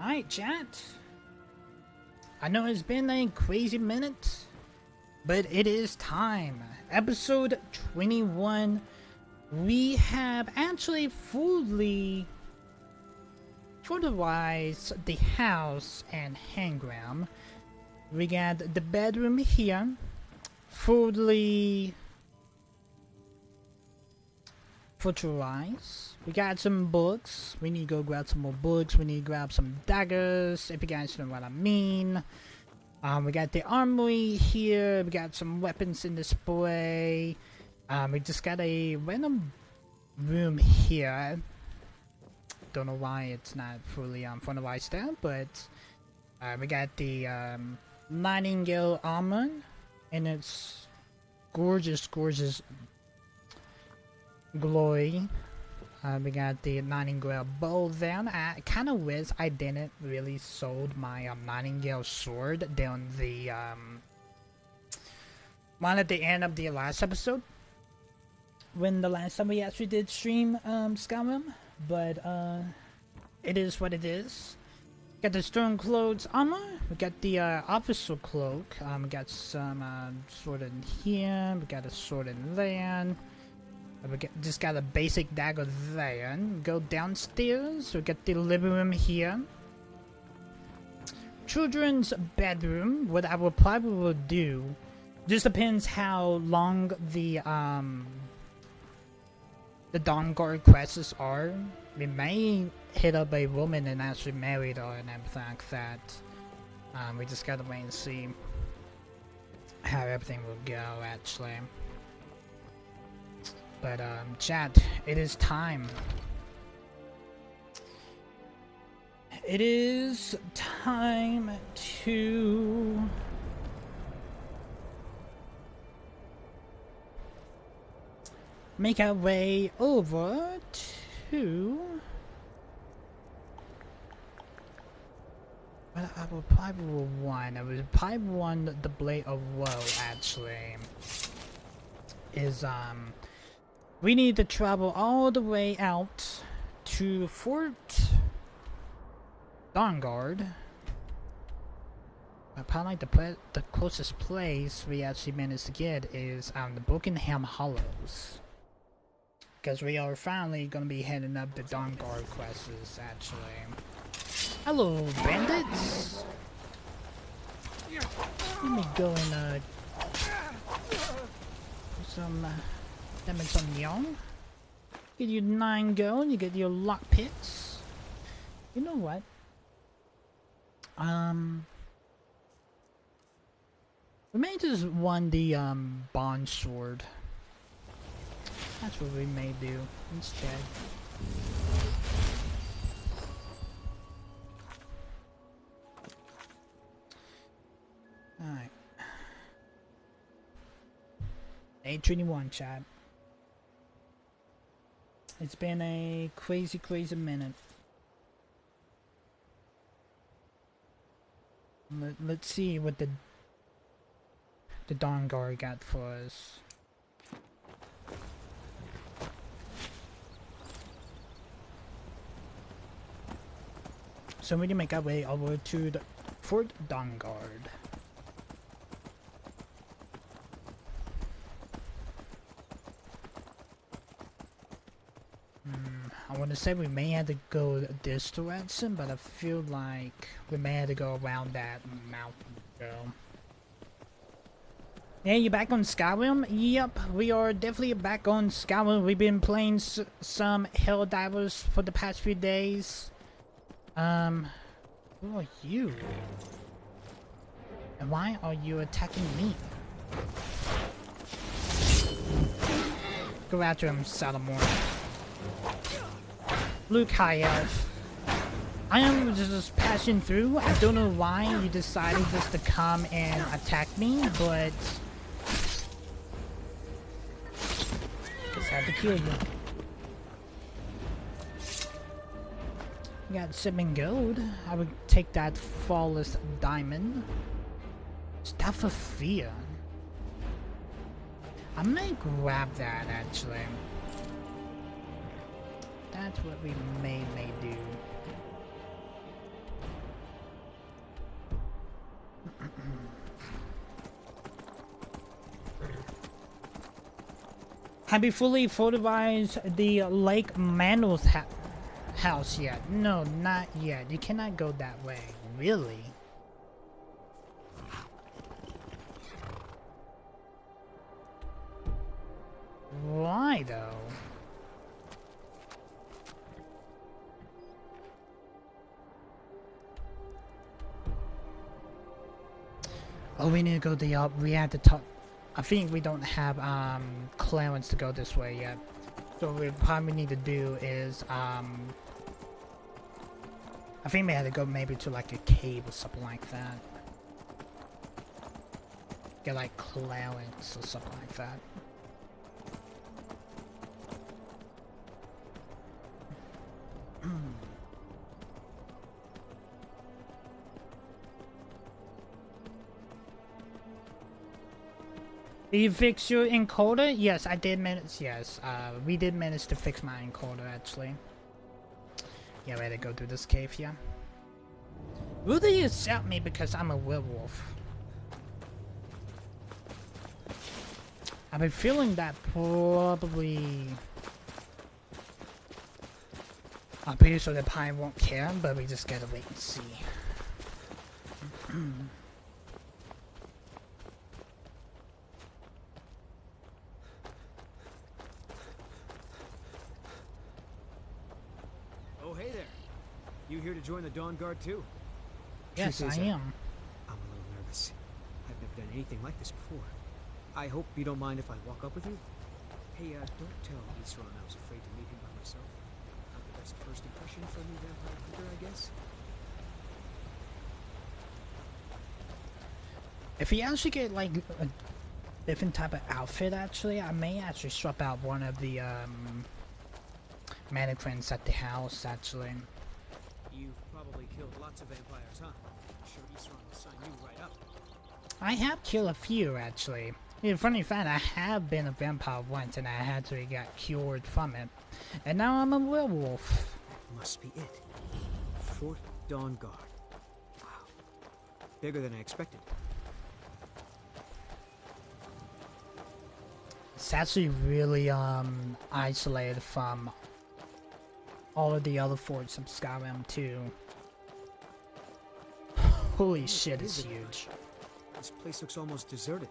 Alright, chat. I know it's been a crazy minute, but it is time. Episode 21. We have actually fully fertilized the house and hangram. We got the bedroom here, fully fertilized. We got some books. We need to go grab some more books. We need to grab some daggers, if you guys know what I mean. We got the armory here. We got some weapons in display. We just got a random room here. Don't know why it's not fully fertilized there, but we got the Nightingale armor, and it's gorgeous glory. We got the Nightingale bow there. I kind of wish I didn't really sold my Nightingale sword down the one at the end of the last episode, when the last time we actually did stream Skyrim, but it is what it is. Got the stone clothes armor. We got the officer cloak. We got some sword in here. We got a sword in there. We just got a basic dagger there. Go downstairs. We got the living room here. Children's bedroom. What I will probably do, just depends how long the Dawnguard quests are. We may hit up a woman and actually marry her and everything like that. We just gotta wait and see how everything will go, actually. But chat, it is time. It is time to make our way over to what I will probably want. I would probably want the Blade of Woe, actually. Is we need to travel all the way out to Fort Dawnguard. Probably the closest place we actually managed to get is the Brokenham Hollows. Because we are finally going to be heading up the Dawnguard quests, actually. Hello, bandits! Let me go and put some damage on y'all. Get your 9 gold, you get your lockpicks. You know what? We may just want the bond sword. That's what we may do instead. Alright. 8:21, chat. It's been a crazy minute. Let's see what the Dawnguard got for us. So we need to make our way over to the Fort Dawnguard. I want to say we may have to go this direction, but I feel like we may have to go around that mountain though. Yeah, you back on Skyrim? Yep, we are definitely back on Skyrim. We've been playing some Helldivers for the past few days. Who are you? And why are you attacking me? Go after him, Salamor. Luke High Elf. I am just passing through. I don't know why you decided just to come and attack me, but just had to kill you. Got 7 gold. I would take that flawless diamond. Staff of Fear. I may grab that, actually. That's what we may do. Have you fully photovised the Lake Manuel's house yet? No, not yet. You cannot go that way. Really? Why though? Oh, we need to go the up. We had to talk. I think we don't have clearance to go this way yet. So what we probably need to do is I think we had to go maybe to like a cave or something like that. Get like clearance or something like that. Did you fix your encoder? Yes, I did manage. Yes, we did manage to fix my encoder actually. Yeah, we had to go through this cave here. Will they accept me because I'm a werewolf? I've been feeling that probably. I'm pretty sure the pine won't care, but we just gotta wait and see. Oh, hey there. You here to join the Dawnguard too? Yes, I am. I'm a little nervous. I've never done anything like this before. I hope you don't mind if I walk up with you. Hey, don't tell Isran I was afraid to meet him by myself. Not the best first impression from you, vampire hunter, I guess. If you actually get like a different type of outfit, actually, I may actually swap out one of the mannequins at the house. Actually, You've probably killed lots of vampires, huh? I'm sure Isran will sign you right up. I have killed a few actually. Yeah, funny fact, I have been a vampire once, and I actually got cured from it, and now I'm a werewolf. That must be it. Fort Dawnguard. Wow, bigger than I expected. It's actually really isolated from all of the other forts of Skyrim too. Holy shit, it's huge. This place looks almost deserted.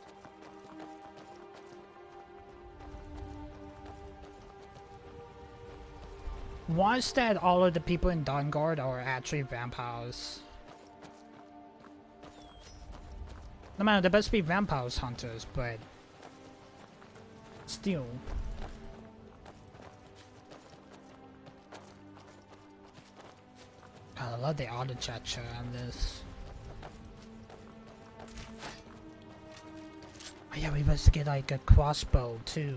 Watch that all of the people in Dawnguard are actually vampires. No matter, there best be vampires hunters, but still. God, I love the architecture on this. Oh yeah, we must get like a crossbow too.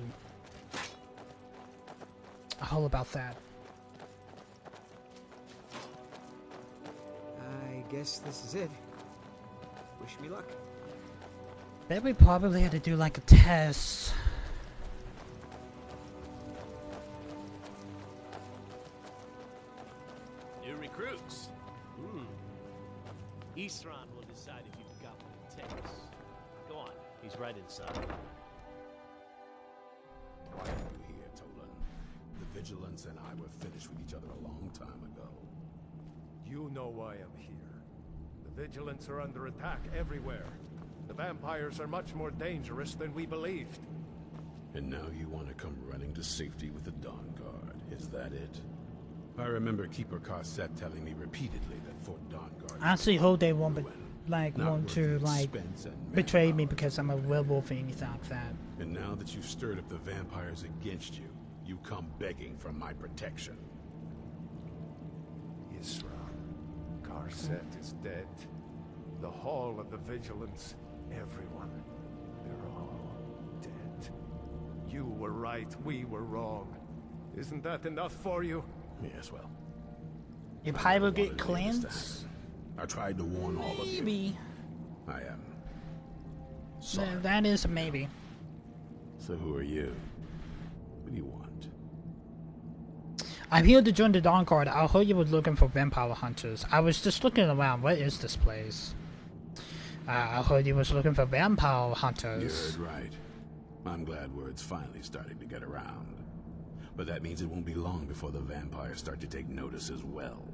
All about that. I guess this is it. Wish me luck. Bet we probably had to do like a test. New recruits. Isran will decide if you've got what it takes. Go on, he's right inside. Why are you here, Tolan? The Vigilance and I were finished with each other a long time ago. You know why I'm here. The Vigilants are under attack everywhere. The vampires are much more dangerous than we believed. And now you want to come running to safety with the Dawnguard, is that it? I remember Keeper Carset telling me repeatedly that Fort Dawnguard... I actually hope they won't want to betray me because I'm a werewolf or anything like that. And now that you've stirred up the vampires against you, you come begging for my protection. Isra, Carset is dead. The Hall of the Vigilance, everyone, they're all dead. You were right, we were wrong. Isn't that enough for you? Yes, well... If I will get cleansed? I tried to warn all of you. Maybe. I am sorry. That is a maybe. So who are you? What do you want? I'm here to join the Dawnguard. I heard you were looking for vampire hunters. I was just looking around. What is this place? I heard you was looking for vampire hunters. You heard right. I'm glad word's finally starting to get around. But that means it won't be long before the vampires start to take notice as well.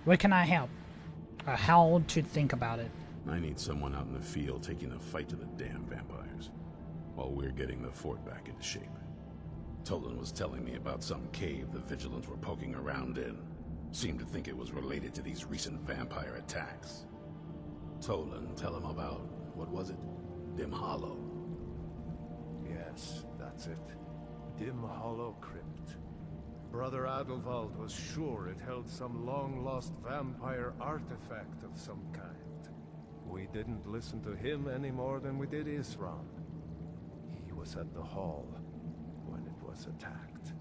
Where can I help? How to think about it? I need someone out in the field taking the fight to the damn vampires, while we're getting the fort back into shape. Tolan was telling me about some cave the Vigilants were poking around in. Seemed to think it was related to these recent vampire attacks. Tolan, tell him about, what was it? Dim Hollow. Yes, that's it. Dim Hollow Crypt. Brother Adelwald was sure it held some long-lost vampire artifact of some kind. We didn't listen to him any more than we did Isran. He was at the hall when it was attacked.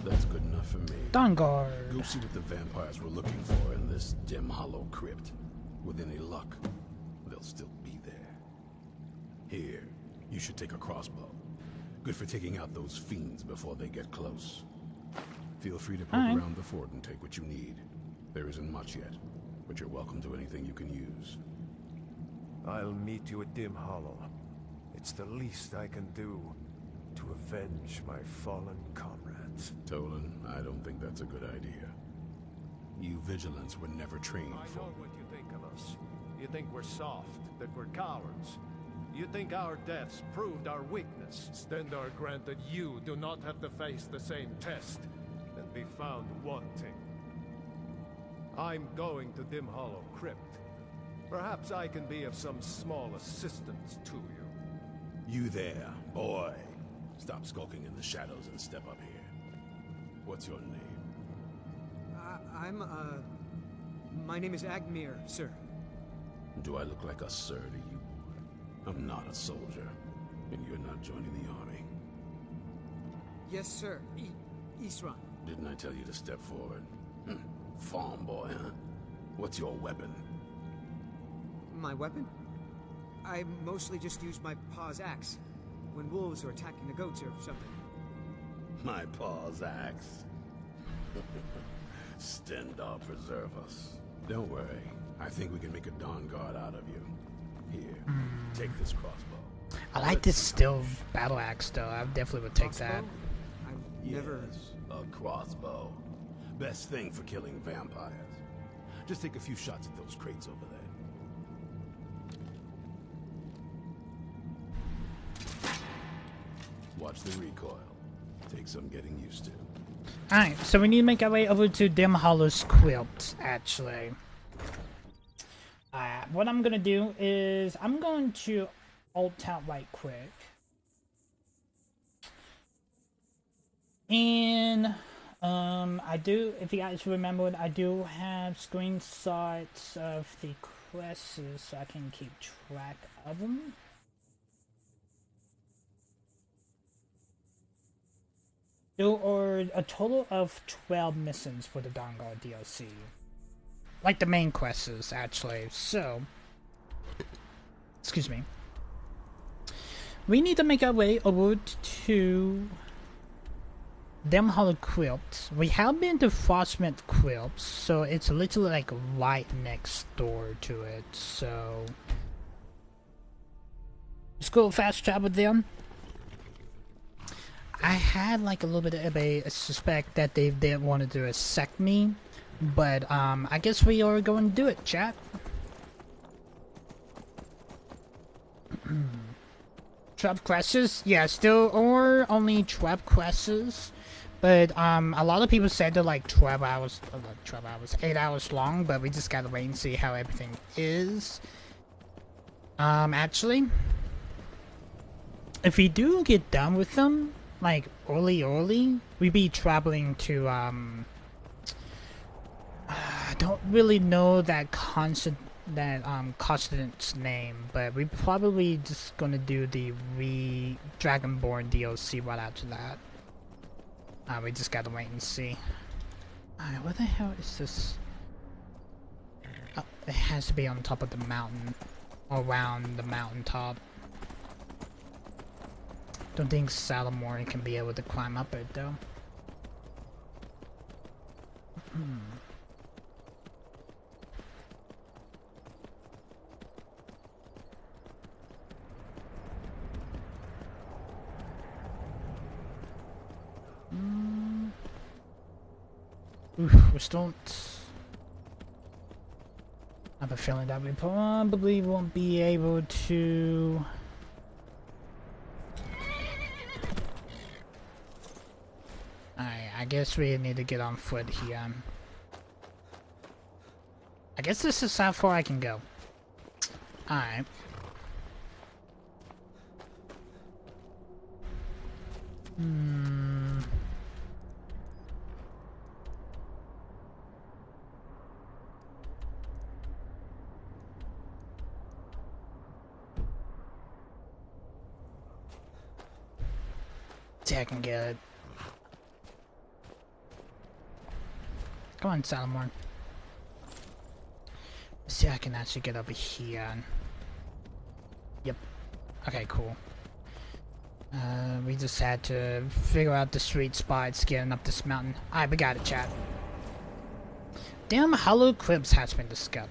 That's good enough for me. Dawnguard. Go see what the vampires were looking for in this Dim Hollow Crypt. With any luck, they'll still be there. Here, you should take a crossbow. Good for taking out those fiends before they get close. Feel free to poke around the fort and take what you need. There isn't much yet, but you're welcome to anything you can use. I'll meet you at Dim Hollow. It's the least I can do to avenge my fallen comrades. Tolan, I don't think that's a good idea. You Vigilants were never trained I for... know what you think of us. You think we're soft, that we're cowards. You think our deaths proved our weakness. Stendar granted you do not have to face the same test and be found wanting. I'm going to Dim Hollow Crypt. Perhaps I can be of some small assistance to you. You there, boy. Stop skulking in the shadows and step up here. What's your name? My name is Agmir, sir. Do I look like a sir to you, boy? I'm not a soldier, and you're not joining the army. Yes, sir. Isran. Didn't I tell you to step forward? Farm boy, huh? What's your weapon? My weapon? I mostly just use my paw's axe when wolves are attacking the goats or something. My paw's axe. Stendar preserve us. Don't worry. I think we can make a Dawnguard out of you. Here, take this crossbow. I like this still battle axe though. I definitely would take that. I've never... Yes, a crossbow. Best thing for killing vampires. Just take a few shots at those crates over there. Watch the recoil. Take some getting used to. Alright, so we need to make our way over to Dim Hollow's Quilt, actually. What I'm gonna do is, I'm going to alt-tab right quick. And, I do, if you guys remember, I do have screenshots of the quests so I can keep track of them. There are a total of 12 missions for the Dawnguard DLC. Like the main quests, actually. So, excuse me. We need to make our way over to Dim Hollow Crypt. We have been to Frostmint Crypt, so it's literally like right next door to it. So, let's go fast travel then. I had like a little bit of a suspect that they didn't want to dissect me, but I guess we are going to do it, chat. 12 quests? Yeah, still, or only 12 quests. But a lot of people said they're like 12 hours, 8 hours long, but we just gotta wait and see how everything is. Actually, if we do get done with them, like early, we'd be traveling to I don't really know that continent's name, but we're probably just gonna do the Dragonborn DLC right after that. We just gotta wait and see. Alright, what the hell is this? Oh, it has to be on top of the mountain, around the mountaintop. Don't think Salamorn can be able to climb up it though. Oof, we still. I have a feeling that we probably won't be able to. Alright, I guess we need to get on foot here. I guess this is how far I can go. Alright. See, I can get it. Come on, Salamorn. See, I can actually get over here. Yep. Okay, cool. We just had to figure out the sweet spots getting up this mountain. Alright, we got it, chat. Dim hollow crypts has been discovered.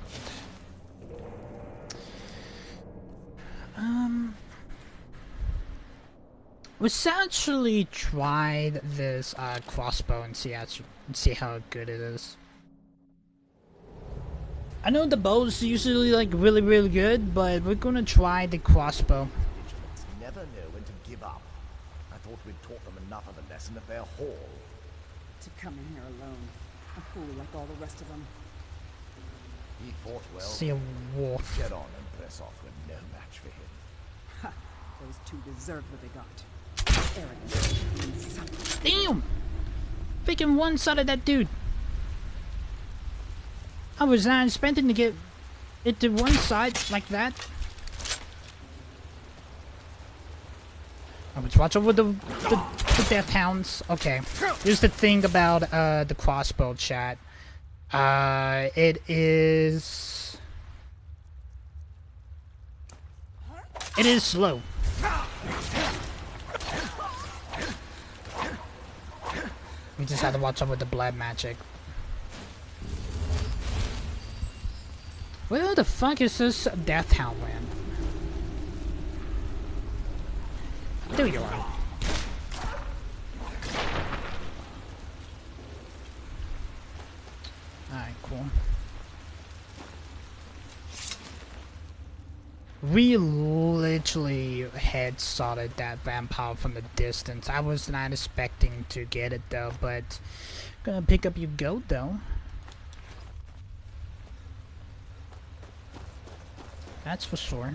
Let's actually try this crossbow and see how good it is. I know the bow's usually like really good, but we're gonna try the crossbow. Vigilants never know when to give up. I thought we'd taught them enough of a lesson at their hall. To come in here alone, a fool like all the rest of them. He fought well. See a wolf. Get on and press off. We're no match for him. Ha! Those two deserved what they got. Arrogant. Damn! Freaking one-sided that dude. I was not expecting to get it to one side like that. I was watch over the death hounds. Okay. Here's the thing about the crossbow, chat. It is slow. We just have to watch out with the blood magic. Where the fuck is this death hound land? There you are. Alright, cool. We literally head-shotted that vampire from the distance. I was not expecting to get it though, but gonna pick up your goat though. That's for sure.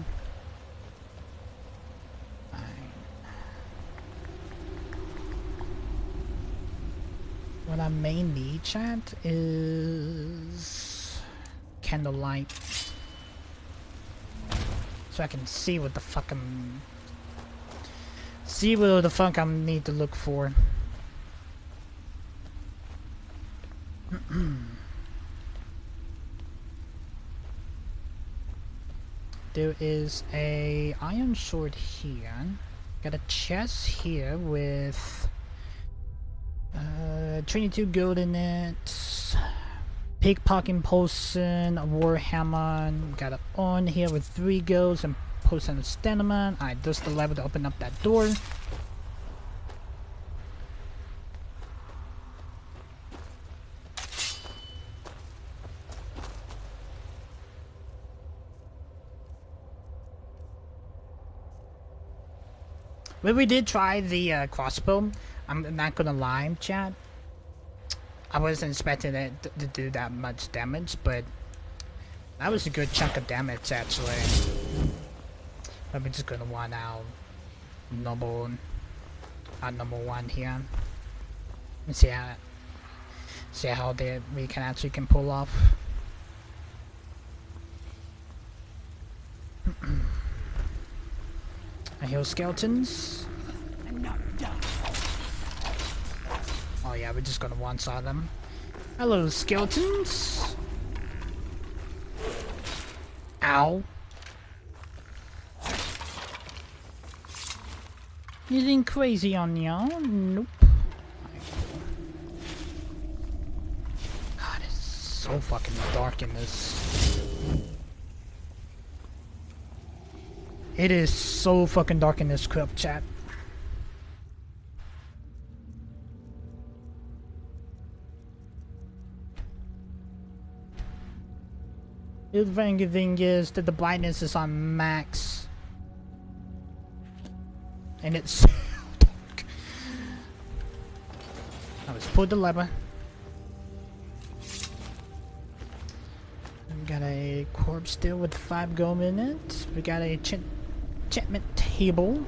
What I may need, chat, is candlelight. So I can see what the fuck I need to look for. There is a iron sword here. Got a chest here with 22 gold in it. Pickpocketing potion, a warhammer. Got an on here with 3 golds and potion of stamina. Alright, just the lever to open up that door. But we did try the crossbow. I'm not gonna lie, chat. I wasn't expecting it to do that much damage, but that was a good chunk of damage actually. But we're just gonna want our number 1 here. And see how we can pull off. I hear skeletons. I'm not done. Oh yeah, we're just gonna one-shot them. Hello, skeletons. Ow. Anything crazy on y'all? Nope. God, it's so fucking dark in this. It is so fucking dark in this crypt, chat. The funny thing is that the brightness is on max. And it's so dark. Now let's pull the lever. We got a corpse still with 5 gold in it. We got a enchantment table.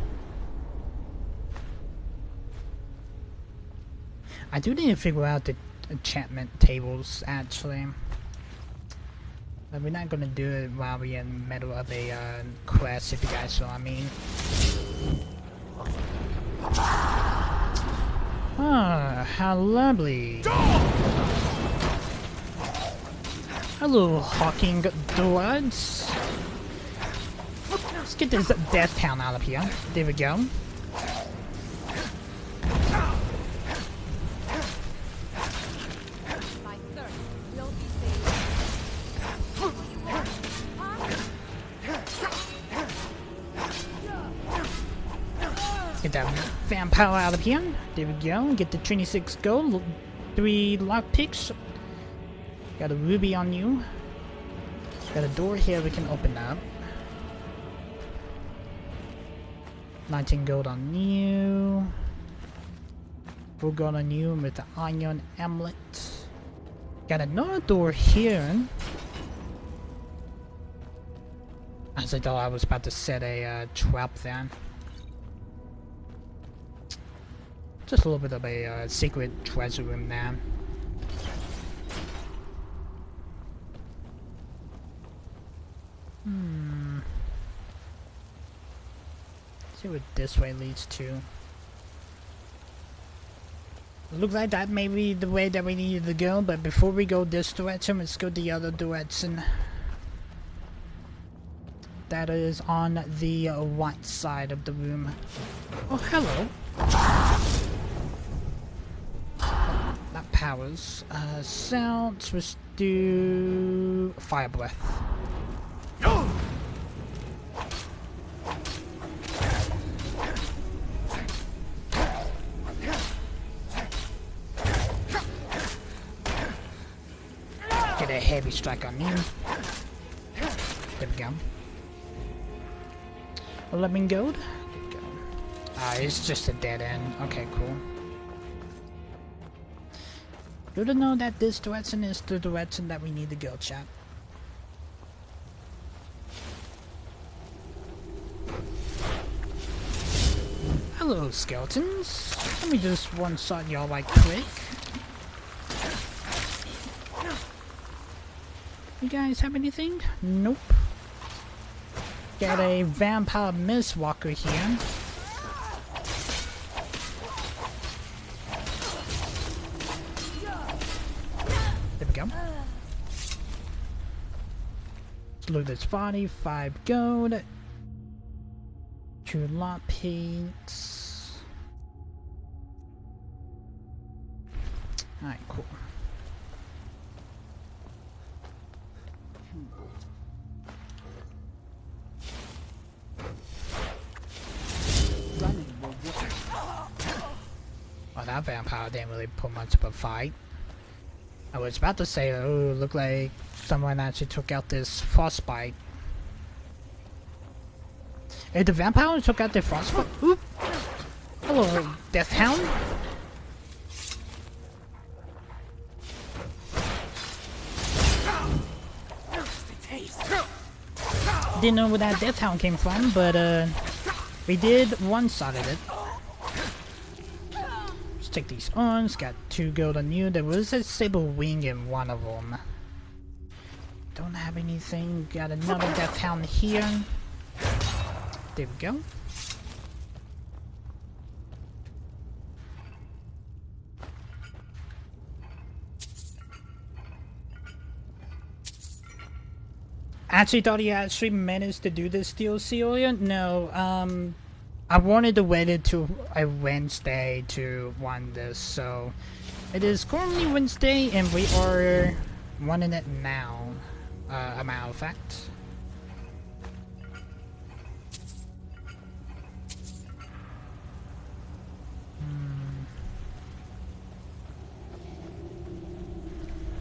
I do need to figure out the enchantment tables actually. But we're not gonna do it while we're in the middle of a quest, if you guys know what I mean. Ah, how lovely. Hello, hawking dwarves. Let's get this death town out of here. There we go. Get that vampire out of here. There we go. Get the 26 gold. 3 lockpicks. Got a ruby on you. Got a door here we can open up. 19 gold on you. 4 gold on you with the iron amulet. Got another door here. As I thought I was about to set a trap there. Just a little bit of a secret treasure room there. See what this way leads to. Looks like that may be the way that we needed to go, but before we go this direction, let's go the other direction. That is on the right side of the room. Oh, hello. That powers. Sounds. Let's do fire breath. Get a heavy strike on you. There we go. 11 gold. There we go. It's just a dead end. Okay, cool. Good to know that this direction is the direction that we need to go, chat. Hello, skeletons. Let me just one-shot y'all right quick. You guys have anything? Nope. Got a vampire mistwalker here. There we go. Loot this body, 5 gold. 2 lockpicks. Alright, cool. Well, that vampire didn't really put much of a fight. I was about to say, oh, look like someone actually took out this frostbite. Hey, the vampire took out the frostbite? Oop! Hello, Death Hound. Didn't know where that Death Hound came from, but we did one-sided it. Let's take these arms. Got 2 gold on you. There was a saber wing in one of them. Don't have anything. Got another Death Hound here. There we go. Actually thought he actually managed to do this DLC earlier. No, I wanted to wait it to a Wednesday to run this, so it is currently Wednesday and we are running it now, a matter of fact.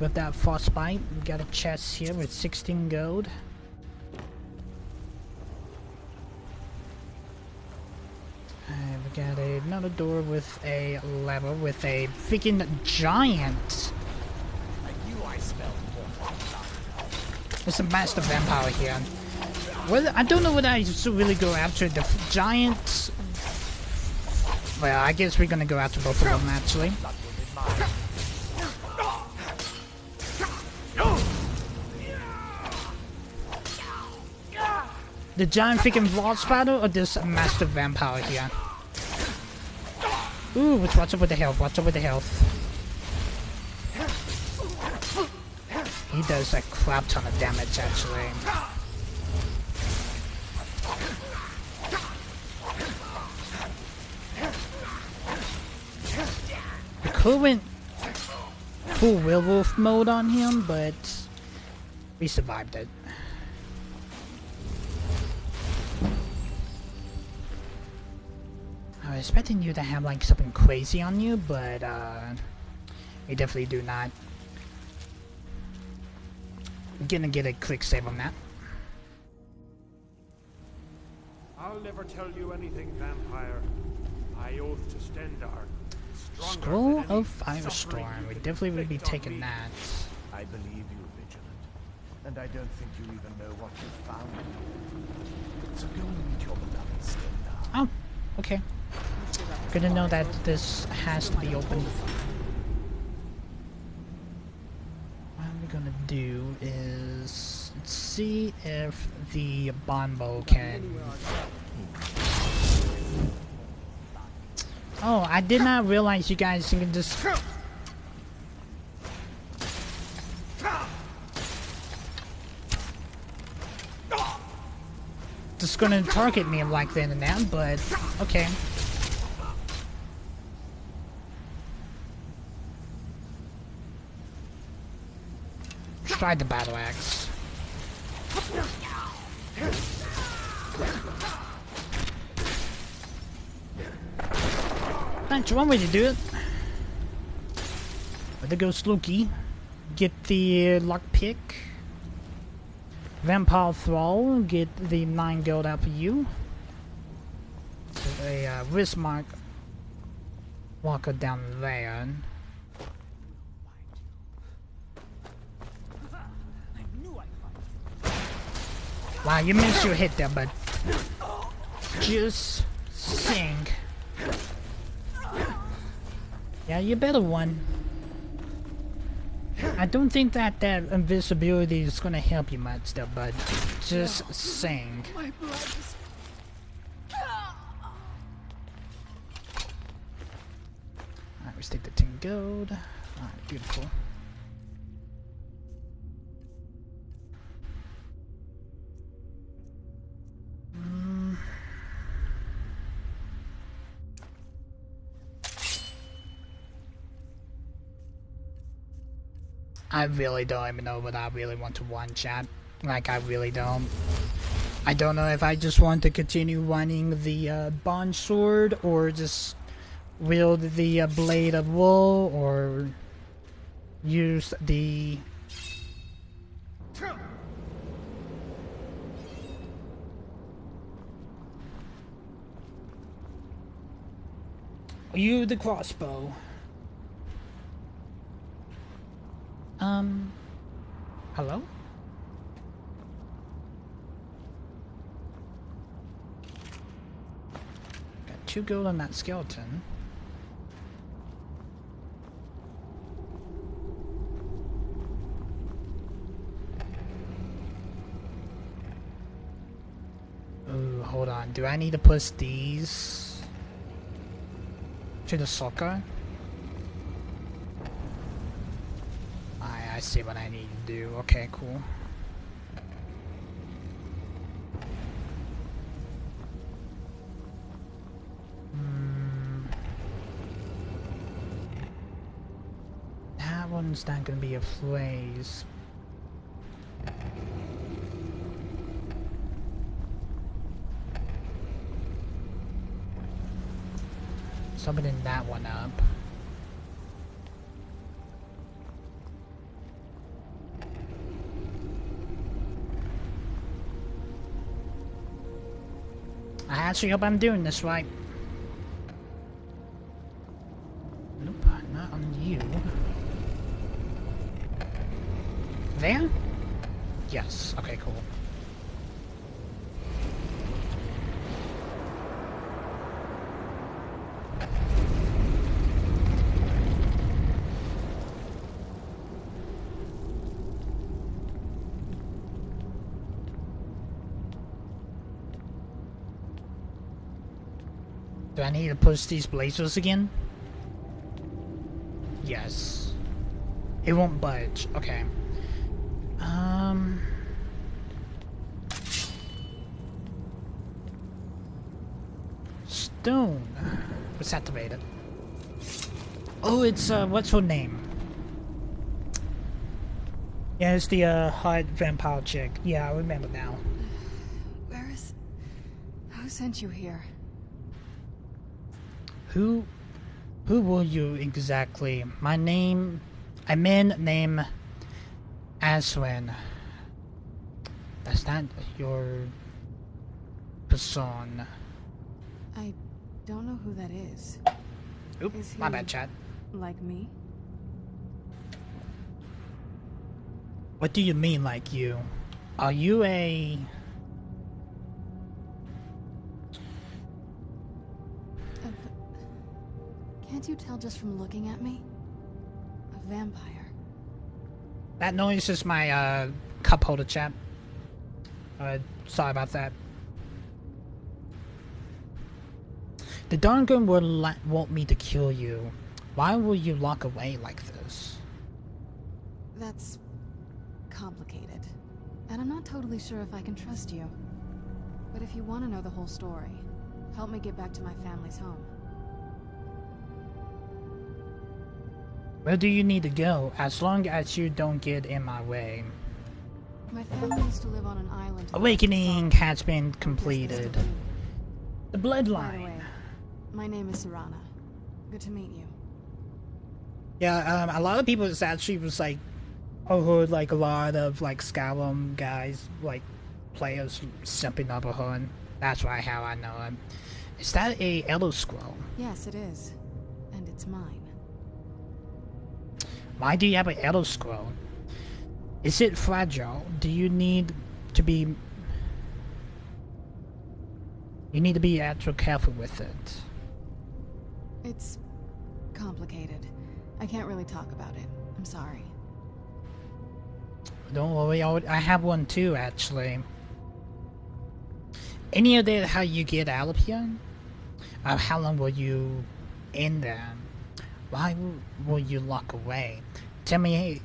with that frostbite. We got a chest here with 16 gold. And we got another door with a lever with a freaking giant. There's a master vampire here. Well, I don't know whether I should really go after the giant. Well, I guess we're gonna go after both of them actually. The giant freaking Vlog Spider or this master vampire here? Ooh, watch out with the health, watch out with the health. He does a crap ton of damage actually. I could went full werewolf mode on him, but we survived it. I was expecting you to have like something crazy on you, but you definitely do not. I'm gonna get a quick save on that. I'll never tell you anything, vampire. I oath to Stendar. Scroll of Firestorm. We definitely would be taking that. I believe you, Vigilant. And I don't think you even know what you found. So go and meet your beloved Stendar. Oh, okay. Good to know that this has to be open. What we're gonna do is see if the Bonbo can. Oh, I did not realize you guys can just. Just gonna target me like that and that, but okay. Try the battle axe. That's one way to do it. There goes Loki. Get the lockpick. Vampire Thrall. Get the 9 gold out for you. So a wrist mark walker down there. Wow, you missed your hit there, bud. Just sing. Yeah, you better one. I don't think that invisibility is gonna help you much there, bud. Just sing. My blood is... Alright, we take the 10 gold. Alright, beautiful. I really don't even know what I really want to one-shot. Like, I really don't. I don't know if I just want to continue running the bond sword, or just wield the blade of wool, or use the... Use the crossbow. Hello? Got 2 gold on that skeleton. Ooh, hold on. Do I need to push these to the soccer? I see what I need to do. Okay, cool. That one's not gonna be a phrase. Summoning that one up. I actually hope I'm doing this right. Nope, not on you. There? Yes. Okay, cool. Do I need to push these blazers again? Yes. It won't budge. Okay. Stone. What's activated? Oh, it's, what's her name? Yeah, it's the, hot vampire chick. Yeah, I remember now. Who sent you here? Who were you exactly? My name... A man named Aswin. That's not your... person. I don't know who that is. Oop, Is my he bad, chat. like me? What do you mean, like you? Are you a... Can't you tell just from looking at me? A vampire. That noise is my, cup holder, chat. Sorry about that. The Dawnguard will want me to kill you. Why will you lock away like this? That's complicated. And I'm not totally sure if I can trust you. But if you want to know the whole story, help me get back to my family's home. Where do you need to go, as long as you don't get in my way? My family used to live on an island. Awakening has been completed. The By the bloodline. way, my name is Serana. Good to meet you. Yeah, a lot of people actually was like, I heard like a lot of like Skyrim guys, like players simping up a hun. That's why how I know him. Is that a Elder Scroll? Yes, it is. And it's mine. Why do you have an Elder Scroll? Is it fragile? Do you need to be... You need to be extra careful with it. It's complicated. I can't really talk about it. I'm sorry. Don't worry, I have one too, actually. Any idea how you get out of here? How long were you in there? Why will you lock away? Tell me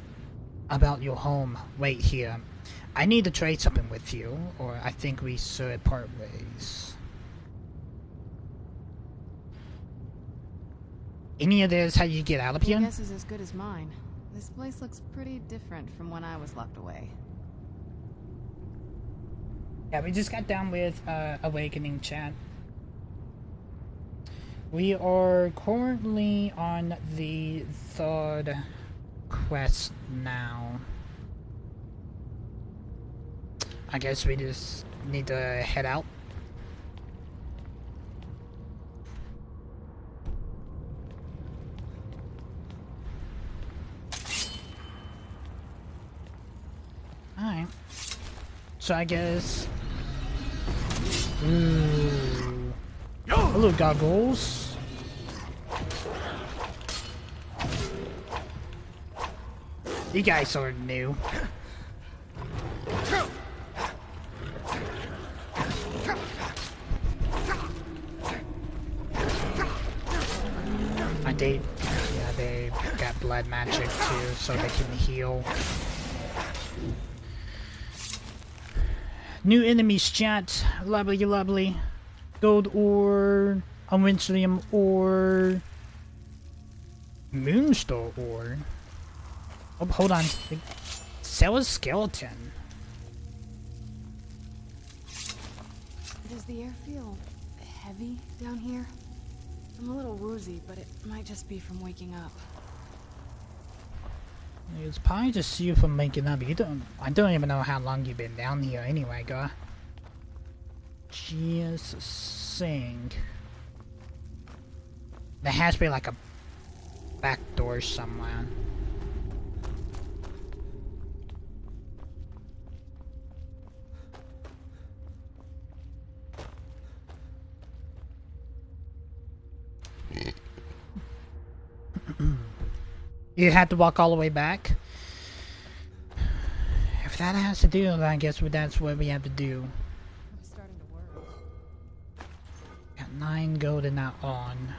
about your home right here. I need to trade something with you, or I think we should part ways. Any ideas how you get out of here? Your guess is as good as mine. This place looks pretty different from when I was locked away. Yeah, we just got done with Awakening, chat. We are currently on the third quest now. I guess we just need to head out. Alright. So I guess... Ooh. Hello, goggles. You guys are new. They got blood magic too, so they can heal. New enemies, chat. Lovely, lovely. Gold ore, Unwinchlium ore, Moonstar ore. Oh, hold on. Sell a skeleton. Does the air feel heavy down here? I'm a little woozy, but it might just be from waking up. It's probably just you from waking up. I don't even know how long you've been down here anyway, guy. just saying. There has to be like a back door somewhere. You had to walk all the way back. If that has to do, then I guess that's what we have to do. I'm starting to worry. Got 9 gold and not on.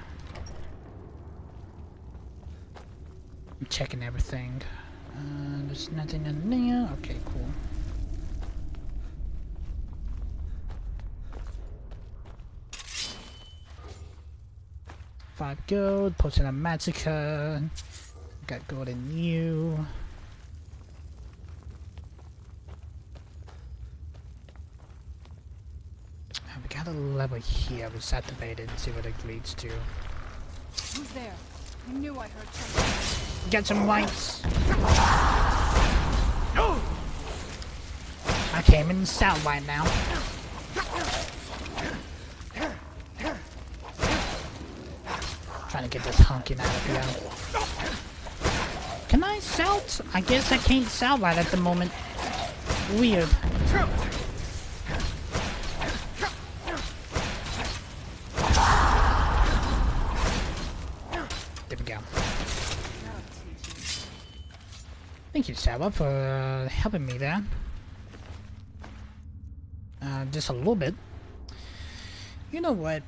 I'm checking everything. There's nothing in there. Okay, cool. $5 gold. Posted a massacre. Got gold in you. We got a level here. Let's activate it and see what it leads to. Who's there? I knew I heard something. Get some lights. I came in south right now. Trying to get this honking out of here. Can I shout? I guess I can't shout right at the moment. Weird. There we go. Thank you, Sarah, for helping me there. Just a little bit. You know what?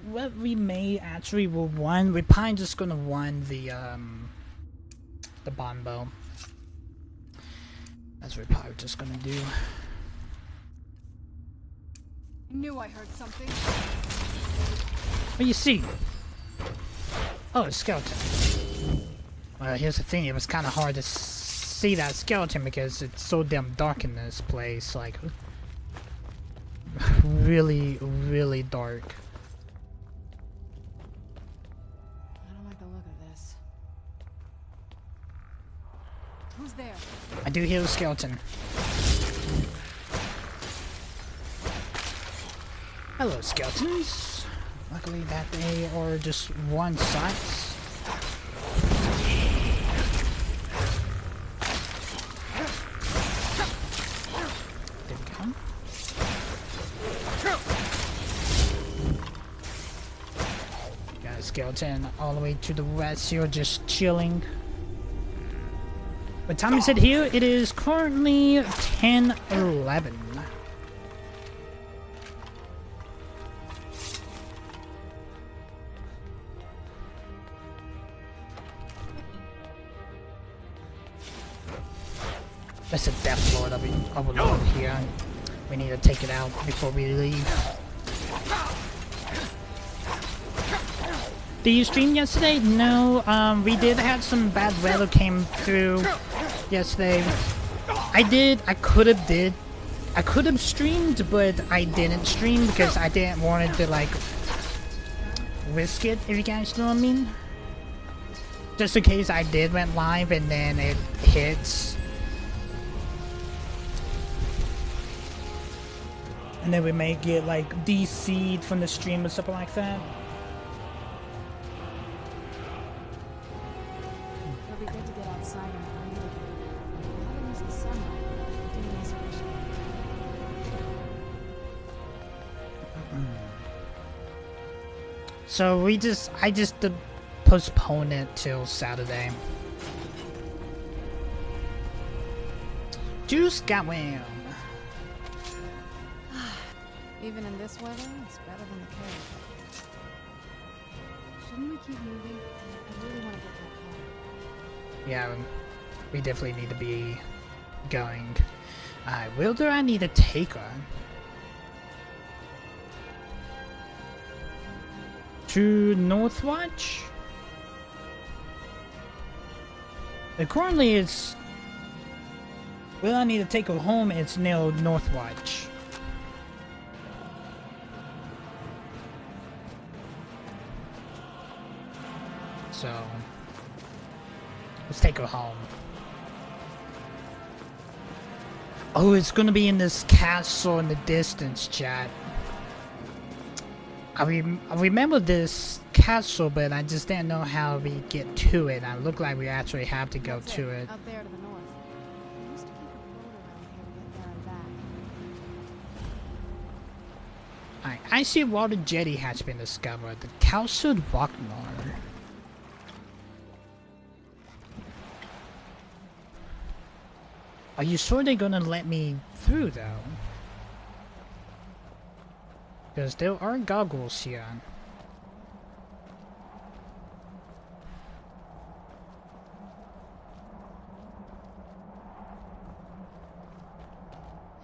What we may actually will run. We're probably just gonna run the bonbow. That's what we're probably just gonna do. I knew I heard something. What do you see? Oh, a skeleton. Well, here's the thing. It was kind of hard to see that skeleton because it's so damn dark in this place. Like, really, really dark. I don't like the look of this. Who's there? I do hear a skeleton. Hello, skeletons. Luckily that they are just one size. There we go. Got a skeleton all the way to the west here, just chilling. What time is it here? It is currently 10:11. That's a Death Lord overlord here. We need to take it out before we leave. Did you stream yesterday? No, we did have some bad weather came through yesterday. I could have streamed, but I didn't stream because I didn't want it to, like, risk it, if you guys know what I mean. Just in case I did went live and then it hits. And then we may get, like, DC'd from the stream or something like that. It'll be good to get outside and breathe again. I miss the sunlight. I do miss fresh air. So I just postpone it till Saturday. Juice got wham. Even in this weather, it's better than the cave. Shouldn't we keep moving? I really want to get back home. Yeah, we definitely need to be going. Where do I need to take her? To Northwatch? Currently it's... Where I need to take her home, it's near Northwatch. So, let's take her home. Oh, it's gonna be in this castle in the distance, chat. I remember this castle, but I just didn't know how we get to it. I look like we actually have to go to it. Up there to the north. I used to keep a boat around here to get there and back. Alright, I see water jetty has been discovered. The Calcid Rocknar. Are you sure they're gonna let me through though? Because there are goggles here.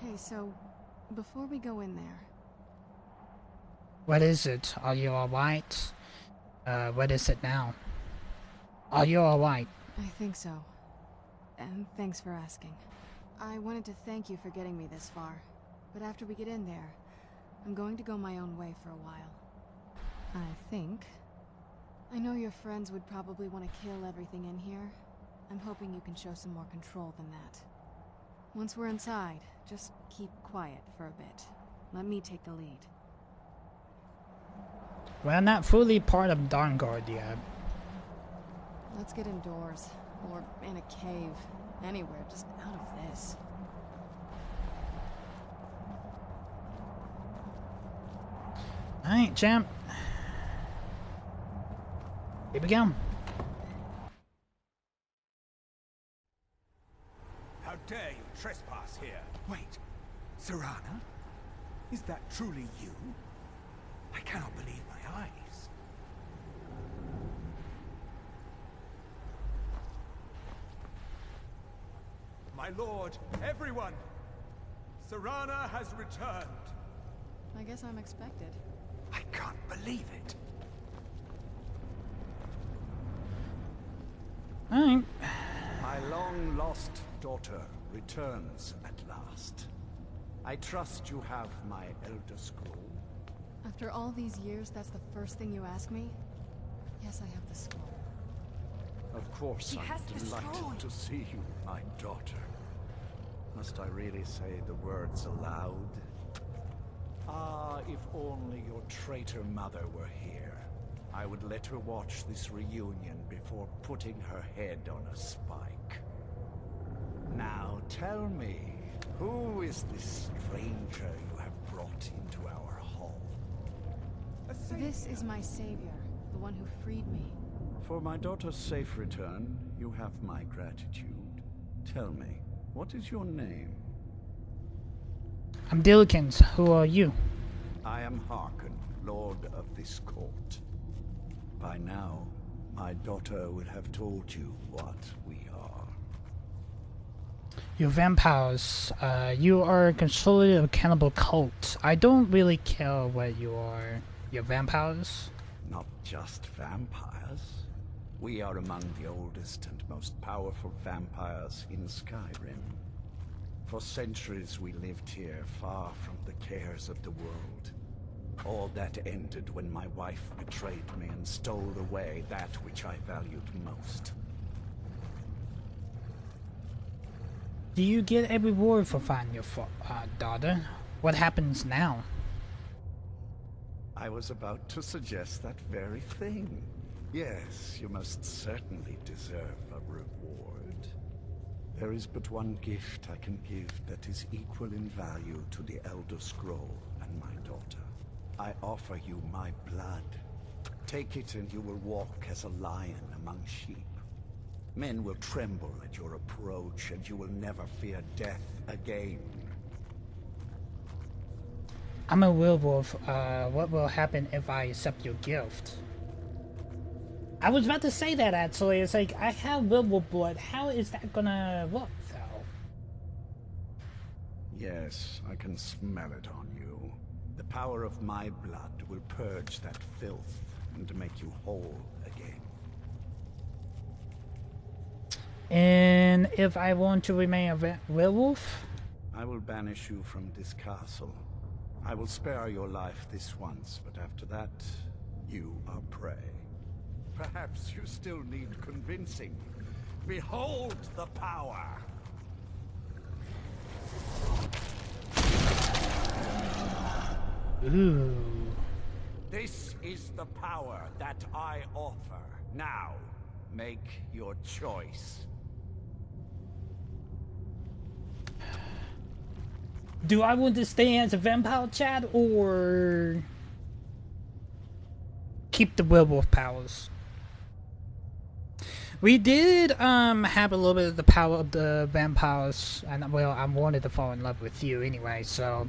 Hey, so before we go in there, What is it? Are you alright? What is it now? Are you alright? I think so. And thanks for asking. I wanted to thank you for getting me this far, but after we get in there, I'm going to go my own way for a while. I think. I know your friends would probably want to kill everything in here. I'm hoping you can show some more control than that. Once we're inside, just keep quiet for a bit. Let me take the lead. We're not fully part of Dawnguard yet. Let's get indoors, or in a cave, anywhere, just out of this. Alright, champ. Here we go. How dare you trespass here? Wait, Serana? Is that truly you? I cannot believe my eyes. My lord, everyone! Serana has returned. I guess I'm expected. I can't believe it. Alright. My long-lost daughter returns at last. I trust you have my Elder Scroll. After all these years, that's the first thing you ask me? Yes, I have the scroll. Of course, I'm delighted to see you, my daughter. Must I really say the words aloud? Ah, if only your traitor mother were here. I would let her watch this reunion before putting her head on a spike. Now tell me, who is this stranger you have brought into our hall? This is my savior, the one who freed me. For my daughter's safe return, you have my gratitude. Tell me, what is your name? I'm Dillikins. Who are you? I am Harkon, Lord of this court. By now, my daughter would have told you what we are. You're vampires. You are controlled a cannibal cult. I don't really care what you are. You're vampires? Not just vampires. We are among the oldest and most powerful vampires in Skyrim. For centuries we lived here, far from the cares of the world. All that ended when my wife betrayed me and stole away that which I valued most. Do you get a reward for finding your daughter? What happens now? I was about to suggest that very thing. Yes, you must certainly deserve a reward. There is but one gift I can give that is equal in value to the Elder Scroll and my daughter. I offer you my blood. Take it and you will walk as a lion among sheep. Men will tremble at your approach and you will never fear death again. I'm a werewolf. What will happen if I accept your gift? I was about to say that actually. It's like, I have werewolf blood. How is that gonna work though? Yes, I can smell it on you. The power of my blood will purge that filth and make you whole again. And if I want to remain a werewolf? I will banish you from this castle. I will spare your life this once, but after that, you are prey. Perhaps you still need convincing. Behold the power! Ooh. This is the power that I offer. Now, make your choice. Do I want to stay as a vampire, Chad, or keep the werewolf powers? We did have a little bit of the power of the vampires, and well, I wanted to fall in love with you anyway, so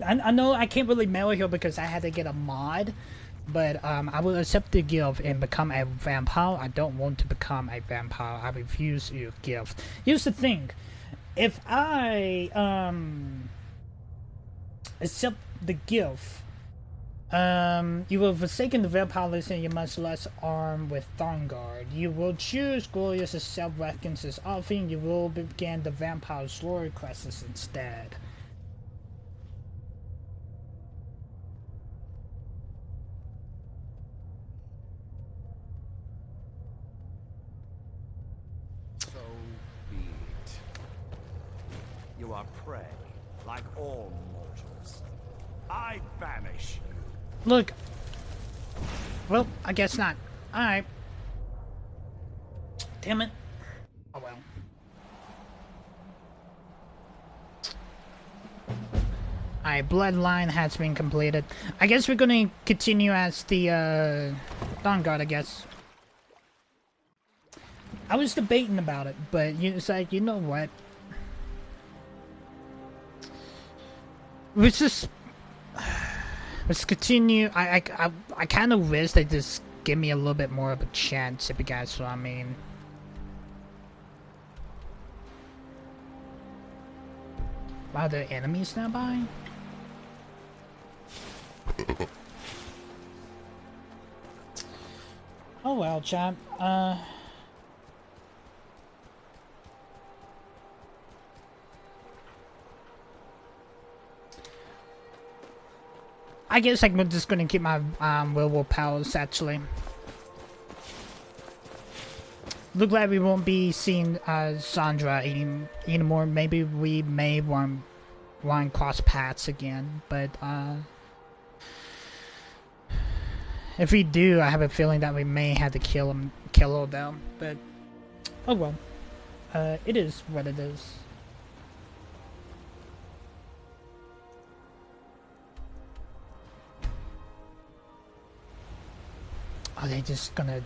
I know I can't really marry her because I had to get a mod, but I will accept the gift and become a vampire. I don't want to become a vampire. I refuse your gift. Here's the thing. If I accept the gift, you will forsaken the vampire list and you must less arm with Dawnguard. You will choose glorious as self-reckon's offering. You will begin the vampire's lore quests instead. So be it. You are prey, like all mortals. I banish you. Look. Well, I guess not. Alright. Damn it. Oh well. Alright, bloodline has been completed. I guess we're gonna continue as the Dawnguard, I guess. I was debating about it, but it's like, you know what? Let's continue. I kind of wish they just give me a little bit more of a chance, if you guys know what I mean. Wow, there are enemies nearby? Oh well, chat. I guess I'm just gonna keep my werewolf powers, actually. Look like we won't be seeing Sandra anymore. Maybe we may want cross paths again, but if we do, I have a feeling that we may have to kill her though. But oh well, it is what it is. Are they just gonna...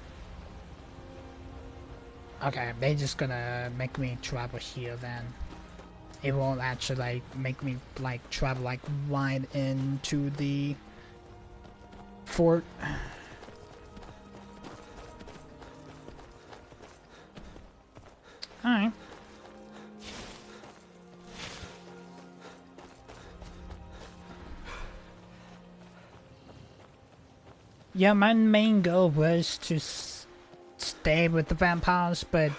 Okay, they're just gonna make me travel here then. It won't actually like make me like travel like right into the fort. Alright. Yeah, my main goal was to stay with the vampires, but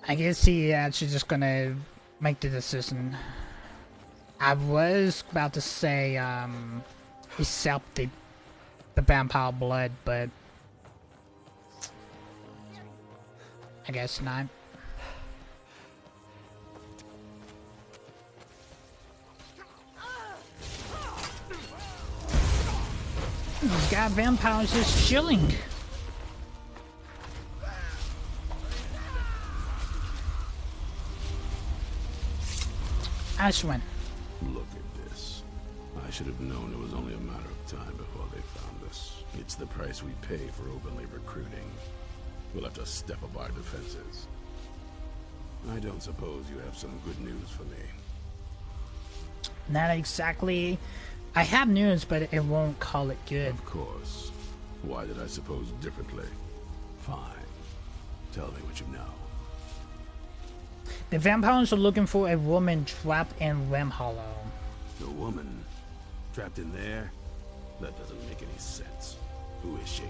I guess he actually just gonna make the decision. I was about to say accept the vampire blood, but I guess not. These guy vampires just chilling. Ashwin. Look at this. I should have known it was only a matter of time before they found us. It's the price we pay for openly recruiting. We'll have to step up our defenses. I don't suppose you have some good news for me. Not exactly. I have news, but it won't call it good. Of course. Why did I suppose differently? Fine. Tell me what you know. The vampires are looking for a woman trapped in Rim Hollow. The woman? Trapped in there? That doesn't make any sense. Who is she?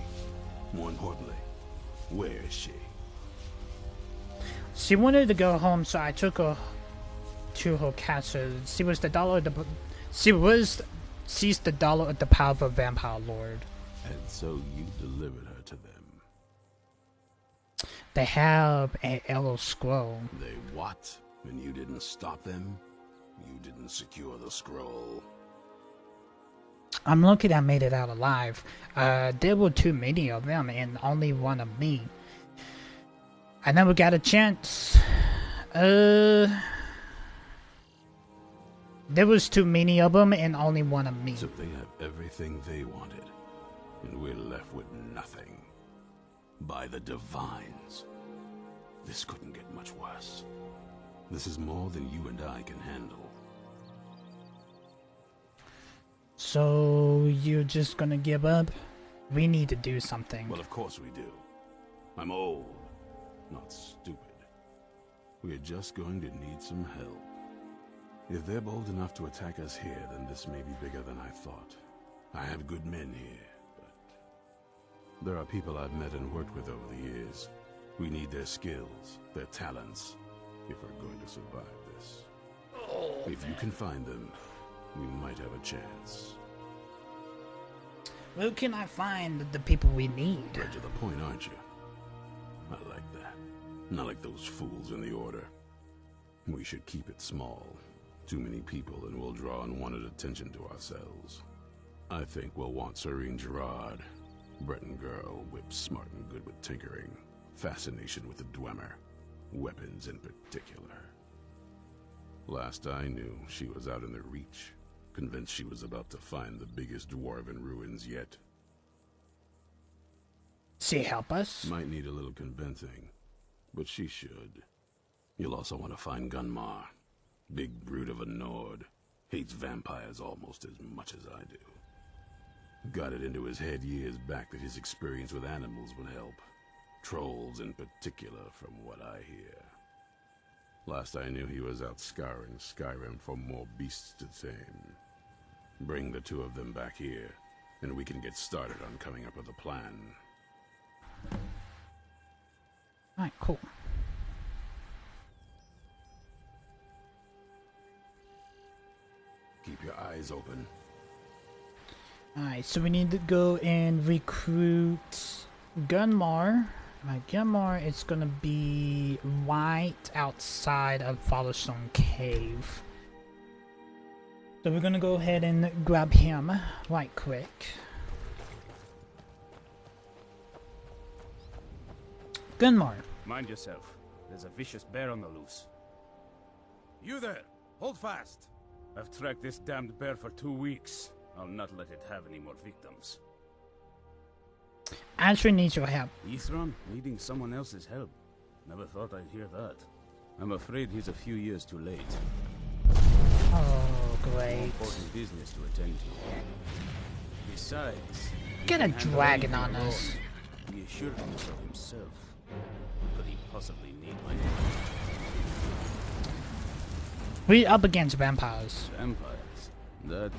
More importantly, where is she? She wanted to go home, so I took her to her castle. She's the dollar of the power of a vampire lord. And so you delivered her to them. They have a yellow scroll. They what? And you didn't stop them? You didn't secure the scroll. I'm lucky that I made it out alive. There were too many of them and only one of me. I never got a chance. There was too many of them and only one of me. So they have everything they wanted, and we're left with nothing. By the Divines. This couldn't get much worse. This is more than you and I can handle. So you're just gonna give up? We need to do something. Well, of course we do. I'm old, not stupid. We're just going to need some help. If they're bold enough to attack us here, then this may be bigger than I thought. I have good men here, but there are people I've met and worked with over the years. We need their skills, their talents, if we're going to survive this. If you can find them, we might have a chance. Where can I find the people we need? Right to the point, aren't you? I like that. Not like those fools in the Order. We should keep it small. Too many people and we'll draw unwanted attention to ourselves. I think we'll want Serene Gerard. Breton girl, whip smart and good with tinkering. Fascination with the Dwemer. Weapons in particular. Last I knew, she was out in the Reach. Convinced she was about to find the biggest dwarven ruins yet. She help us? Might need a little convincing, but she should. You'll also want to find Gunmar. Big brute of a Nord. Hates vampires almost as much as I do. Got it into his head years back that his experience with animals would help. Trolls in particular, from what I hear. Last I knew, he was out scouring Skyrim for more beasts to tame. Bring the two of them back here, and we can get started on coming up with a plan. Alright, cool. Keep your eyes open. Alright, so we need to go and recruit Gunmar. Gunmar is gonna be right outside of Fatherstone Cave. So we're gonna go ahead and grab him right quick. Gunmar. Mind yourself. There's a vicious bear on the loose. You there! Hold fast! I've tracked this damned bear for 2 weeks. I'll not let it have any more victims. Asher needs your help. Ithron needing someone else's help. Never thought I'd hear that. I'm afraid he's a few years too late. Oh, More great. important business to attend to. Besides, he Get a can handle dragon anything on us. alone. He assured me so himself. Could he possibly need my help? We're up against vampires. Vampires? That...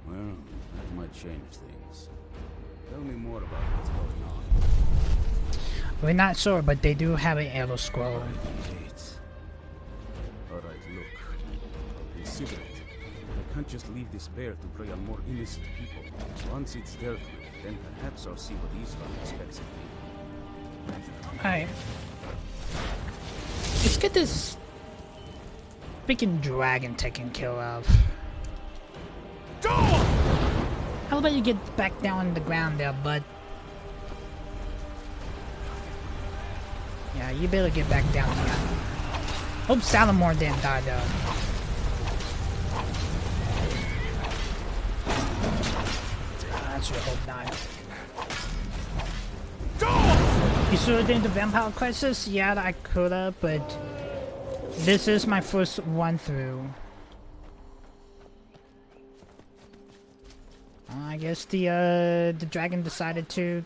well, that might change things. Tell me more about what's going on. We're not sure, but they do have an Elder Scroll. Alright, look. Consider it. I can't just leave this bear to prey on more innocent people. Once it's dealt with, then perhaps I'll see what Islam expects of me. Alright. Let's get this freaking dragon taken care of. Go! How about you get back down on the ground there, bud? Yeah, you better get back down here. Hope Salamor didn't die though. I sure hope not. You sure did the Vampire Crisis? Yeah, I coulda, but this is my first run through. I guess the dragon decided to.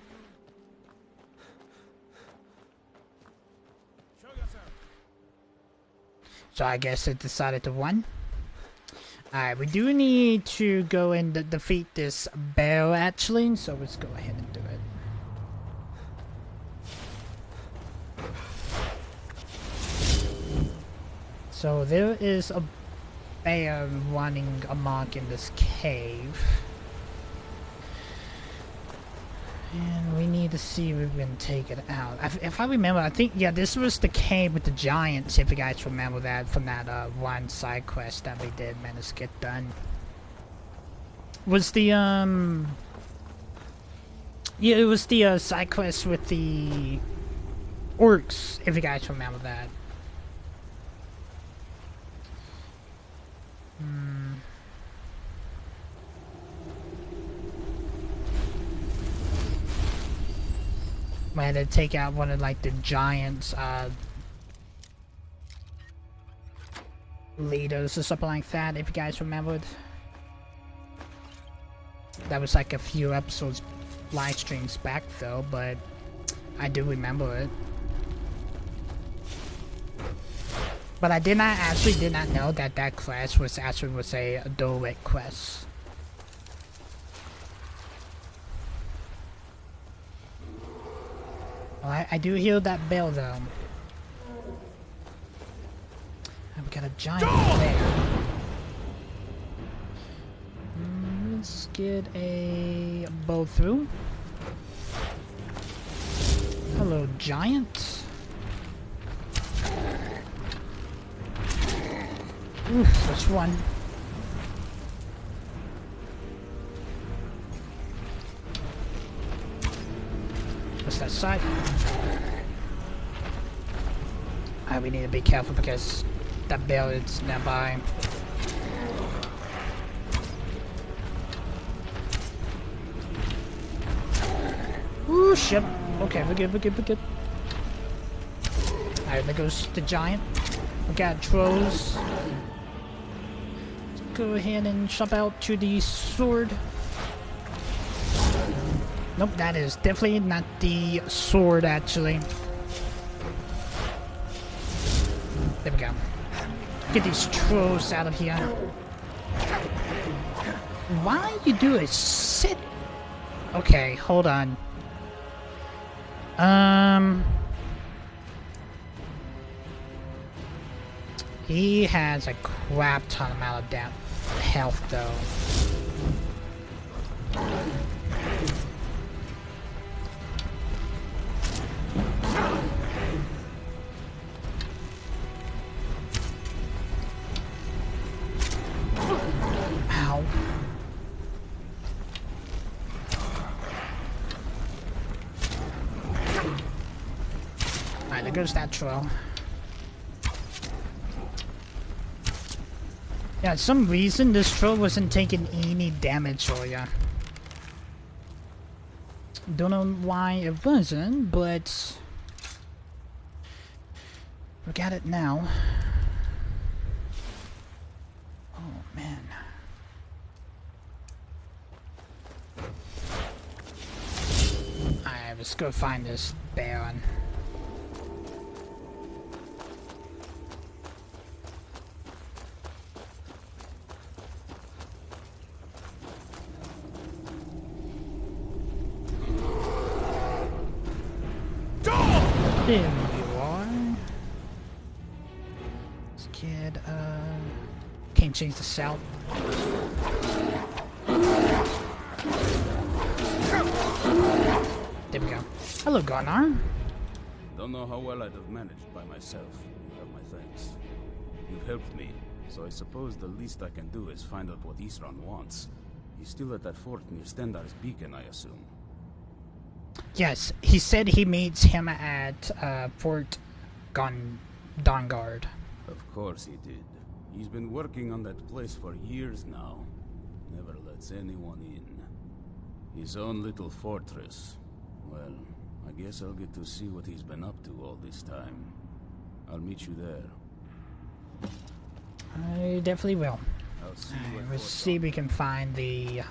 So I guess it decided to run. Alright, we do need to go and defeat this bear actually, so let's go ahead and do it. So there is a bear running amok in this cave. And we need to see if we can take it out. If I remember, I think, yeah, this was the cave with the giants, if you guys remember that from that one side quest that we did manage to get done. Was the, yeah, it was the side quest with the orcs, if you guys remember that. We had to take out one of like the giants leaders or something like that, if you guys remembered. That was like a few episodes live streams back though, but I do remember it. But I did not know that that quest was a direct quest. Well, I do hear that bell though. And we got a giant there. Let's get a bow through. Hello, giant. Oof, that's one. What's that side? We need to be careful because that bell is nearby. Ooh, shit. Okay, we're good. Alright, there goes the giant. We got trolls. Let's go ahead and jump out to the sword. Nope, that is definitely not the sword, actually. There we go. Get these trolls out of here. Why you do a sit? Okay, hold on. He has a crap ton amount of health, though. Ow. Alright, there goes that troll. Yeah, for some reason this troll wasn't taking any damage earlier. Don't know why it wasn't, but we got it now. Oh man. Alright, let's go find this Baron. There you are. This kid, can't change the sound. There we go. Hello, Garnar. Don't know how well I'd have managed by myself. You have my thanks. You've helped me, so I suppose the least I can do is find out what Isran wants. He's still at that fort near Stendar's beacon, I assume. Yes, he said he meets him at Fort Dawnguard. Of course he did. He's been working on that place for years now. Never lets anyone in. His own little fortress. Well, I guess I'll get to see what he's been up to all this time. I'll meet you there. I definitely will. I'll see you at Let's Fort see if we can find the...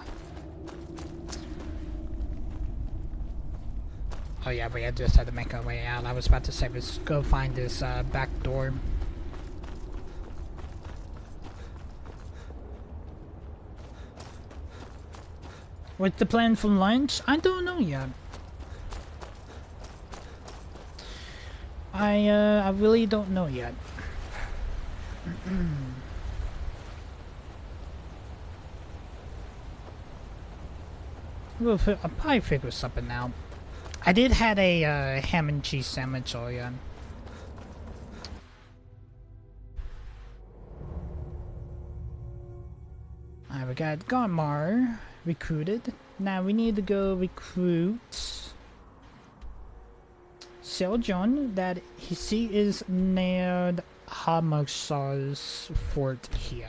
Oh yeah, we just had to make our way out. I was about to say, let's go find this back door. What's the plan for lunch? I don't know yet. I really don't know yet. I'll probably figure something out. I did had a ham and cheese sandwich earlier. Alright, we got Garmar recruited. Now we need to go recruit Seljon, that he is near Hamagsar's fort here.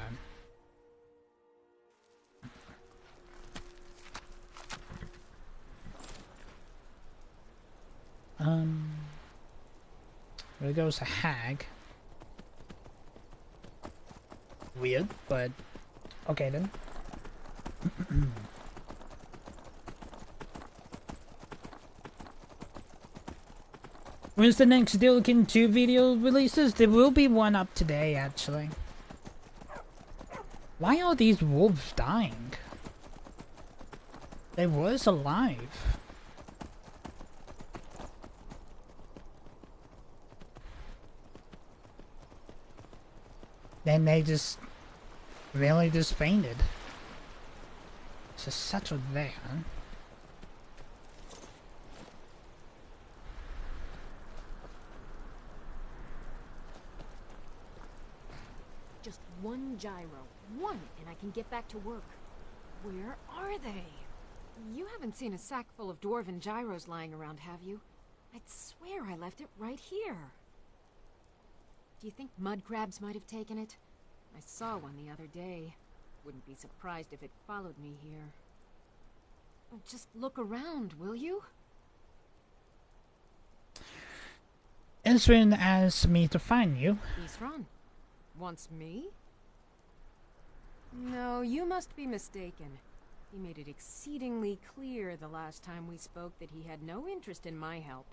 There goes a hag. Weird, but okay then. When's the next Dillikin 2 video releases? There will be one up today, actually. Why are these wolves dying? They was alive. Then they just really just fainted. It's just such a there. Just one gyro. One, and I can get back to work. Where are they? You haven't seen a sack full of dwarven gyros lying around, have you? I'd swear I left it right here. Do you think mud crabs might have taken it? I saw one the other day. Wouldn't be surprised if it followed me here. Just look around, will you? Ezrin asked me to find you. Isran? Wants me? No, you must be mistaken. He made it exceedingly clear the last time we spoke that he had no interest in my help.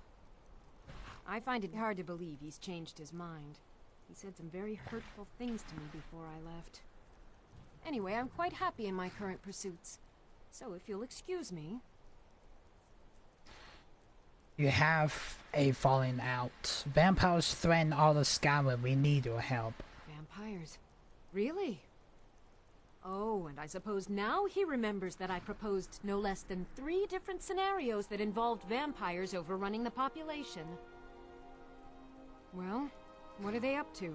I find it hard to believe he's changed his mind. He said some very hurtful things to me before I left. Anyway, I'm quite happy in my current pursuits. So if you'll excuse me... You have a falling out. Vampires threaten all of Skyrim. We need your help. Vampires? Really? Oh, and I suppose now he remembers that I proposed no less than 3 different scenarios that involved vampires overrunning the population. Well, what are they up to?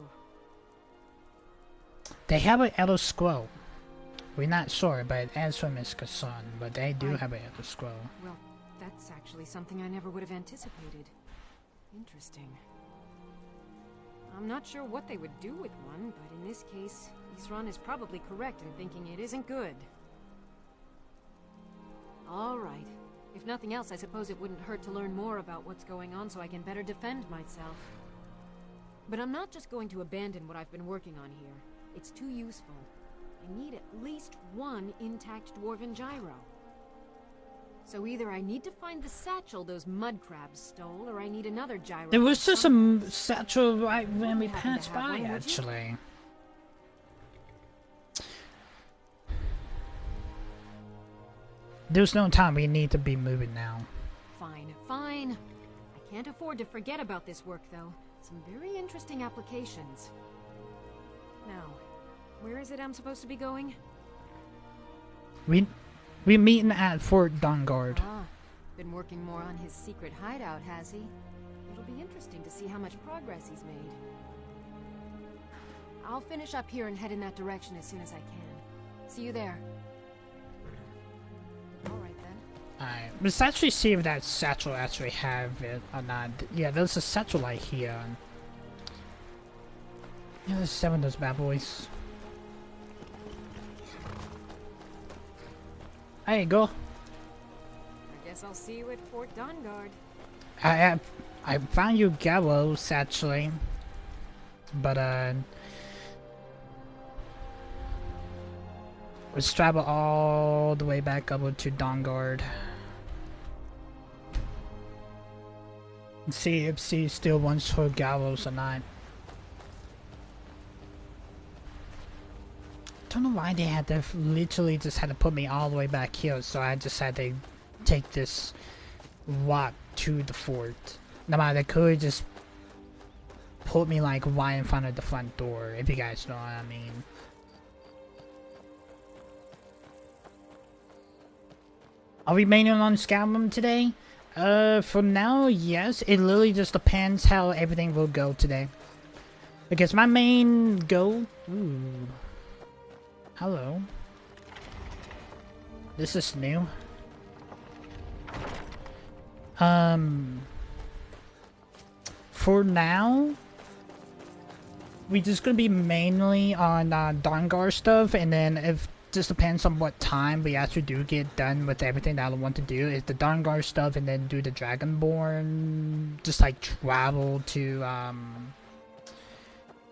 They have an Elder Scroll. We're not sure, but Ezrin is concerned, but they do have an Elder Scroll. Well, that's actually something I never would have anticipated. Interesting. I'm not sure what they would do with one, but in this case, Isran is probably correct in thinking it isn't good. All right. If nothing else, I suppose it wouldn't hurt to learn more about what's going on so I can better defend myself. But I'm not just going to abandon what I've been working on here. It's too useful. I need at least one intact dwarven gyro. So either I need to find the satchel those mud crabs stole, or I need another gyro. There was just a satchel right when we passed by, actually. There's no time. We need to be moving now. Fine, fine. I can't afford to forget about this work, though. Some very interesting applications. Now, where is it I'm supposed to be going? We're meeting at Fort Dawnguard. Ah, been working more on his secret hideout, has he? It'll be interesting to see how much progress he's made. I'll finish up here and head in that direction as soon as I can. See you there. Alright then. Alright, let's actually see if that satchel actually have it or not. Yeah, there's a satchel right here. Yeah, there's 7 of those bad boys. There you go. I guess I'll see you at Fort Dawnguard. I found you gallows actually, but let's travel all the way back over to Dawnguard and see if she still wants her gallows or not. I don't know why they had to literally just had to put me all the way back here, so I just had to take this walk to the fort. No matter, they could just put me like right in front of the front door, if you guys know what I mean. Are we mainly on Skyrim today? For now, yes. It literally just depends how everything will go today. Because my main goal... Ooh. Hello. This is new. For now, we just gonna be mainly on Dawnguard stuff, and then if just depends on what time we actually do get done with everything that I want to do, is the Dawnguard stuff, and then do the Dragonborn, just like travel to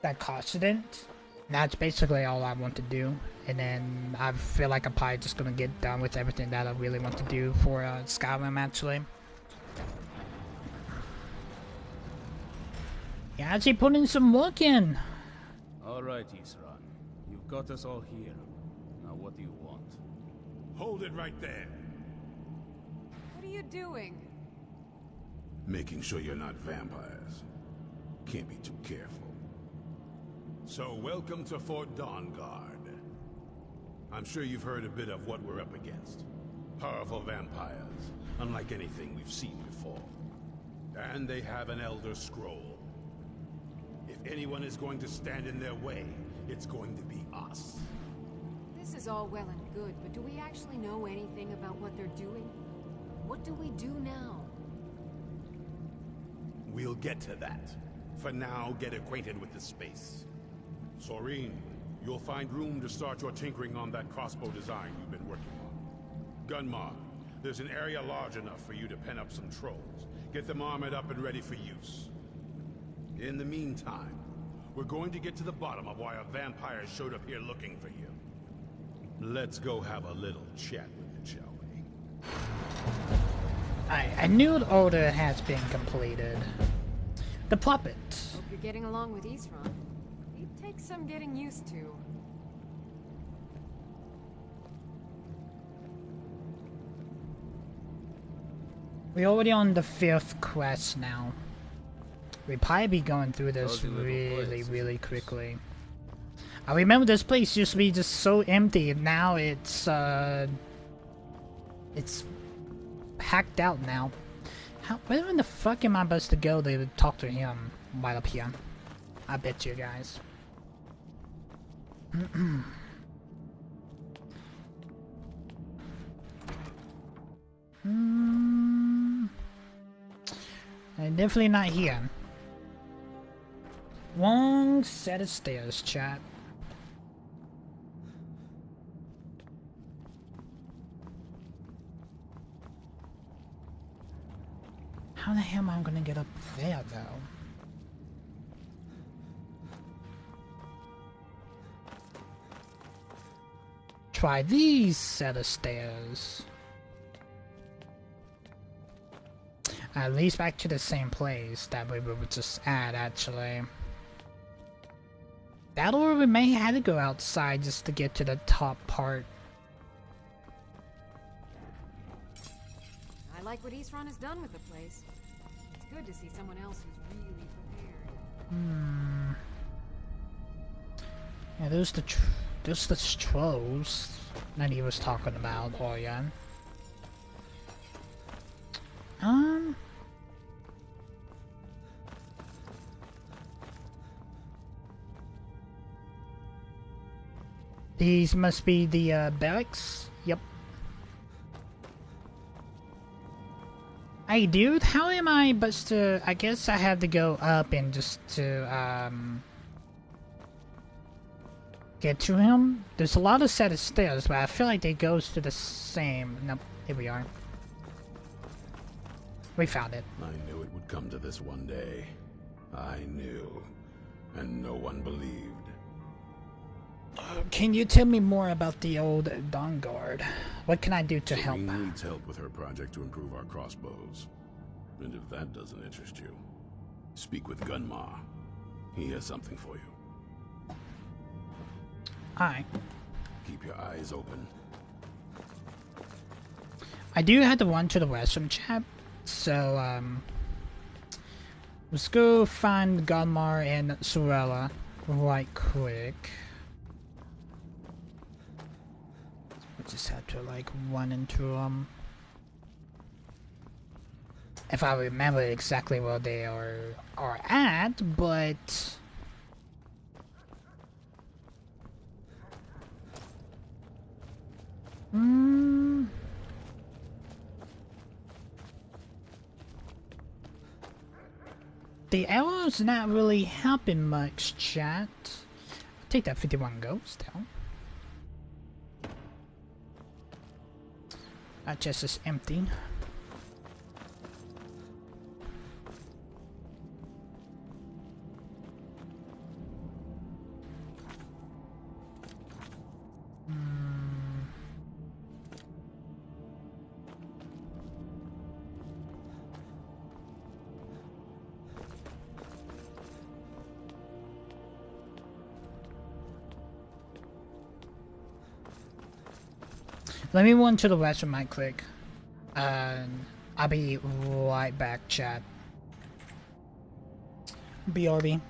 that continent. That's basically all I want to do, and then I feel like I'm probably just gonna get done with everything that I really want to do for Skyrim actually. Yeah, actually put in some work in. Alright, Isran. You've got us all here. Now what do you want? Hold it right there. What are you doing? Making sure you're not vampires. Can't be too careful. So, welcome to Fort Dawnguard. I'm sure you've heard a bit of what we're up against. Powerful vampires, unlike anything we've seen before. And they have an Elder Scroll. If anyone is going to stand in their way, it's going to be us. This is all well and good, but do we actually know anything about what they're doing? What do we do now? We'll get to that. For now, get acquainted with the space. Soreen, you'll find room to start your tinkering on that crossbow design you've been working on. Gunmar, there's an area large enough for you to pen up some trolls. Get them armored up and ready for use. In the meantime, we're going to get to the bottom of why a vampire showed up here looking for you. Let's go have a little chat with it, shall we? A new order has been completed. The puppet. Hope you're getting along with Isran. It takes some getting used to. We're already on the 5th quest now. We'll probably be going through this really quickly. I remember this place used to be just so empty, and now it's hacked out now. Where in the fuck am I supposed to go to talk to him right up here? I bet you guys. Definitely not here. Long set of stairs, chat. How the hell am I gonna get up there, though? Try these set of stairs. At least back to the same place that we were just at, actually. That, or we may have to go outside just to get to the top part. I like what Isran has done with the place. It's good to see someone else who's really prepared. Yeah, those the trolls that he was talking about, Orion. These must be the barracks. Yep. Hey dude, how am I supposed to... I guess I have to go up and just to get to him. There's a lot of set of stairs, but I feel like they goes to the same... Nope, here we are. We found it. I knew it would come to this one day. I knew. And no one believed. Can you tell me more about the old Dawnguard? What can I do to help? Serene needs help with her project to improve our crossbows. And if that doesn't interest you, speak with Gunmar. He has something for you. Alright. Keep your eyes open. I do have to run to the restroom, chat. So, let's go find Gunmar and Sorella right quick. I just had to, like, run into them. if I remember exactly where they are at, but the arrow's not really helping much, chat. I'll take that 51 gold still. That chest is empty. Let me run to the restroom right quick. And I'll be right back, chat. BRB.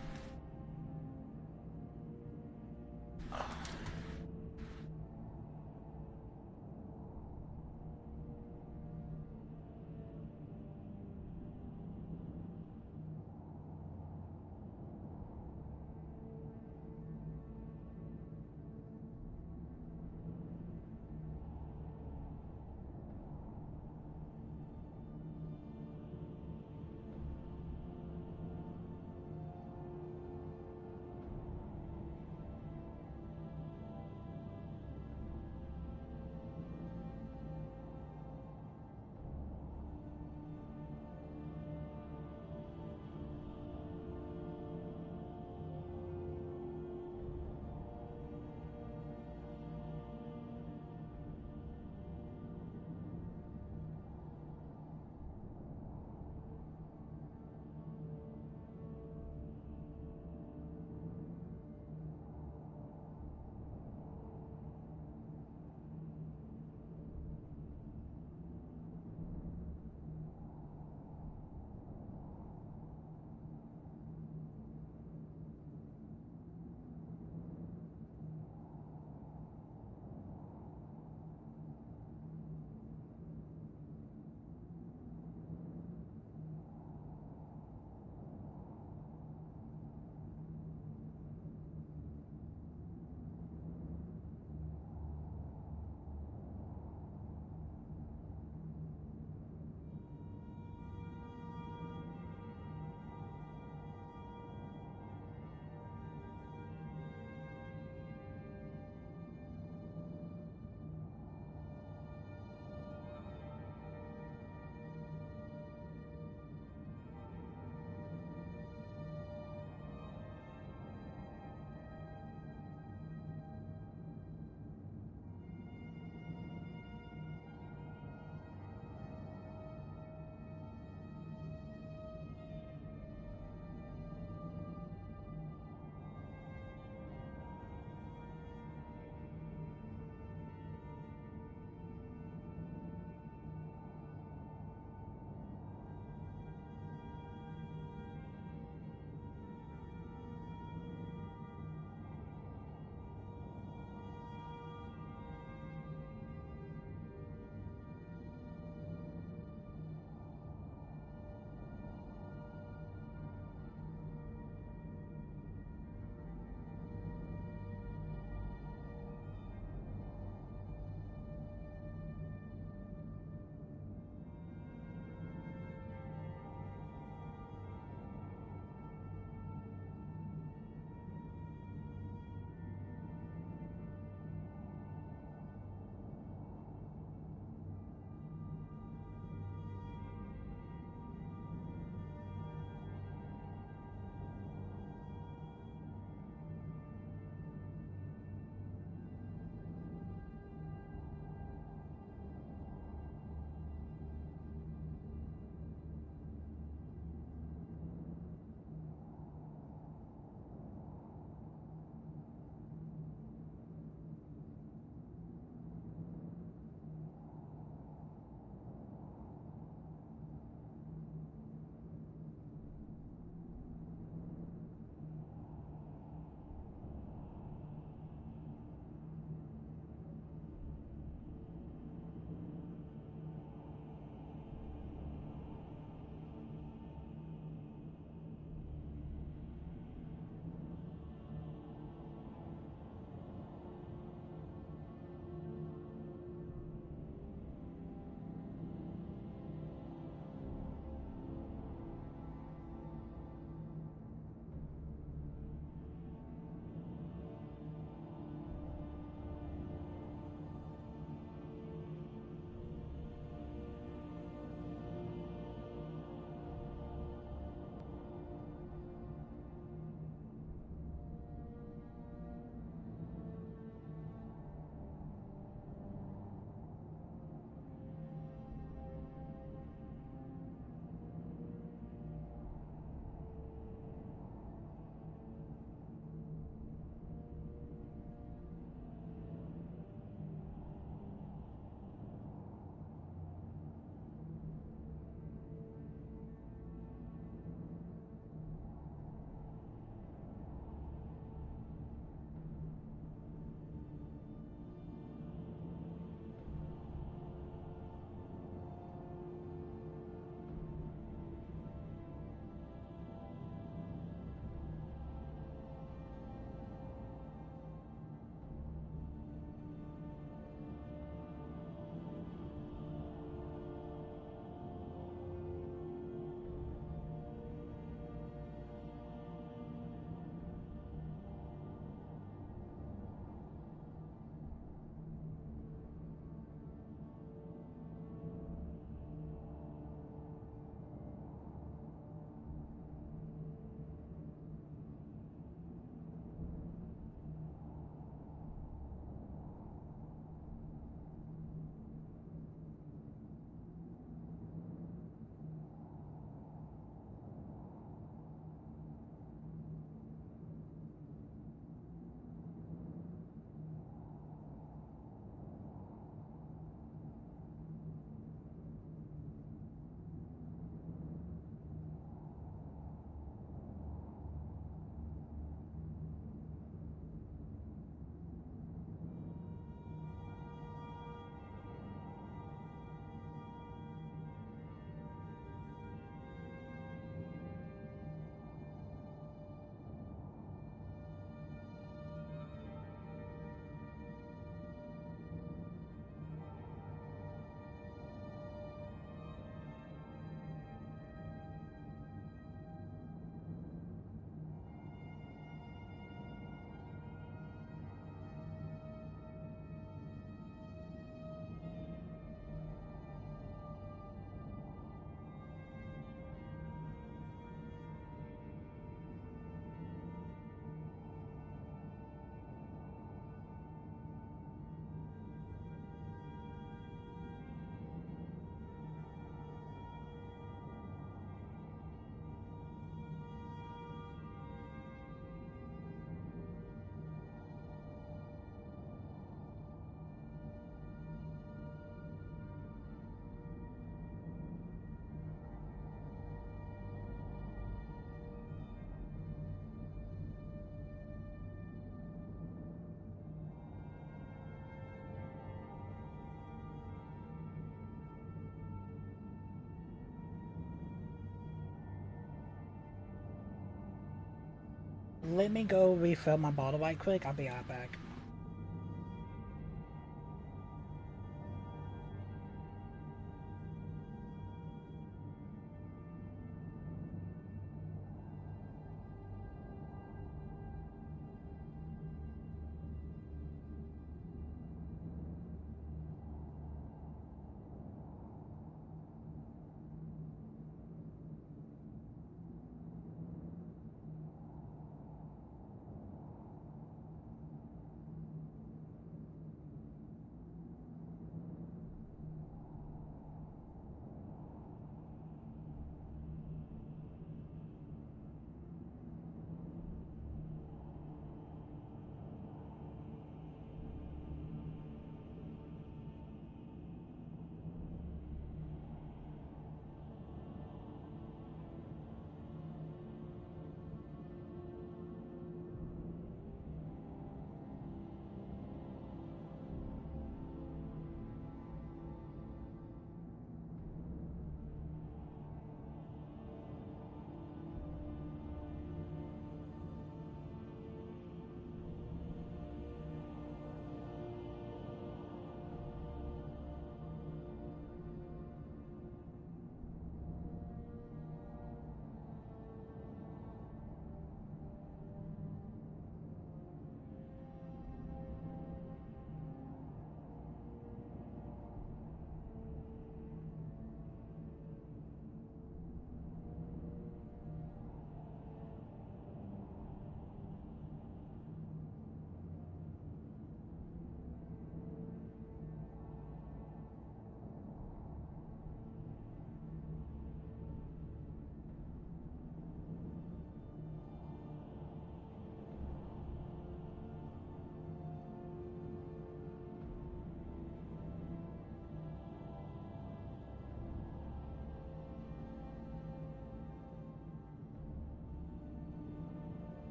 Let me go refill my bottle right quick. I'll be right back.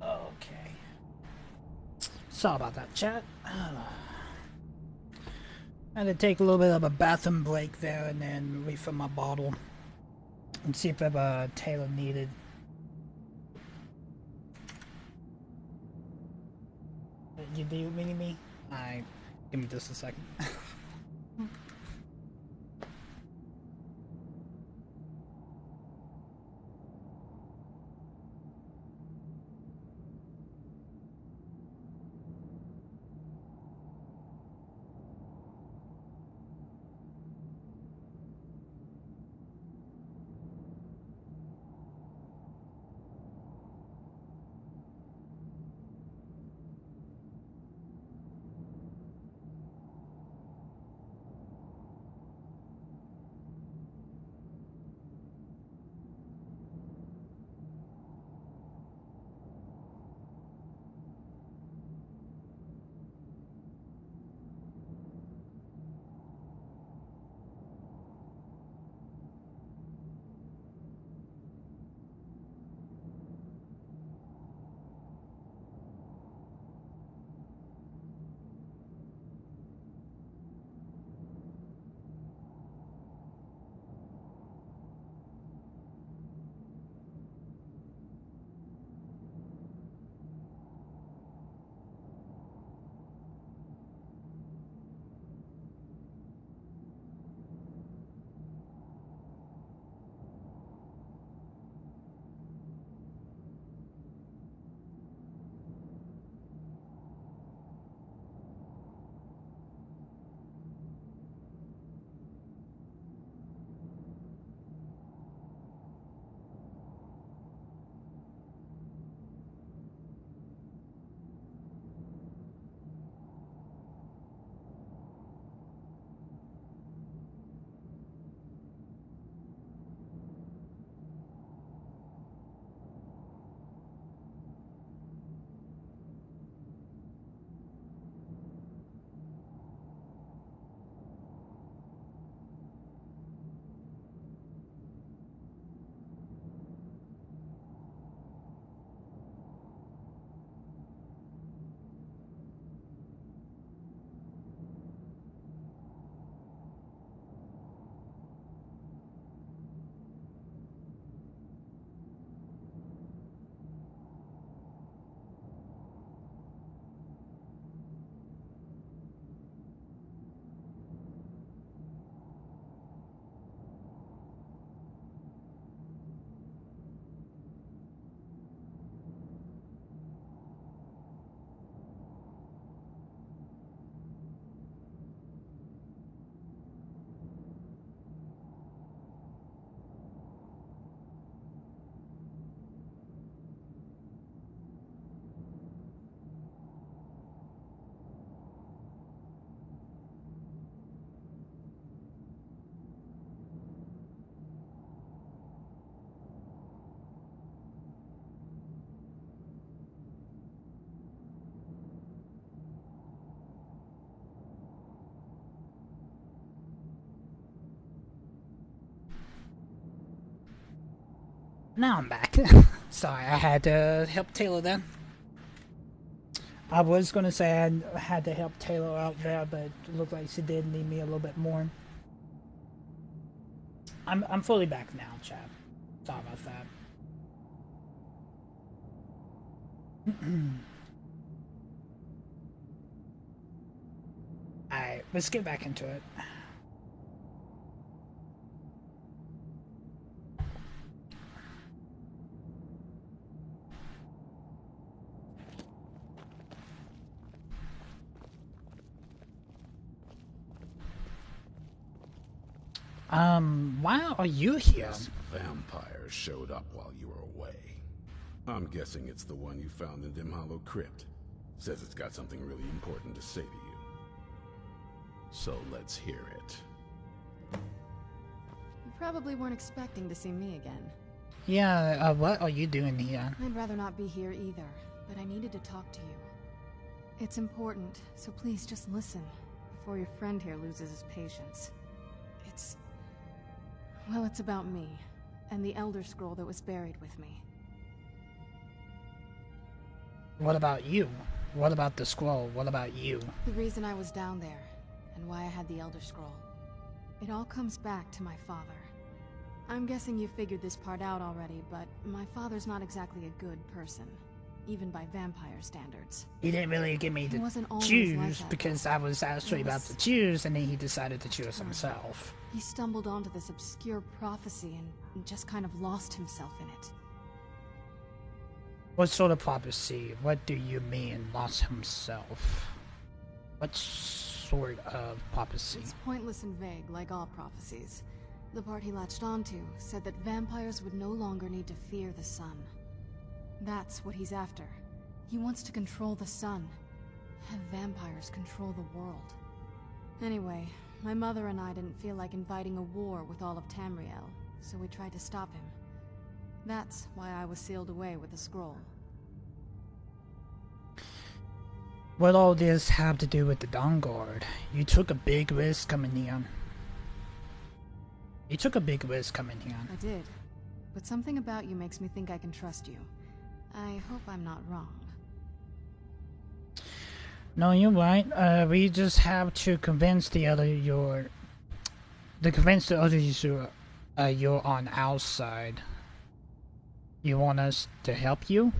Okay. Sorry about that, chat. I had to take a little bit of a bathroom break there and then refill my bottle and see if ever Taylor needed. You do meaning me? Alright, give me just a second. Now I'm back. Sorry, I had to help Taylor then. I was gonna say I had to help Taylor out there, but it looked like she did need me a little bit more. I'm fully back now, chap. Sorry about that. Alright, let's get back into it. Why are you here? This vampire showed up while you were away. I'm guessing it's the one you found in Dim Hollow Crypt. Says it's got something really important to say to you. So let's hear it. You probably weren't expecting to see me again. Yeah, what are you doing here? I'd rather not be here either, but I needed to talk to you. It's important, so please just listen, before your friend here loses his patience. Well, it's about me, and the Elder Scroll that was buried with me. What about you? What about the scroll? What about you? The reason I was down there, and why I had the Elder Scroll. It all comes back to my father. I'm guessing you figured this part out already, but my father's not exactly a good person, even by vampire standards. He didn't really give me to choose because I was actually about to choose, and then he decided to choose himself. He stumbled onto this obscure prophecy and just kind of lost himself in it. What sort of prophecy? What do you mean, lost himself? What sort of prophecy? It's pointless and vague, like all prophecies. The part he latched onto said that vampires would no longer need to fear the sun. That's what he's after. He wants to control the sun. Have vampires control the world. Anyway, my mother and I didn't feel like inviting a war with all of Tamriel, so we tried to stop him. That's why I was sealed away with the scroll. What all this have to do with the Dawnguard? You took a big risk coming here. You took a big risk coming here. I did. But something about you makes me think I can trust you. I hope I'm not wrong. No, you're right. We just have to convince the others you're on our side. You want us to help you?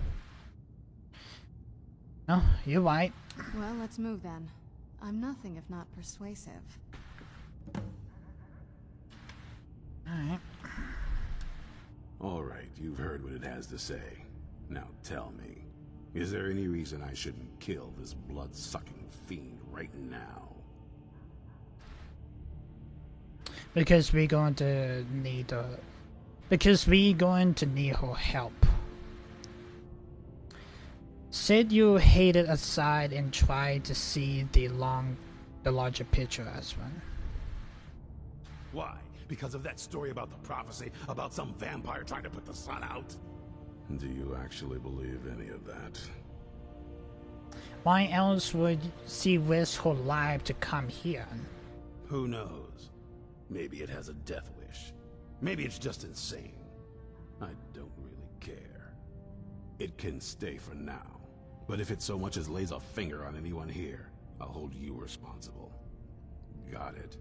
No, you're right. Well, let's move then. I'm nothing if not persuasive. Alright. Alright, you've heard what it has to say. Now tell me, is there any reason I shouldn't kill this blood-sucking fiend right now? Because we're going to need her help. Said you hated aside and tried to see the larger picture as well. Why? Because of that story about the prophecy about some vampire trying to put the sun out? Do you actually believe any of that? Why else would she risk her life to come here? Who knows? Maybe it has a death wish. Maybe it's just insane. I don't really care. It can stay for now. But if it so much as lays a finger on anyone here, I'll hold you responsible. Got it?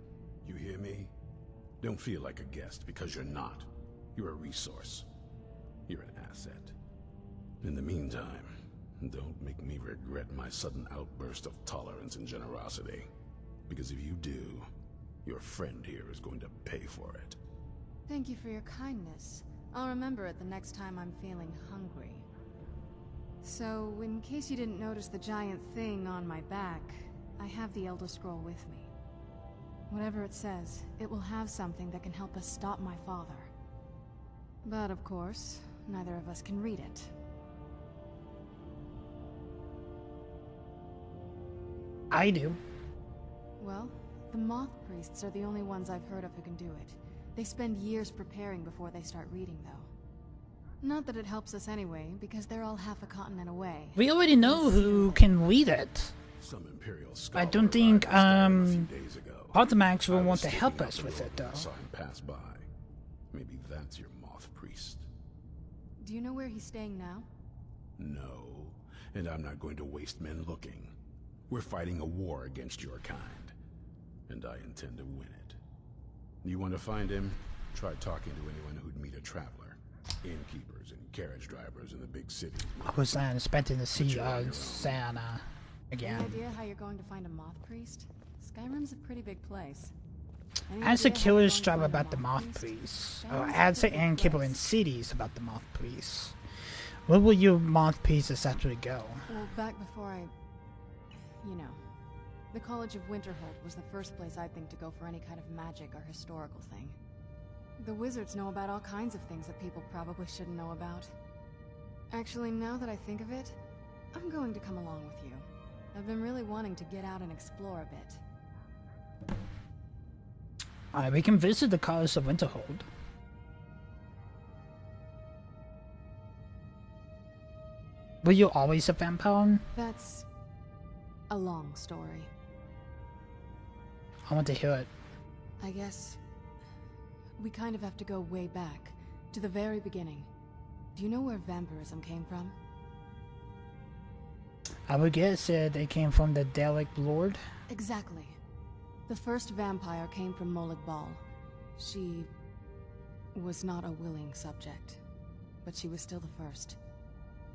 You hear me? Don't feel like a guest, because you're not. You're a resource. You're an asset. In the meantime, don't make me regret my sudden outburst of tolerance and generosity. Because if you do, your friend here is going to pay for it. Thank you for your kindness. I'll remember it the next time I'm feeling hungry. So, in case you didn't notice the giant thing on my back, I have the Elder Scroll with me. Whatever it says, it will have something that can help us stop my father. But of course, neither of us can read it. I do. Well, the Moth Priests are the only ones I've heard of who can do it. They spend years preparing before they start reading, though. Not that it helps us anyway, because they're all half a continent away. We already know who can read it. Some Imperial I don't think, Artemax will want to help us with it, though. I saw him pass by. Maybe that's your Moth Priest. Do you know where he's staying now? No, and I'm not going to waste men looking. We're fighting a war against your kind, and I intend to win it. You want to find him? Try talking to anyone who'd meet a traveler. Innkeepers and carriage drivers in the big cities. I was not expecting to see Santa again. Any idea how you're going to find a moth priest? Skyrim's a pretty big place. As a killer's job about the moth priest. Oh, as an innkeeper in cities about the moth priest. Where will your moth priestess actually go? Well, back before you know, the College of Winterhold was the first place I'd think to go for any kind of magic or historical thing. The wizards know about all kinds of things that people probably shouldn't know about. Actually, now that I think of it, I'm going to come along with you. I've been really wanting to get out and explore a bit. Alright, we can visit the College of Winterhold. Were you always a vampire? That's a long story. I want to hear it. I guess we kind of have to go way back, to the very beginning. Do you know where vampirism came from? I would guess it came from the Dalek Lord. Exactly. The first vampire came from Molag Bal. She was not a willing subject, but she was still the first.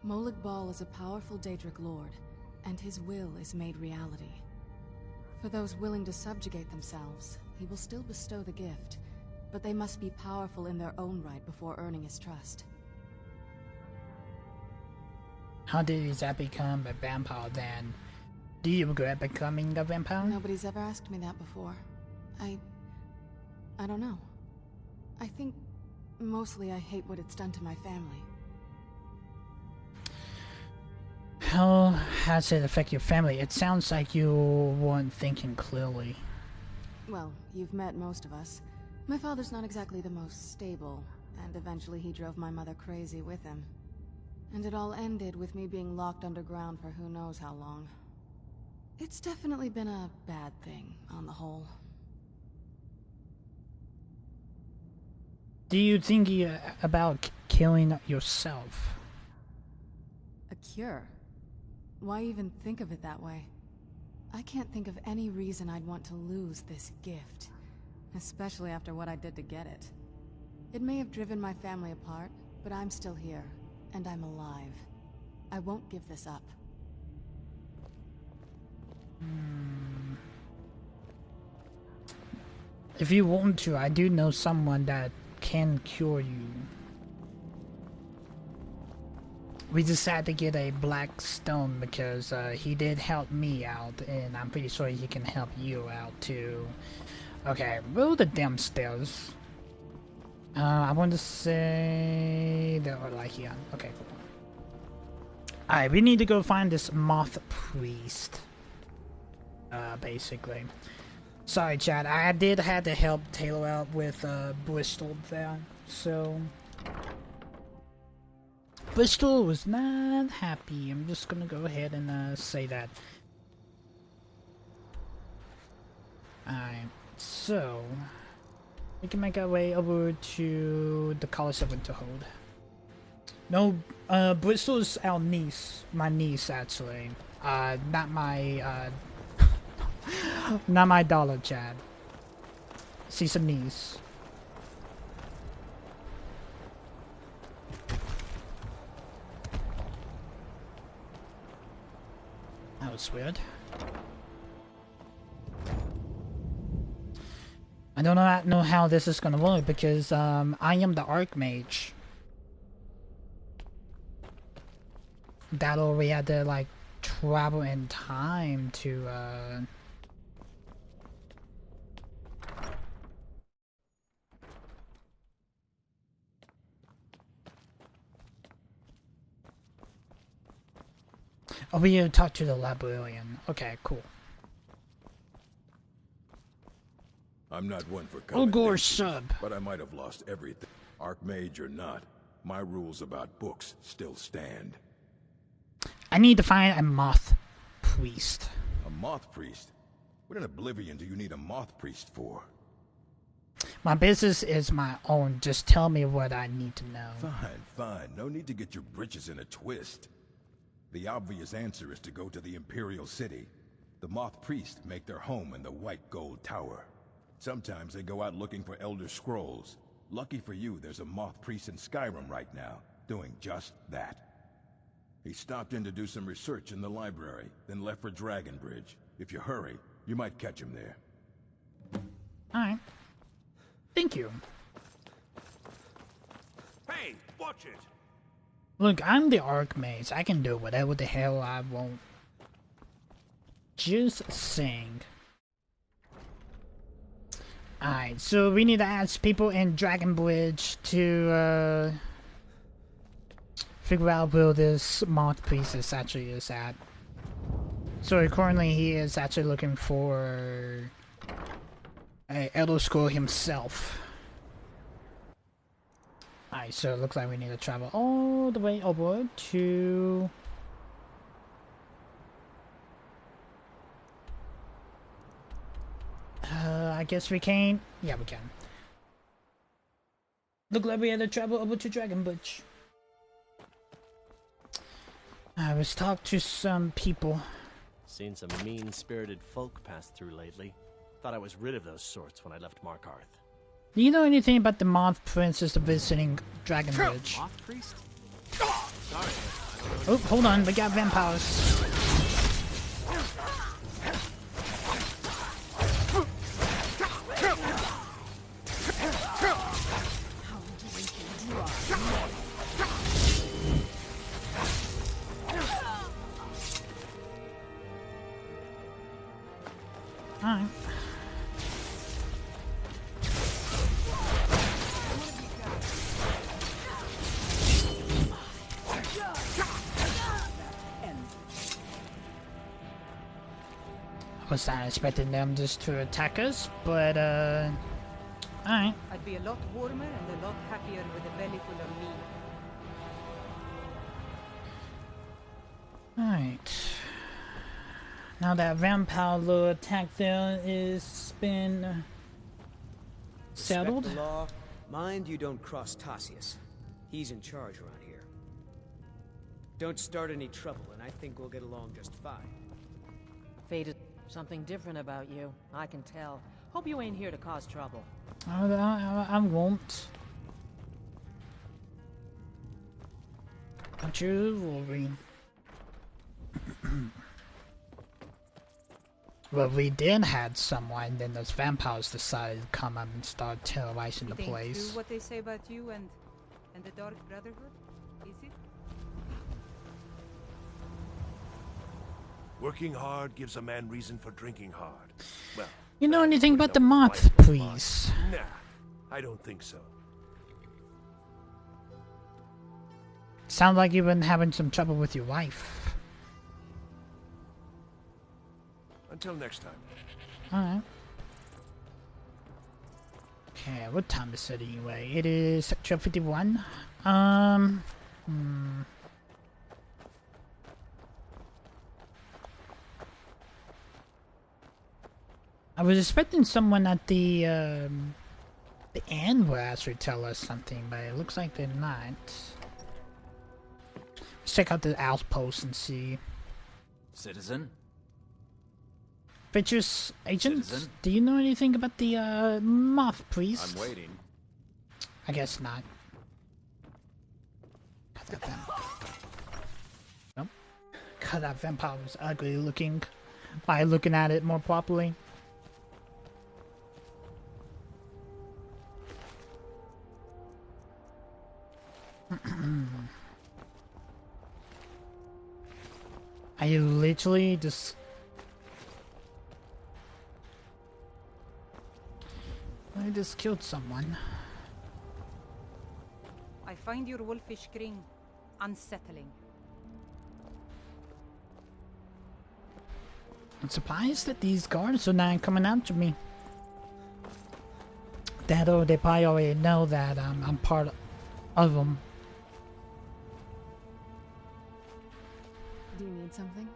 Molag Bal is a powerful Daedric lord, and his will is made reality. For those willing to subjugate themselves, he will still bestow the gift, but they must be powerful in their own right before earning his trust. How did Zap become a vampire then? Do you regret becoming a vampire? Nobody's ever asked me that before. I don't know. I think mostly I hate what it's done to my family. How has it affected your family? It sounds like you weren't thinking clearly. Well, you've met most of us. My father's not exactly the most stable, and eventually he drove my mother crazy with him. And it all ended with me being locked underground for who knows how long. It's definitely been a bad thing, on the whole. Do you think about killing yourself? A cure? Why even think of it that way? I can't think of any reason I'd want to lose this gift. Especially after what I did to get it. It may have driven my family apart, but I'm still here. And I'm alive. I won't give this up. If you want to, I do know someone that can cure you. We just had to get a black stone because he did help me out, and I'm pretty sure he can help you out too. Okay, roll the damn stairs. I want to say they are like here. Okay, cool. Alright, we need to go find this moth priest. Basically. Sorry, Chad. I did have to help Taylor out with Bristol there. So Bristol was not happy. I'm just gonna go ahead and say that. Alright, so we can make our way over to the College of Winterhold. No, Bristol's our niece. My niece, actually. Not my, not my dollar, Chad. She's a niece. That was weird. I do not know how this is gonna work because I am the Archmage. That'll we had to like travel in time to Oh, we need to talk to the librarian. Okay, cool. I'm not one for Ogre sub. but I might have lost everything. Archmage or not, my rules about books still stand. I need to find a moth priest. A moth priest? What in oblivion do you need a moth priest for? My business is my own. Just tell me what I need to know. Fine, fine. No need to get your britches in a twist. The obvious answer is to go to the Imperial City. The Moth Priests make their home in the White Gold Tower. Sometimes they go out looking for Elder Scrolls. Lucky for you, there's a Moth Priest in Skyrim right now, doing just that. He stopped in to do some research in the library, then left for Dragonbridge. If you hurry, you might catch him there. Alright. Thank you. Hey, watch it! Look, I'm the Archmage. I can do whatever the hell I want. Just saying. Alright, so we need to ask people in Dragonbridge to figure out where this Moth Priestess actually is at. So currently he is actually looking for Elder Scroll himself. Alright, so it looks like we need to travel all the way over to... I guess we can. Yeah, we can. Look like we had to travel over to Dragonbridge. I was talked to some people. Seen some mean-spirited folk pass through lately. Thought I was rid of those sorts when I left Markarth. Do you know anything about the Moth Princess visiting Dragonbridge? Moth Priest? Sorry. Oh, hold on, we got vampires. Alright. I was not expecting them just to attack us, but alright. I'd be a lot warmer and a lot happier with a belly full of meat. Alright. Now that vampire little attack there is been settled. Respect the law. Mind you don't cross Tassius. He's in charge around here. Don't start any trouble, and I think we'll get along just fine. Fate is something different about you. I can tell. Hope you ain't here to cause trouble. I won't. Don't you worry. Well, we did had someone, then those vampires decided to come up and start terrorizing the place. True what they say about you and the Dark Brotherhood? Is it? Working hard gives a man reason for drinking hard. Well, You know anything about the Wife Moth of Priest? mine. Nah, I don't think so. Sounds like you've been having some trouble with your wife. Until next time. Alright. Okay, what time is it anyway? It is 12:51. I was expecting someone at the end will actually tell us something, but it looks like they're not. Let's check out the outpost and see. Citizen? Features agent? Citizen? Do you know anything about the Moth Priest? I'm waiting. I guess not. God, that vampire. Nope. God, that vampire was ugly looking. By looking at it more properly. I literally just... I just killed someone. I find your wolfish grin unsettling. I'm surprised that these guards are not coming after me. That or they probably already know that I'm part of them. Do you need something?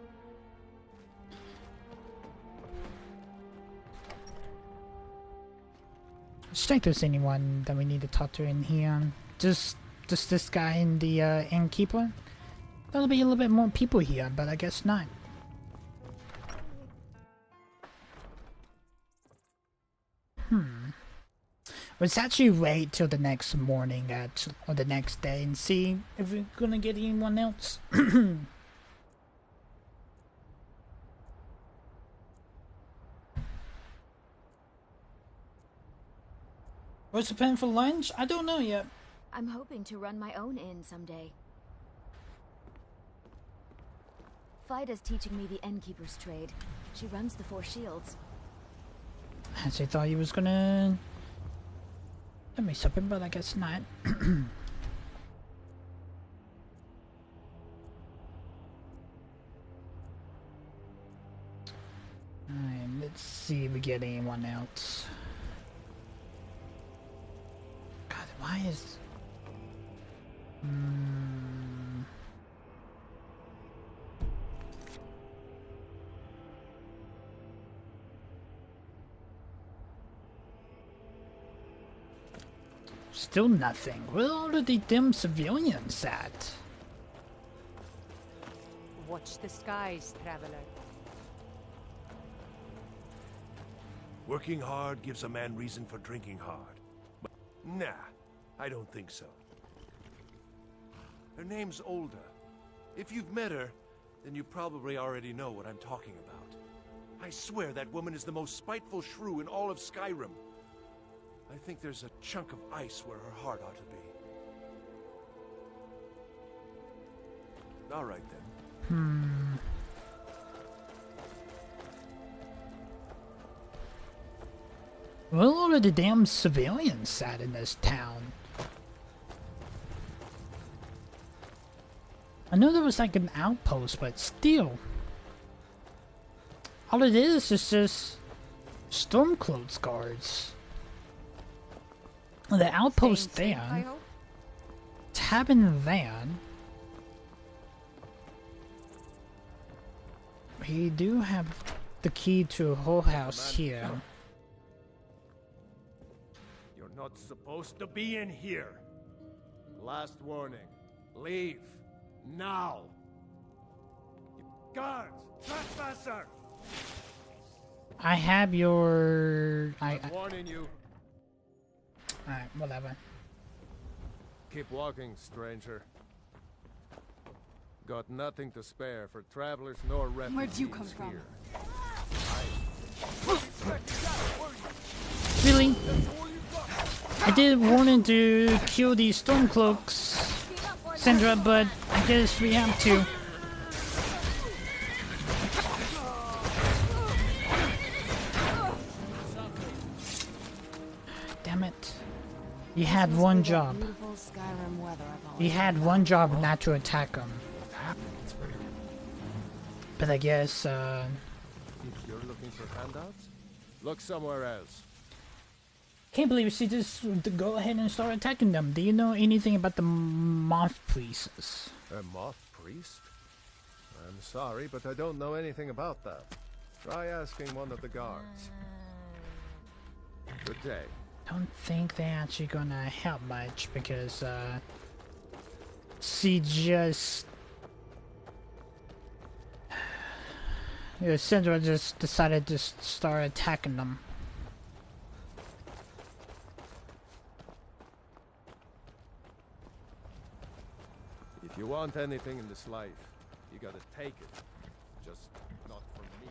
Just think there's anyone that we need to talk to in here. Just this guy and the innkeeper. There'll be a little bit more people here, but I guess not. Let's actually wait till the next morning or the next day and see if we're gonna get anyone else. What's the plan for lunch? I don't know yet. I'm hoping to run my own inn someday. Fida's teaching me the innkeeper's trade. She runs the Four Shields. I actually thought he was gonna let me something, but I guess not. Alright, let's see if we get anyone else. God, why is... Still nothing. Where are all of the damn civilians at? Watch the skies, traveler. Working hard gives a man reason for drinking hard. But nah, I don't think so. Her name's Olda. If you've met her, then you probably already know what I'm talking about. I swear that woman is the most spiteful shrew in all of Skyrim. I think there's a chunk of ice where her heart ought to be. All right, then. Where are all of the damn civilians at in this town? I know there was like an outpost, but still. All it is just Stormcloaks guards. The outpost there. Tavern there. We do have the key to a whole house here. You're not supposed to be in here. Last warning. Leave. Now. Guards! Trespasser! I have your... I'm warning you. Alright, whatever. Keep walking, stranger. Got nothing to spare for travelers nor refugees. Where'd you come from? Really? I did warn to kill these Stormcloaks, Sandra, but I guess we have to. Damn it. You had one job. You had one job not to attack them. But I guess, If you're looking for handouts, look somewhere else. Can't believe she just go ahead and start attacking them. Do you know anything about the moth priests? A moth priest? I'm sorry, but I don't know anything about that. Try asking one of the guards. Good day. Don't think they're actually gonna help much because she just Sandra just decided to start attacking them. If you want anything in this life, you gotta take it. Just not from me.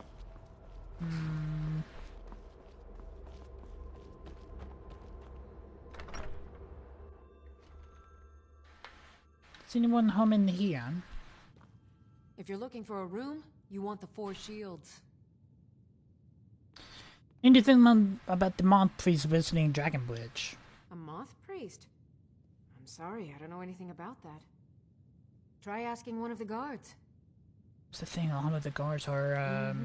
Is anyone home in here? If you're looking for a room, you want the Four Shields. Anything about the moth priest visiting Dragonbridge? A moth priest? I'm sorry, I don't know anything about that. Try asking one of the guards. What's the thing? All of the guards are,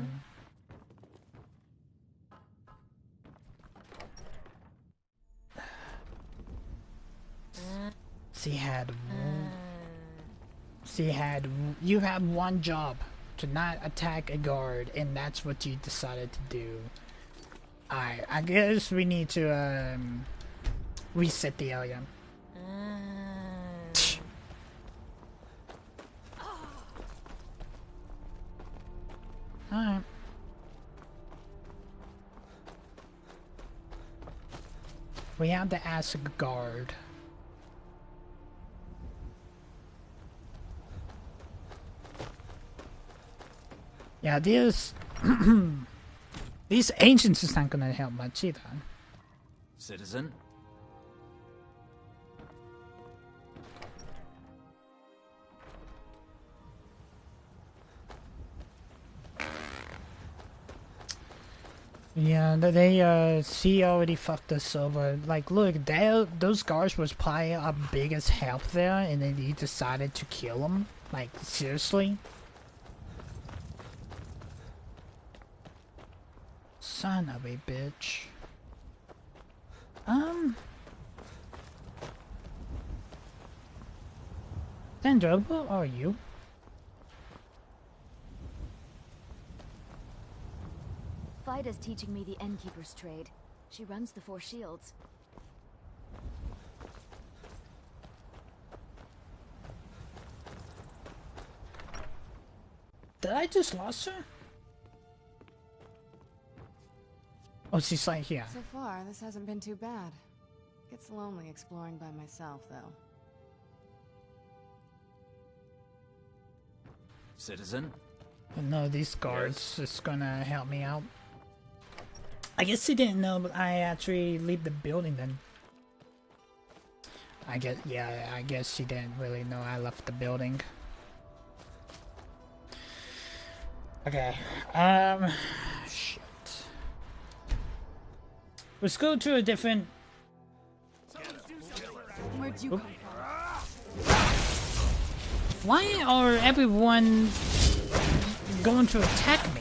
you had one job to not attack a guard, and that's what you decided to do. Alright, I guess we need to reset the area. Alright. We have to ask a guard. Yeah, these ancients is not gonna help much either. Citizen? Yeah, they she already fucked us over. Like, look, those guards was probably our biggest help there, and then he decided to kill them. Like, seriously? Son of a bitch. Sandra, who are you? Fida's teaching me the Innkeeper's trade. She runs the Four Shields. Did I just lost her? Oh, she's like here. So far, this hasn't been too bad. Gets lonely exploring by myself, though. Citizen? No, these guards is gonna help me out. I guess he didn't know, but I actually leave the building then. I guess he didn't really know I left the building. Okay, shit. Let's go to a different... Where'd you come from? Why are everyone going to attack me?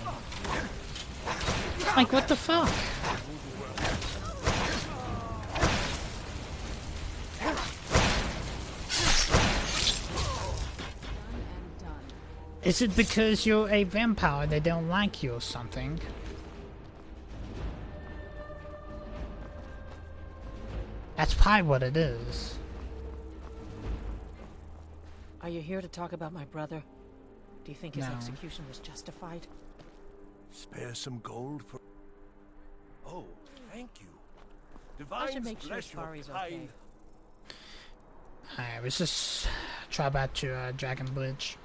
Like, what the fuck? Is it because you're a vampire they don't like you or something? That's probably what it is. Are you here to talk about my brother? Do you think his No. execution was justified? Spare some gold for... Oh, thank you. I should Divines make sure bless your Spari's kind... okay. Alright, let's just try back to Dragon Bridge.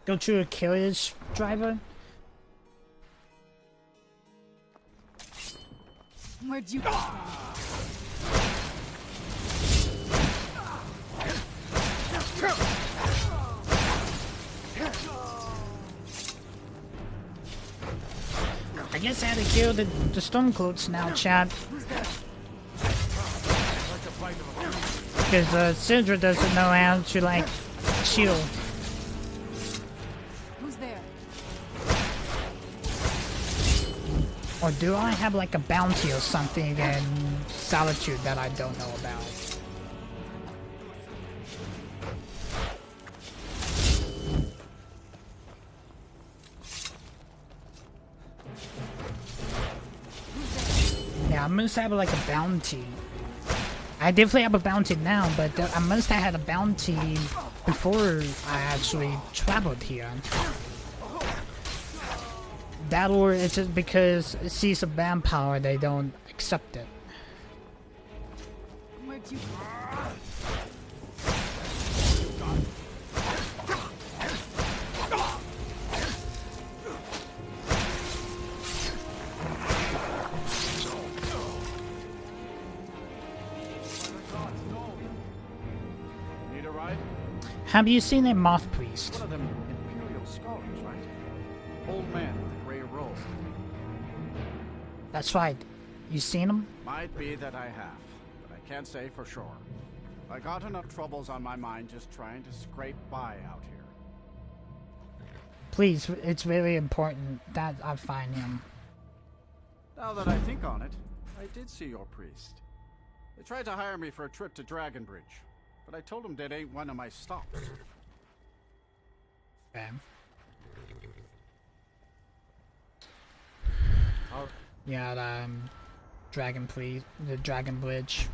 Go to a carriage driver. Where'd you come from? I guess I had to kill the Stormcloaks now, Chad. Because Sindra doesn't know how to, like, shield. Who's there? Or do I have, like, a bounty or something in Solitude that I don't know about? Yeah, I must have like a bounty. I definitely have a bounty now, but I must have had a bounty before I actually traveled here. That or it's just because she's a vampire, they don't accept it. Where'd you Have you seen a moth priest? One of them Imperial scholars, right? Old man with a gray robe. That's right. You seen him? Might be that I have, but I can't say for sure. I got enough troubles on my mind just trying to scrape by out here. Please, it's very important that I find him. Now that I think on it, I did see your priest. They tried to hire me for a trip to Dragonbridge, but I told them that ain't one of my stops. Okay. Yeah, the Dragon Bridge.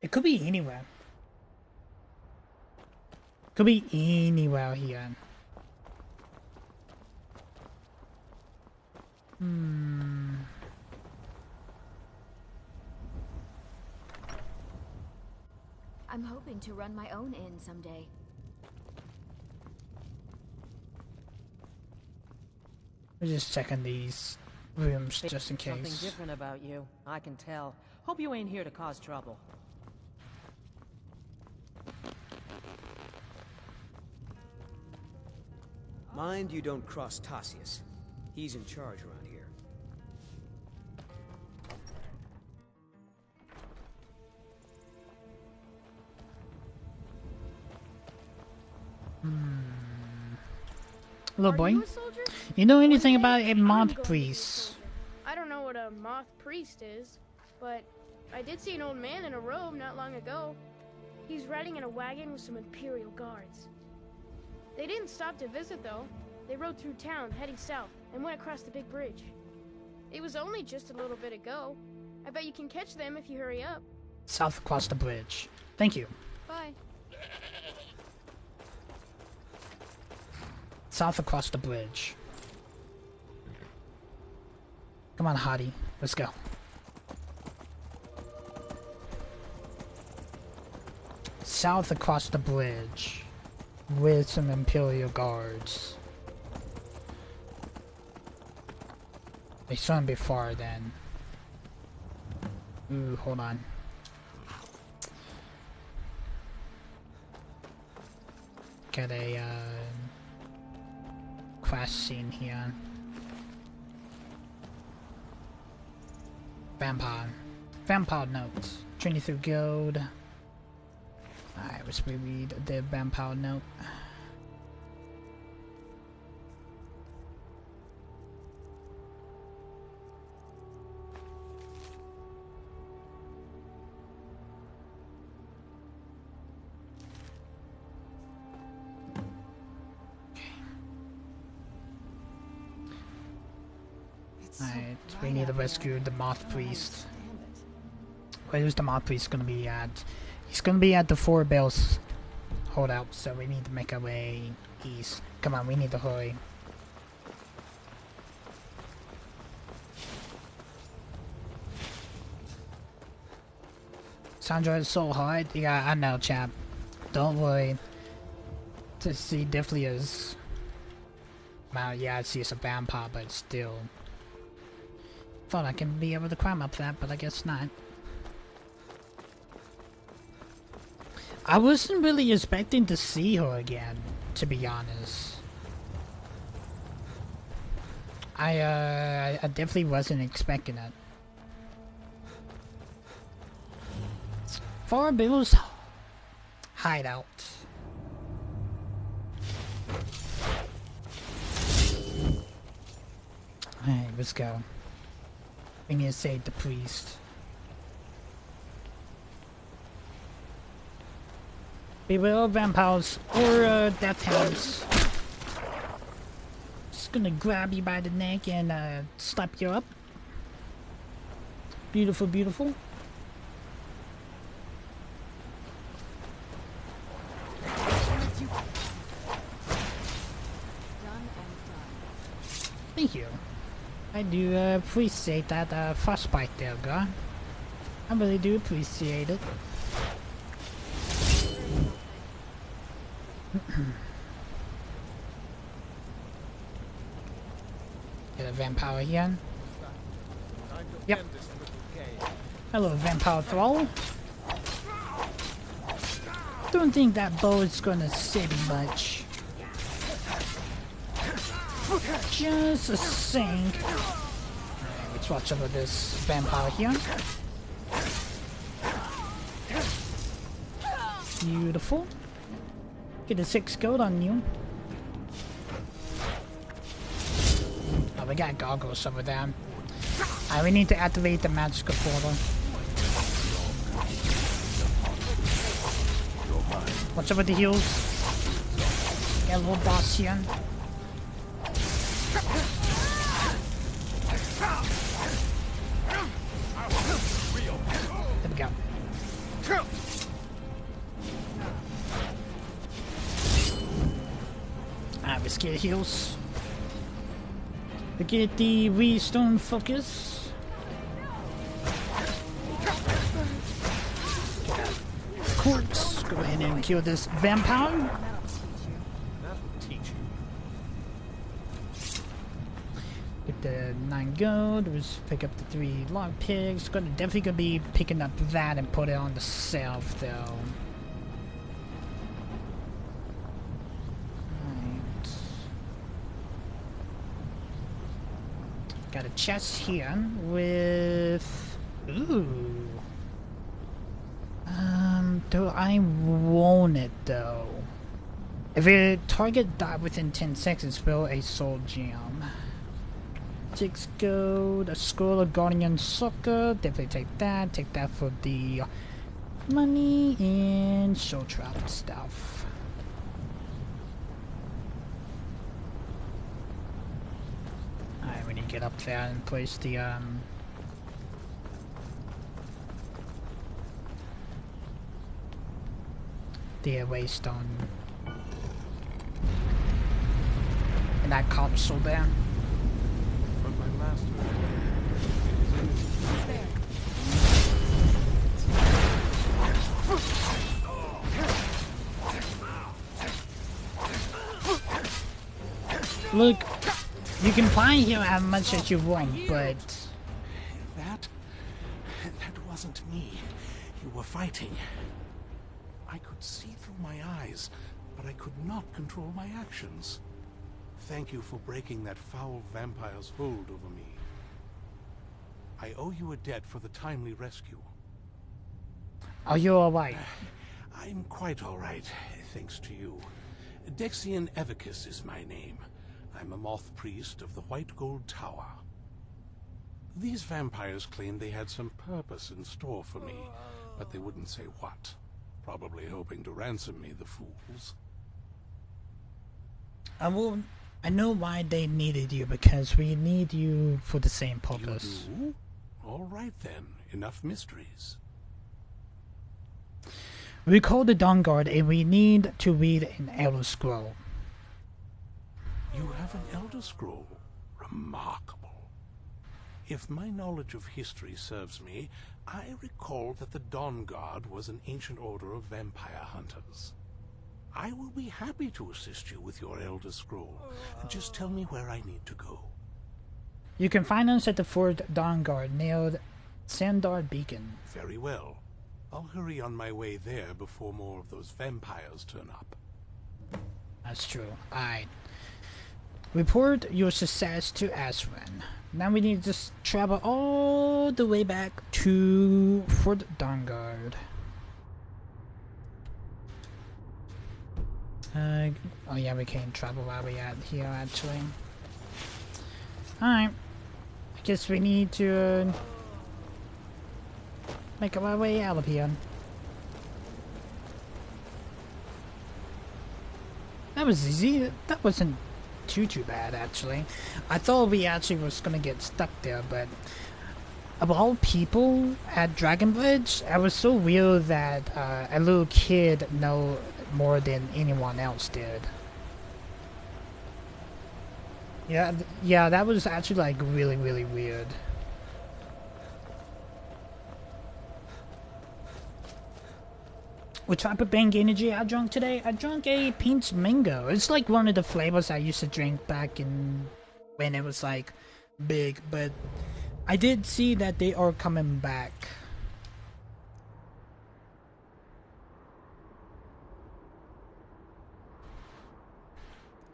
It could be anywhere. Could be anywhere here. I'm hoping to run my own inn someday. We're just checking these rooms just in case. Something different about you, I can tell. Hope you ain't here to cause trouble. Mind you don't cross Tassius. He's in charge around here. Little boy, you a soldier? you know anything about a moth priest? I don't know what a moth priest is, but I did see an old man in a robe not long ago. He's riding in a wagon with some Imperial guards. They didn't stop to visit, though. They rode through town, heading south, and went across the big bridge. It was only just a little bit ago. I bet you can catch them if you hurry up. South across the bridge. Thank you. Bye. South across the bridge. Come on, hottie. Let's go. South across the bridge. With some Imperial guards. They shouldn't be far then. Ooh, hold on. Get a quest scene here. Vampire notes. Journey through guild. Alright, let's reread the vampire note. Alright, we need to rescue the Moth Priest. Where's the Moth Priest gonna be at? He's gonna be at the Four Bells holdout, so we need to make our way east. Come on, we need to hurry. Sandra is so hard. Yeah, I know, chap. Don't worry. To see definitely is. Well, yeah, I see it's a vampire, but still. Thought I can be able to climb up that, but I guess not. I wasn't really expecting to see her again, to be honest. I definitely wasn't expecting it. Four Bills hideout. Alright, let's go. We need to save the priest. Beware of vampires or death hounds. Just gonna grab you by the neck and slap you up. Beautiful, beautiful. Thank you. I do appreciate that frostbite there, girl. I really do appreciate it. Get a vampire here. Yep. Hello, vampire thrall. Don't think that bow is gonna save much. Just a sink. Let's watch over this vampire here. Beautiful. Get a 6 gold on you. Oh, we got goggles over there. We need to activate the magical portal. What's up with the heals? Got a little boss here. There we go. Alright, let's get heals. We get the Restone Focus. Corpse. Go ahead and kill this vampire. That will teach you. Get the 9 gold. Let's pick up the 3 log pigs. Definitely gonna be picking up that and put it on the shelf though. Right. Got a chest here with ooh. Do I want it though? If a target died within 10 seconds, fill a soul gem. 6 gold, a scroll of Guardian Soccer. Definitely take that. Take that for the money and show trap stuff. Alright, we need to get up there and place the waystone in that console there. But my master Look, you can find him as much as you want, but That wasn't me. You were fighting. I could see through my eyes, but I could not control my actions. Thank you for breaking that foul vampire's hold over me. I owe you a debt for the timely rescue. are you alright? I'm quite alright, thanks to you. Dexian Evicus is my name. I'm a moth priest of the White Gold Tower. These vampires claimed they had some purpose in store for me, but they wouldn't say what. Probably hoping to ransom me, the fools. I know why they needed you, because we need you for the same purpose. You do? All right then, enough mysteries. We call the Dawnguard and we need to read an Elder Scroll. You have an Elder Scroll? Remarkable. If my knowledge of history serves me, I recall that the Dawnguard was an ancient order of vampire hunters. I will be happy to assist you with your Elder Scroll. Just tell me where I need to go. You can find us at the Fort Dawnguard near Sandar Beacon. Very well. I'll hurry on my way there before more of those vampires turn up. That's true. Alright. Report your success to Asran. Now we need to just travel all the way back to Fort Dawnguard. Oh yeah, we can travel while we're at here actually. Alright. I guess we need to make our way out of here. That was easy. That wasn't too bad actually. I thought we actually was gonna get stuck there, but of all people at Dragon Bridge, I was so weird that a little kid know more than anyone else did. Yeah, that was actually like really weird. What type of Bang Energy I drank today? I drank a peach mango. It's like one of the flavors I used to drink back in when it was like big, but I did see that they are coming back.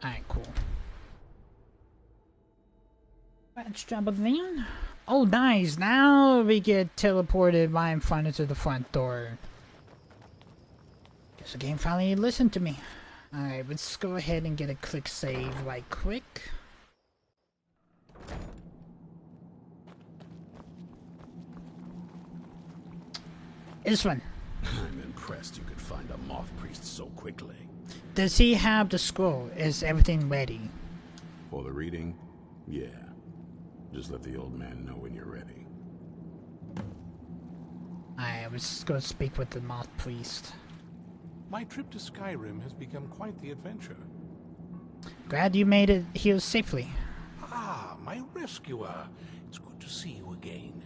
Alright, cool. Let's travel then. Oh, nice. Now we get teleported right in front of the front door. Guess the game finally listened to me. Alright, let's go ahead and get a quick save right quick. This one. I'm impressed you could find a moth priest so quickly. Does he have the scroll? Is everything ready? For the reading? Yeah. Just let the old man know when you're ready. I was going to speak with the moth priest. My trip to Skyrim has become quite the adventure. Glad you made it here safely. Ah, my rescuer. It's good to see you again.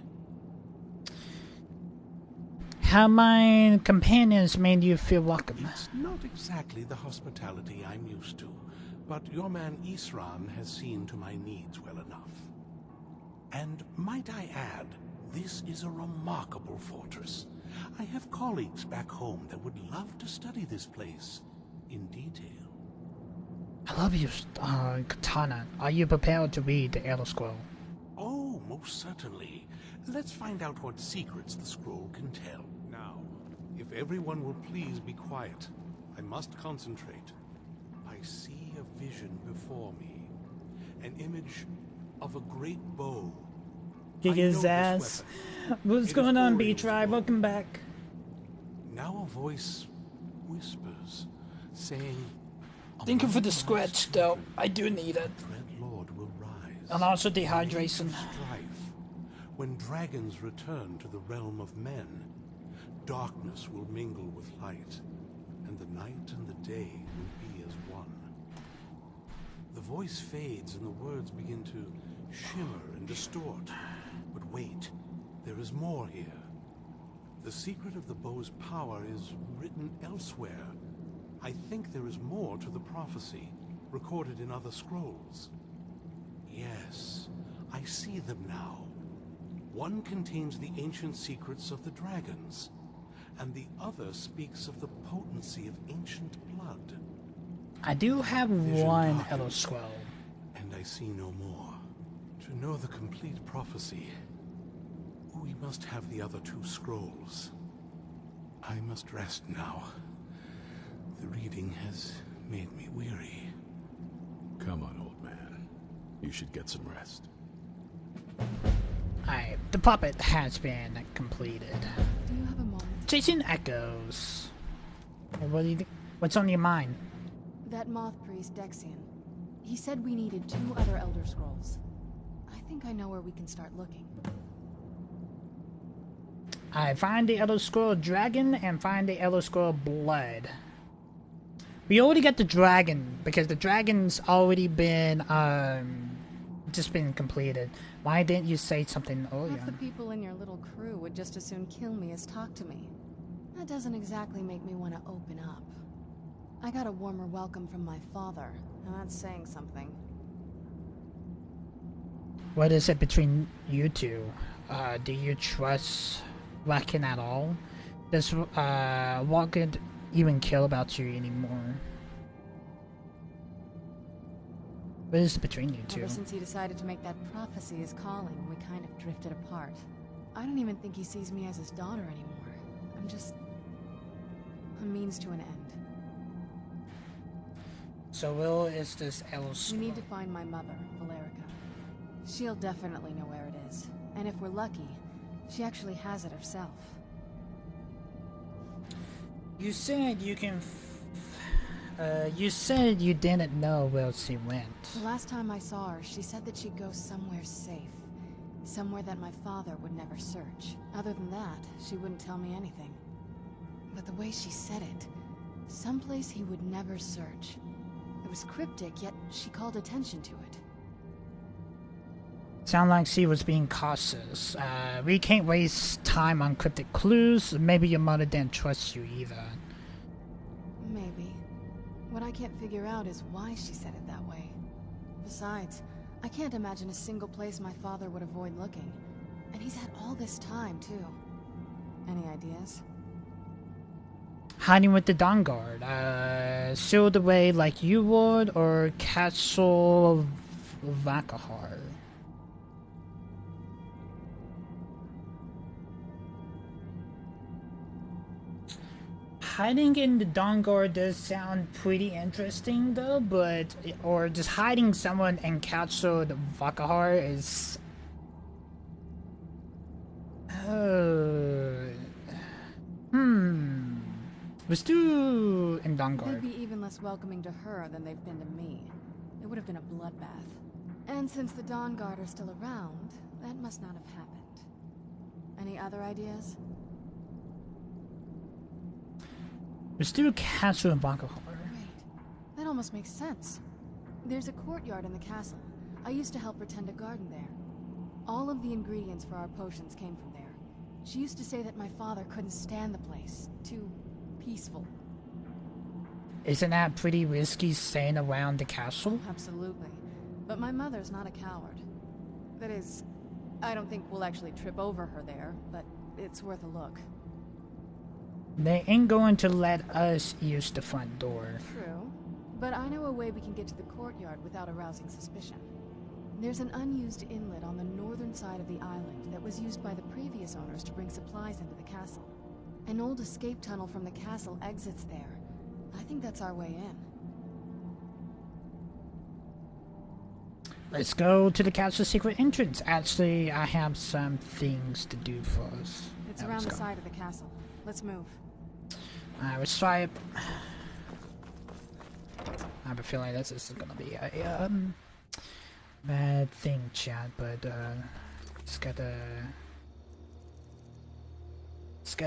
How my companions made you feel welcome? It's not exactly the hospitality I'm used to, but your man Isran has seen to my needs well enough. And might I add, this is a remarkable fortress. I have colleagues back home that would love to study this place in detail. I love your katana. Are you prepared to read the Elder Scroll? Oh, most certainly. Let's find out what secrets the scroll can tell. Now, if everyone will please be quiet, I must concentrate. I see a vision before me. An image of a great bow. Kick his ass. What's going on, B-Tribe? Welcome back. Now a voice whispers, saying, Thank you for the scratch, though. I do need it. Lord will rise. And also dehydration. Strife. When dragons return to the realm of men, darkness will mingle with light, and the night and the day will be as one. The voice fades and the words begin to shimmer and distort. But wait, there is more here. The secret of the bow's power is written elsewhere. I think there is more to the prophecy, recorded in other scrolls. Yes, I see them now. One contains the ancient secrets of the dragons, and the other speaks of the potency of ancient blood. I do have one Elder Scroll. And I see no more. To know the complete prophecy, we must have the other two scrolls. I must rest now. The reading has made me weary. Come on, old man. You should get some rest. Alright, the puppet has been completed. Do you have a moment? Chasing echoes. What do you think? What's on your mind? That moth priest, Dexian. He said we needed 2 other Elder Scrolls. I think I know where we can start looking. I find the Elder Scroll Dragon and find the Elder Scroll Blood. We already got the dragon because the dragon's already been just been completed. Why didn't you say something earlier? Half the people in your little crew would just as soon kill me as talk to me. That doesn't exactly make me want to open up. I got a warmer welcome from my father, and that's saying something. What is it between you two? Do you trust Raken at all? Does Raken even care about you anymore? What is between you two? Ever since he decided to make that prophecy his calling, we kind of drifted apart. I don't even think he sees me as his daughter anymore. I'm just a means to an end. So Will is this else? We need to find my mother, Valerica. She'll definitely know where it is. And if we're lucky, she actually has it herself. You said you can. You said you didn't know where she went. The last time I saw her, she said that she'd go somewhere safe. Somewhere that my father would never search. Other than that, she wouldn't tell me anything. But the way she said it, someplace he would never search. It was cryptic, yet she called attention to it. Sound like she was being cautious. We can't waste time on cryptic clues. Maybe your mother didn't trust you either. Maybe. What I can't figure out is why she said it that way. Besides, I can't imagine a single place my father would avoid looking. And he's had all this time, too. Any ideas? Hiding with the Dawnguard. Sealed away like you would, or Castle Vakahar. Hiding in the Dawnguard does sound pretty interesting, though, but or just hiding someone in Castle Vakahar is. We're still in They'd Dawnguard. be even less welcoming to her than they've been to me. It would have been a bloodbath. And since the Dawnguard are still around, that must not have happened. Any other ideas? We're still Castle in Blanca Harbor. That almost makes sense. There's a courtyard in the castle. I used to help her tend a garden there. All of the ingredients for our potions came from there. She used to say that my father couldn't stand the place. Too peaceful. Isn't that pretty risky staying around the castle? Absolutely. But my mother's not a coward. That is, I don't think we'll actually trip over her there, but it's worth a look. They ain't going to let us use the front door. True. But I know a way we can get to the courtyard without arousing suspicion. There's an unused inlet on the northern side of the island that was used by the previous owners to bring supplies into the castle. An old escape tunnel from the castle exits there. I think that's our way in. Let's go to the castle's secret entrance. Actually, I have some things to do for us. It's around the side of the castle. Let's move. Alright, let's try it. I have a feeling this is gonna be a bad thing, chat, but just gotta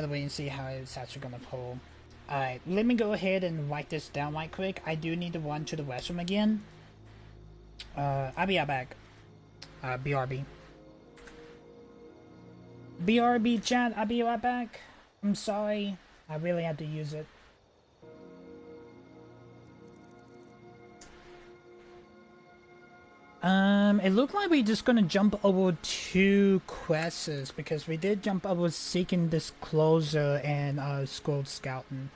wait and see how it's actually gonna pull. Alright, let me go ahead and write this down right quick. I do need to run to the restroom again. I'll be right back. BRB. BRB chat, I'll be right back. I'm sorry. I really had to use it. It looked like we're just gonna jump over 2 quests because we did jump over Seeking Disclosure and Scroll Scouting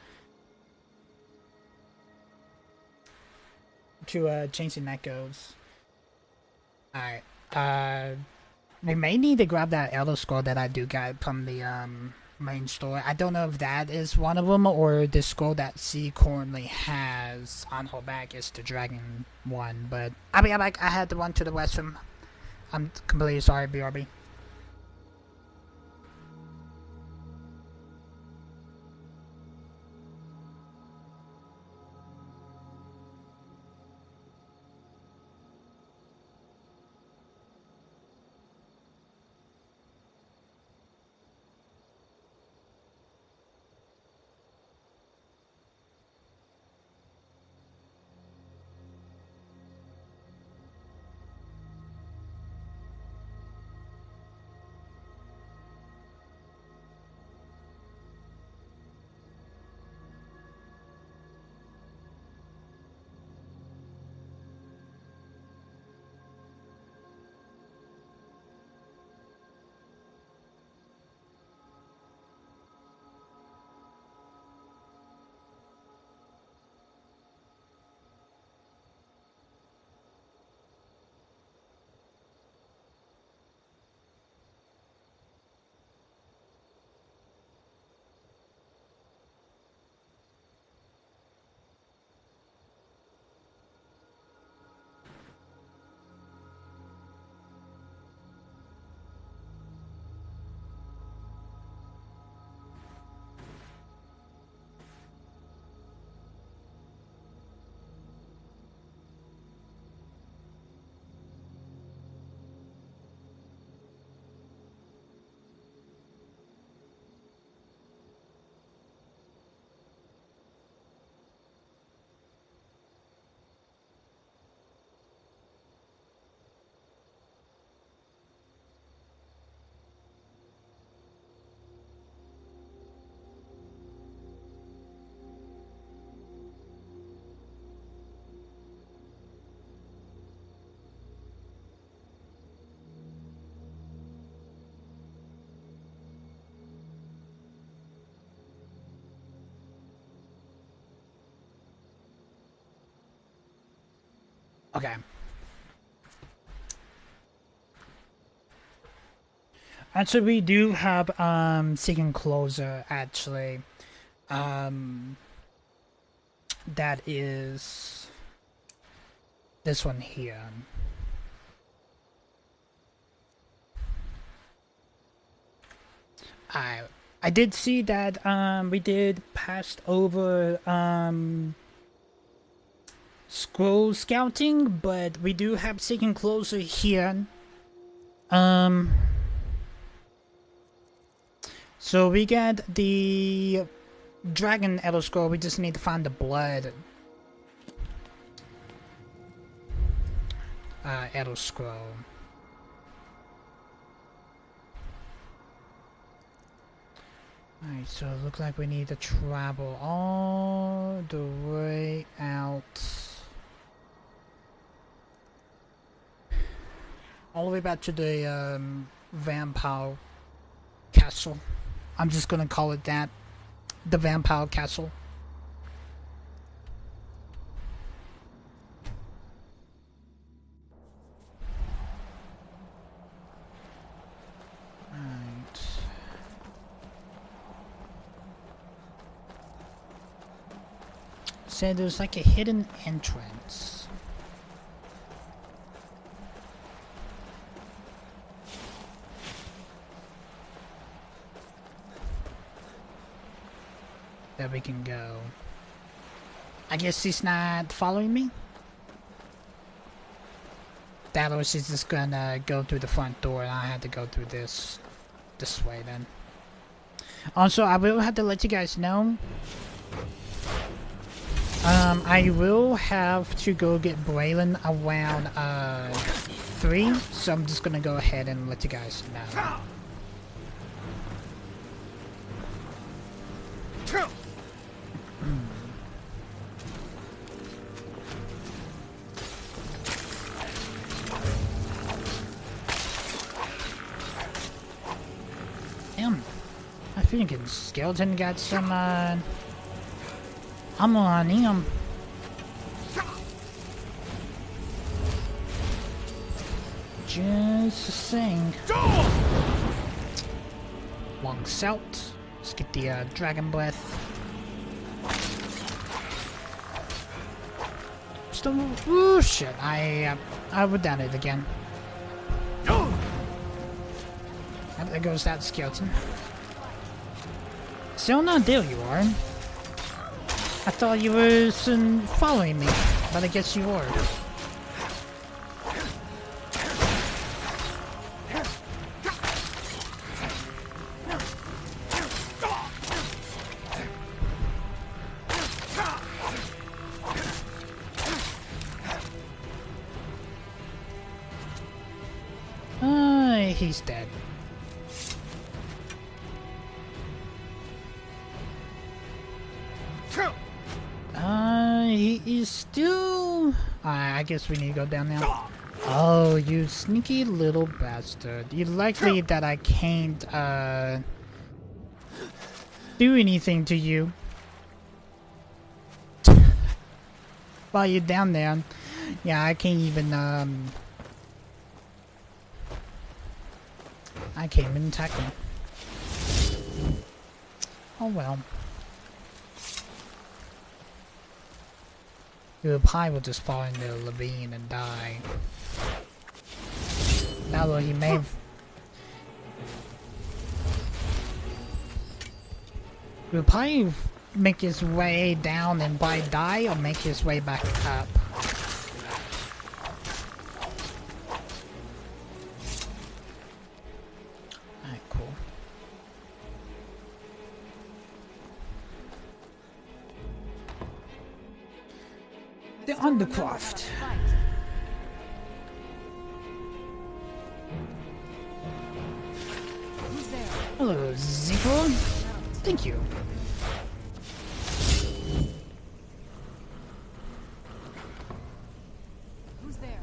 to Chasing Echoes. Alright, we may need to grab that Elder Scroll that I do get from the main store. I don't know if that is one of them or the scroll that she currently has on her back is the dragon one, but I'll be back. I had to run to the restroom. I'm completely sorry, BRB. Okay. Actually, we do have Seeking Closer, actually. That is this one here. I I did see that we did pass over scroll scouting, but we do have second closer here. So we got the dragon Elder Scroll, we just need to find the blood. Elder Scroll. Alright, so it looks like we need to travel all the way out. All the way back to the vampire castle. I'm just gonna call it that. The vampire castle. Right. So there's like a hidden entrance. That we can go. I guess he's not following me. That or she's just gonna go through the front door and I had to go through this way then. Also, I will have to let you guys know. I will have to go get Braylon around 3, so I'm just gonna go ahead and let you guys know. Damn, I think Skeleton got some ammo on him. Just a thing. Walks out. Let's get the dragon breath. Still, ooh, shit! I would down it again. There goes that skeleton. So now there you are. I thought you were following me, but I guess you were. He's dead. He is still... I guess we need to go down now. Oh, you sneaky little bastard. You're likely that I can't, do anything to you. While you're down there. Yeah, I can't even, I can't even attack him. Oh well. The pie will just fall in the ravine and die. Although he may will probably make his way down and probably die, or make his way back up. Alright, cool. The Undercroft. Hello, Zico. Thank you. Who's there?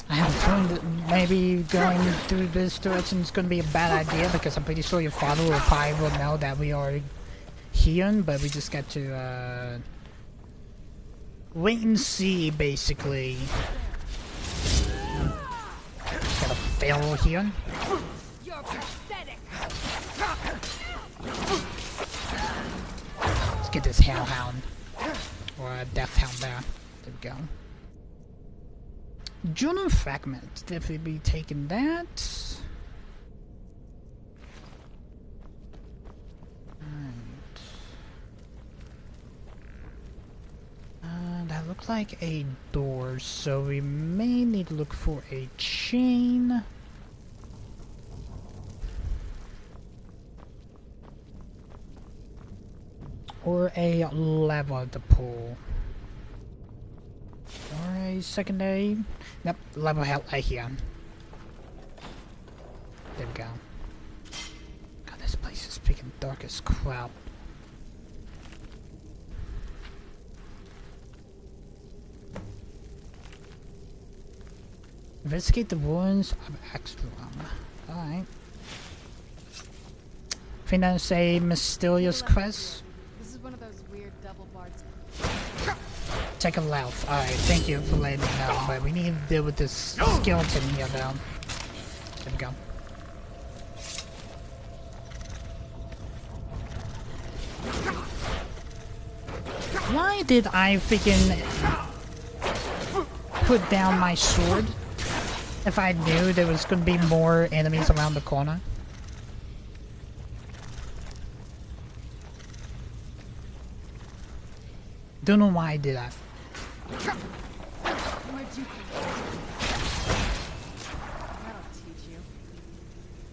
I have a feeling that maybe going through this direction is going to be a bad idea, because I'm pretty sure your father or probably will know that we are here, but we just got to wait and see, basically. Gotta fail here. You're pathetic. Let's get this hellhound. Or a death hound there. There we go. Journal fragment. Definitely be taking that. That looked like a door, so we may need to look for a chain. Or a lever to pull. Or a secondary. Nope, lever held right here. There we go. God, this place is freaking dark as crap. Investigate the ruins of Axelon. Alright. Think that's a mysterious quest? This is one of those weird double bards. Take a left. Alright, thank you for letting me know, but we need to deal with this skeleton here though. There we go. Why did I freaking put down my sword if I knew there was going to be more enemies around the corner? Don't know why I did that.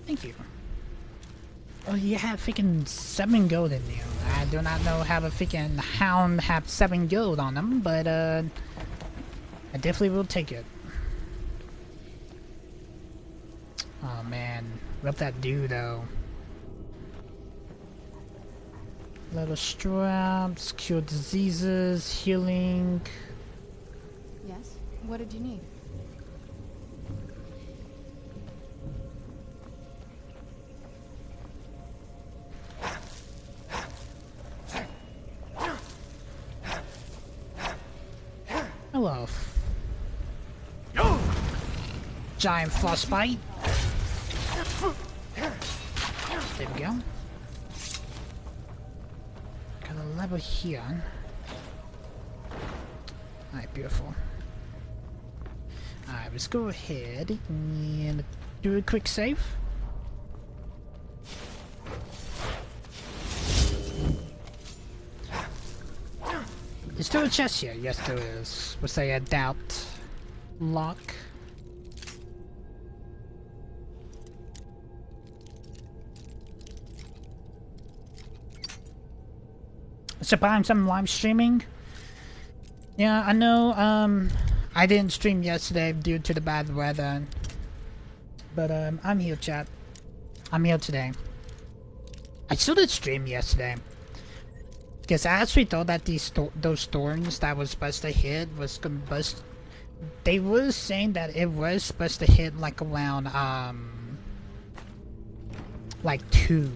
Thank you. Oh, you have freaking 7 gold in there. I do not know how the freaking hound have 7 gold on them, but I definitely will take it. Oh man, what that do though? Little straps, cure diseases, healing. Yes? What did you need? Hello. Giant frostbite. There we go. Got a lever here. Alright, beautiful. Alright, let's go ahead and do a quick save. Is there a chest here? Yes, there is. We'll say a doubt. Lock. Surprise, I'm live streaming. Yeah, I know, I didn't stream yesterday due to the bad weather. But, I'm here, chat. I'm here today. I still did stream yesterday. Because I actually thought that those storms that was supposed to hit was gonna bust. They were saying that it was supposed to hit like around, like 2.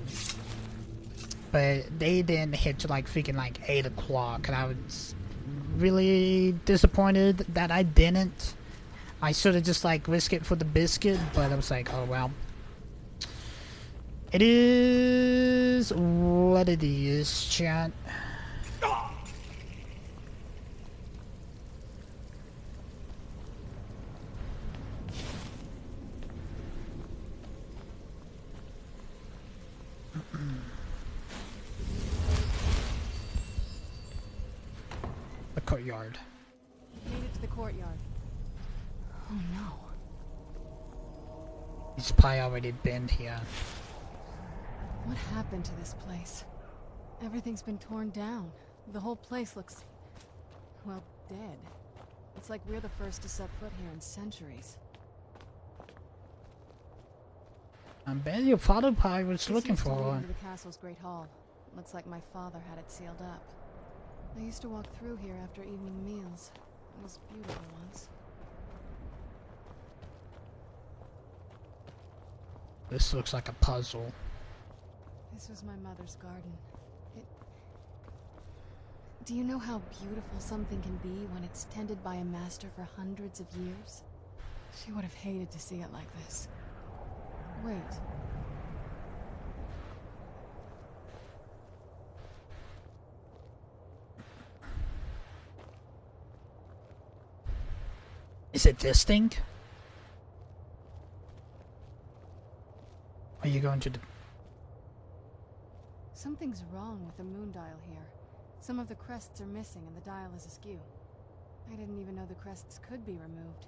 But they didn't hit to like freaking like 8 o'clock, and I was really disappointed that I didn't. I should have just like risked it for the biscuit, but I was like, oh well. It is what it is, chat. The courtyard. Made it to the courtyard. Oh no. He's probably already been here. What happened to this place? Everything's been torn down. The whole place looks, well, dead. It's like we're the first to set foot here in centuries. I bet your father probably was looking for one. one. The castle's great hall. Looks like my father had it sealed up. I used to walk through here after evening meals. It was beautiful once. This looks like a puzzle. This was my mother's garden. Do you know how beautiful something can be when it's tended by a master for hundreds of years? She would have hated to see it like this. Wait. Is it this thing? Are you going to the... Something's wrong with the moon dial here. Some of the crests are missing and the dial is askew. I didn't even know the crests could be removed.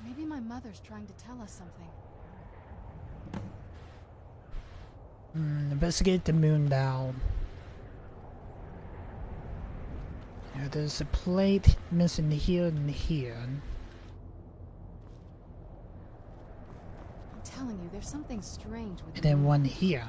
Maybe my mother's trying to tell us something. Investigate the moon dial. Yeah, there's a plate missing here and here. I'm telling you, there's something strange with And the then moon. one here.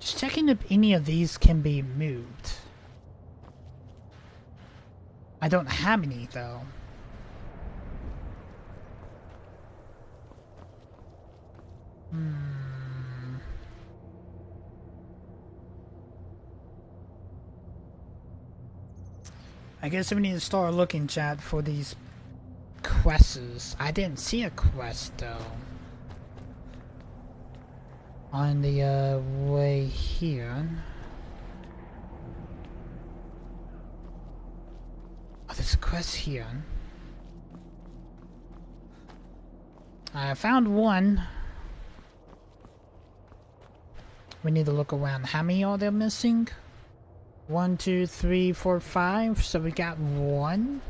Just checking if any of these can be moved. I don't have any though. I guess we need to start looking, chat, for these quests. I didn't see a quest though. On the way here. Oh, there's a quest here. I found one. We need to look around. How many are there missing? 1, 2, 3, 4, 5. So we got one.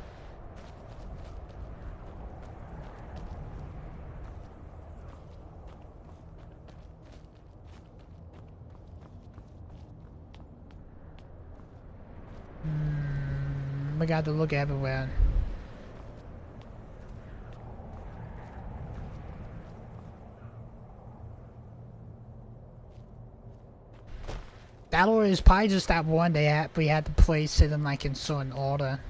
We got to look everywhere. That or is probably just that one we had to place it in like in certain order.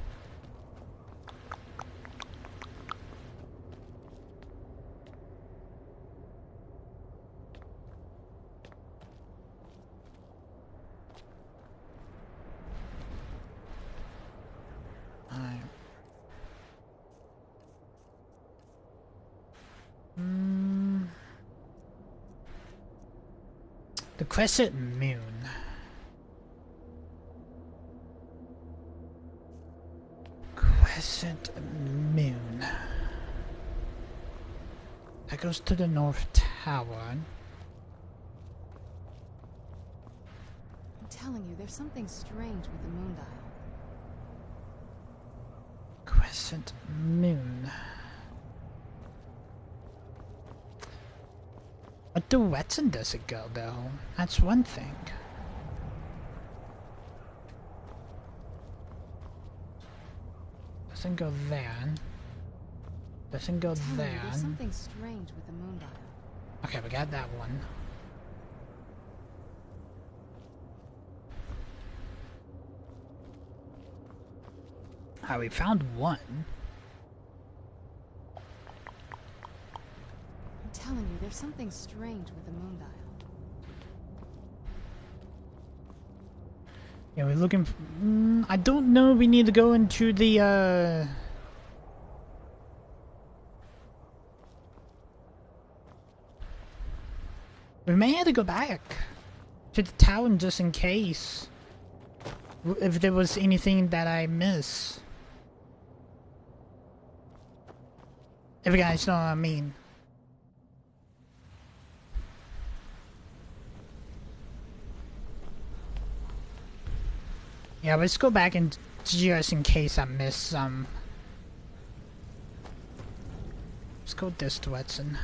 The crescent moon. Crescent moon. That goes to the North Tower. I'm telling you, there's something strange with the moon dial. Crescent moon. What direction does it go, though? That's one thing. Doesn't go there. Doesn't go there. There's something strange with the moon dial. Okay, we got that one. Ah, we found one. I'm telling you, there's something strange with the moon dial. Yeah, we're looking for, I don't know, we need to go into the, we may have to go back to the town just in case. If there was anything that I miss. If you guys know what I mean. Yeah, let's go back and just in case I miss some. Let's go this direction.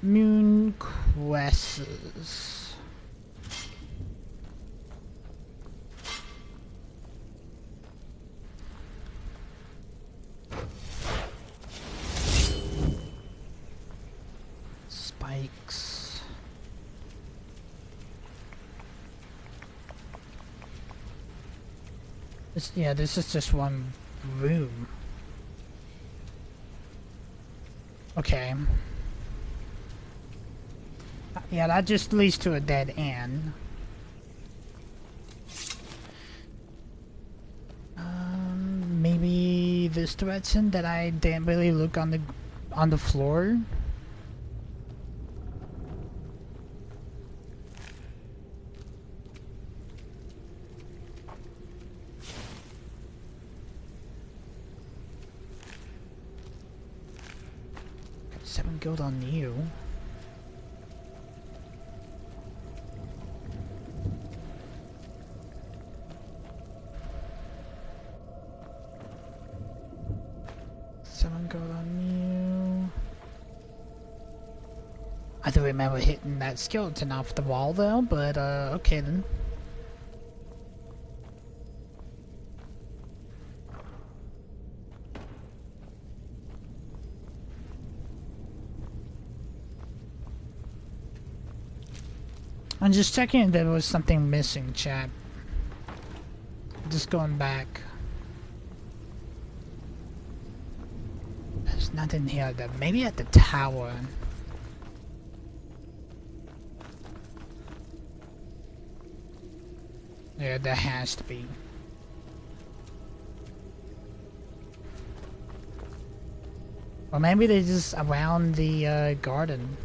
Moon quests. Spikes. Yeah, this is just one room. Okay. Yeah, that just leads to a dead end. Maybe this direction that I didn't really look on the floor. 7 gold on you. Gold on you. I don't remember hitting that skeleton off the wall though, but okay then. I'm just checking if there was something missing, chat. Just going back. There's nothing here though. Maybe at the tower. Yeah, there has to be. Or maybe they're just around the garden.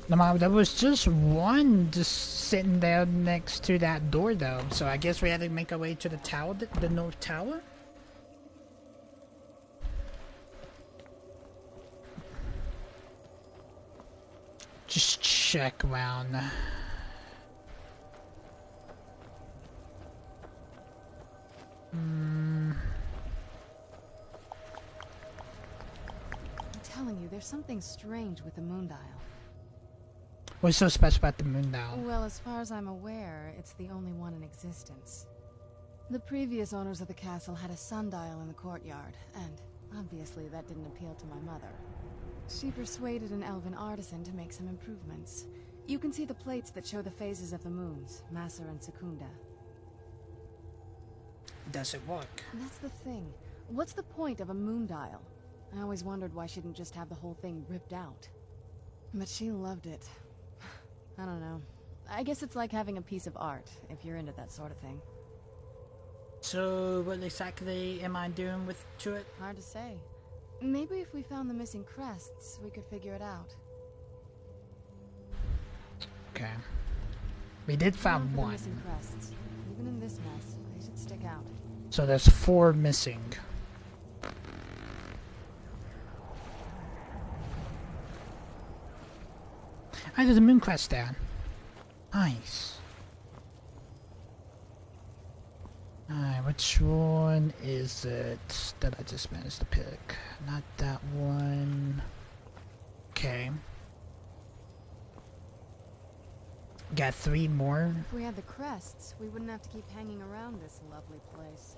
No, there was just one just sitting there next to that door though, so I guess we had to make our way to the tower, the north tower? Just check around. I'm telling you, there's something strange with the moon dial. What's so special about the moon dial? Well, as far as I'm aware, it's the only one in existence. The previous owners of the castle had a sundial in the courtyard, and obviously that didn't appeal to my mother. She persuaded an elven artisan to make some improvements. You can see the plates that show the phases of the moons, Maser and Secunda. Does it work? That's the thing. What's the point of a moon dial? I always wondered why she didn't just have the whole thing ripped out. But she loved it. I don't know. I guess it's like having a piece of art, if you're into that sort of thing. So, what exactly am I doing to it? Hard to say. Maybe if we found the missing crests, we could figure it out. Okay. We did find The one. missing crests. Even in this mess, they should stick out. So there's 4 missing. Ah, there's a moon crest there. Nice. Alright, which one is it that I just managed to pick? Not that one. Okay. Got 3 more. If we had the crests, we wouldn't have to keep hanging around this lovely place.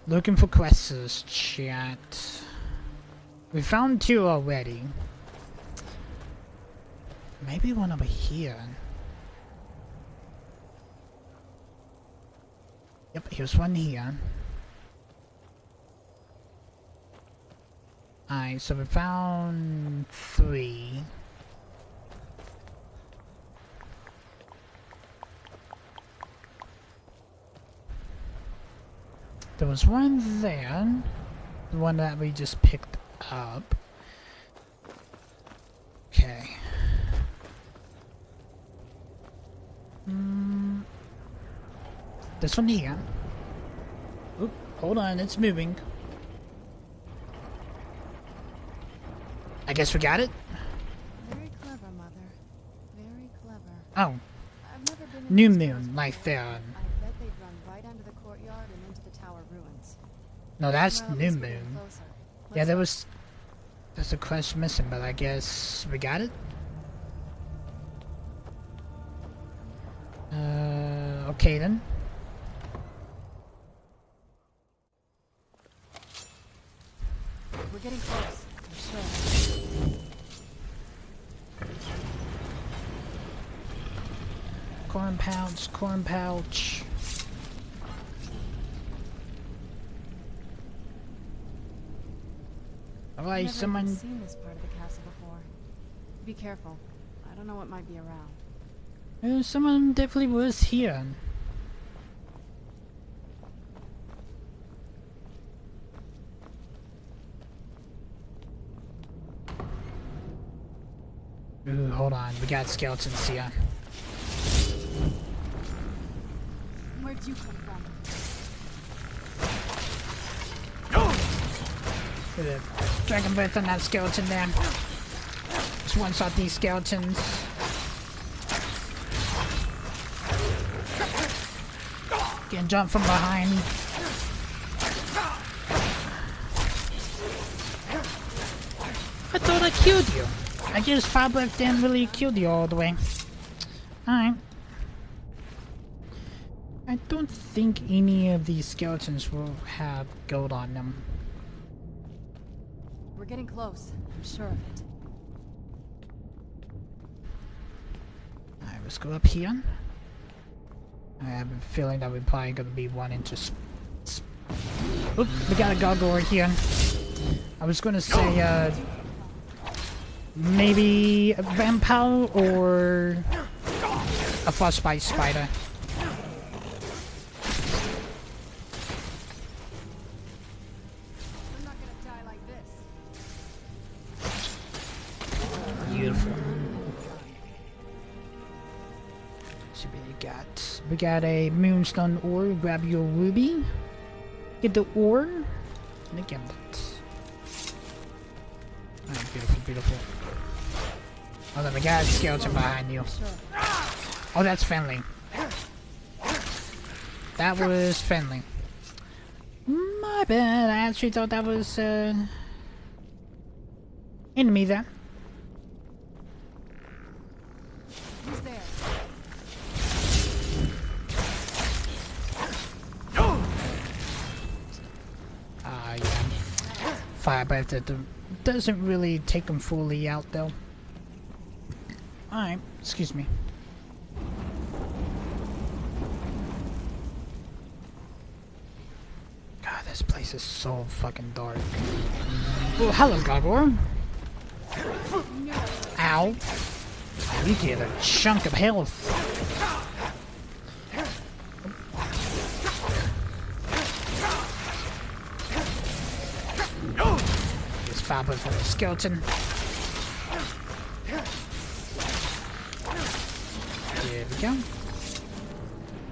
Looking for quests, chat. We found 2 already. Maybe one over here. Yep, here's one here. Alright, so we found 3. There was one there. The one that we just picked up. Okay. This one here. Oop, hold on, it's moving. I guess we got it? Very clever, Mother. Very clever. Oh. I've never been New in this moon, place like before. there. I bet they'd run right under the courtyard and into the tower ruins. No, that's Well, at new least we're getting moon. closer. Yeah, Let's there's a quest missing, but I guess we got it? Okay then. We're getting close. I'm sure. Corn pouch, corn pouch. Alright, I've never someone... even seen this part of the castle before. Be careful. I don't know what might be around. Someone definitely was here. Ooh, hold on. We got skeletons here. Where'd you come from? Dragon breath on that skeleton there. Just one shot these skeletons. Getting jumped from behind. I thought I killed you. I guess fire breath didn't really kill you all the way. Alright. I don't think any of these skeletons will have gold on them. We're getting close. I'm sure of it. Alright, let's go up here. I have a feeling that we're probably gonna be wanting to. Oop, we got a gargoyle here. I was gonna say, maybe a vampire or a frostbite spider. Beautiful. So we got a moonstone ore. Grab your ruby. Get the ore and a gimlet. Oh, beautiful, beautiful. Oh, then we got a skeleton behind you. Oh, that's friendly. That was friendly. My bad. I actually thought that was enemy there. Who's there? Yeah. Fire breath that doesn't really take them fully out though. Alright, excuse me. God, this place is so fucking dark. Oh, hello, Gargoyle. Ow. You get a chunk of health. Just fire from the skeleton. There we go.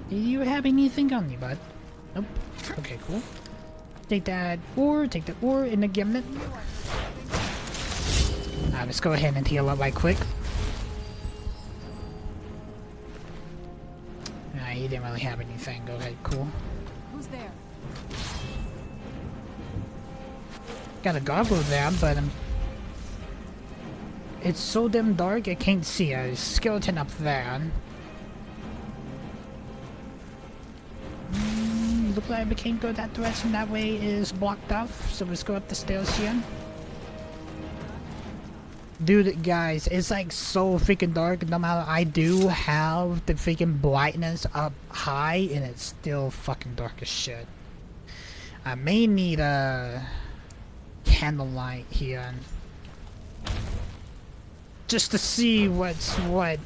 Do you have anything on you, bud? Nope. Okay, cool. Take that ore, in the gimlet. Let's go ahead and heal up right quick. He didn't really have anything. Go ahead, cool. Who's there? Got a gargoyle there, but it's so damn dark I can't see a skeleton up there. Look like we can't go that direction. That way is blocked off. So let's go up the stairs here. Dude, guys, it's like so freaking dark. No matter, I do have the freaking brightness up high, and it's still fucking dark as shit. I may need a candlelight here, just to see what's what.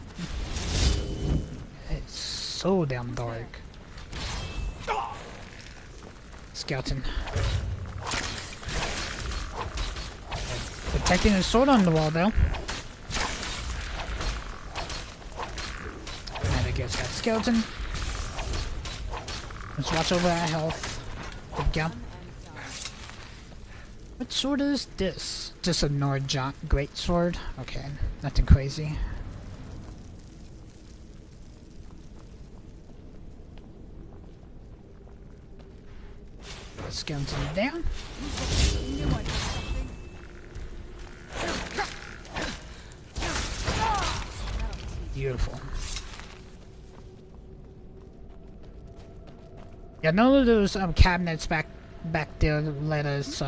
It's so damn dark. Skeleton. Protecting his sword on the wall, though. And against that skeleton. Let's watch over our health. There we go. What sword is this? Just a Nordjot great sword? Okay, nothing crazy. Skeleton down. Beautiful. Yeah, none of those cabinets back there let us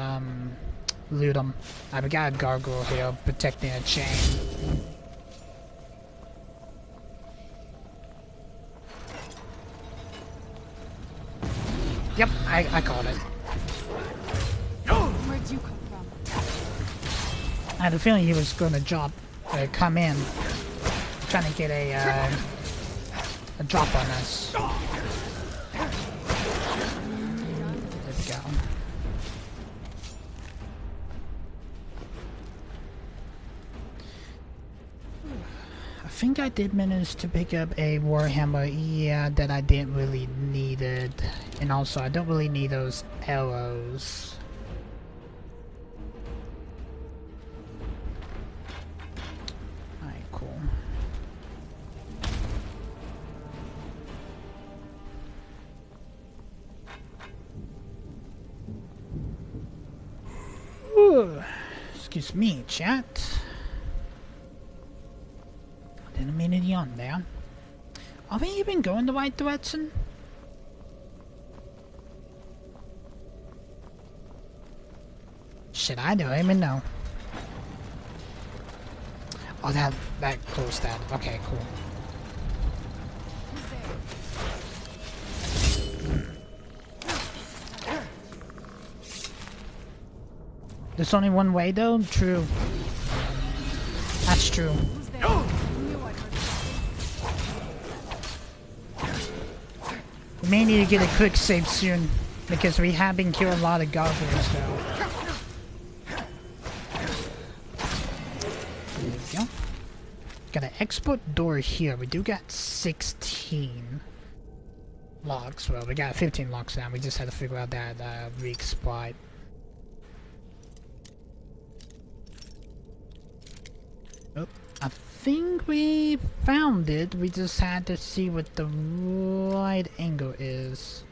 loot them. We got a gargoyle here protecting a chain. Yep, I caught it. Where'd you come from? I had a feeling he was gonna come in, trying to get a drop on us. There we go. I think I did manage to pick up a warhammer, yeah, that I didn't really need it. And also, I don't really need those arrows. Alright, cool. Ooh. Excuse me, chat. Didn't mean to yawn there. Are we even going the right direction? Shit, I don't even know. Oh, that closed that. Okay, cool. There's only one way though? True. That's true. We may need to get a quick save soon, because we have been killing a lot of gargoyles now. There we go. Got an export door here. We do got 16 locks. Well, we got 15 locks now. We just had to figure out that weak spot. Oh, I think we found it. We just had to see what the right angle is.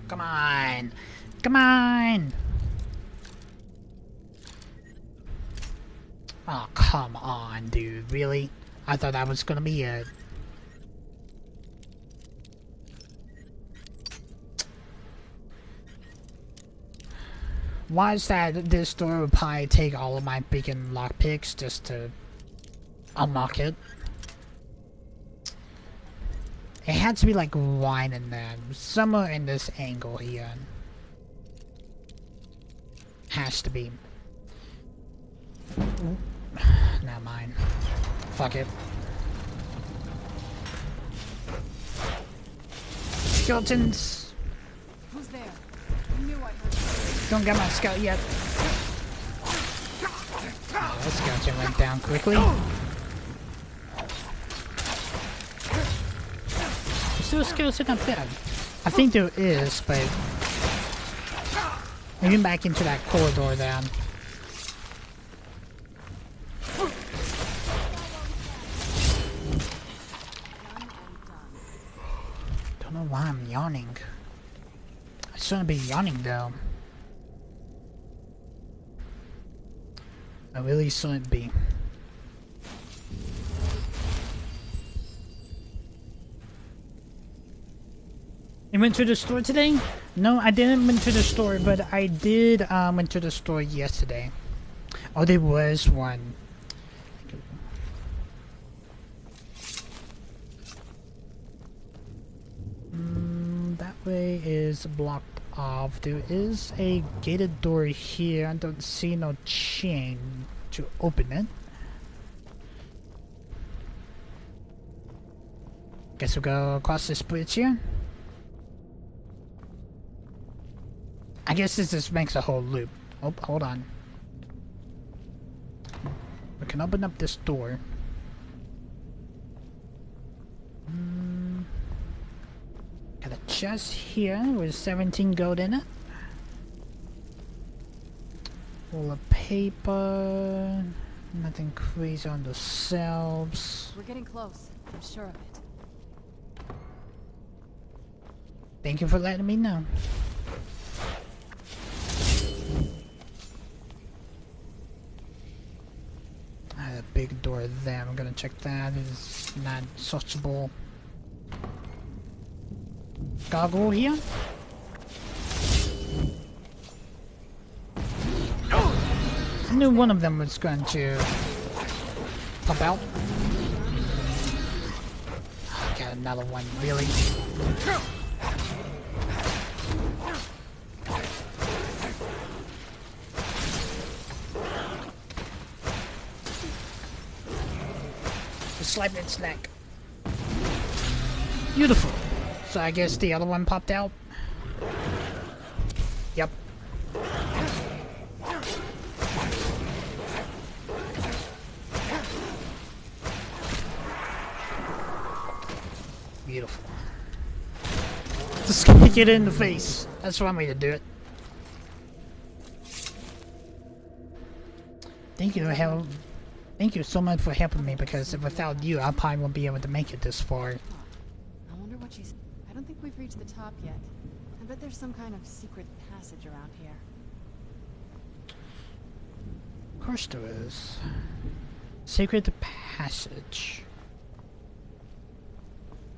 Come on! Come on! Oh, come on, dude. Really? I thought that was gonna be it. Why is that this door would probably take all of my freaking lockpicks just to unlock it? It had to be like right in there, somewhere in this angle here. Has to be. Never mind. Fuck it. Skeletons! Who's there? I knew I heard. Don't get my scout yet. Oh, that skeleton went down quickly. Is there a skeleton up there? I think there is, but maybe back into that corridor then. Don't know why I'm yawning. I shouldn't be yawning though. I really shouldn't be. You went to the store today? No, I didn't went to the store, but I did went to the store yesterday. Oh, there was one. That way is blocked off. There is a gated door here. I don't see no chain to open it. Guess we'll go across this bridge here. I guess this just makes a whole loop. Oh, hold on. We can open up this door. Got a chest here with 17 gold in it. Roll of paper. Nothing crazy on the shelves. We're getting close. I'm sure of it. Thank you for letting me know. I had a big door there. I'm gonna check that. It's not searchable. Gargoyle here. I knew one of them was going to pop out. Got another one, really. Just slap its neck. Beautiful. So I guess the other one popped out. Yep. Beautiful. Just kick it in the face. That's one way to do it. Thank you, Thank you so much for helping me, because without you, I probably won't be able to make it this far. I wonder what she's... I don't think we've reached the top yet. I bet there's some kind of secret passage around here. Of course there is. Secret passage.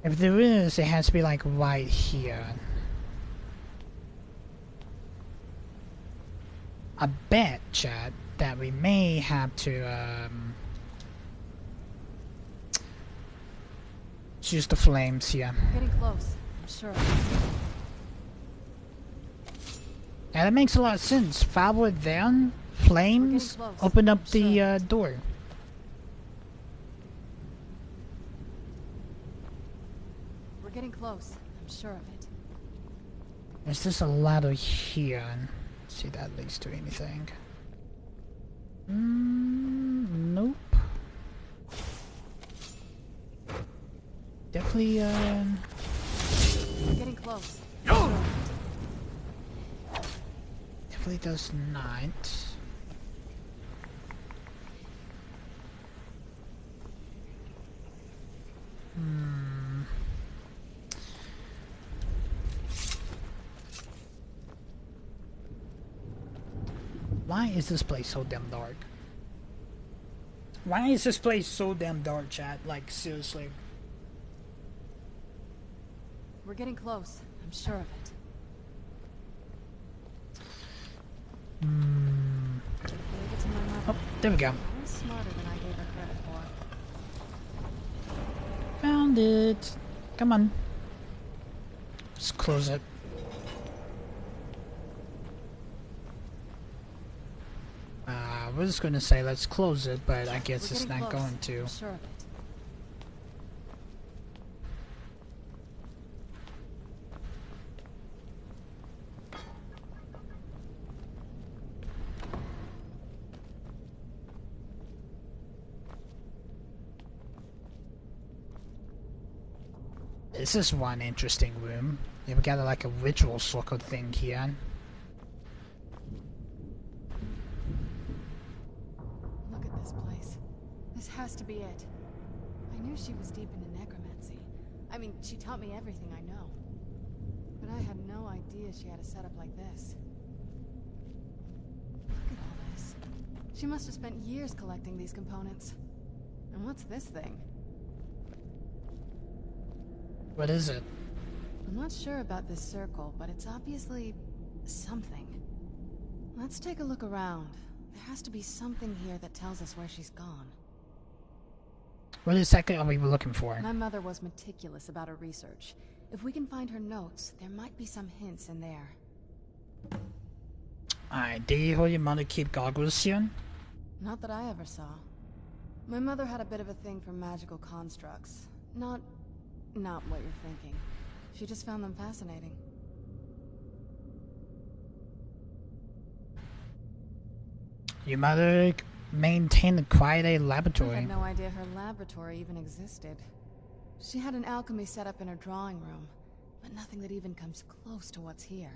If there is, it has to be like right here. I bet, chat, that we may have to use the flames here. Getting close, I'm sure. Yeah, that makes a lot of sense. Forward then, flames, open up the door. We're getting close, I'm sure of it. Is this a ladder here? Let's see if that leads to anything. Nope. Definitely, We're getting close. Definitely does not. Why is this place so damn dark? Why is this place so damn dark, chat? Like, seriously. We're getting close, I'm sure of it. Oh, there we go. Smarter than I gave her credit for. Found it. Come on. Let's close it. I was just gonna say let's close it, but I guess it's not going to. Sure of it. This is one interesting room. Yeah, we got like a ritual circle thing here. Look at this place. This has to be it. I knew she was deep into necromancy. I mean, she taught me everything I know. But I had no idea she had a setup like this. Look at all this. She must have spent years collecting these components. And what's this thing? What is it? I'm not sure about this circle, but it's obviously something. Let's take a look around. There has to be something here that tells us where she's gone. What exactly are we looking for? My mother was meticulous about her research. If we can find her notes, there might be some hints in there. Alright, did you hold your mother keep goggles here? Not that I ever saw. My mother had a bit of a thing for magical constructs. Not what you're thinking. She just found them fascinating. Your mother maintained a quiet laboratory. I had no idea her laboratory even existed. She had an alchemy set up in her drawing room, but nothing that even comes close to what's here.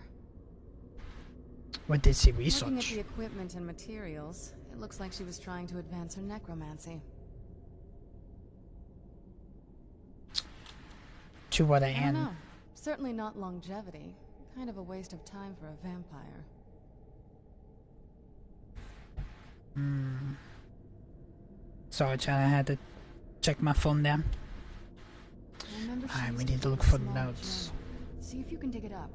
What did she research? Looking at the equipment and materials, it looks like she was trying to advance her necromancy. To what I don't end? know. Certainly not longevity. Kind of a waste of time for a vampire. Sorry, Chad, I had to check my phone there. Alright, we need to look for notes. See if you can dig it up.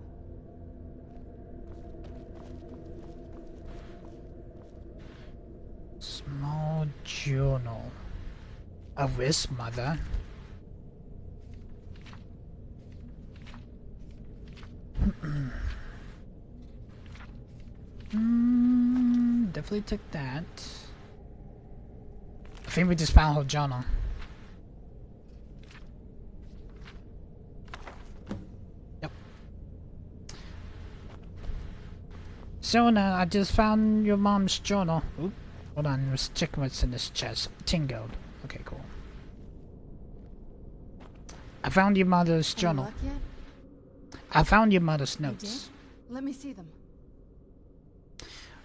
Small journal. Of his mother. Definitely took that. I think we just found her journal. Yep. Sona, I just found your mom's journal. Oop. Hold on, let's check what's in this chest. 10 gold. Okay, cool. I found your mother's journal. Luck yet? I found your mother's You notes. did? Let me see them.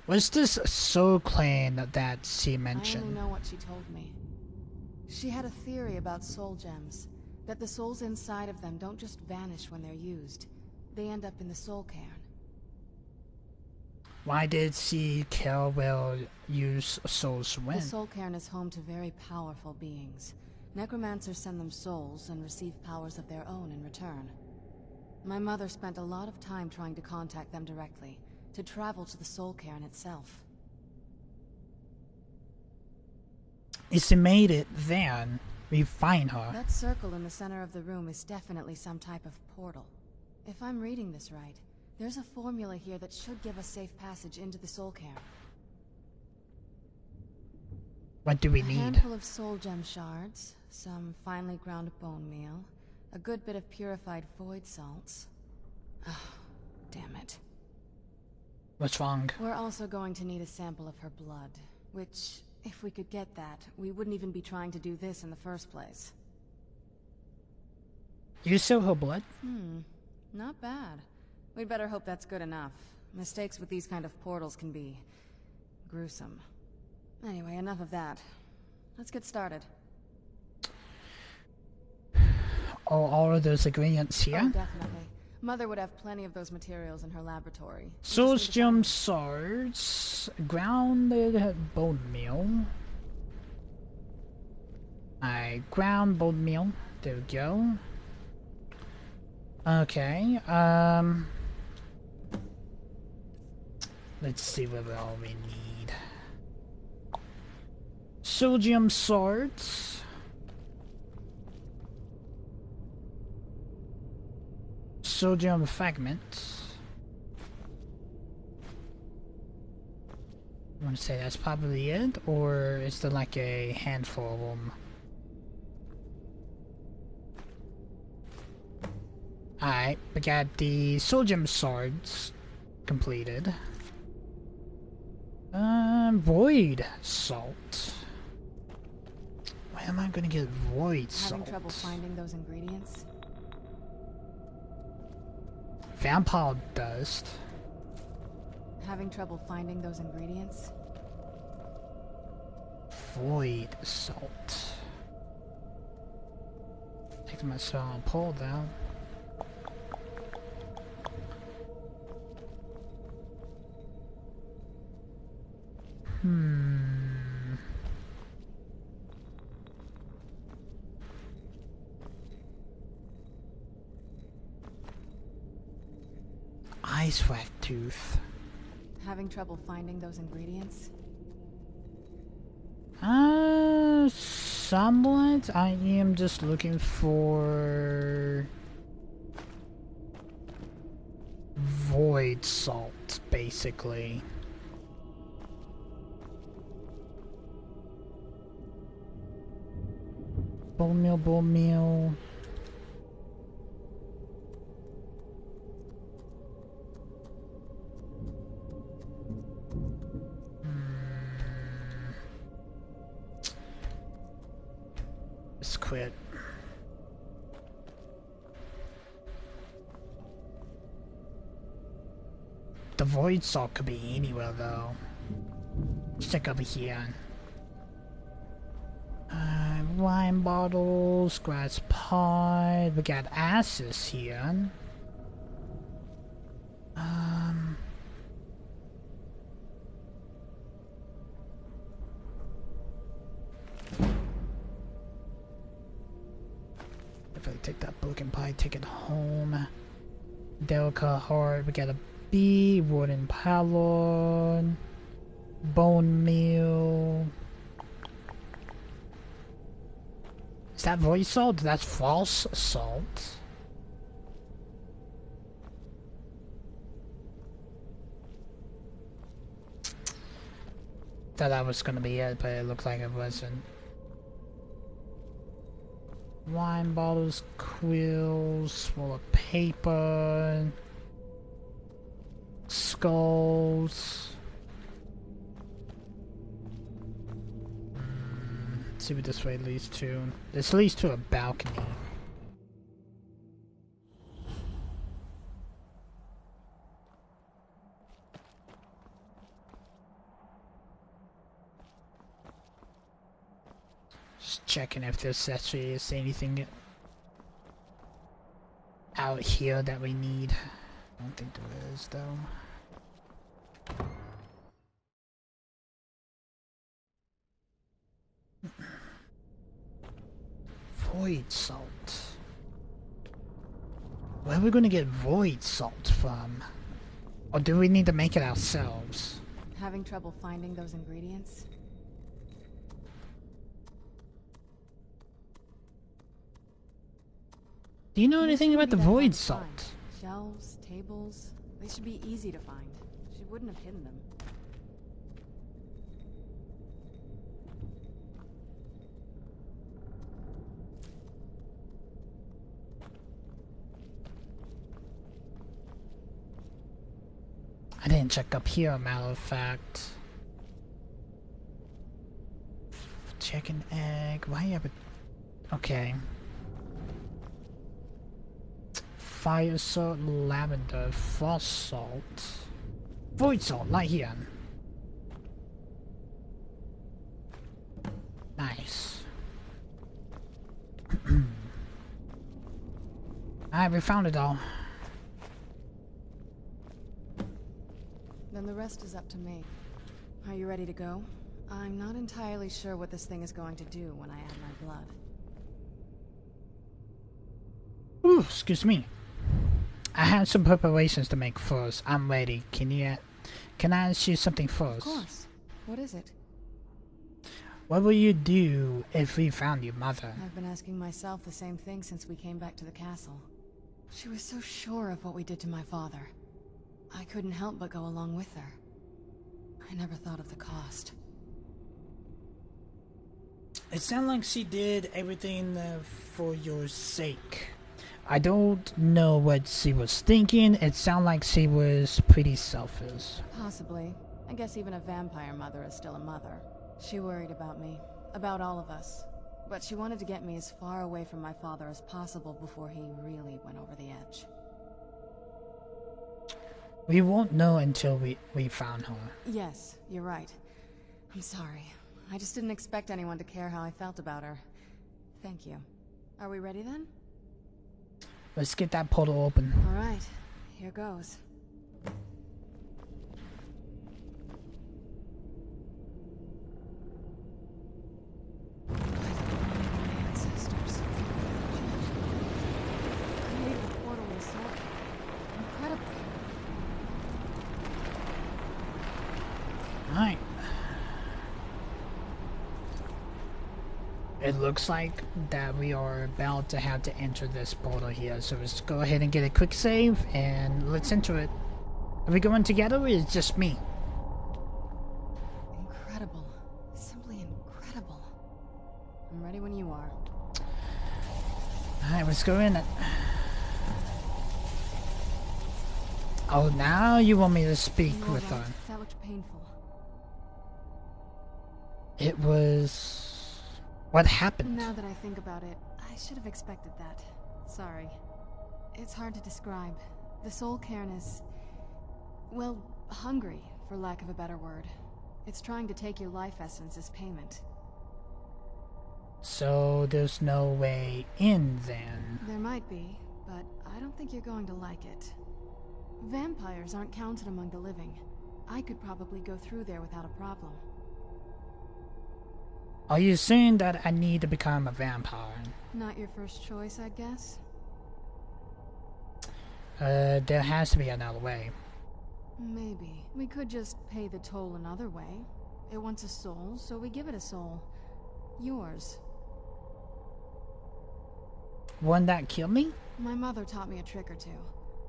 Was this soul clan that she I mentioned? only know what she told me. She had a theory about soul gems, that the souls inside of them don't just vanish when they're used. They end up in the soul cairn. Why did she care well use souls when? The soul cairn is home to very powerful beings. Necromancers send them souls and receive powers of their own in return. My mother spent a lot of time trying to contact them directly, to travel to the soul cairn itself. If she made it, then we find her. That circle in the center of the room is definitely some type of portal. If I'm reading this right, there's a formula here that should give us safe passage into the soul cairn. What do we A need? handful of soul gem shards, some finely ground bone meal, a good bit of purified void salts. Oh, damn it. What's wrong? We're also going to need a sample of her blood, which, if we could get that, we wouldn't even be trying to do this in the first place. You saw her blood? Not bad. We'd better hope that's good enough. Mistakes with these kind of portals can be gruesome. Anyway, enough of that. Let's get started. Oh, all of those ingredients here? Oh, definitely. Mother would have plenty of those materials in her laboratory. Soul gem swords, grounded bone meal. Ground bone meal. There we go. Okay, let's see what all we need. Soul gem swords. Soul gem fragments. I want to say that's probably it, or is there like a handful of them? Alright, we got the soul gem swords completed. Void salt. Where am I gonna get void salt? Having trouble finding those ingredients? Vampire dust. Having trouble finding those ingredients? Void salt. Take my small pole down. Ice rat tooth. Having trouble finding those ingredients? Somewhat. I am just looking for void salt, basically. Bone meal, bone meal. Let's quit. The void salt could be anywhere though. Let's check over here. Wine bottles, grass pod. We got asses here. If I take that book and probably take it home. Delica heart. We got a bee, wooden pallet, bone meal. Is that void salt? That's false salt. Thought that was gonna be it, but it looked like it wasn't. Wine bottles, quills, roll of paper. Skulls. Let's see what this way leads to. This leads to a balcony. Just checking if there's actually is anything out here that we need. I don't think there is, though. Void salt. Where are we gonna get void salt from? Or do we need to make it ourselves? Having trouble finding those ingredients? Do you know anything about the void Find. salt? Shelves, tables, they should be easy to find. She wouldn't have hidden them. I didn't check up here, matter of fact. Chicken egg. Why you have a... Okay. Fire salt, lavender, frost salt. Void salt, right here. Nice. Alright, we found it all. Then the rest is up to me. Are you ready to go? I'm not entirely sure what this thing is going to do when I add my blood. Ooh, excuse me. I have some preparations to make first. I'm ready. Can I ask you something first? Of course. What is it? What will you do if we found your mother? I've been asking myself the same thing since we came back to the castle. She was so sure of what we did to my father. I couldn't help but go along with her. I never thought of the cost. It sounded like she did everything for your sake. I don't know what she was thinking. It sounded like she was pretty selfish. Possibly. I guess even a vampire mother is still a mother. She worried about me, about all of us. But she wanted to get me as far away from my father as possible before he really went over the edge. We won't know until we found her. Yes, you're right. I'm sorry. I just didn't expect anyone to care how I felt about her. Thank you. Are we ready then? Let's get that portal open. Alright, here goes. Ancestors. Created a portal in Soul. Incredible. Alright. It looks like that we are about to have to enter this portal here, so let's go ahead and get a quick save and let's enter it. Are we going together or is it just me? Incredible. Simply incredible. I'm ready when you are. Alright, let's go in it. Oh, now you want me to speak with her. That looked painful. It was... What happened? Now that I think about it, I should have expected that. Sorry. It's hard to describe. The soul cairn is... well, hungry, for lack of a better word. It's trying to take your life essence as payment. So there's no way in then? There might be, but I don't think you're going to like it. Vampires aren't counted among the living. I could probably go through there without a problem. Are you saying that I need to become a vampire? Not your first choice, I guess? There has to be another way. Maybe. We could just pay the toll another way. It wants a soul, so we give it a soul. Yours. One that killed me? My mother taught me a trick or two.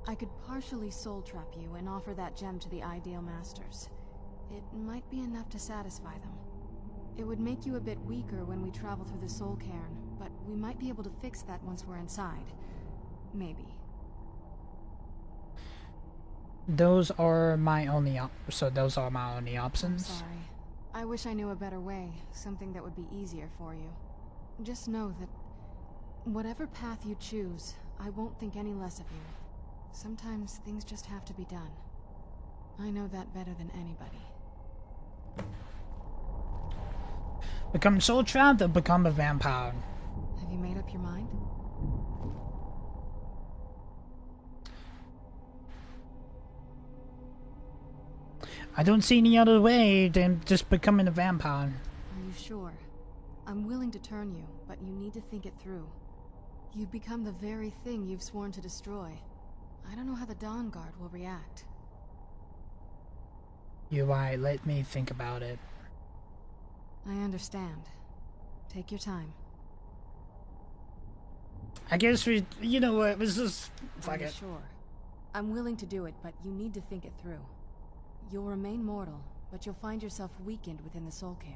I could partially soul trap you and offer that gem to the ideal masters. It might be enough to satisfy them. It would make you a bit weaker when we travel through the soul cairn, but we might be able to fix that once we're inside. Maybe. Those are my only those are my only options. I'm sorry. I wish I knew a better way, something that would be easier for you. Just know that whatever path you choose, I won't think any less of you. Sometimes things just have to be done. I know that better than anybody. Become soul trapped or become a vampire? Have you made up your mind? I don't see any other way than just becoming a vampire. Are you sure? I'm willing to turn you, but you need to think it through. You've become the very thing you've sworn to destroy. I don't know how the Dawnguard will react. You're right, let me think about it. I understand. Take your time. I guess you know what, let's just fuck it. Sure. I'm willing to do it, but you need to think it through. You'll remain mortal, but you'll find yourself weakened within the soul cairn.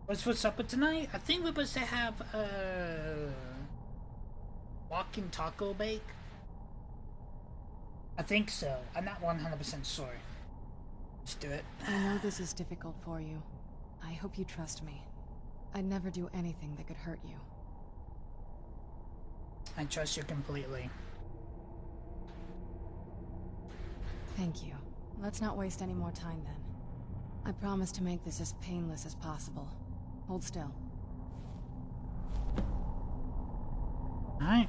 What's for supper tonight? I think we're supposed to have walking taco bake. I think so. I'm not 100% sure. Let's do it. I know this is difficult for you. I hope you trust me. I'd never do anything that could hurt you. I trust you completely. Thank you. Let's not waste any more time then. I promise to make this as painless as possible. Hold still. Alright.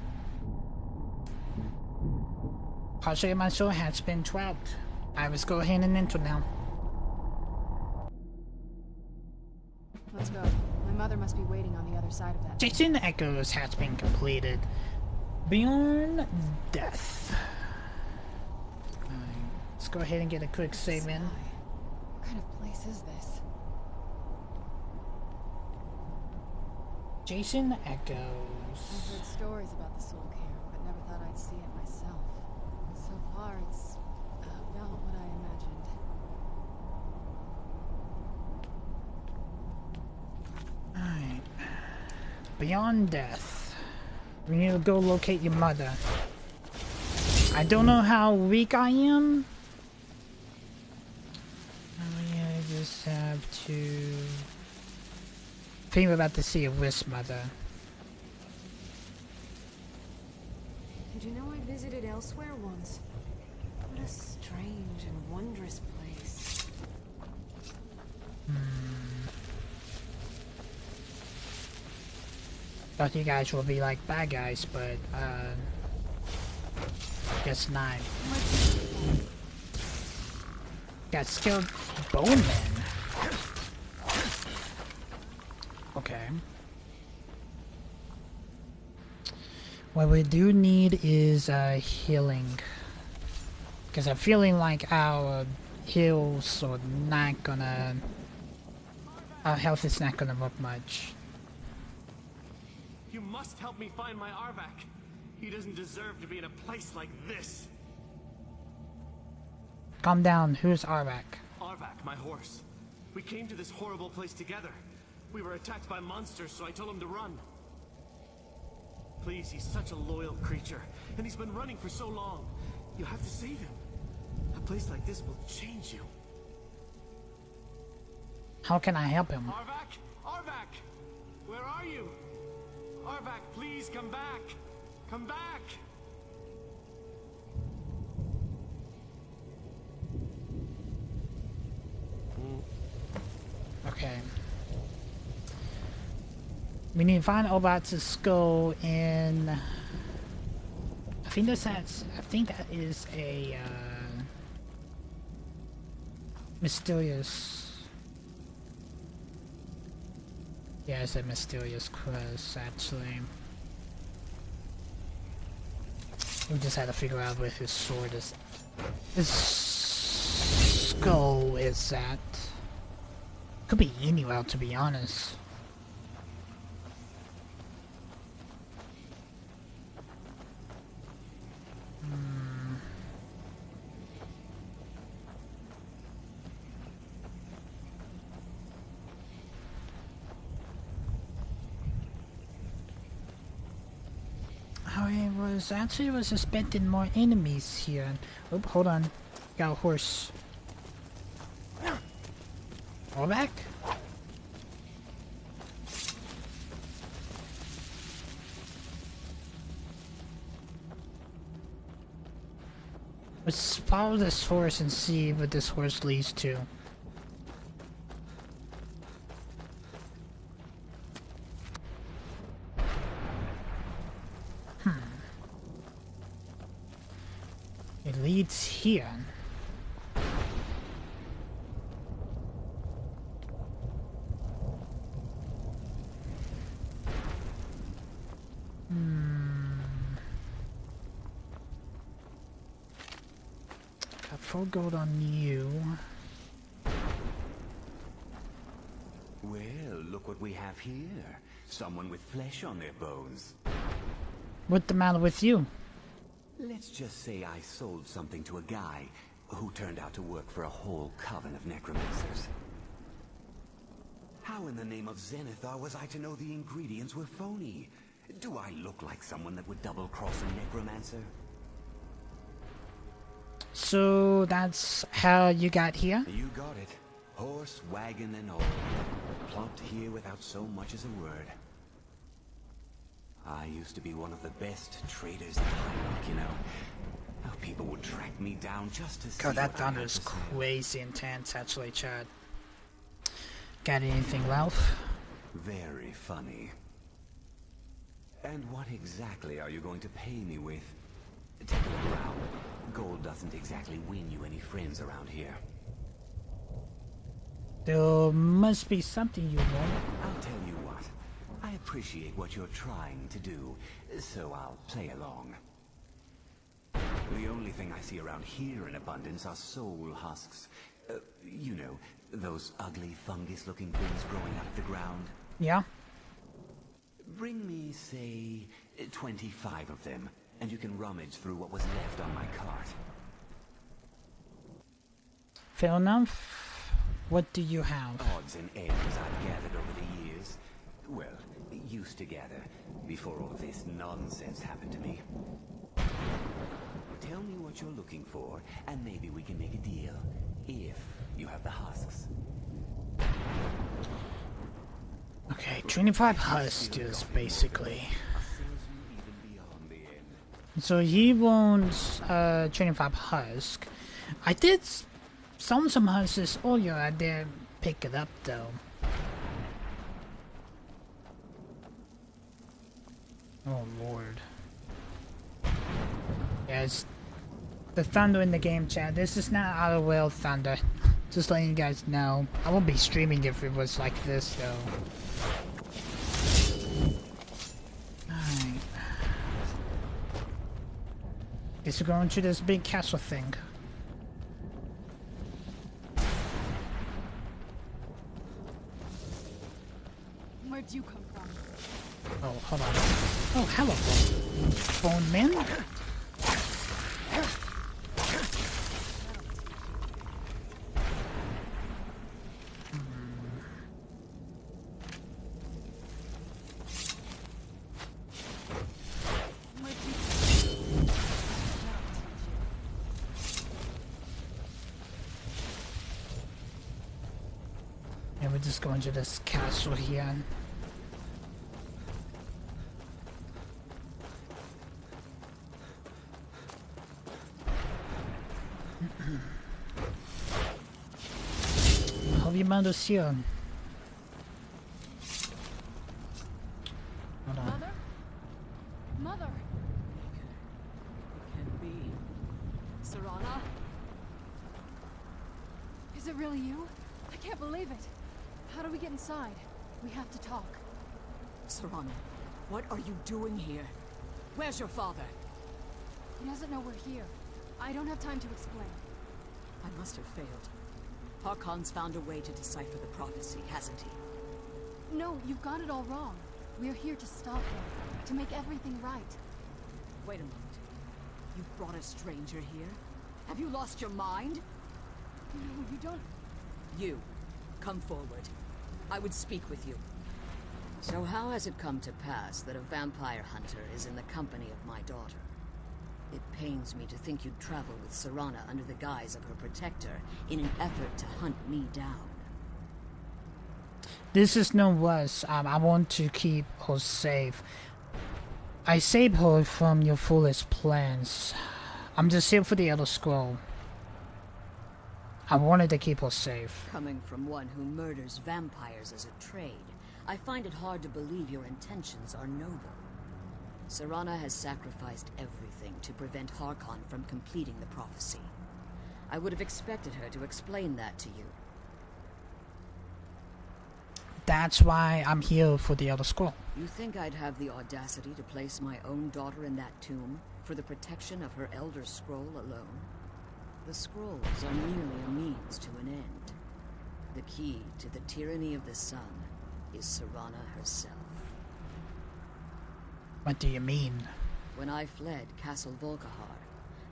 Partially my soul has been trapped. I was go ahead and enter now. Let's go. My mother must be waiting on the other side of that. Jason Echoes has been completed. Beyond Death. Alright. Let's go ahead and get a quick save in. What kind of place is this? Jason Echoes. I've heard stories about the soul cairn, but never thought I'd see it myself. So far, it's about what I imagined. Alright. Beyond Death. We need to go locate your mother. I don't know how weak I am. I just have to... I think we're about to see a Wisp mother. Did you know I visited elsewhere once? What a strange and wondrous place. Thought you guys will be like bad guys, but guess not. Got skilled bone men. Okay. What we do need is healing. Because I'm feeling like our heals are not gonna... Our health is not gonna look much. You must help me find my Arvak. He doesn't deserve to be in a place like this. Calm down, who's Arvak? Arvak, my horse. We came to this horrible place together. We were attacked by monsters, so I told him to run. Please, he's such a loyal creature, and he's been running for so long. You have to save him. A place like this will change you. How can I help him? Arvak? Arvak! Where are you? Arvak, please come back! Come back! Okay. We need to find Obat's skull in... I think that is a mysterious... Yeah, it's a mysterious quest, actually. We just had to figure out where his sword is. His skull is at. Could be anywhere, to be honest. was expecting more enemies here. Oh, hold on. Got a horse. All back? Let's follow this horse and see what this horse leads to. It leads here. Got 4 gold on you. Well, look what we have here. Someone with flesh on their bones. What's the matter with you? Let's just say I sold something to a guy who turned out to work for a whole coven of necromancers. How in the name of Zenithar was I to know the ingredients were phony? Do I look like someone that would double-cross a necromancer? So that's how you got here? You got it. Horse, wagon, and all. Plopped here without so much as a word. I used to be one of the best traders in Hyrule, you know. How people would track me down just to see. God, that thunder is crazy intense, actually, Chad. Got anything, Ralph? Very funny. And what exactly are you going to pay me with? Take a look around. Gold doesn't exactly win you any friends around here. There must be something you want. I'll tell you what. I appreciate what you're trying to do, so I'll play along. The only thing I see around here in abundance are soul husks. You know, those ugly fungus-looking things growing out of the ground. Yeah? Bring me, say, 25 of them, and you can rummage through what was left on my cart. Fair enough. What do you have? Odds and ends I've gathered over the years. Well, used to gather, before all this nonsense happened to me. Tell me what you're looking for, and maybe we can make a deal, if you have the husks. Okay, 25 husks basically. So he wants 25 husk. I did sell some husks earlier. I didn't pick it up though. Oh lord. Yeah, it's the thunder in the game, chat. This is not Outer World thunder. Just letting you guys know. I won't be streaming if it was like this though. Alright. Guess we're going to this big castle thing. Where'd you come from? Oh, hold on. Oh, hello, phone man. And we're just going to this castle here. How you man this here? Hold on. Mother? Mother! It can be. Serana? Is it really you? I can't believe it. How do we get inside? We have to talk. Serana, what are you doing here? Where's your father? He doesn't know we're here. I don't have time to explain. I must have failed. Harkon's found a way to decipher the prophecy, hasn't he? No, you've got it all wrong. We're here to stop him, to make everything right. Wait a moment. You've brought a stranger here? Have you lost your mind? No, you don't... You, come forward. I would speak with you. So how has it come to pass that a vampire hunter is in the company of my daughter? It pains me to think you'd travel with Serana under the guise of her protector in an effort to hunt me down. This is no worse. I want to keep her safe. I saved her from your foolish plans. I'm just here for the Elder Scroll. I wanted to keep her safe. Coming from one who murders vampires as a trade, I find it hard to believe your intentions are noble. Serana has sacrificed everything to prevent Harkon from completing the prophecy. I would have expected her to explain that to you. That's why I'm here for the Elder Scroll. You think I'd have the audacity to place my own daughter in that tomb for the protection of her Elder Scroll alone? The scrolls are merely a means to an end. The key to the tyranny of the sun is Serana herself. What do you mean? When I fled Castle Volkihar,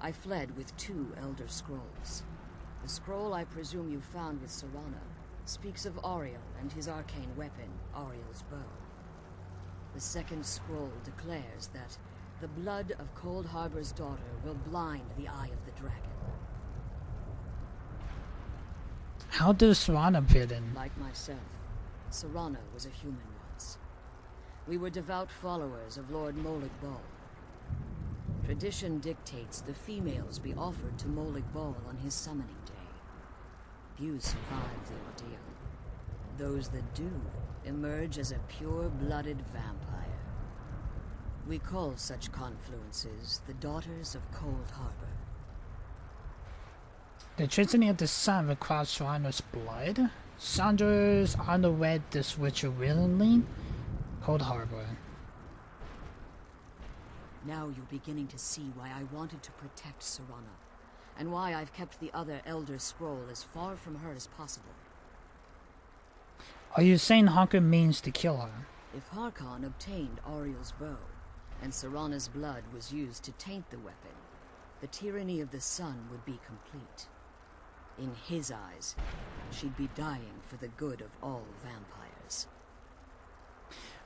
I fled with 2 Elder Scrolls. The scroll I presume you found with Serana speaks of Auriel and his arcane weapon, Auriel's bow. The second scroll declares that the blood of Cold Harbor's daughter will blind the eye of the dragon. How does Serana fit in? Like myself, Serana was a human once. We were devout followers of Lord Molig Bal. Tradition dictates the females be offered to Molig Bal on his summoning day. Few survive the ordeal. Those that do emerge as a pure-blooded vampire. We call such confluences the Daughters of Cold Harbor. The tyranny of the sun requires Serana's blood? Saunders underwent this ritual willingly? Cold Harbor. Now you're beginning to see why I wanted to protect Serana, and why I've kept the other Elder Scroll as far from her as possible. Are you saying Harkon means to kill her? If Harkon obtained Auriel's bow, and Serana's blood was used to taint the weapon, the tyranny of the sun would be complete. In his eyes, she'd be dying for the good of all vampires.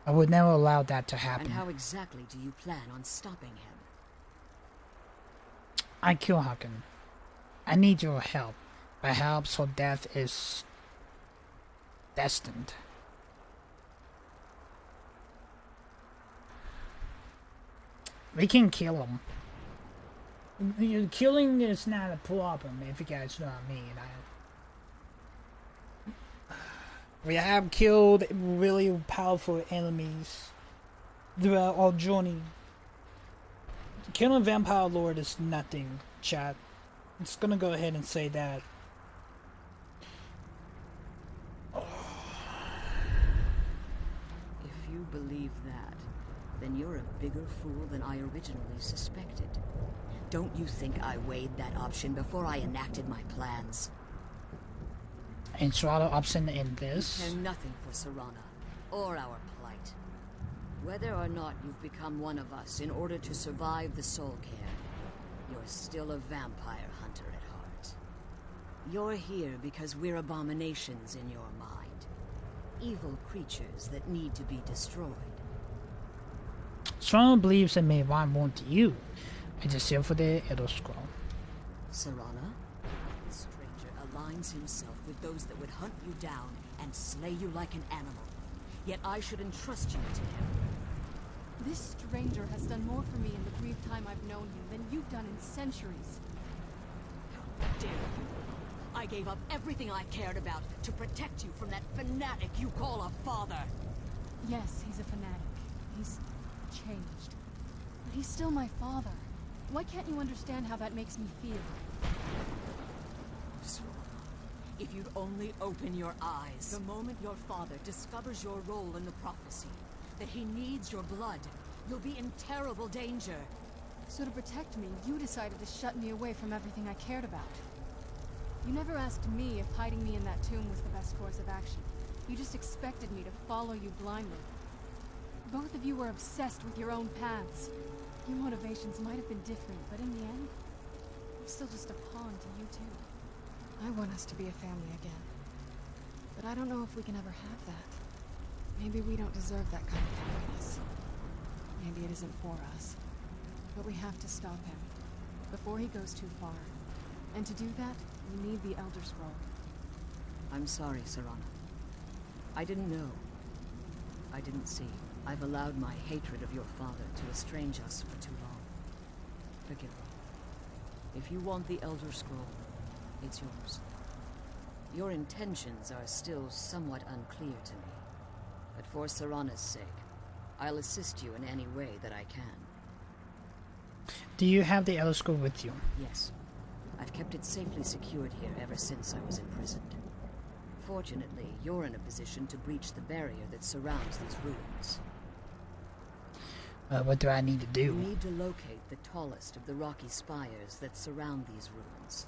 I would never allow that to happen. And how exactly do you plan on stopping him? I kill Harkon. I need your help. Perhaps her death is destined. We can kill him. Killing is not a problem, if you guys know what I mean. We have killed really powerful enemies throughout our journey. Killing Vampire Lord is nothing, chat. I'm just gonna go ahead and say that. If you believe that, then you're a bigger fool than I originally suspected. Don't you think I weighed that option before I enacted my plans? And Serana option in this? I care nothing for Serana, or our plight. Whether or not you've become one of us in order to survive the Soul Care, you're still a vampire hunter at heart. You're here because we're abominations in your mind. Evil creatures that need to be destroyed. Serana believes in me, why won't you? I just here for the Elder Scroll. Serana? The stranger aligns himself with those that would hunt you down and slay you like an animal. Yet I should entrust you to him. This stranger has done more for me in the brief time I've known him than you've done in centuries. How dare you! I gave up everything I cared about to protect you from that fanatic you call a father! Yes, he's a fanatic. He's changed. But he's still my father. Why can't you understand how that makes me feel? If you'd only open your eyes. The moment your father discovers your role in the prophecy, that he needs your blood, you'll be in terrible danger. So to protect me, you decided to shut me away from everything I cared about. You never asked me if hiding me in that tomb was the best course of action. You just expected me to follow you blindly. Both of you were obsessed with your own paths. Your motivations might have been different, but in the end, I'm still just a pawn to you two. I want us to be a family again. But I don't know if we can ever have that. Maybe we don't deserve that kind of happiness. Maybe it isn't for us. But we have to stop him before he goes too far. And to do that, we need the Elder Scroll. I'm sorry, Serana. I didn't know. I didn't see. I've allowed my hatred of your father to estrange us for too long. Forgive me. If you want the Elder Scroll, it's yours. Your intentions are still somewhat unclear to me. But for Serana's sake, I'll assist you in any way that I can. Do you have the Elder Scroll with you? Yes. I've kept it safely secured here ever since I was imprisoned. Fortunately, you're in a position to breach the barrier that surrounds these ruins. What do I need to do? You need to locate the tallest of the rocky spires that surround these ruins.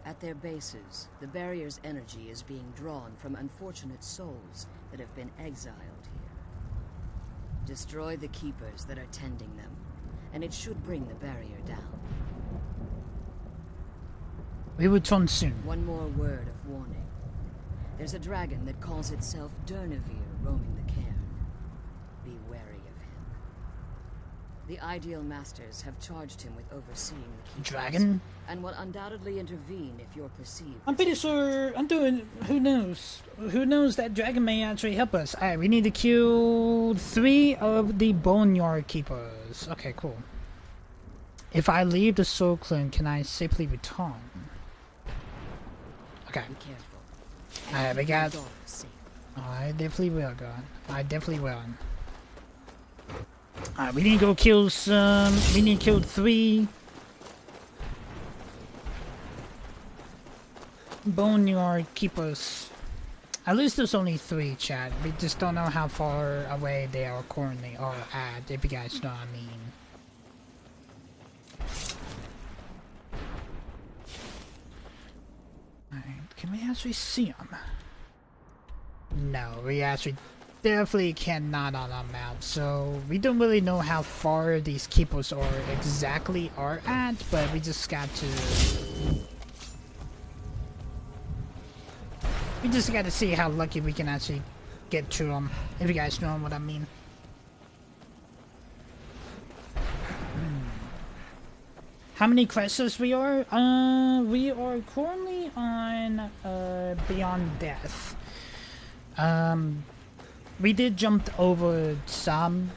At their bases, the barrier's energy is being drawn from unfortunate souls that have been exiled here. Destroy the keepers that are tending them, and it should bring the barrier down. We will return soon. One more word of warning. There's a dragon that calls itself Durnevere roaming the cairn. Be wary of him. The Ideal Masters have charged him with overseeing the keepers. Dragon? And will undoubtedly intervene if you're perceived. I'm pretty sure I'm doing... Who knows? Who knows that dragon may actually help us. Alright, we need to kill 3 of the Boneyard Keepers. Okay, cool. If I leave the Soul Clone, can I safely return? Okay. Be careful. Alright, we got... Oh, I definitely will, God. I definitely will. Alright, we need to go kill some... We need to kill 3... Boneyard Keepers. At least there's only 3, chat. We just don't know how far away they are currently, or at, if you guys know what I mean. Alright, can we actually see them? No, we actually definitely cannot on our map, so we don't really know how far these keepers are exactly at, but we just got to... We just got to see how lucky we can actually get to them, if you guys know what I mean. How many quests we are? We are currently on Beyond Death. We did jump over some,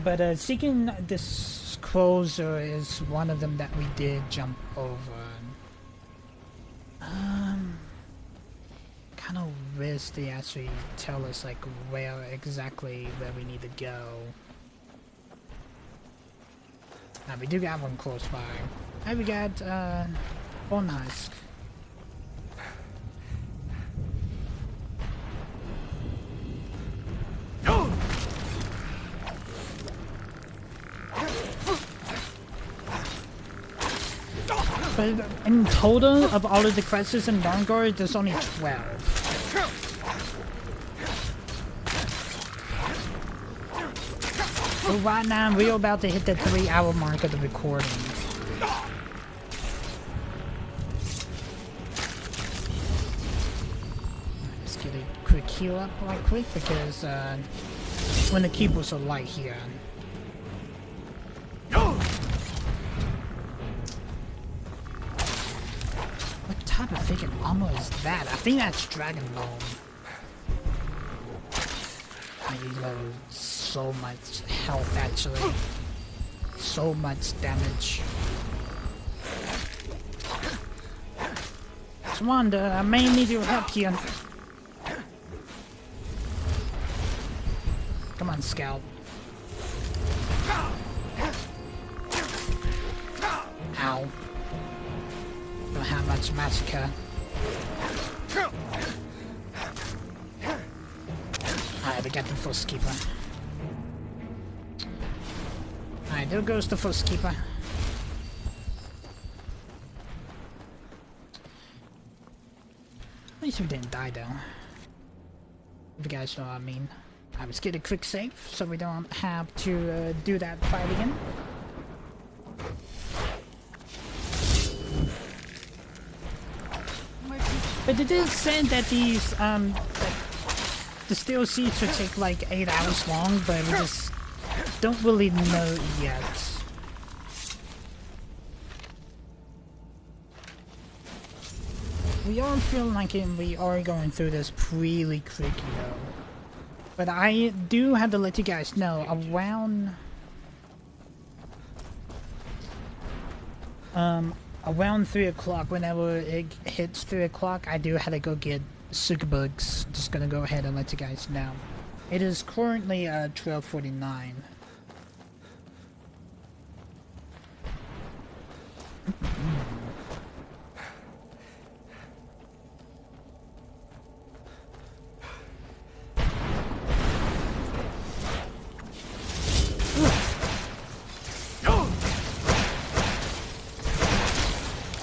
but Seeking Disclosure is one of them that we did jump over. Kind of wish they actually tell us like where exactly we need to go. Now we do got one close by. Hey, we got Bone Husk. But in total, of all of the quests in Dawnguard, there's only 12. So right now, we're about to hit the 3-hour mark of the recording. Let's get a quick heal up right quick, because when the keepers are light here. What type of freaking armor is that? I think that's Dragon Bone. I reload so much health actually. So much damage. Wanda, I may need your help here. Come on, Scout. Ow. Don't have much massacre. Alright, we got the first keeper. Alright, there goes the first keeper. At least we didn't die though. If you guys know what I mean. Alright, let's get a quick save so we don't have to do that fight again. But it is said that these, the this DLC should take like 8 hours long, but we just don't really know yet. We are feeling like we are going through this really quick, though. But I do have to let you guys know, around 3 o'clock, whenever it hits 3 o'clock, I do have to go get Sugabugs. Just gonna go ahead and let you guys know. It is currently 12:49.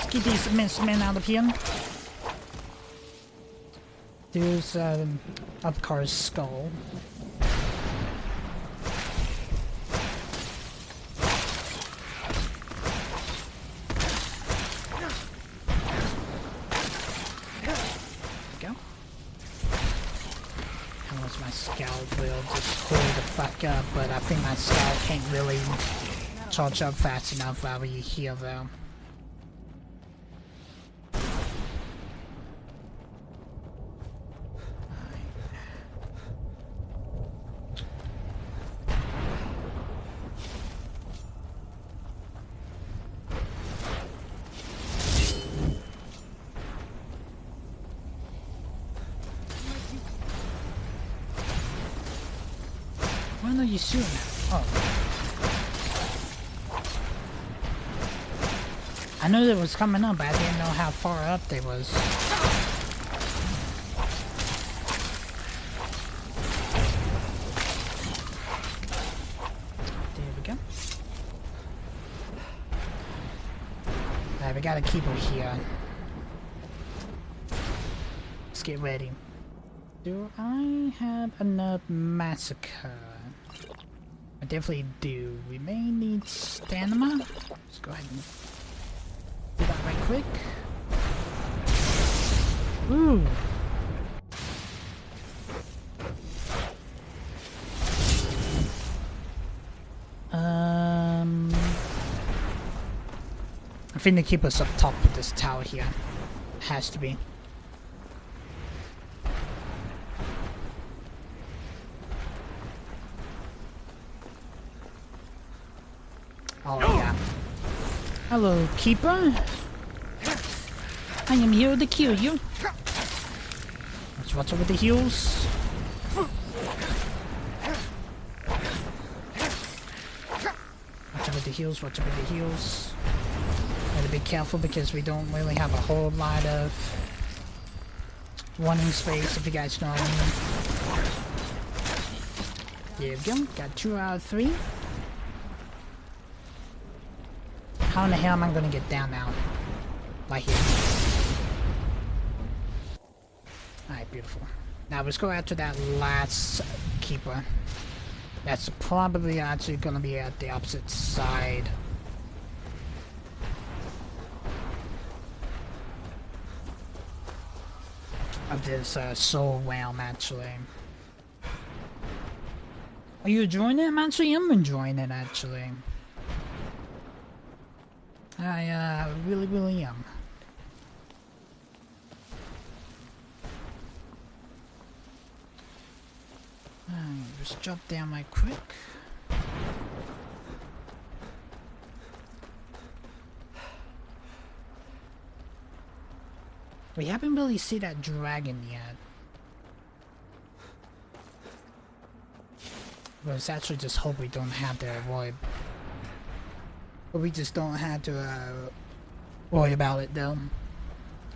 Get these men out of here. There's Upcar's skull. Go. How was my scout will just hold the fuck up, but I think my scout can't really charge up fast enough while we're here though. When are you shooting at? Oh. I knew it was coming up, but I didn't know how far up they was. There we go. Alright, we got a keeper here. Let's get ready. Do I have enough massacre? I definitely do. We may need stamina. Let's go ahead and do that right quick. Ooh. I think they keep us up top of this tower here. Has to be. Oh yeah. Hello, Keeper. I am here to kill you. Let's watch over the heels. Watch over the heels, watch over the heels. Gotta be careful because we don't really have a whole lot of running space, if you guys know what I mean. There we go. Got 2 out of 3. How in the hell am I gonna get down now? Right here. Alright, beautiful. Now let's go after that last keeper. That's probably actually gonna be at the opposite side. Of this soul realm, actually. Are you enjoying it? I am enjoying it, actually. I really am. Just jump down right quick. We haven't really seen that dragon yet. Let's actually just hope we don't have to avoid. But we just don't have to worry about it though.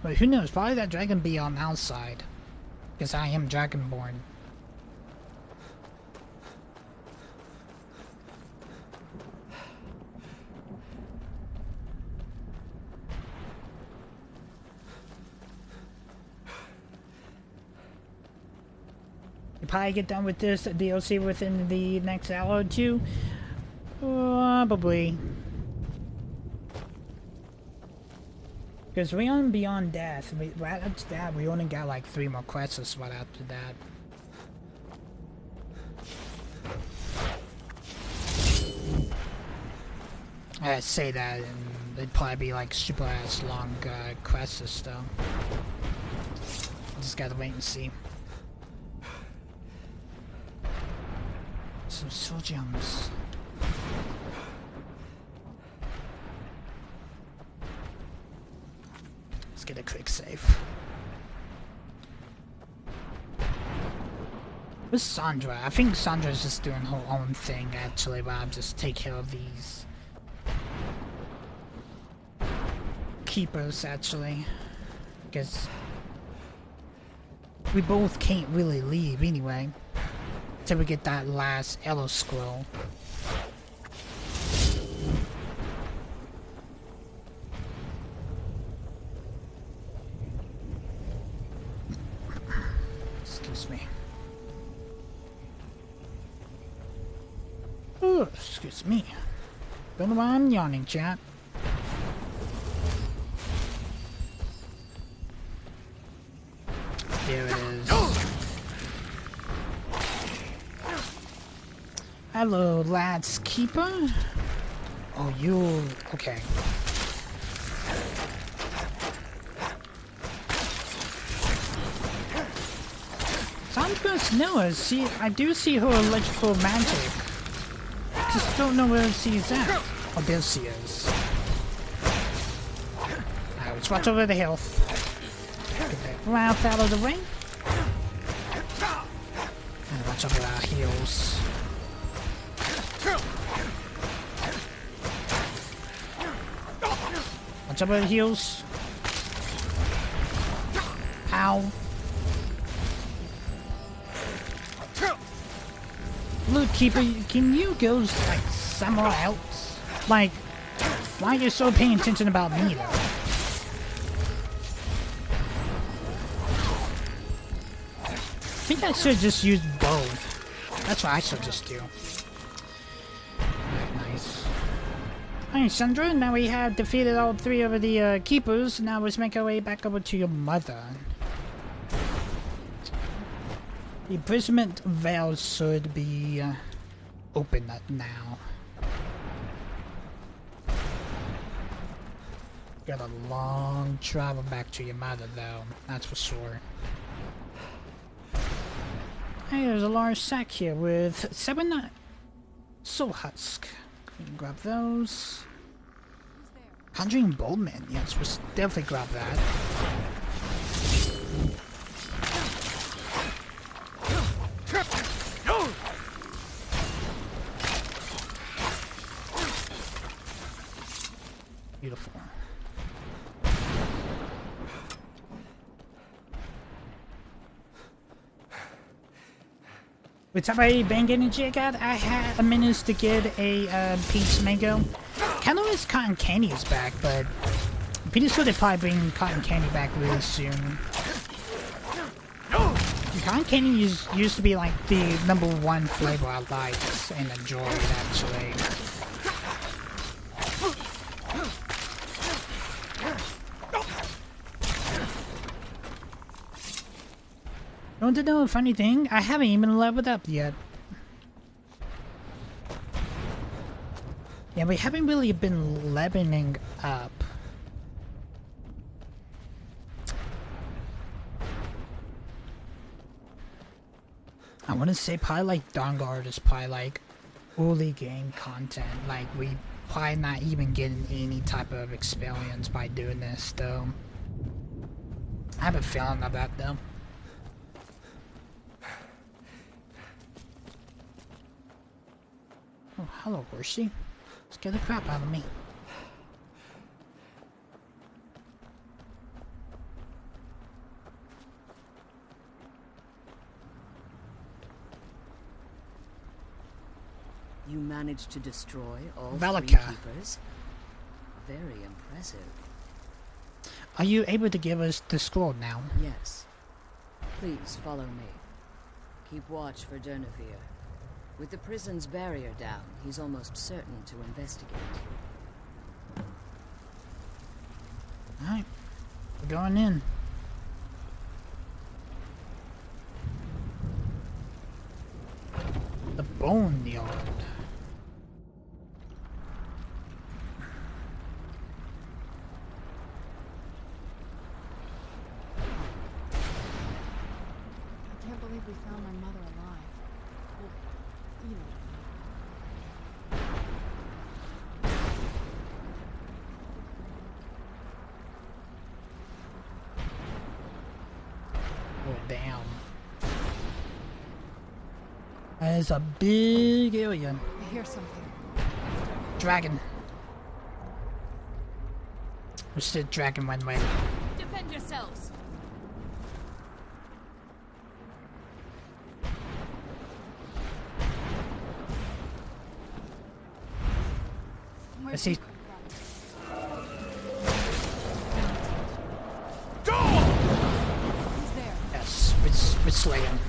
But who knows, probably that dragon be on outside. Because I am dragonborn. You probably get done with this DLC within the next hour or two. Probably. Because we on Beyond Death, right after that, we only got like 3 more quests right after that. I say that, and it'd probably be like super ass long quests though. Just gotta wait and see. Some soul gems. Let's get a quick save. Where's Sandra? I think Sandra's just doing her own thing actually, while I just take care of these keepers actually. Because we both can't really leave anyway. Till we get that last Elder Scroll. Excuse me. Oh, excuse me. Don't know why I'm yawning, chat. There it is. Hello, lads keeper. Oh, you... okay. Sandra's Noah, see, I do see her electrical magic. Just don't know where she's at. Oh, there she is. Alright, let's watch over the health. Get that mouth out of the way. And watch over our heals. Watch over the heals. Ow. Look, Keeper, can you go, like, somewhere else? Like, why are you so paying attention about me, though? I think I should just use both. That's what I should just do. Nice. Alright, Sandra, now we have defeated all three of the keepers. Now let's make our way back over to your mother. The imprisonment veil should be open now. Got a long travel back to your mother, though. That's for sure. Hey, there's a large sack here with 7 soul husk. Grab those. Conjuring Bowman. Yes, we'll definitely grab that. Beautiful. What's up, everybody? Bang getting Jigad. I had a minute to get a peach mango. Kinda wish cotton candy is back, but I'm pretty sure they probably bring cotton candy back really soon. Cotton candy used to be like the #1 flavor I liked and enjoyed actually. You want to know a funny thing? I haven't even leveled up yet. Yeah, we haven't really been leveling up. I want to say probably like Dawnguard is probably like early game content. Like we probably not even getting any type of experience by doing this though. I have a feeling of that though. Oh, hello, horsey. Scare the crap out of me. You managed to destroy all Valaka. 3 keepers? Very impressive. Are you able to give us the scroll now? Yes. Please follow me. Keep watch for Durnevere. With the prison's barrier down, he's almost certain to investigate. Alright. We're going in. The Boneyard. There's a big area. I hear something. Dragon. Wish the dragon went away. Defend yourselves. I see. Yes, we're slaying.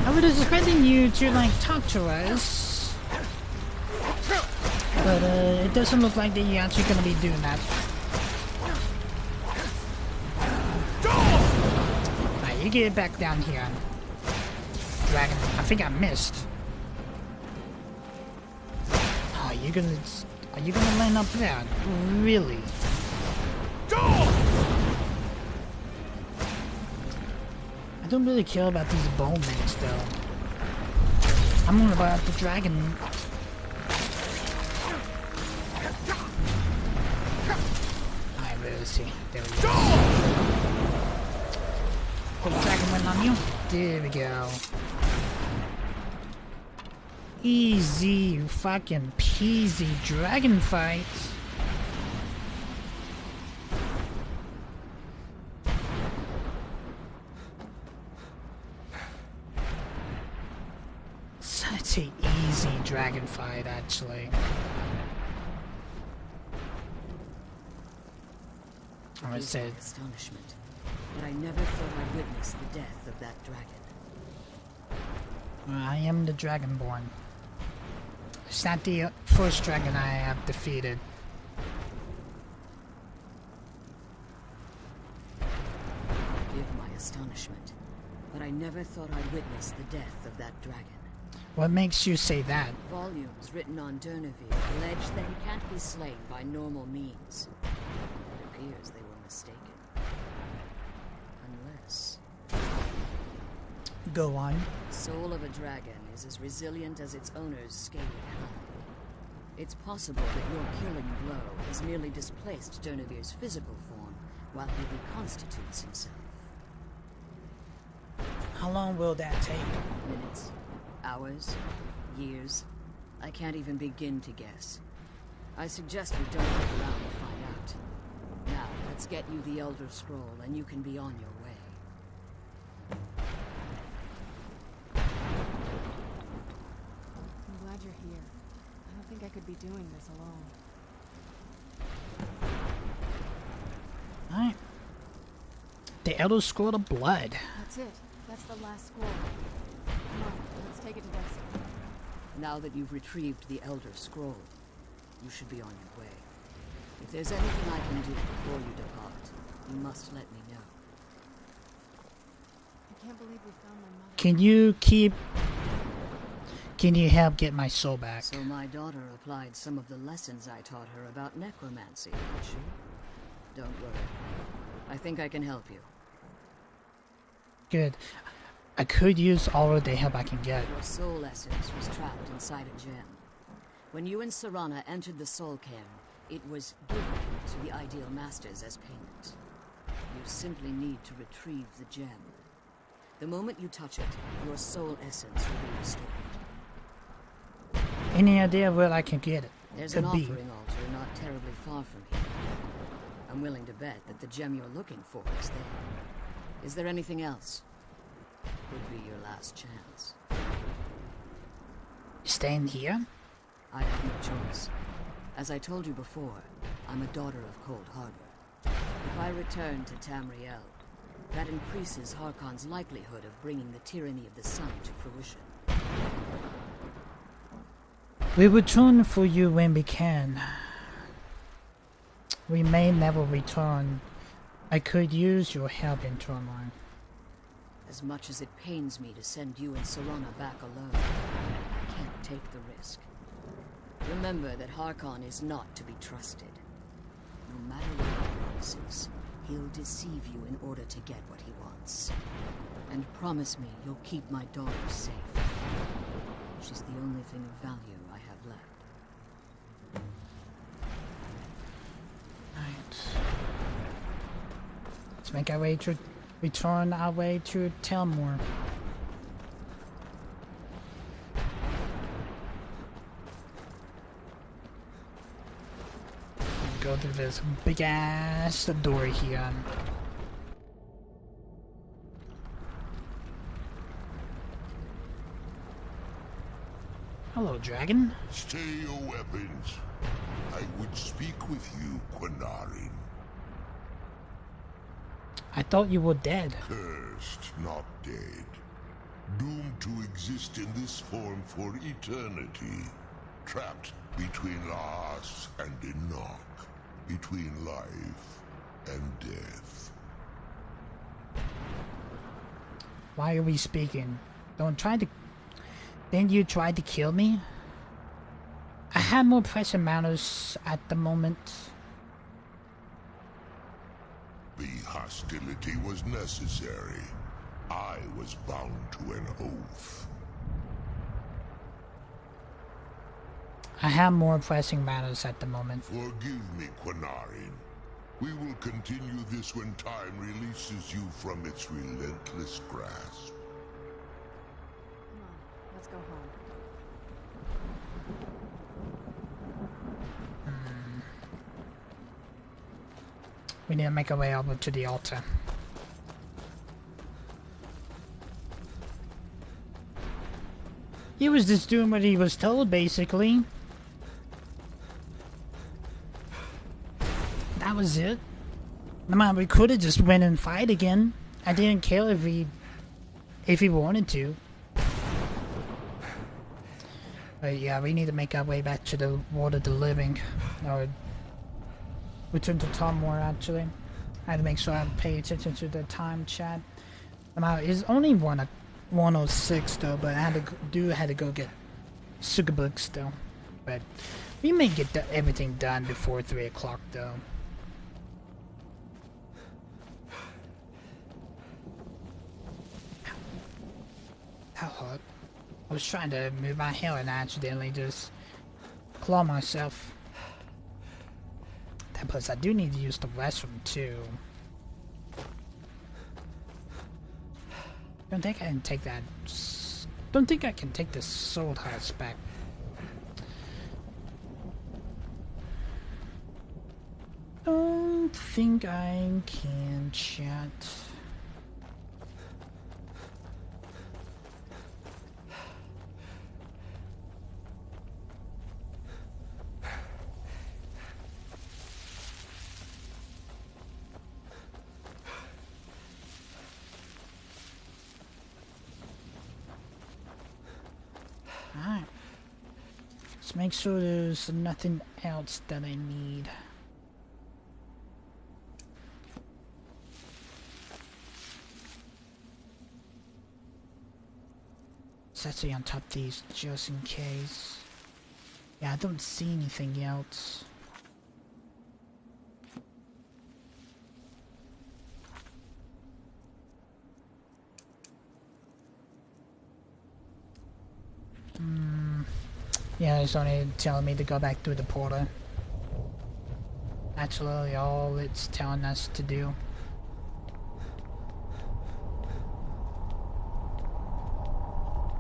I was expecting you to like talk to us, but it doesn't look like that you're actually gonna be doing that. Alright, you get back down here, dragon. I think I missed. Are you gonna land up there? Really? I don't really care about these bowmen though. I'm more about the dragon. Alright, where is he? There we go. The dragon went on you. There we go. Easy fucking peasy dragon fight. Such a easy dragon fight, actually. I said astonishment, but I never thought I'd witness the death of that dragon. I am the Dragonborn. It's not the first dragon I have defeated. Forgive my astonishment, but I never thought I'd witness the death of that dragon. What makes you say that? Volumes written on Durneville allege that he can't be slain by normal means. It appears they were mistaken. Unless... Go on. The soul of a dragon is as resilient as its owner's scaly hide. It's possible that your killing blow has merely displaced Durnevir's physical form while he reconstitutes himself. How long will that take? Minutes. Hours. Years. I can't even begin to guess. I suggest we don't look around to find out. Now, let's get you the Elder Scroll and you can be on your way. I'm glad you're here. I don't think I could be doing this alone. Alright. The Elder Scroll of Blood. That's it. That's the last scroll. Come on, let's take it to Dexter. Now that you've retrieved the Elder Scroll, you should be on your way. If there's anything I can do before you depart, you must let me know. I can't believe we found my mother. Can you help get my soul back? So my daughter applied some of the lessons I taught her about necromancy, did she? Don't worry. I think I can help you. Good. I could use all of the help I can get. Your soul essence was trapped inside a gem. When you and Serana entered the soul cairn, it was given to the Ideal Masters as payment. You simply need to retrieve the gem. The moment you touch it, your soul essence will be restored. Any idea where I can get it? There's an offering altar not terribly far from here. I'm willing to bet that the gem you're looking for is there. Is there anything else? Could be your last chance. Staying here? I have no choice. As I told you before, I'm a daughter of Cold Harbor. If I return to Tamriel, that increases Harkon's likelihood of bringing the tyranny of the sun to fruition. We return for you when we can. We may never return. I could use your help in Turmoil. As much as it pains me to send you and Serana back alone, I can't take the risk. Remember that Harkon is not to be trusted. No matter what he promises, he'll deceive you in order to get what he wants. And promise me you'll keep my daughter safe. She's the only thing of value I have left. Right. Let's make our way return our way to Telmore. Go through this big ass door here. Hello, dragon. Stay your weapons. I would speak with you, Quinarin. I thought you were dead. Cursed, not dead. Doomed to exist in this form for eternity. Trapped between Laas and Enoch. Between life and death. Why are we speaking? Didn't you try to kill me? I have more pressing matters at the moment. The hostility was necessary. I was bound to an oath. I have more pressing matters at the moment. Forgive me, Quinarin. We will continue this when time releases you from its relentless grasp. Come on, let's go home. We need to make our way over to the altar. He was just doing what he was told, basically. That was it. No matter, we could have just went and fight again. I didn't care if he wanted to. But yeah, we need to make our way back to the World of the Living. Or return to Talmor, actually. I had to make sure I pay attention to the time chat. It's only 1:06 though, but I had to go get sugar books though. But we may get everything done before 3 o'clock though. How hot? I was trying to move my hair and I accidentally just claw myself. That plus I do need to use the restroom too. Don't think I can take that. Don't think I can take this sword house back. Don't think I can, chat. Alright. Let's make sure there's nothing else that I need. It's actually on top of these just in case. Yeah, I don't see anything else. Yeah, it's only telling me to go back through the portal. That's literally all it's telling us to do.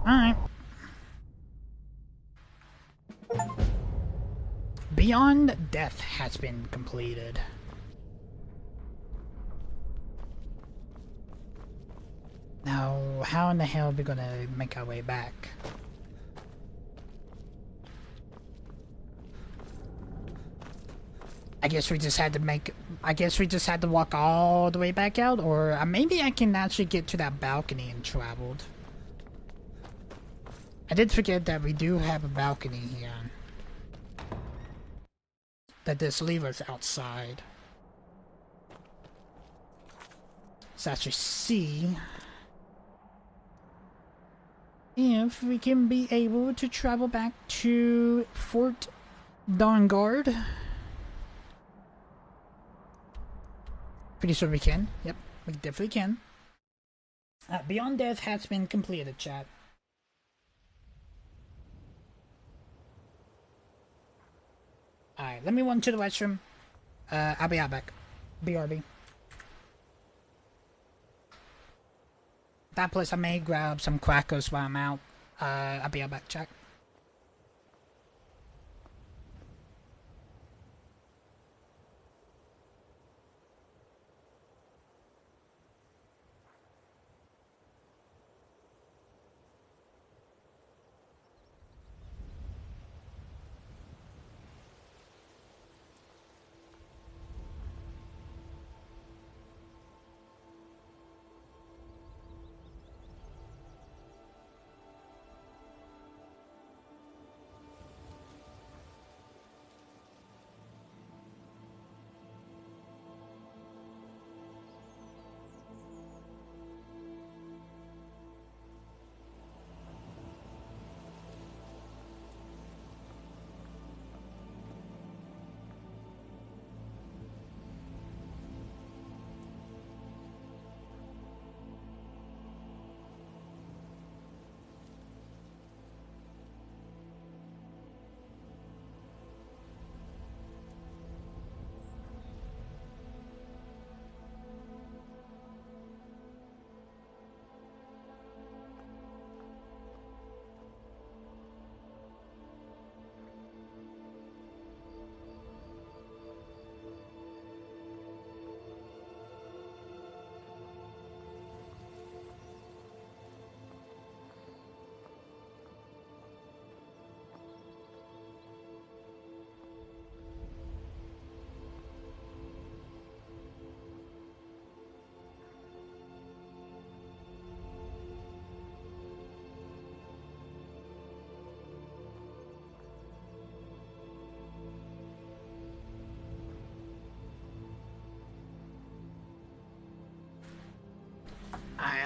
Alright. Beyond Death has been completed. Now, how in the hell are we gonna make our way back? I guess we just had to walk all the way back out, or maybe I can actually get to that balcony and traveled. I did forget that we do have a balcony here. That this lever's outside. Let's actually see if we can be able to travel back to Fort Dawnguard. Pretty sure we can. Yep, we definitely can. Beyond Death has been completed, chat. Alright, let me run to the restroom. I'll be out back. BRB. That place I may grab some crackers while I'm out. I'll be right back, Jack.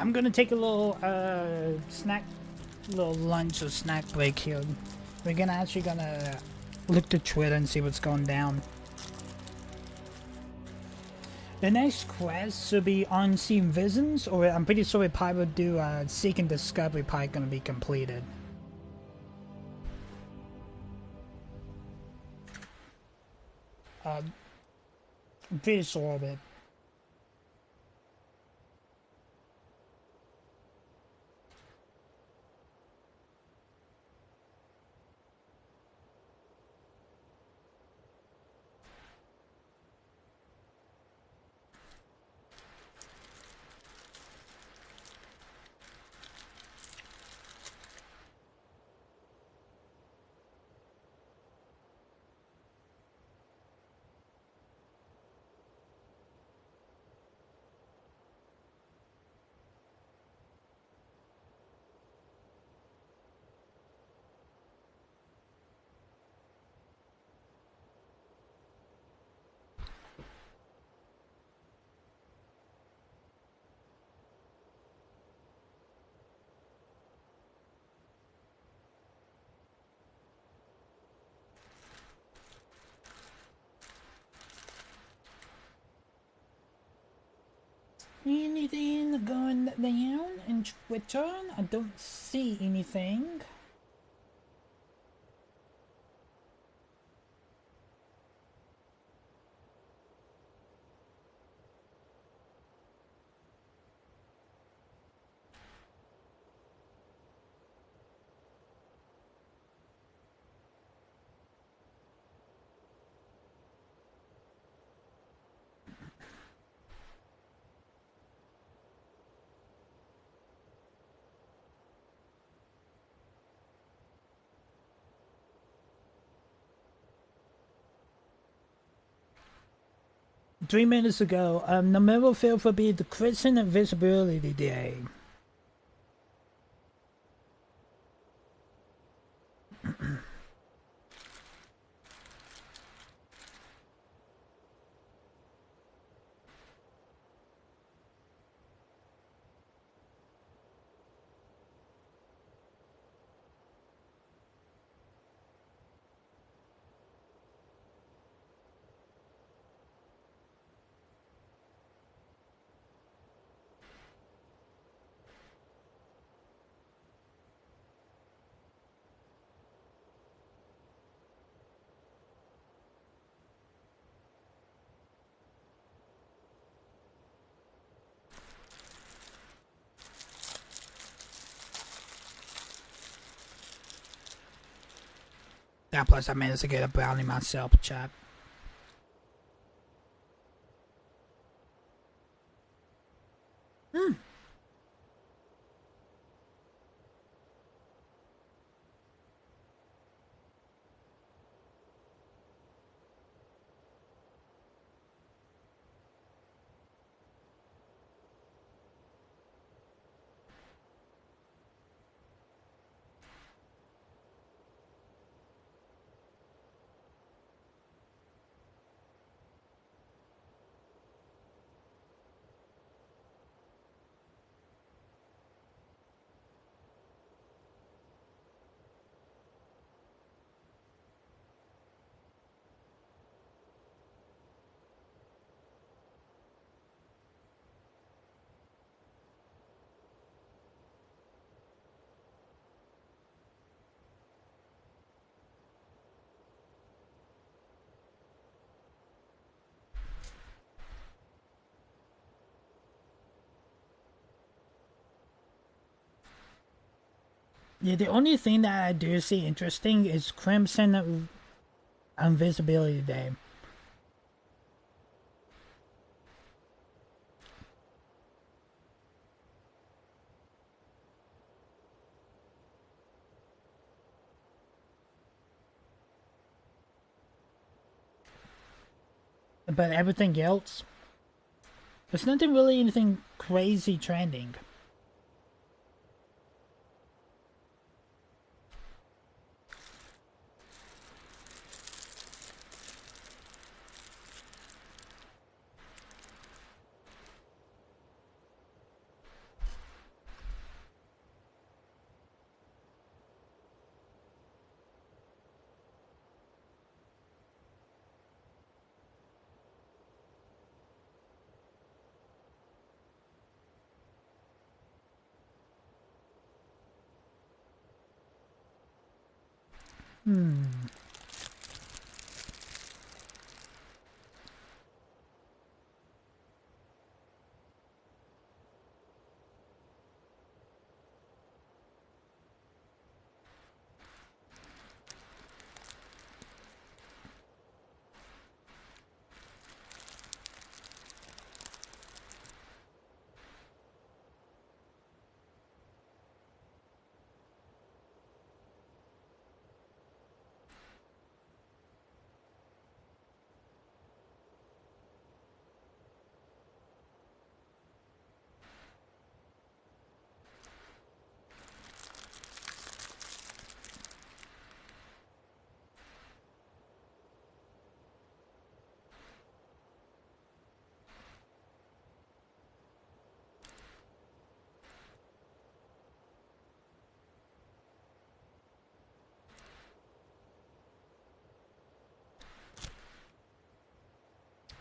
I'm gonna take a little little lunch or snack break here. We're gonna look to Twitter and see what's going down. The next quest should be Unseen Visions, or I'm pretty sure we probably would do Seek and Discovery, probably gonna be completed. Pretty sure of it. Anything going down in Twitter? I don't see anything. Three minutes ago, the middle field will be the Christian Invisibility Day. Yeah, plus I managed to get a brownie myself, chat. Yeah, the only thing that I do see interesting is Crimson Invisibility Day. But everything else, there's nothing really anything crazy trending.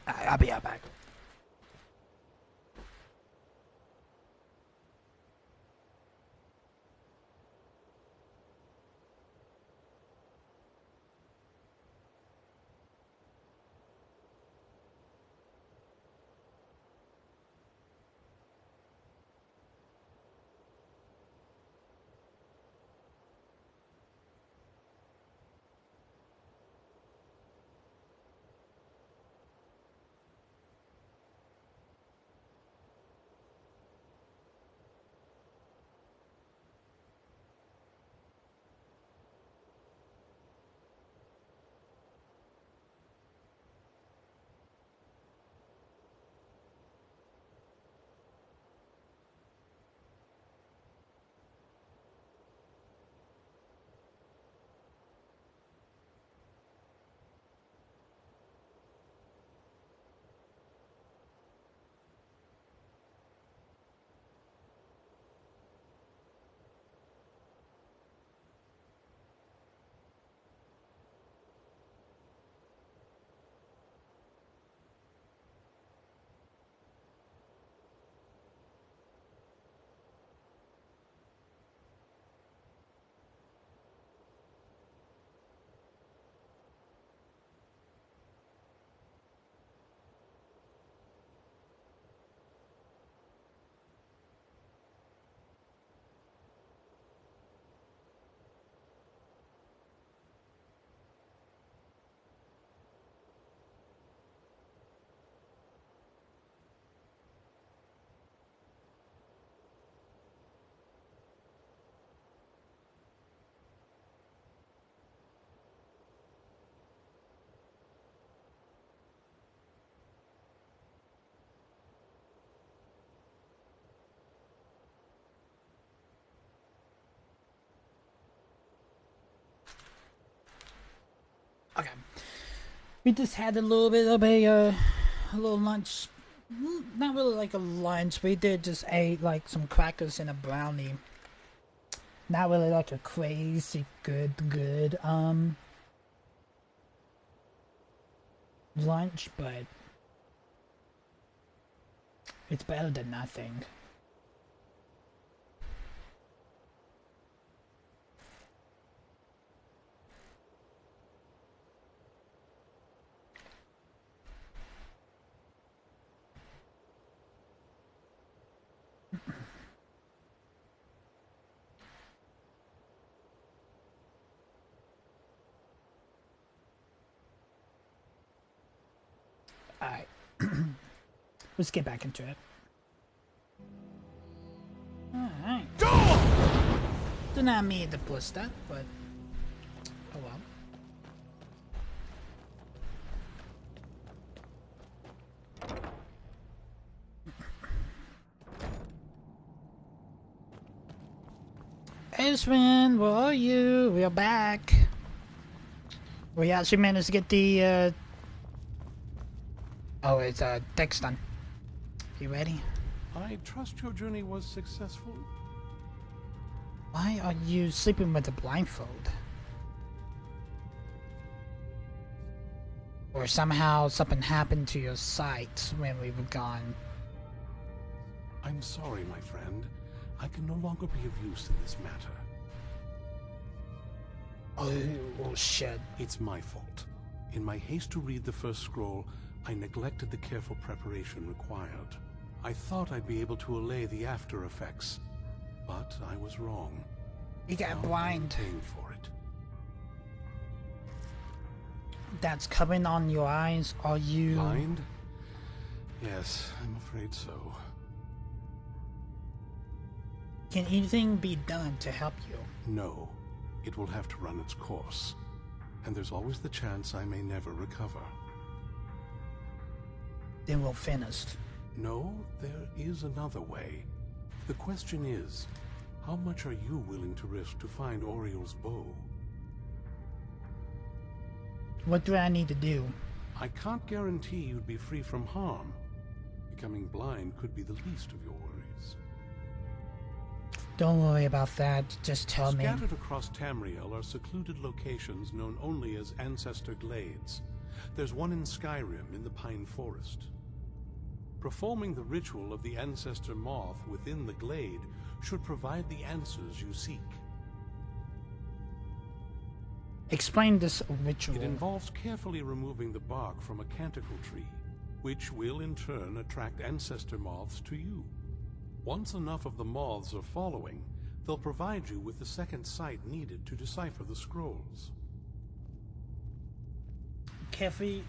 I'll be right back. We just had a little bit of a little lunch. Not really like a lunch. We did just ate like some crackers and a brownie. Not really like a crazy good lunch, but it's better than nothing. Alright. Let's get back into it. Alright. Did not mean to push that, but oh well. Ezrin, where are you? We are back. We actually managed to get the oh, it's text done. You ready? I trust your journey was successful. Why are you sleeping with a blindfold? Or somehow something happened to your sight when we were gone. I'm sorry, my friend. I can no longer be of use in this matter. Oh shit. It's my fault. In my haste to read the first scroll, I neglected the careful preparation required. I thought I'd be able to allay the after effects, but I was wrong. You got blind. Paying for it. That's coming on your eyes. Are you blind? Yes, I'm afraid so. Can anything be done to help you? No. It will have to run its course. And there's always the chance I may never recover. Then we'll finish. No, there is another way. The question is, how much are you willing to risk to find Oriel's bow? What do I need to do? I can't guarantee you'd be free from harm. Becoming blind could be the least of your worries. Don't worry about that, just tell me. Scattered across Tamriel are secluded locations known only as Ancestor Glades. There's one in Skyrim in the Pine Forest. Performing the ritual of the Ancestor Moth within the glade should provide the answers you seek. Explain this ritual. It involves carefully removing the bark from a canticle tree, which will in turn attract Ancestor Moths to you. Once enough of the moths are following, they'll provide you with the second sight needed to decipher the scrolls. Carefully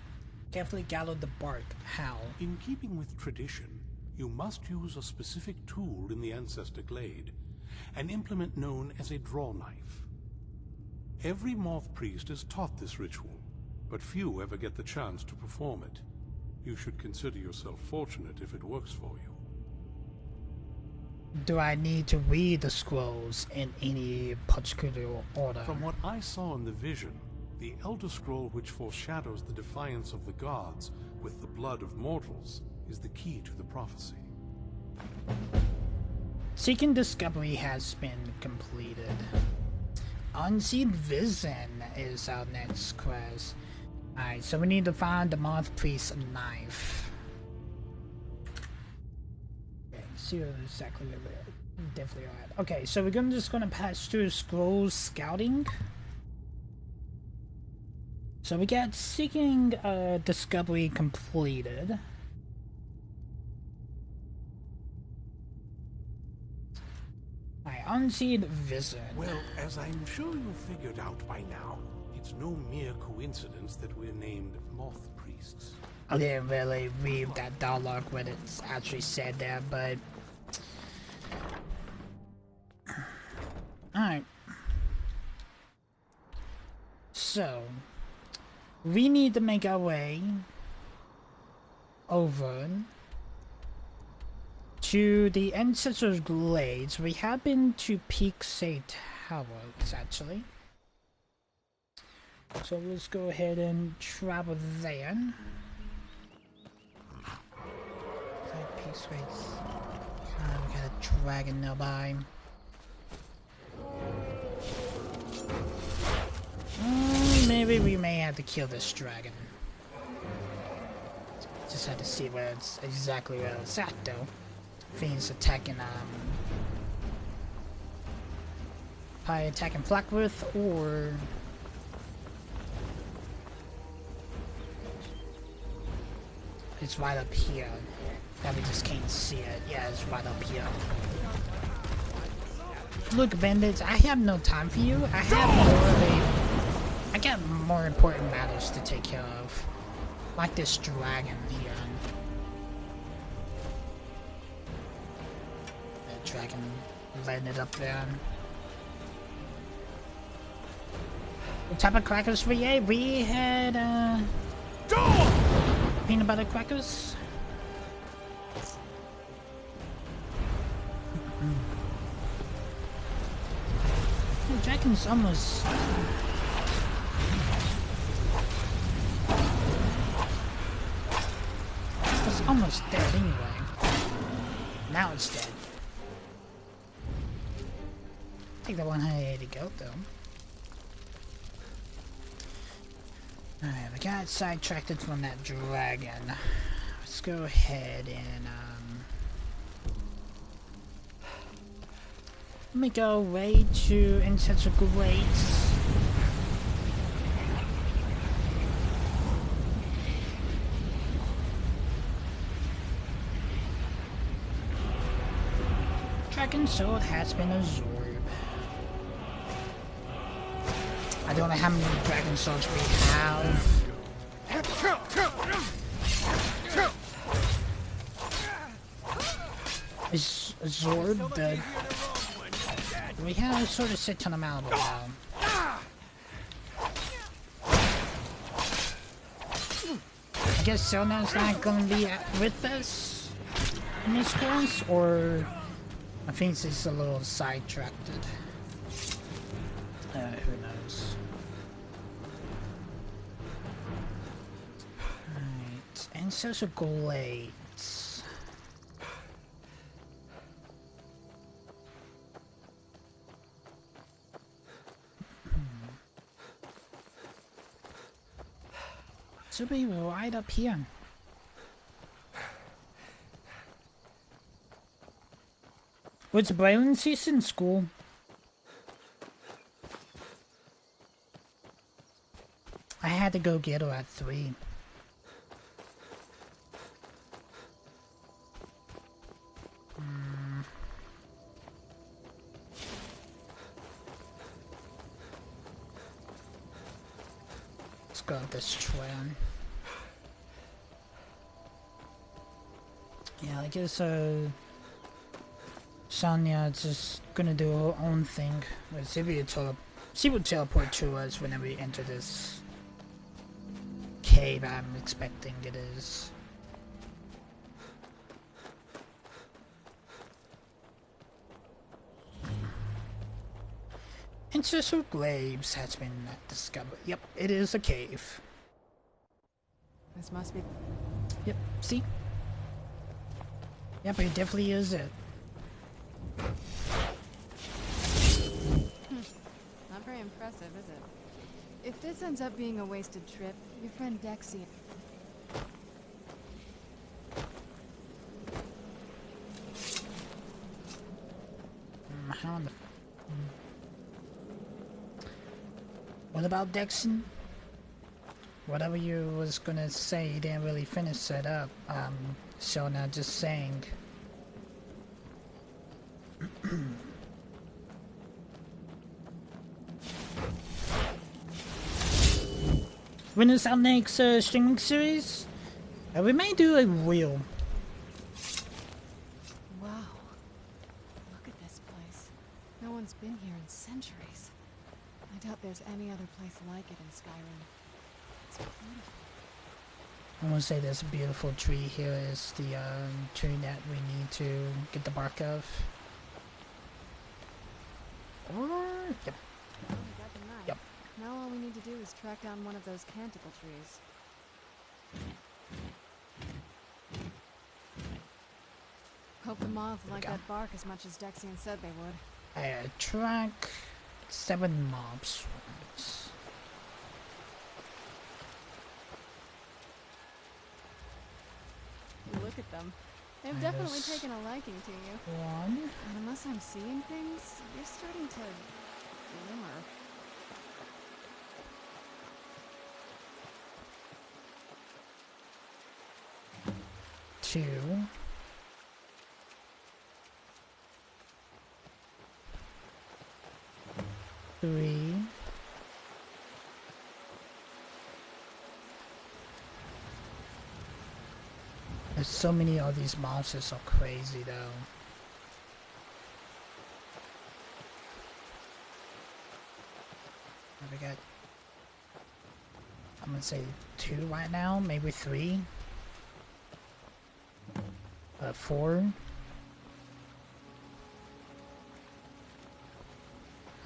gather the bark. How? In keeping with tradition, you must use a specific tool in the Ancestor Glade, an implement known as a draw knife. Every moth priest is taught this ritual, but few ever get the chance to perform it. You should consider yourself fortunate if it works for you. Do I need to read the scrolls in any particular order? From what I saw in the vision, the Elder Scroll which foreshadows the defiance of the gods with the blood of mortals is the key to the prophecy. Seeking Discovery has been completed. Unseen Vision is our next quest. Alright, so we need to find the Moth Priest's knife. See exactly where we're definitely at. Okay, so we're just gonna pass through scrolls scouting. So we got Seeking Discovery completed. I unseen Vision. Well, as I'm sure you figured out by now, it's no mere coincidence that we're named Moth Priests. I didn't really read that dialogue when it's actually said there, but alright. So we need to make our way over to the Ancestor's Glades. We have been to Peak Say Towers, actually. So let's go ahead and travel there. Peace rates. We got a dragon nearby. Maybe we may have to kill this dragon. Just had to see where it's exactly where it's at though. I think it's attacking probably attacking Flackworth or it's right up here. That we just can't see it. Yeah, it's right up here. Look, bandits, I have no time for you. I got more important matters to take care of. Like this dragon here. The dragon letting it up there. What type of crackers we ate? We had peanut butter crackers. The dragon's almost dead anyway. Now it's dead. Take the 180 goat though. Alright, we got sidetracked from that dragon. Let's go ahead and make our way to Ancestral Glades. Dragon sword has been absorbed. I don't know how many dragon swords we have. Is absorbed the... We have sort of sit on them out a while. I guess Sona's not gonna be with us in this course, or I think she's a little sidetracked. Who knows? Alright, Ancestral Glades. Should be right up here. What's Braylon season school? I had to go get her at 3. Let's go up this trail. Yeah, I guess Sonya's just gonna do her own thing. Let's see if she will teleport to us whenever we enter this cave. I'm expecting it is. Ancestral Glades has been discovered. Yep, it is a cave. This must be... Yep, see? Yep, it definitely is it. Not very impressive, is it? If this ends up being a wasted trip, your friend Dexy... What about Dexon? Whatever you was gonna say, you didn't really finish it up. So now just saying. When is our next streaming series? We may do a wheel. Wow. Look at this place. No one's been here in centuries. I doubt there's any other place like it in Skyrim. It's beautiful. I want to say this beautiful tree here is the tree that we need to get the bark of. Or, yep. Yep. Now all we need to do is track down one of those canticle trees. Hope the moths like that bark as much as Dexian said they would. Track 7 mobs. Look at them. They've definitely taken a liking to you. 1. And unless I'm seeing things, you're starting to glimmer. Two. 3. There's so many of these monsters, so crazy though. We got, I'm gonna say 2 right now, maybe 3. 4.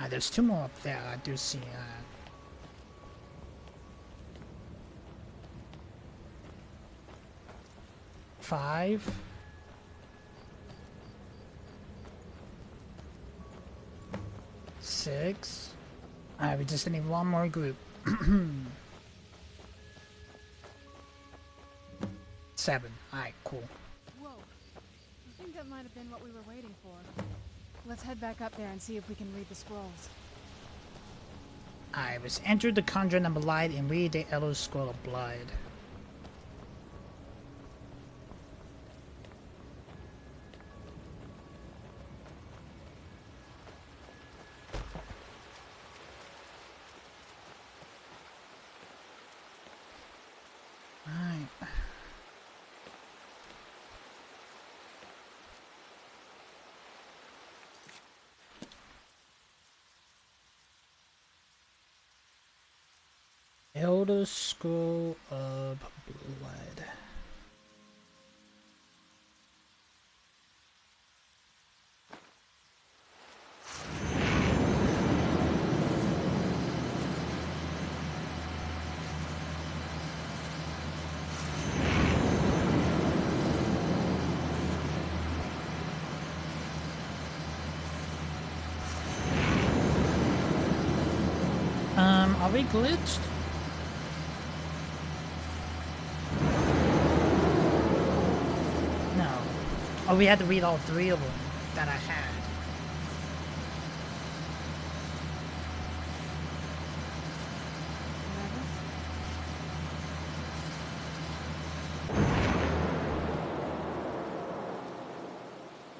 There's 2 more up there. I do see. 5. 6. Alright, we just need 1 more group. 7. Alright, cool. Whoa. I think that might have been what we were waiting for. Let's head back up there and see if we can read the scrolls. I was entered the conjuring of light and read the Elder Scroll of Blood. Elder Scroll of Blood. Are we glitched? No. Oh, we had to read all 3 of them that I had.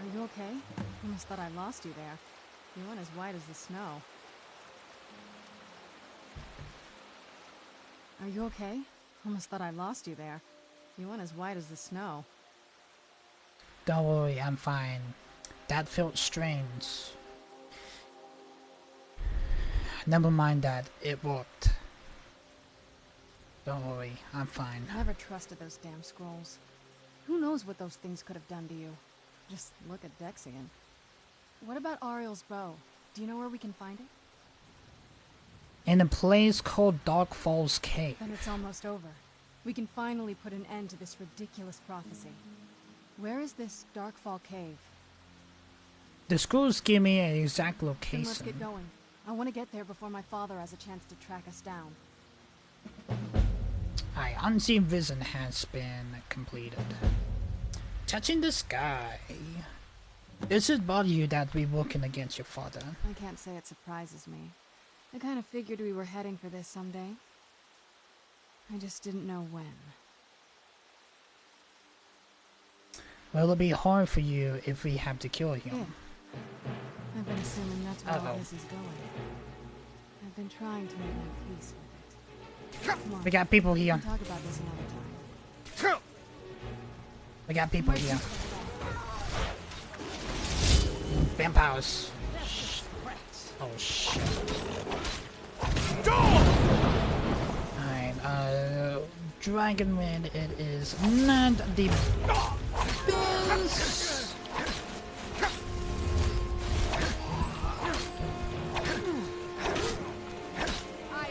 Are you okay? I almost thought I lost you there. You went as white as the snow. Are you okay? Almost thought I lost you there. You went as white as the snow. Don't worry, I'm fine. That felt strange. Never mind that, it worked. Don't worry, I'm fine. I never trusted those damn scrolls. Who knows what those things could have done to you? Just look at Dexian. What about Ariel's bow? Do you know where we can find it? In a place called Dark Falls Cave. Then it's almost over. We can finally put an end to this ridiculous prophecy. Where is this Darkfall Cave? The scrolls give me an exact Then location. let's get going. I want to get there before my father has a chance to track us down. Alright, Unseen Vision has been completed. Touching the sky. Does it bother you that we're working against your father? I can't say it surprises me. I kind of figured we were heading for this someday. I just didn't know when. Well, it'll be hard for you if we have to kill him. Yeah. I've been assuming that's where all this is going. I've been trying to make my peace with it. Come on. We got people here. We can talk about this another time. We got people here. Vampires. Oh shit. Alright, Dragonwind, it is not the best. I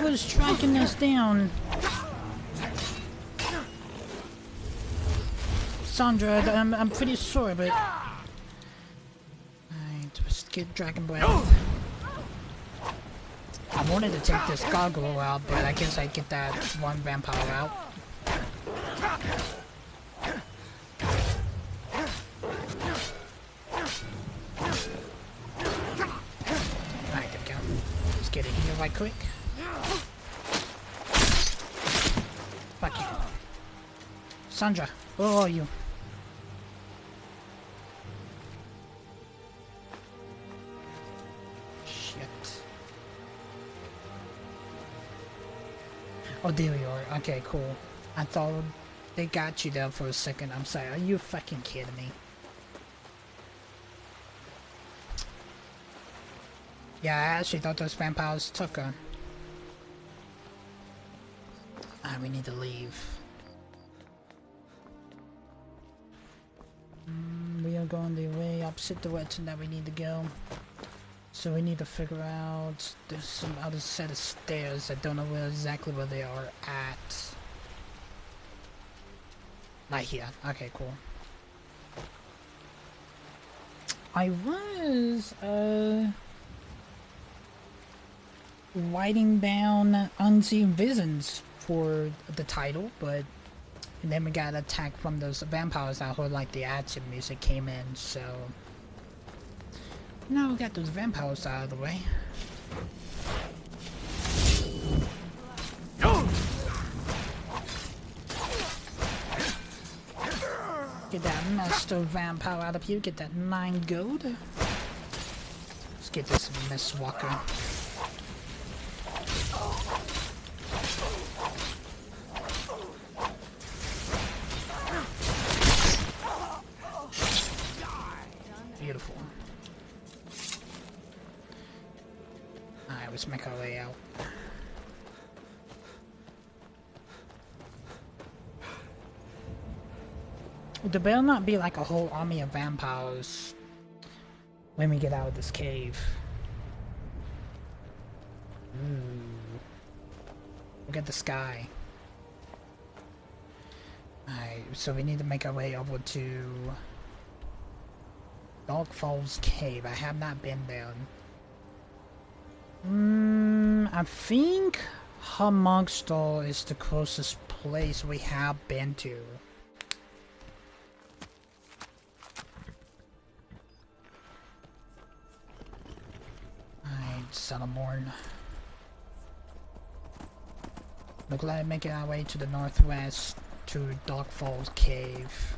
whoever's tracking us down. Sandra, I'm pretty sure, but... Alright, let's get Dragon Breath. I wanted to take this gargoyle out, but I guess I get that one vampire out. Alright, there we go. Let's get it here right quick. Fuck you. Sandra, where are you? Oh, there you are. Okay, cool. I thought they got you there for a second. I'm sorry. Are you fucking kidding me? Yeah, I actually thought those vampires took her. We need to leave. We are going the way opposite direction that we need to go. So we need to figure out, there's some other set of stairs. I don't know exactly where they are at. Right here. Okay, cool. I was, writing down Unseen Visions for the title, but and then we got attacked from those vampires. I heard like the action music came in, so... Now we got those vampires out of the way. Get that master vampire out of here. Get that 9 gold. Let's get this Miss Walker. Beautiful. Alright, let's make our way out. There better not be like a whole army of vampires when we get out of this cave. Look at the sky. Alright, so we need to make our way over to Dark Falls Cave. I have not been there. I think Hamogstall is the closest place we have been to. Alright, Sunamorn. Look like making our way to the northwest to Dark Falls Cave.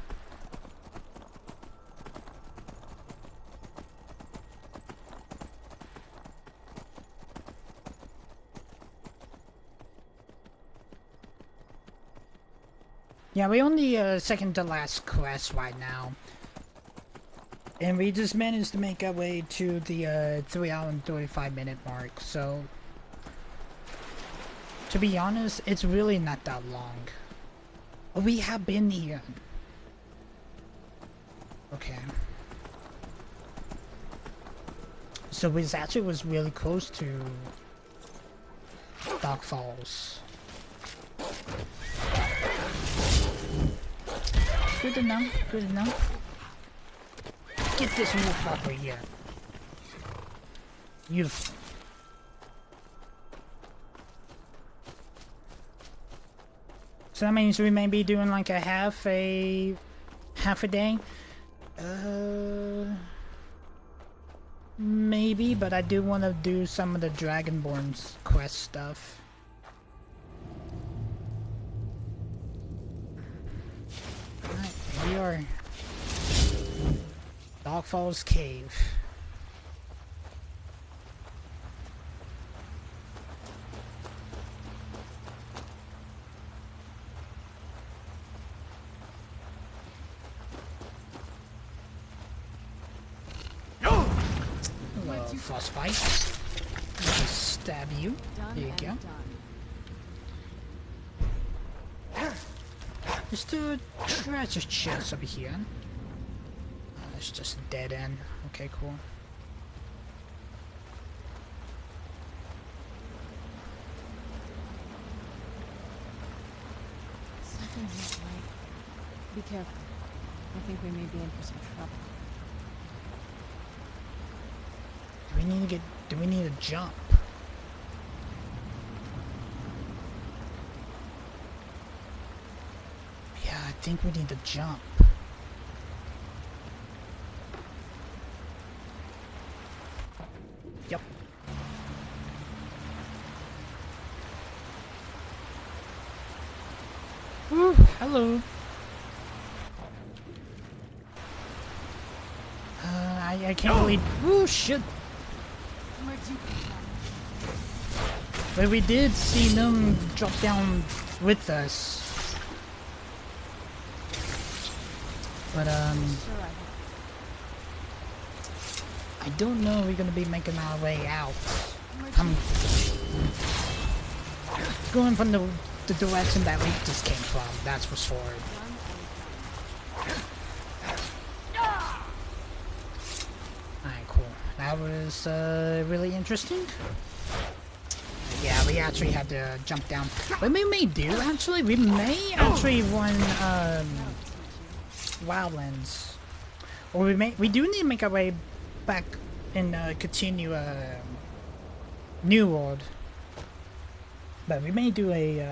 Yeah, we're on the second to last quest right now. And we just managed to make our way to the 3 hour and 35 minute mark, so... To be honest, it's really not that long. We have been here. Okay. So it actually was really close to Dark Falls. Good enough, good enough. Get this wolf over here. You. So that means we may be doing like a half a day. Maybe, but I do want to do some of the Dragonborn's quest stuff. Alright, here we are. Dark Falls Cave. Frostbite. Just stab you. There you go. There's the treasure chest over here. It's just a dead end. Okay, cool. Be careful. I think we may be in for some trouble. Do we need to jump? Yeah, I think we need to jump. Yep. Ooh, hello. I can't believe. Ooh, shit. But we did see them drop down with us. But I don't know if we're gonna be making our way out. I'm going from the direction that we just came from, that's for sure. Alright, cool. That was really interesting. Yeah, we actually had to jump down. What we may do, actually, we may actually run Wildlands. Or we do need to make our way back and continue New World. But we may do a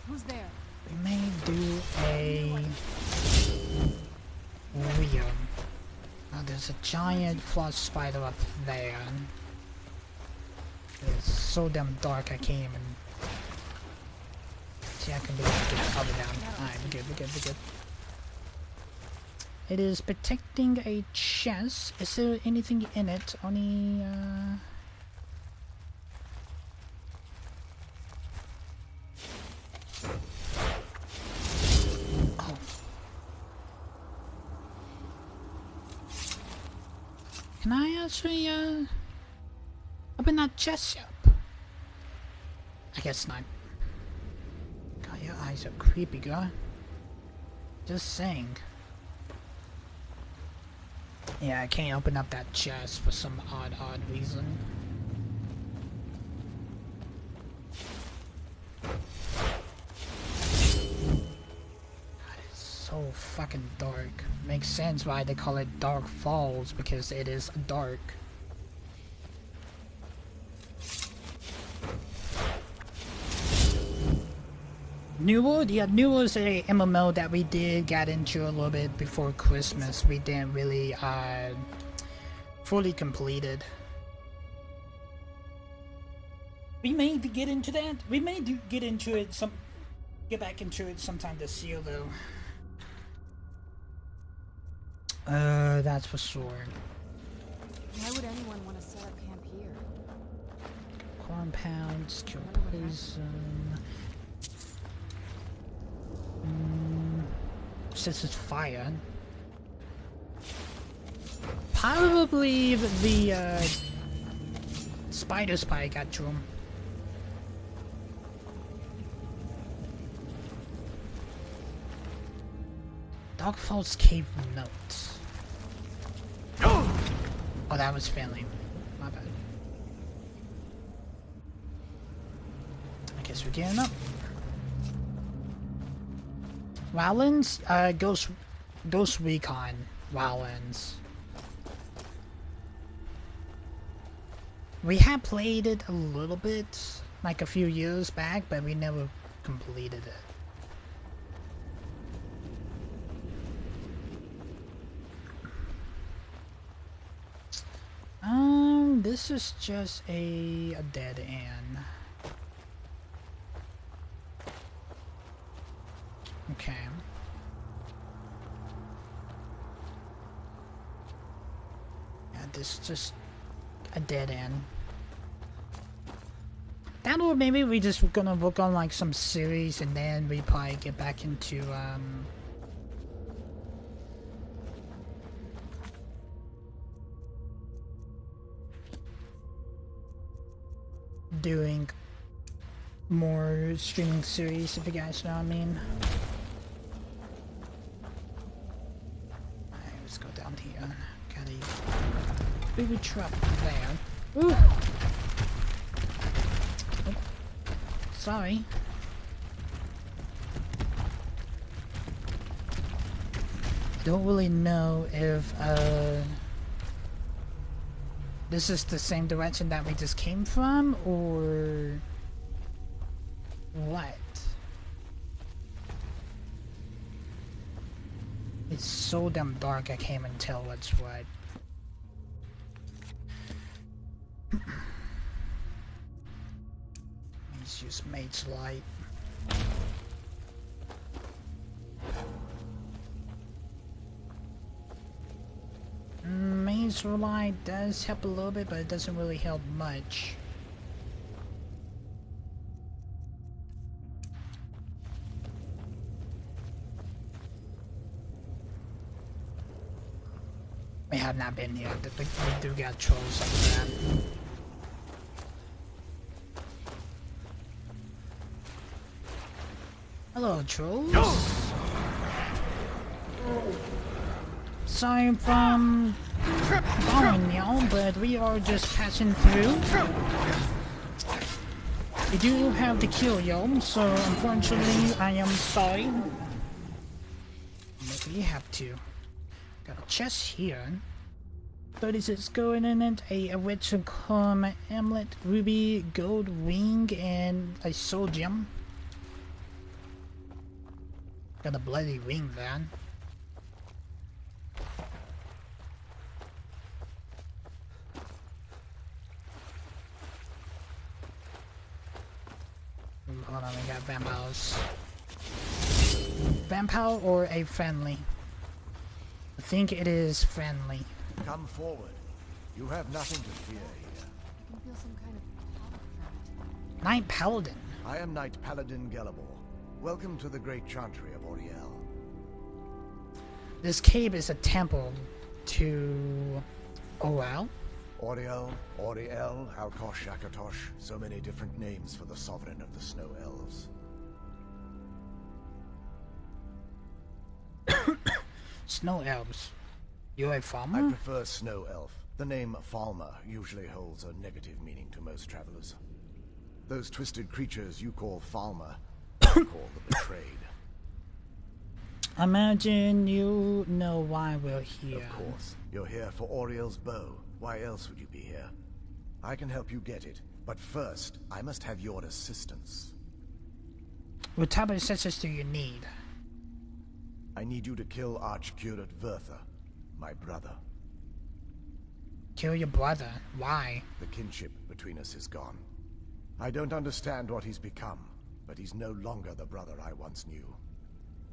Who's there? we may do a Rio. Oh, there's a giant frost spider up there. It's so damn dark I can't even see. I can barely get cover down. Alright, we're good. It is protecting a chest. Is there anything in it? Only oh. Can I actually open that chest up? I guess not. God, your eyes are creepy, girl. Just saying. Yeah, I can't open up that chest for some odd reason. God, it's so fucking dark. Makes sense why they call it Dark Falls, because it is dark. New World? Yeah, New World is a MMO that we did get into a little bit before Christmas. We didn't really fully completed. We may get into that. We may get into it get back into it sometime this year though. That's for sure. Why would anyone want to set up camp here? Compounds, kill poison. Since it's fire, probably the spiders probably got to him. Dogfall's cave notes. Oh, that was family. My bad. I guess we're getting up. Wildlands? Ghost Recon Wildlands. We had played it a little bit, like a few years back, but we never completed it. This is just a dead end. Okay. Yeah, this is just a dead end. That, or maybe we just gonna work on like some series and then we probably get back into doing more streaming series, if you guys know what I mean. Alright, let's go down here. Got a booby trap there. Ooh! Oh, sorry. Don't really know if this is the same direction that we just came from, or what? It's so damn dark I can't even tell what's what. Let's use Mage's Light. Mage's Light does help a little bit, but it doesn't really help much. We have not been here. We do got trolls up there. Hello, trolls. Sorry from following y'all, but we are just passing through. We do have to kill y'all, so unfortunately I am sorry. Maybe you have to. Got a chest here. 36 gold in it, a witch comb amulet, ruby, gold ring, and a soul gem. Got a bloody ring there. Hold on, we got vampires. Vampire or a friendly? I think it is friendly. Come forward. You have nothing to fear here. I can feel some kind of Knight Paladin. I am Knight Paladin Gelabor. Welcome to the great chantry of Auriel. This cave is a temple to Auriel. Auriel, Auriel, Alkosh, Akatosh, so many different names for the sovereign of the Snow Elves. Snow Elves. You're a farmer? I prefer Snow Elf. The name Falmer usually holds a negative meaning to most travelers. Those twisted creatures you call Falmer, I call the Betrayed. Imagine you know why we're here. Of course. You're here for Auriel's bow. Why else would you be here? I can help you get it, but first, I must have your assistance. What type of assistance do you need? I need you to kill Archcurate Vertha, my brother. Kill your brother? Why? The kinship between us is gone. I don't understand what he's become, but he's no longer the brother I once knew.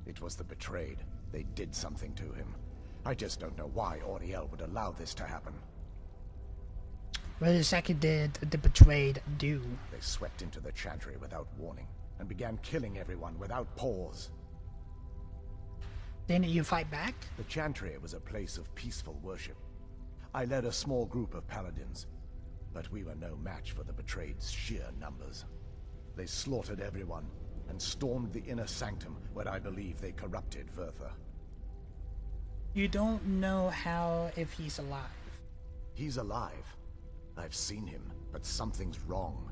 It was the Betrayed. They did something to him. I just don't know why Auriel would allow this to happen. What exactly did the Betrayed do? They swept into the chantry without warning, and began killing everyone without pause. Didn't you fight back? The chantry was a place of peaceful worship. I led a small group of paladins, but we were no match for the Betrayed's sheer numbers. They slaughtered everyone, and stormed the inner sanctum, where I believe they corrupted Vertha. You don't know how if he's alive. He's alive. I've seen him, but something's wrong.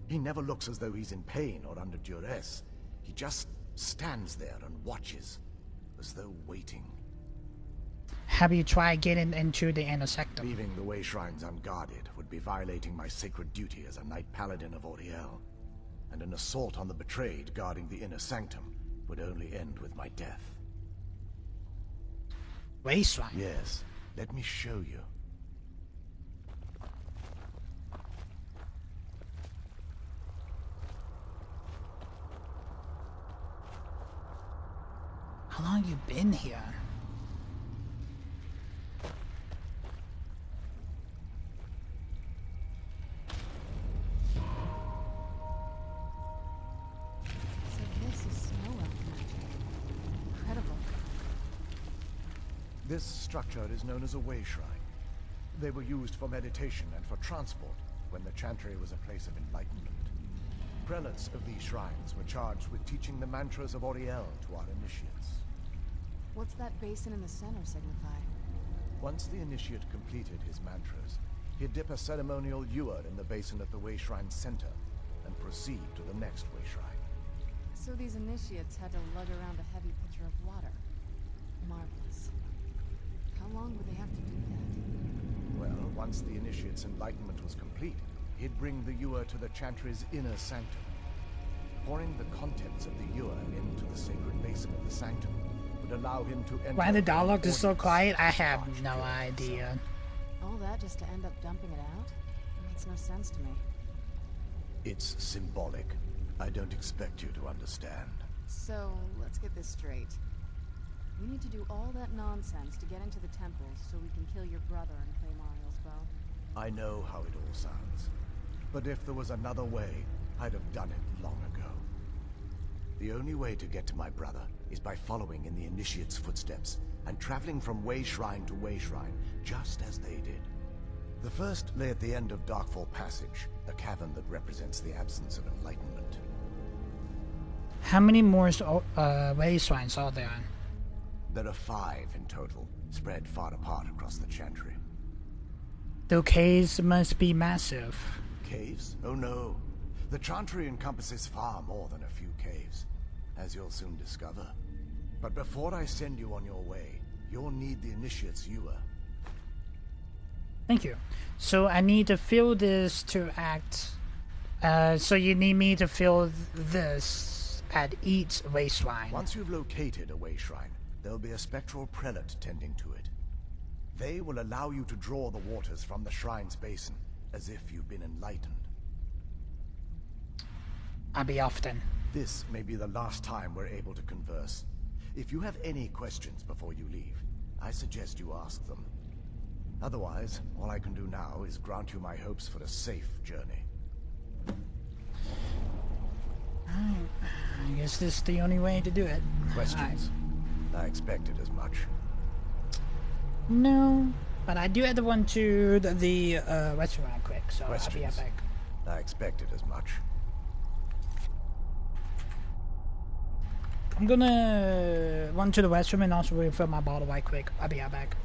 He never looks as though he's in pain or under duress. He just stands there and watches, as though waiting. Have you tried getting into the inner sanctum? Leaving the way shrines unguarded would be violating my sacred duty as a Knight Paladin of Auriel. And an assault on the Betrayed guarding the inner sanctum would only end with my death. Way shrine? Yes. Let me show you. How long have you been here? This structure is known as a way shrine. They were used for meditation and for transport when the chantry was a place of enlightenment. Prelates of these shrines were charged with teaching the mantras of Auriel to our initiates. What's that basin in the center signify? Once the initiate completed his mantras, he'd dip a ceremonial ewer in the basin at the way shrine's center and proceed to the next way shrine. So these initiates had to lug around a heavy pitcher of water. Marvelous. once the Initiate's enlightenment was complete, he'd bring the Ewer to the Chantry's inner sanctum. Pouring the contents of the Ewer into the sacred basin of the sanctum would allow him to enter... Why the dialogue is so quiet? I have no idea. All that just to end up dumping it out? It makes no sense to me. It's symbolic. I don't expect you to understand. So, let's get this straight. We need to do all that nonsense to get into the temples so we can kill your brother and claim Ariel's bow. I know how it all sounds. But if there was another way, I'd have done it long ago. The only way to get to my brother is by following in the Initiate's footsteps and traveling from way shrine to way shrine, just as they did. The first lay at the end of Darkfall Passage, a cavern that represents the absence of enlightenment. How many more way shrines are there? There are 5 in total, spread far apart across the Chantry. The caves must be massive. Caves? Oh no. The Chantry encompasses far more than a few caves, as you'll soon discover. But before I send you on your way, you'll need the Initiate's Ewer. Thank you. So I need to fill this to act... so you need me to fill this at each way shrine. Once you've located a way shrine, there'll be a spectral prelate tending to it. They will allow you to draw the waters from the shrine's basin, as if you've been enlightened. I'll be off then. This may be the last time we're able to converse. If you have any questions before you leave, I suggest you ask them. Otherwise, all I can do now is grant you my hopes for a safe journey. I guess this is the only way to do it. Questions? I expected as much. No, but I do have to run to the restaurant quick, so I'll be right back. I expected as much. I'm gonna run to the restroom and also refill my bottle right quick. I'll be right back.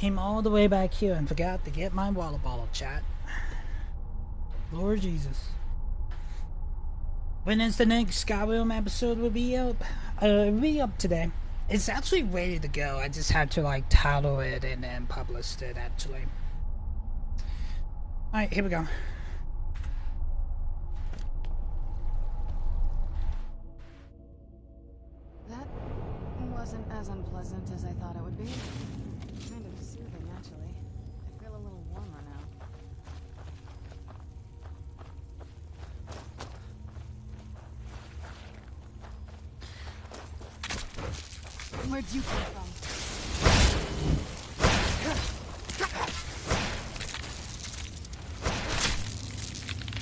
Came all the way back here and forgot to get my water bottle, chat. Lord Jesus. When is the next Skyrim episode will be up? It'll be up today. It's actually ready to go. I just had to like title it and then publish it actually. Alright, here we go. That wasn't as unpleasant as I thought it would be. Kind of soothing, actually. I feel a little warmer now. Where'd you come from?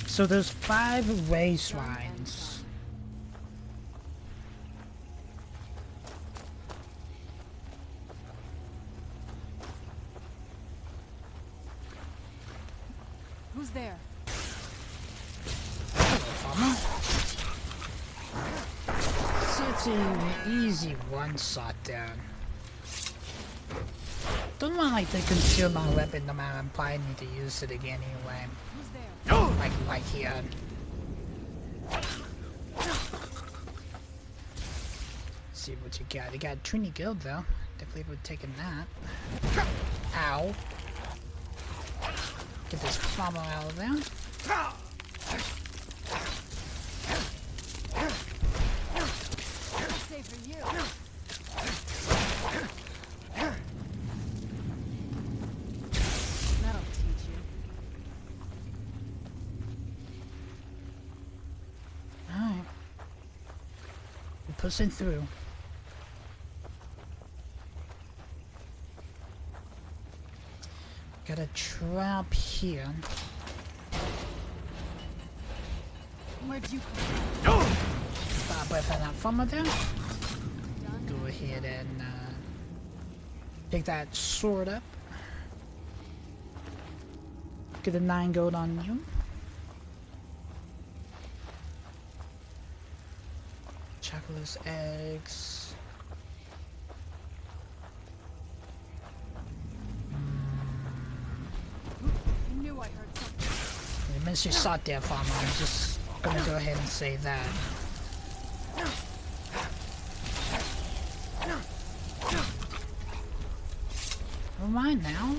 So there's 5 way shrines. Who's there? Such an easy one-shot down. Don't want like to conceal my weapon no matter I'm probably need to use it again anyway. Who's there? Like right here. See what you got. You got 20 gold though. Definitely would taking that. Ow. Get this farmer out of there. Save for you. That'll teach you. Alright. We're pushing through. Got a trap here. Where'd you come from? Stop with that farmer there. Go ahead and pick that sword up. Get a 9 gold on you. Chocolate eggs. I knew I heard something. You missed your shot there, farmer. I'm just gonna go ahead and say that. Never mind now.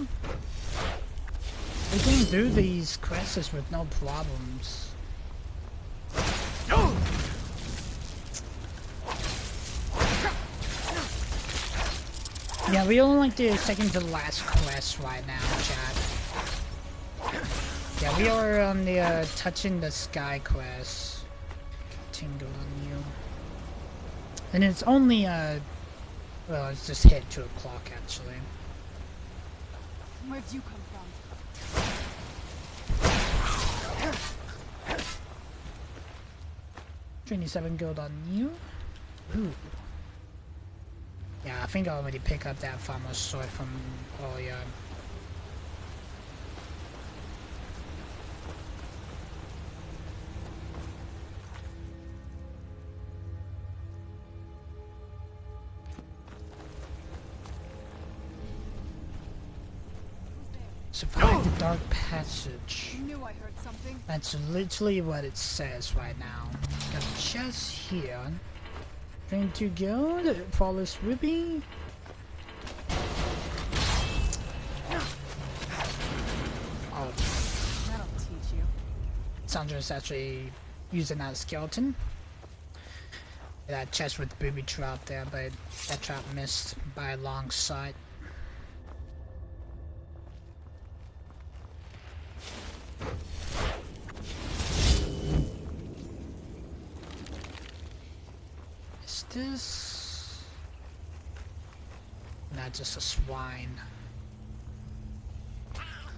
We can do these quests with no problems. Yeah, we only like the second to last quest right now, chat. Yeah, we are on the touching the sky quest. Tingle on you. And it's only well, it's just hit 2 o'clock actually. Where'd you come from? 27 gold on you. Ooh. Yeah, I think I already picked up that farmer's sword from earlier. Survive the dark passage. I knew I heard something. That's literally what it says right now. Got a chest here. 22 gold. Flawless ruby. Oh. That'll teach you. Sandra's actually using that skeleton. That chest with the booby trap there, but that trap missed by a long sight. Is this not just a swine?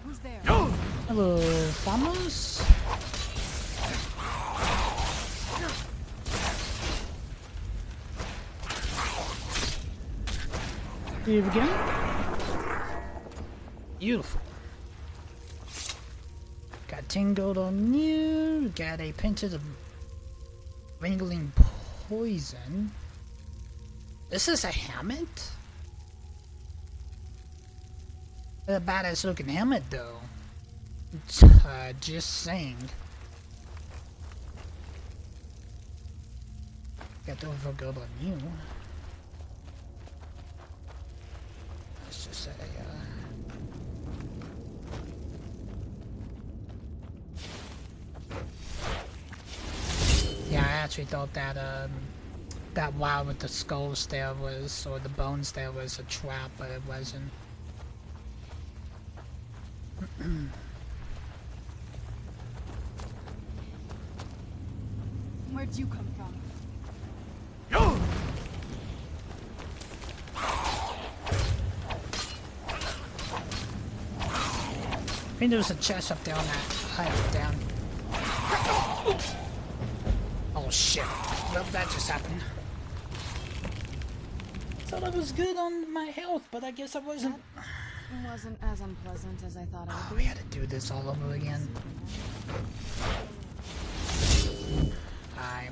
Who's there? Hello, farmers. Here we go. Beautiful. Got 10 gold on you. Got a pinch of wrangling poison. This is a helmet? A badass looking helmet though. Just saying. Got to overgo on you. Let's just say, yeah, I actually thought that, that wall with the skulls there was, or the bones there was a trap, but it wasn't. Where'd you come from? I think there was a chest up there on that height down. Oh shit. Well, that just happened. Thought I was good on my health, but I guess I wasn't. It wasn't as unpleasant as I thought it would be. We had to do this all over again. Alright.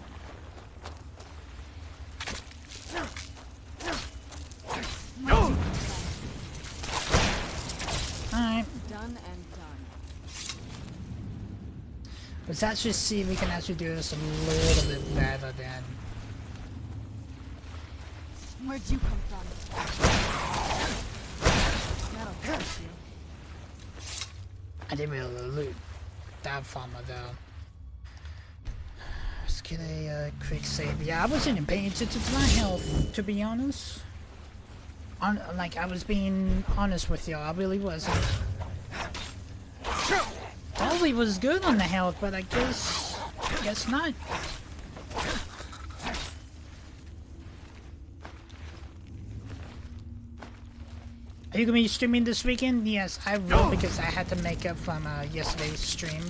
Done and done. Let's actually see if we can actually do this a little bit better then. Where'd you come from? That'll hurt you. I didn't really loot that farmer though. Let's get a quick save. Yeah, I wasn't paying attention to my health, to be honest. Like, I was being honest with you, I really wasn't. Probably was good on the health, but I guess not. Are you gonna be streaming this weekend? Yes, I will, because I had to make up from yesterday's stream.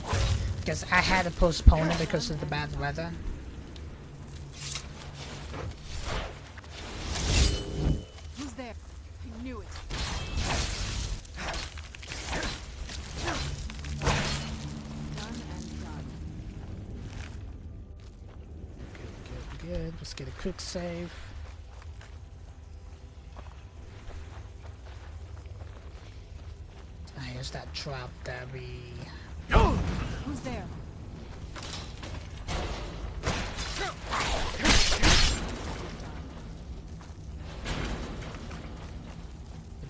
Because I had to postpone it because of the bad weather. Who's there? I knew it. Done and done. Good. Let's get a quick save. Here's that trap that we... Who's there? There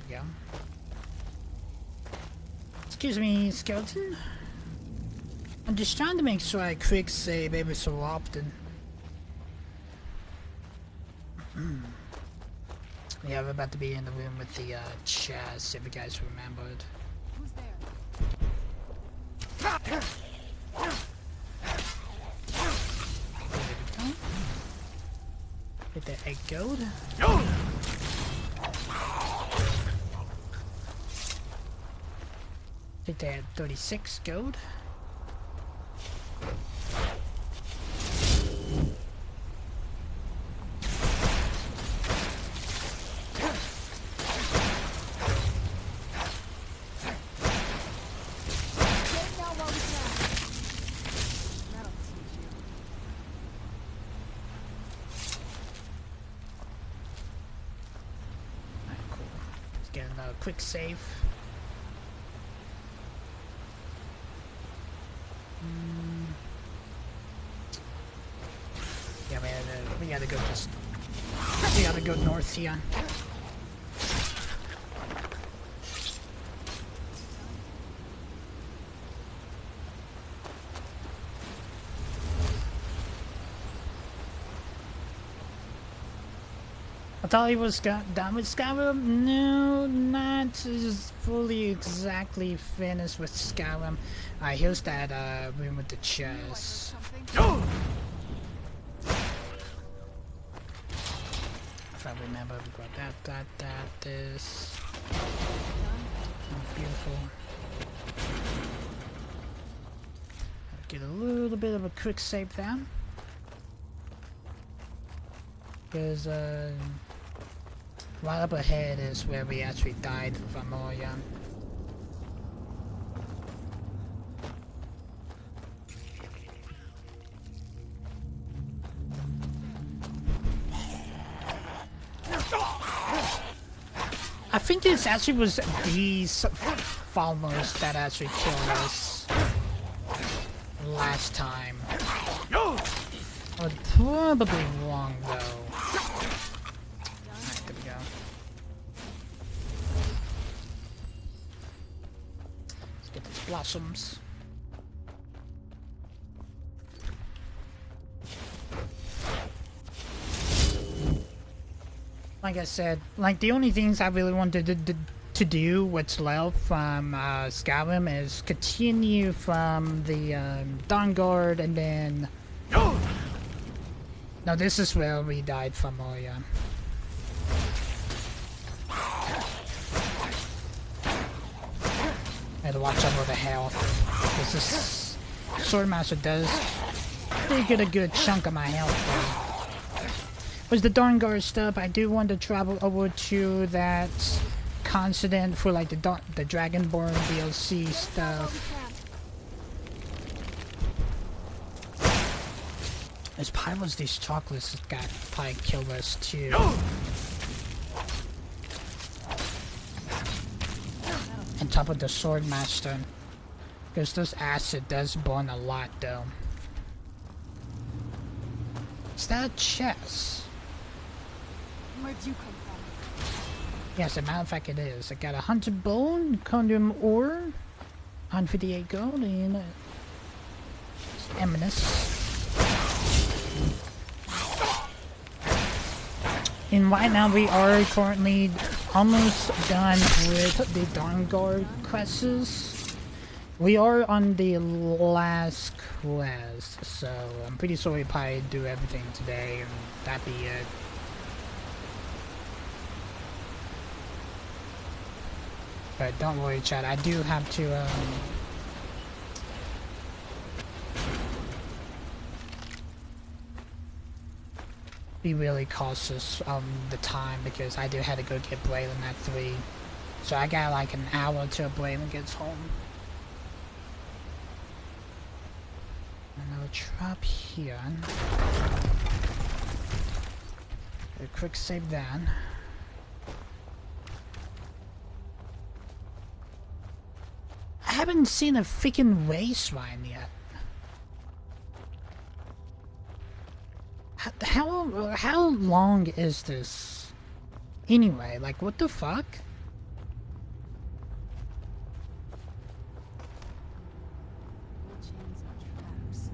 we go. Excuse me, skeleton. I'm just trying to make sure I quick save every so often. Yeah, we're about to be in the room with the chest, if you guys remembered. Who's there? There we go. Get the egg gold. Take that 36 gold. Quick save. Yeah, we gotta go just. We gotta go north here. I thought he was done with Skyrim. No, not just fully exactly finished with Skyrim. Alright, here's that room with the chest. If I remember, we got this. Oh, beautiful. Get a little bit of a quick save there. Because, right up ahead is where we actually died from Moria. I think this actually was these followers that actually killed us last time. I was probably wrong though. Alright, there we go. Let's get these blossoms. Like I said, like the only things I really wanted to do what's left from Skyrim is continue from the Dawnguard and then... No, this is where we died from earlier. I had to watch out for the health. Because this Swordmaster does get a good chunk of my health. Was the Dawnguard stuff. I do want to travel over to that continent for like the Dragonborn DLC stuff. As pilots, these chocolates got probably killed us too. On top of the Swordmaster, because this acid does burn a lot though. Is that a chest? Where'd you come from? Yes, as a matter of fact it is. I got 100 bone, condom ore, 158 gold, and eminence. And right now we are currently almost done with the Dawnguard quests. We are on the last quest, so I'm pretty sure we probably do everything today and that'd be it. But don't worry, chat, I do have to be really cautious of the time because I do have to go get Braylon at 3. So I got like an hour till Braylon gets home. And I'll trap here. A quick save that. I haven't seen a freaking race rhyme yet. How long is this? Anyway, like what the fuck? Chains are traps.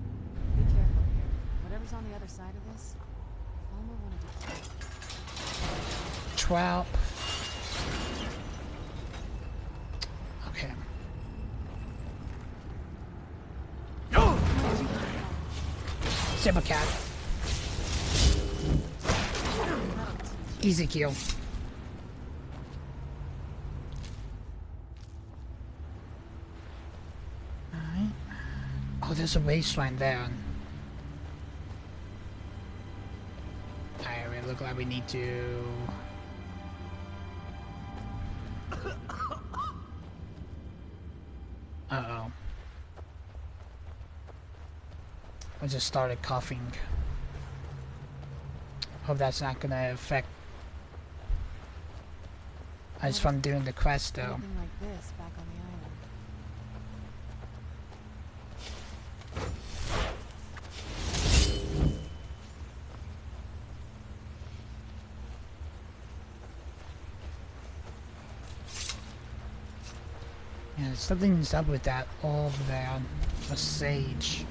Be careful here. Whatever's on the other side of this, Alma wanted to kill. Trap. Okay. Sabercat. Easy kill. Alright. Oh, there's a waistline there. Alright, we look like we need to... Uh-oh. I just started coughing. Hope that's not gonna affect us from doing the quest though. Anything like this back on the island. Yeah, something's up with that orb there. A sage.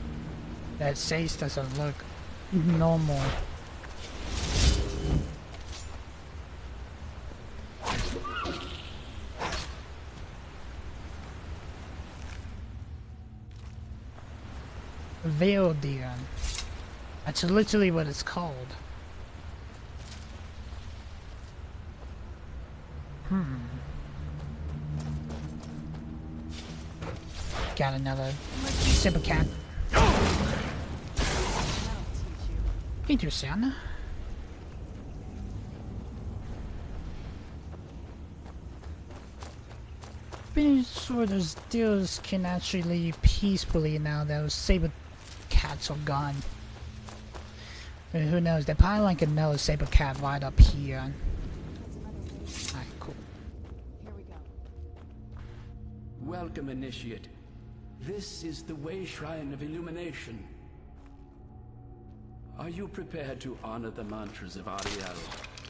That sage doesn't look normal. Veil deer. That's literally what it's called. Got another simple cat. Interesting. Pretty sure those deals can actually leave peacefully now those saber cats are gone. But who knows? They're probably like another saber cat right up here. Alright, cool. Welcome, Initiate. This is the Way Shrine of Illumination. Are you prepared to honor the mantras of Ariel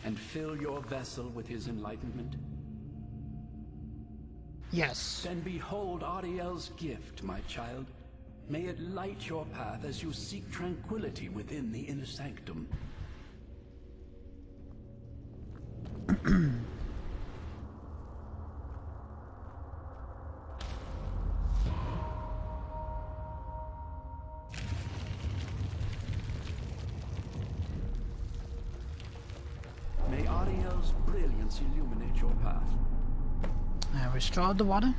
and fill your vessel with his enlightenment? Yes. Then behold Ariel's gift, my child. May it light your path as you seek tranquility within the inner sanctum. May Ariel's brilliance illuminate your path. I restored the water.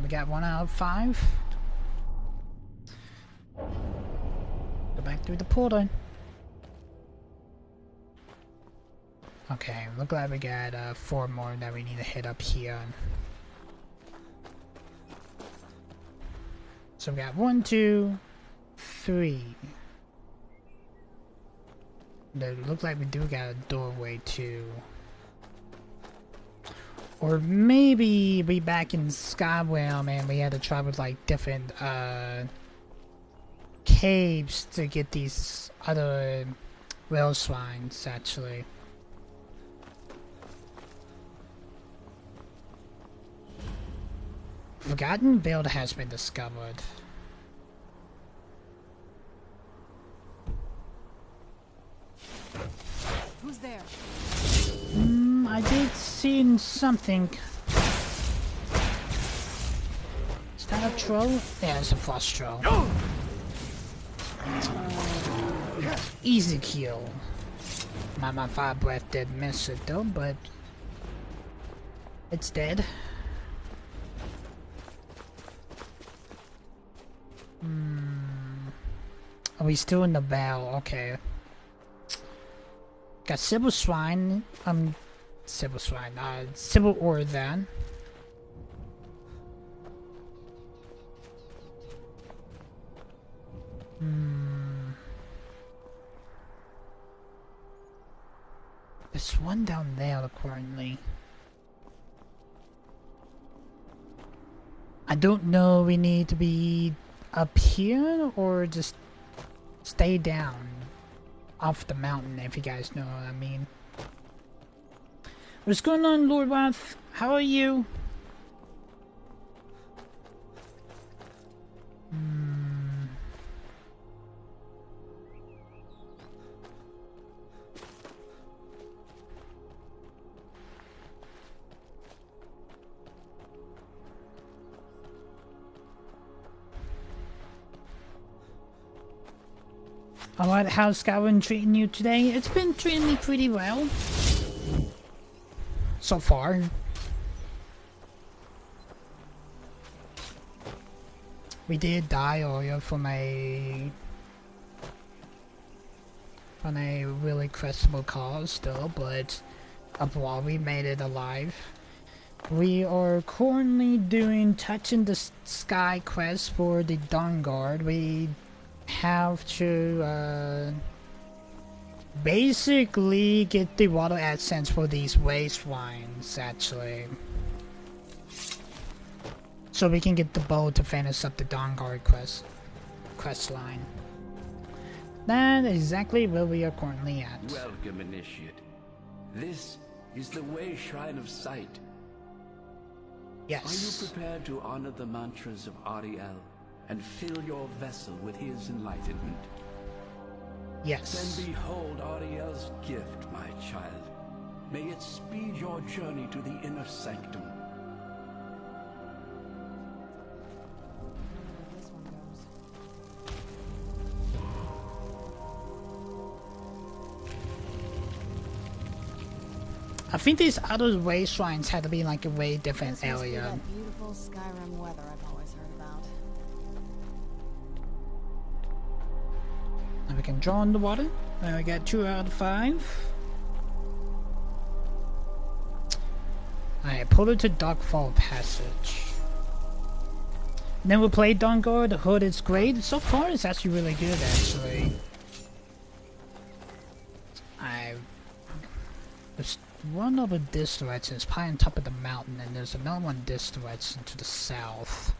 We got 1 out of 5. Go back through the portal. Okay, look like we got 4 more that we need to hit up here. So we got 1, 2, 3. It looks like we do got a doorway too. Or maybe we back in Skyrim and we had to try with like different caves to get these other rail shrines actually. Forgotten build has been discovered. Who's there? I did see something. Is that a troll? Yeah, it's a frost troll. Easy kill. My fire breath did miss it though, but it's dead. Are we still in the bell? Okay. Got Sybil Shrine. Sybil Shrine. Sybil Ore then. There's one down there currently. I don't know. We need to be up here or just stay down off the mountain, if you guys know what I mean. What's going on, Lord Wath? How are you? Alright, how's Skyrim treating you today? It's been treating me pretty well. So far. We did die earlier from a really questionable cause still, but overall we made it alive. We are currently doing Touching the Sky quest for the Dawnguard. We have to basically get the water essence for these waste wines actually, so we can get the bow to finish up the Dawnguard quest line. That is exactly where we are currently at. Welcome, Initiate. This is the Way Shrine of Sight. Yes. Are you prepared to honor the mantras of Ariel and fill your vessel with his enlightenment? Yes. Then behold Ariel's gift, my child. May it speed your journey to the inner sanctum. I think these other way shrines had to be like a way different area. That beautiful Skyrim weather I've always heard about. And we can draw in the water. And we got 2 out of 5. Alright, pull it to Darkfall Passage. And then we'll play Dawnguard. The hood is great. So far it's actually really good one over this direction. It's probably on top of the mountain, and there's another one this direction to the south.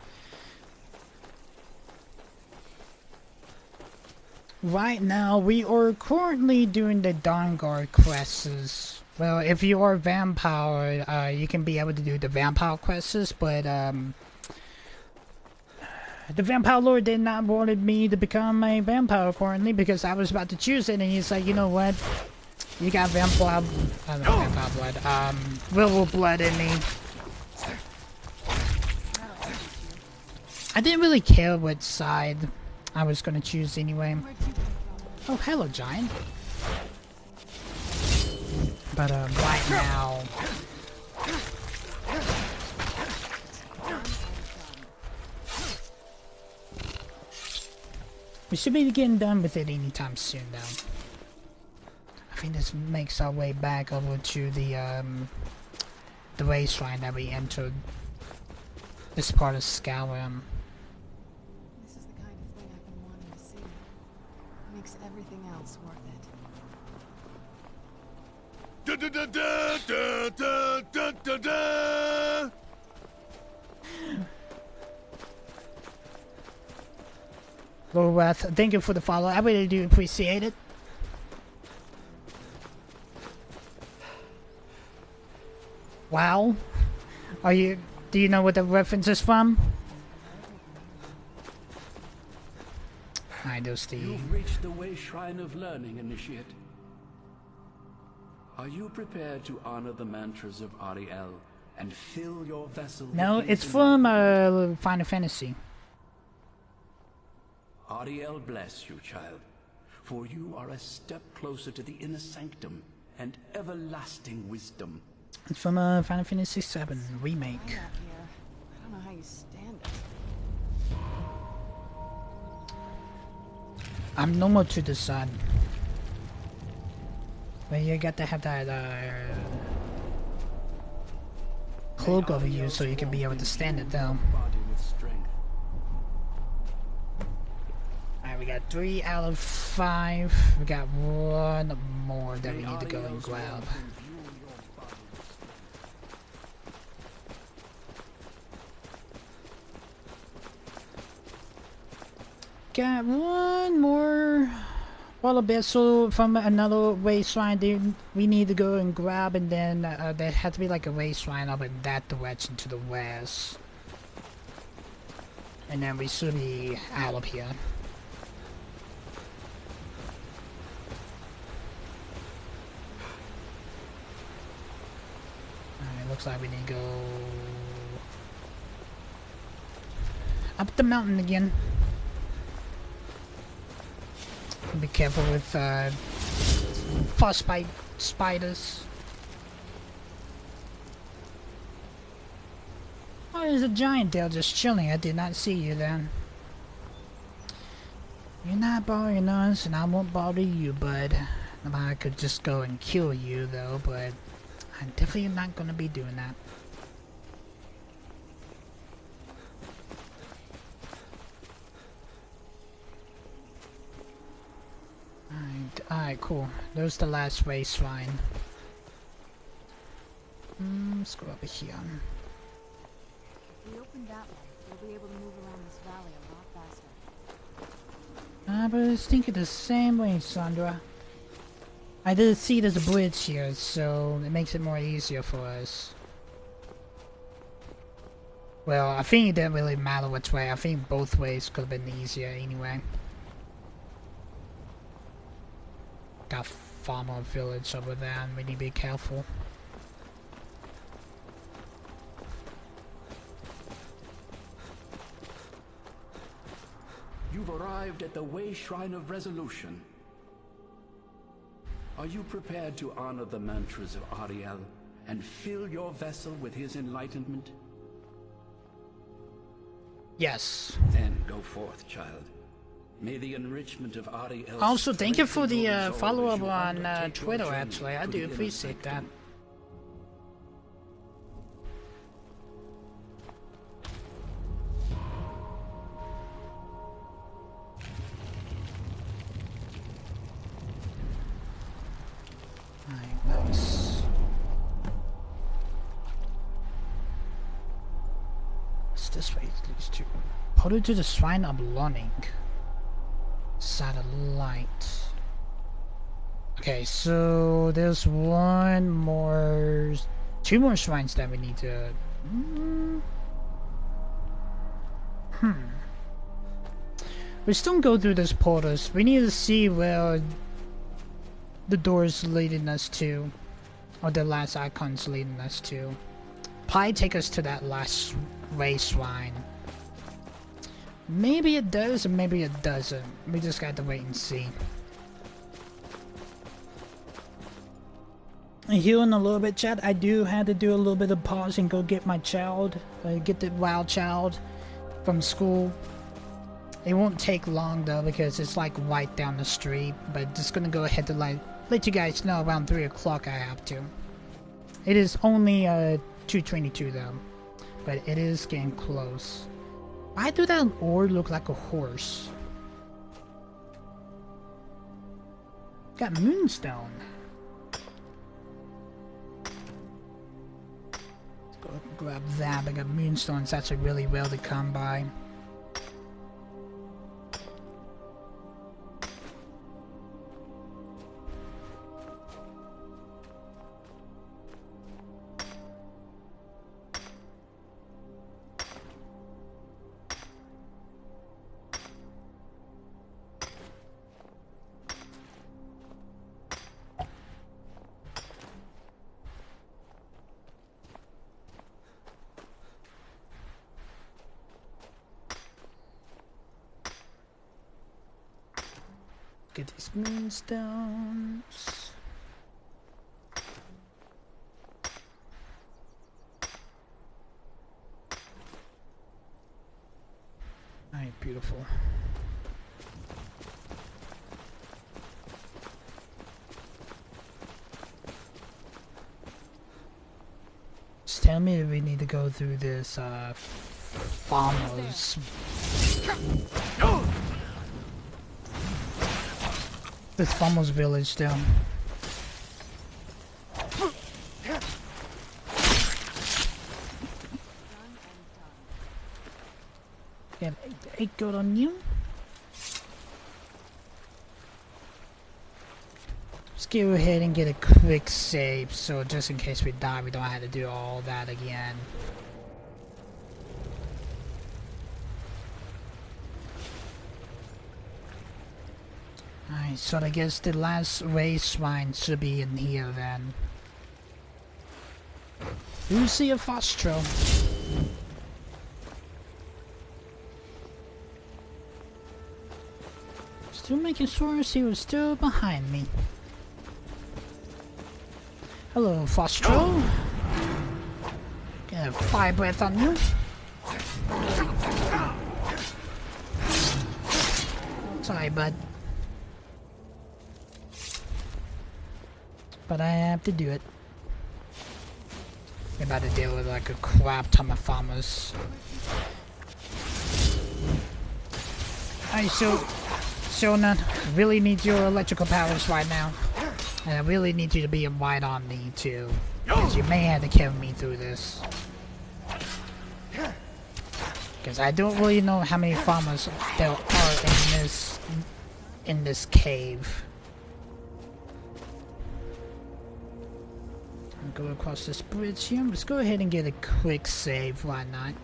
Right now, we are currently doing the Dawnguard quests. Well, if you are a vampire, you can be able to do the vampire quests, but the vampire lord did not wanted me to become a vampire currently because I was about to choose it, and he's like, you know what? You got vampire blood, werewolf blood in me. I didn't really care what side I was gonna choose anyway. Oh, hello, giant. But right now, we should be getting done with it anytime soon, though. I think this makes our way back over to the race shrine that we entered. This part of Skyrim. This is the kind of thing I've been wanting to see. It makes everything else worth it. Da da da da da da da da. Lord Wrath, thank you for the follow. I really do appreciate it. Wow. Do you know what the reference is from? You've reached the way shrine of learning, Initiate. Are you prepared to honor the mantras of Ariel and fill your vessel? No, it's from Final Fantasy. Ariel bless you, child, for you are a step closer to the inner sanctum and everlasting wisdom. It's from Final Fantasy VII Remake. I don't know how you stand it. I'm normal to the sun. But you got to have that cloak over you so you can be able to stand it down. Alright, we got 3 out of 5. We got 1 more that we need to go and grab. Got 1 more water vessel from another race shrine we need to go and grab, and then there had to be like a race shrine up in that direction to the west. And then we should be out of here. Alright, looks like we need to go up the mountain again. Be careful with frostbite spiders. Oh, there's a giant there just chilling. I did not see you then. You're not bothering us, and I won't bother you, bud. I could just go and kill you, though, but I'm definitely not gonna be doing that. Alright, cool. There's the last race shrine. Let's go over here. If we open that way, we'll be able to move around this valley a lot faster. But I was thinking the same way, Sandra. I did see there's a bridge here, so it makes it more easier for us. Well, I think it didn't really matter which way. I think both ways could have been easier anyway. Got farmer village over there, and we need to be careful. You've arrived at the Way Shrine of Resolution. Are you prepared to honor the mantras of Ariel and fill your vessel with his enlightenment? Yes. Then go forth, child. May the enrichment of Ariel. Also, thank you for the follow-up on Twitter, actually. I do appreciate that. Nice. this way it leads to? Portal to the Shrine of Learning. Satellite. Okay, so there's one more, two more shrines that we need to. We still go through those portals. We need to see where the door's leading us to, or the last icon's leading us to. Probably take us to that last way shrine. Maybe it does, or maybe it doesn't. We just got to wait and see. Here in a little bit, chat, I do have to do a little bit of pause and go get my child, get the wild child from school. It won't take long though, because it's like right down the street, but just gonna go ahead to let you guys know around 3 o'clock I have to. It is only 2:22 though, but it is getting close. Why do that ore look like a horse? Got moonstone. Grab that. I got moonstones. That's actually really well to come by. Get these moonstones. Alright, beautiful. Just tell me if we need to go through this farmers. This farmer's village down. Get 8 gold on you. Let's go ahead and get a quick save, so just in case we die, we don't have to do all that again. Alright, so I guess the last race shrine should be in here then. Lucia Fostro. Still making sure she was still behind me. Hello, Fostro. Get a fire breath on you. Sorry, bud. But I have to do it. We're about to deal with like a crap ton of farmers. Alright, so Shona, really need your electrical powers right now. And I really need you to be right on me too. Because you may have to carry me through this. Because I don't really know how many farmers there are in this cave. Go across this bridge here. Let's go ahead and get a quick save. Why not?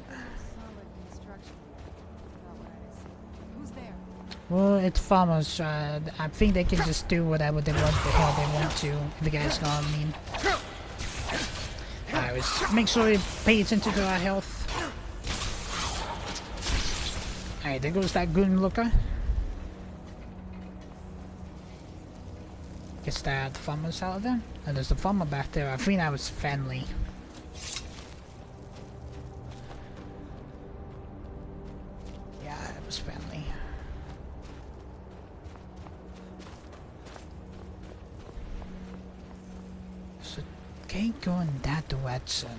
Well, it's farmers. I think they can just do whatever they want, the hell they want to. If you guys know what I mean. Alright, let's make sure we pay attention to our health. Alright, there goes that goon looker. Guess that the farmer's out there. And there's a farmer back there. I think that was Fenley. Yeah, it was Fenley. So can't go in that direction.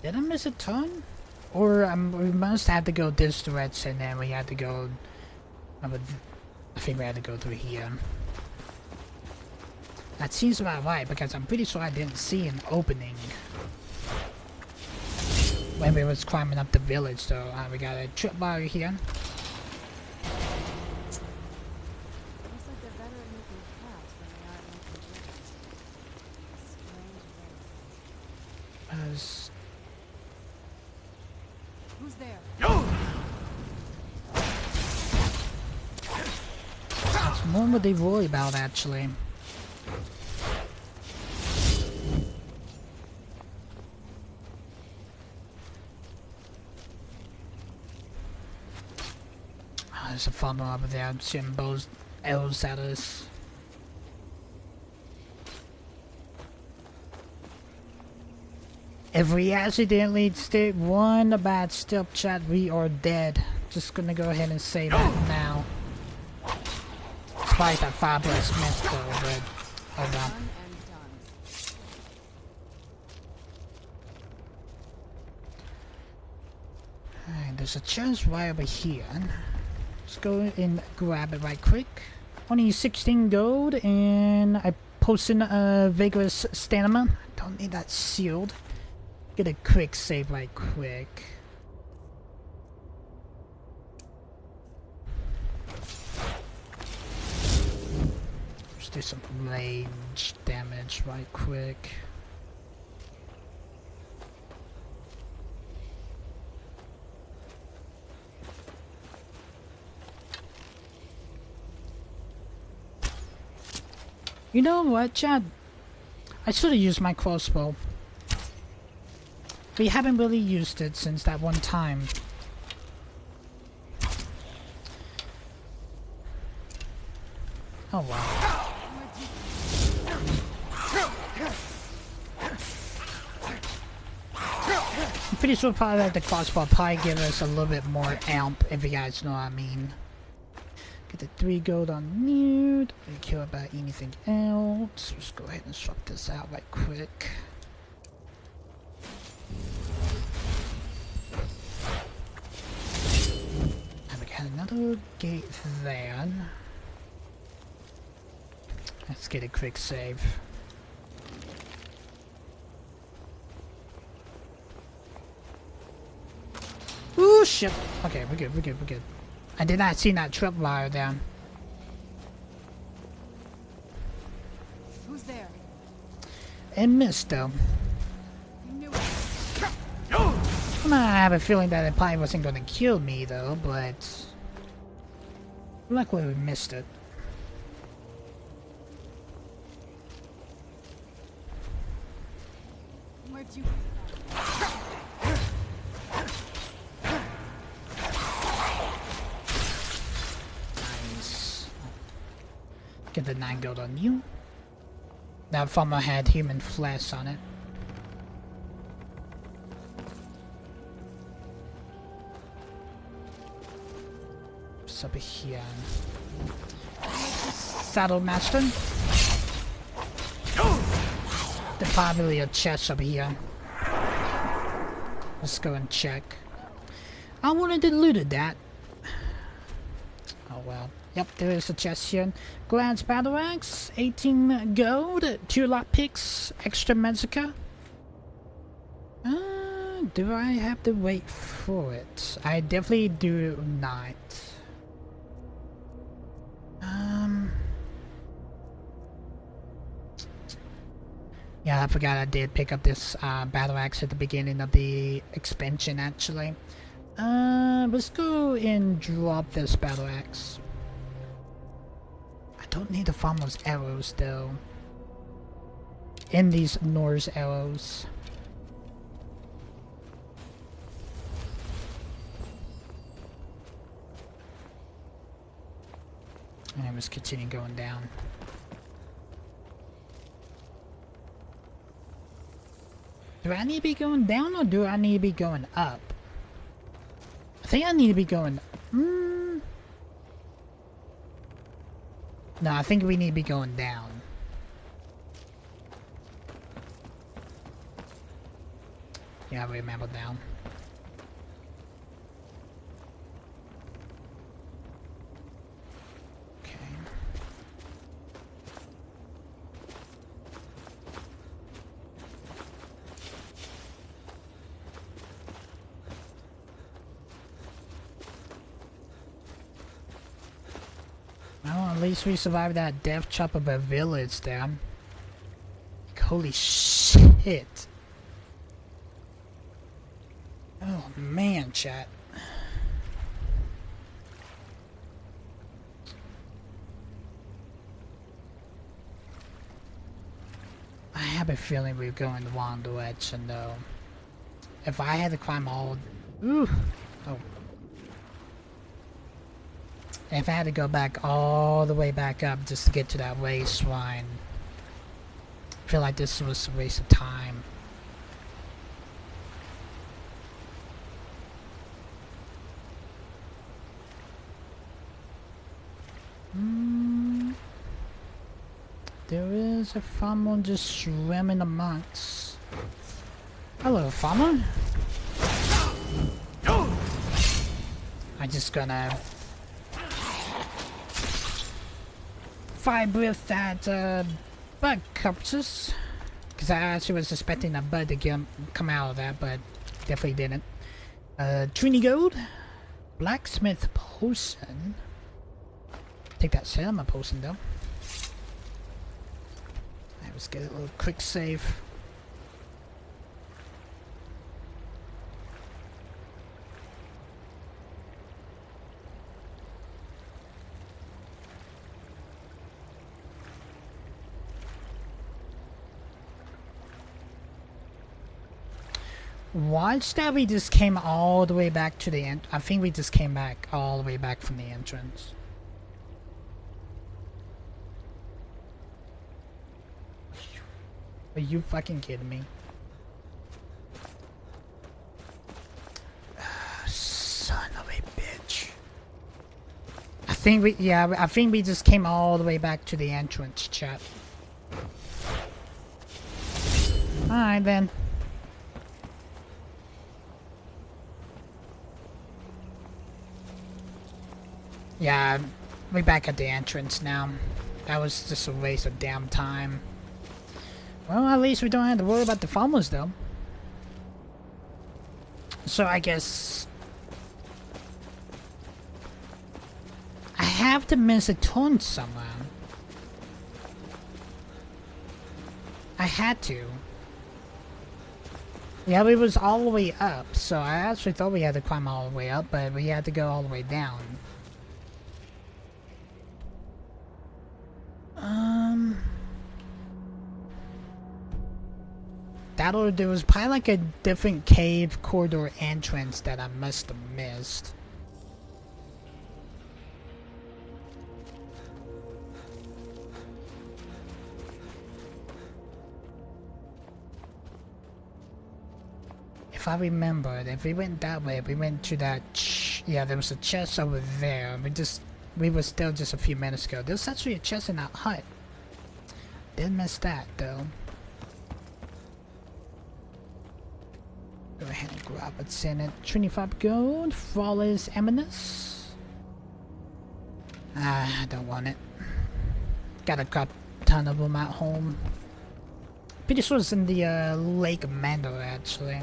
Did I miss a turn? Or we must have to go this direction and then we had to go... I think we had to go through here. That seems about right because I'm pretty sure I didn't see an opening when we was climbing up the village, so we got a tripwire here. Who's there? That's more what they worry about, actually. There's a farmer over there shooting bows, arrows at us. If we accidentally take one bad step, chat, we are dead. Just gonna go ahead and say that now. Despite that fabulous missed though, but hold on. Alright, there's a chest right over here. Let's go and grab it right quick. Only 16 gold, and I posted a vigorous stamina. I don't need that sealed. Get a quick save right quick. Let's do some range damage right quick. You know what, Chad? I should have used my crossbow. We haven't really used it since that one time. Oh wow. I'm pretty sure probably that the crossbow probably give us a little bit more amp, if you guys know what I mean. Get the 3 gold on mute. Don't care about anything else. Let's go ahead and swap this out right quick. And we got another gate there. Let's get a quick save. Ooh, shit. Okay, we're good, we're good, we're good. I did not see that tripwire down. Who's there? And missed though. I have a feeling that it probably wasn't going to kill me though, but luckily we missed it. Where'd you... Get the 9 gold on you. That farmer had human flesh on it. What's up here? Saddle master. There's probably a chest up here. Let's go and check. I wanted to loot that. Oh well. Yep, there is a chest here. Glance battle axe, 18 gold, 2 lockpicks, extra Mexica. Do I have to wait for it? I definitely do not. Yeah, I forgot I did pick up this battle axe at the beginning of the expansion actually. Let's go and drop this battle axe. I don't need the farmer's arrows though. And these Norse arrows. And let's continue going down. Do I need to be going down or do I need to be going up? I think I need to be going... No, I think we need to be going down. Yeah, Yeah, I remember now. Well, at least we survived that death trap of a village there. Like, holy shit. Oh man, chat. I have a feeling we're going the wrong direction though. If I had to climb all... Ooh! Oh. If I had to go back all the way back up just to get to that race shrine, I feel like this was a waste of time. There is a farmer just swimming amongst. Hello, farmer. I'm just gonna fight with that bug corpses, because I actually was expecting a bug to come out of that, but definitely didn't. Trini Gold, blacksmith potion. Take that ceremony potion though. Alright, let's get a little quick save. Watch that we just came all the way back to the end. I think we just came back all the way back from the entrance. Are you fucking kidding me? Son of a bitch. I think we just came all the way back to the entrance, chat. Alright then. Yeah, we're back at the entrance now. That was just a waste of damn time. Well, at least we don't have to worry about the farmers, though. So I guess I have to miss a turn somewhere. I had to. Yeah, we was all the way up, so I actually thought we had to climb all the way up, but we had to go all the way down. There was probably like a different cave corridor entrance that I must have missed. If I remember, if we went that way, we went to that yeah, there was a chest over there. We were still just a few minutes ago. There's actually a chest in that hut. Didn't miss that though. Go ahead and grab what's in it. 25 gold, flawless eminence. I don't want it. Got a crap ton of them at home. Pretty sure it's in the Lake Mando actually.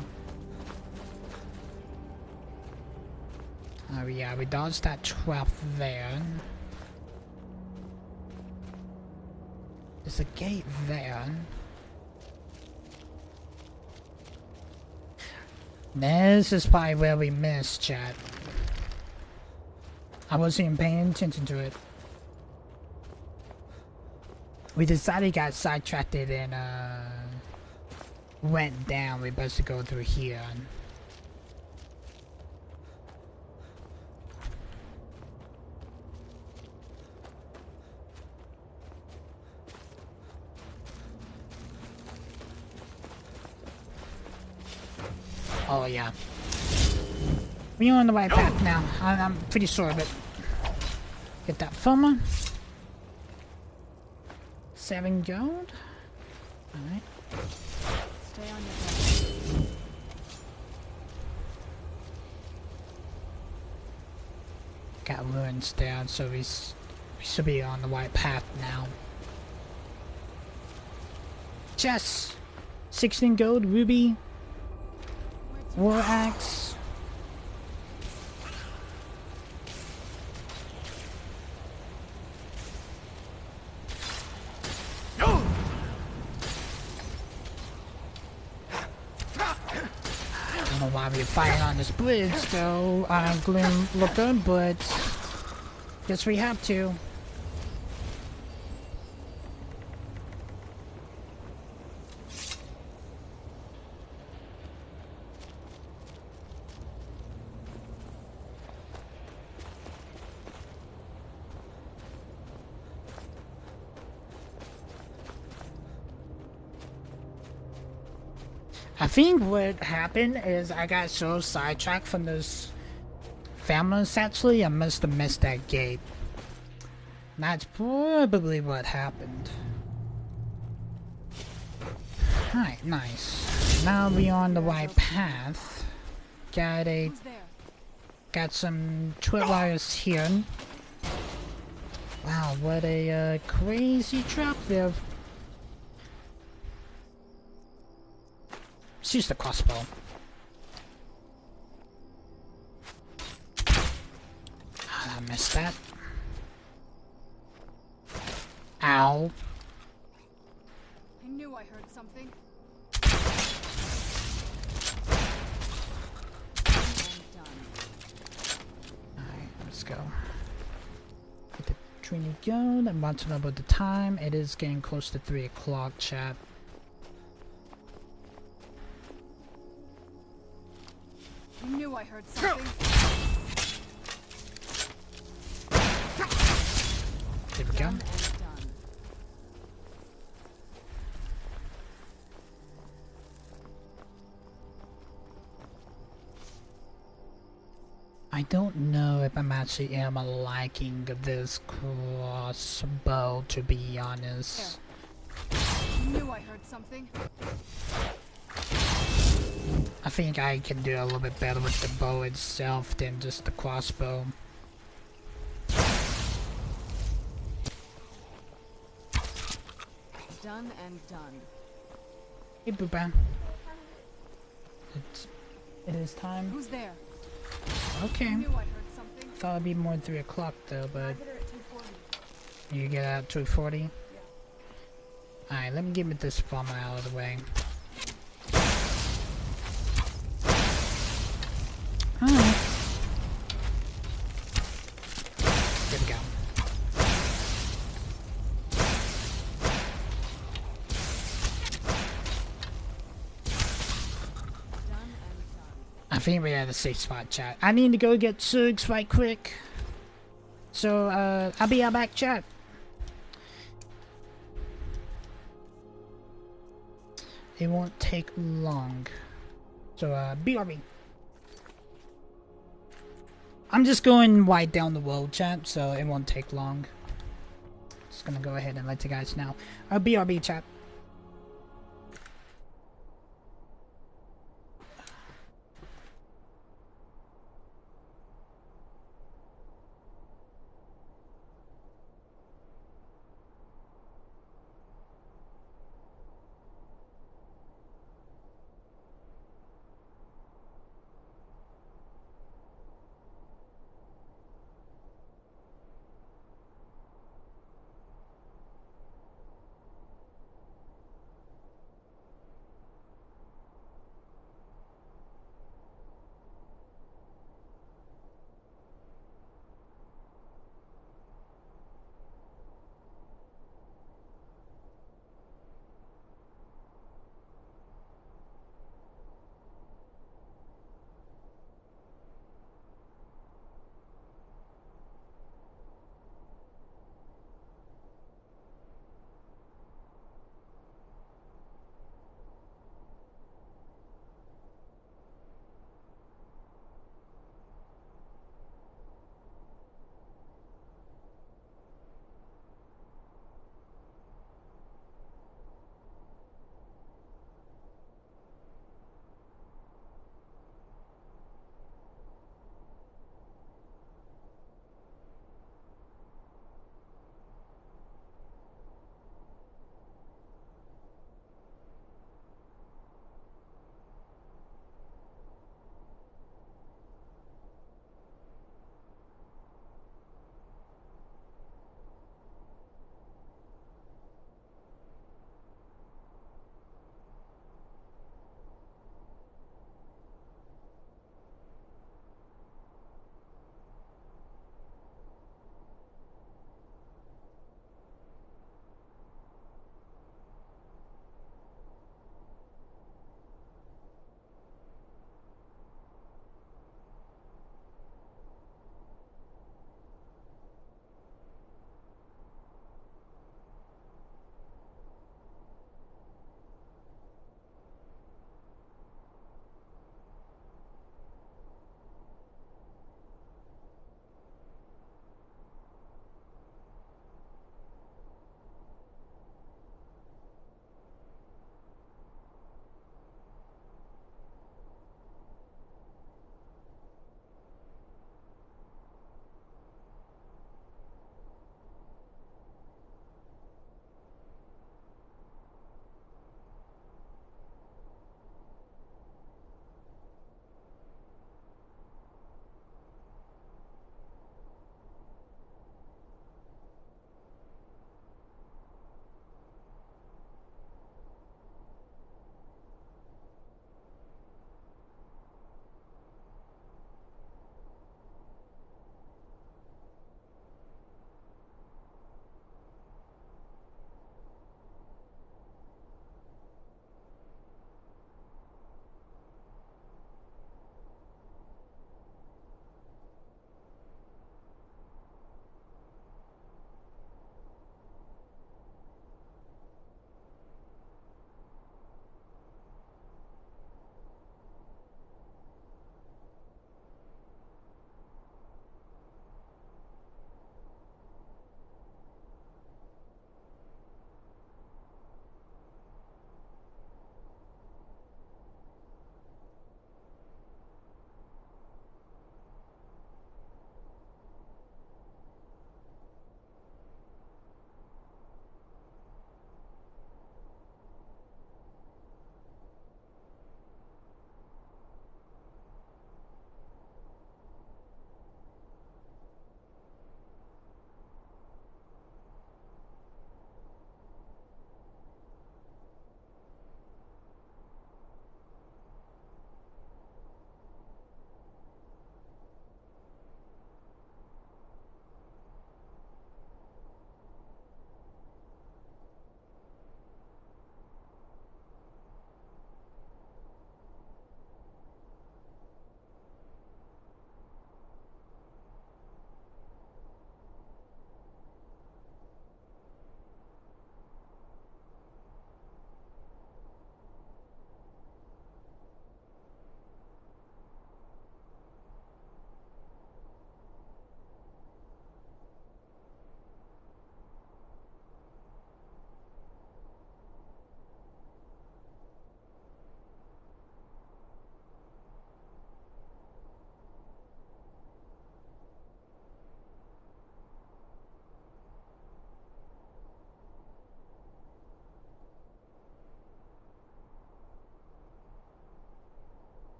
Oh yeah, we dodged that trap there. There's a gate there. This is probably where we missed, chat. I wasn't even paying attention to it. We decided got sidetracked and went down. We best to go through here. Oh yeah. We're on the right path now. I'm pretty sure of it. Get that farmer. 7 gold. Alright. Stay on your Got ruins there, so we should be on the right path now. Chess! 16 gold, ruby, war axe. I don't know why we're fighting on this bridge though, Gloom Looker, but guess we have to. I think what happened is I got so sidetracked from those families actually, I must have missed that gate. That's probably what happened. Alright, nice. Now we're on the right path. Got some tripwires here. Wow, what a crazy trap there. Let's use the crossbow. I missed that. Ow. I knew I heard something. Alright, let's go. Get the Trini Gold. I want to know about the time. It is getting close to 3 o'clock, chat. I knew I heard something. There we go. I don't know if I'm actually liking this crossbow, to be honest. I knew I heard something. I think I can do a little bit better with the bow itself than just the crossbow. Done and done. Hey, Booba. It is time. Who's there? Okay. I knew I heard something. Thought it'd be more than 3 o'clock though, but you get out 2:40. Alright, let me get this farmer out of the way. Alright. There we go. I think we're at a safe spot, chat. I need to go get Sugs right quick. So, I'll be right back, chat. It won't take long. So, BRB. I'm just going right down the road, chat, so it won't take long. Just gonna go ahead and let you guys know. BRB, chat.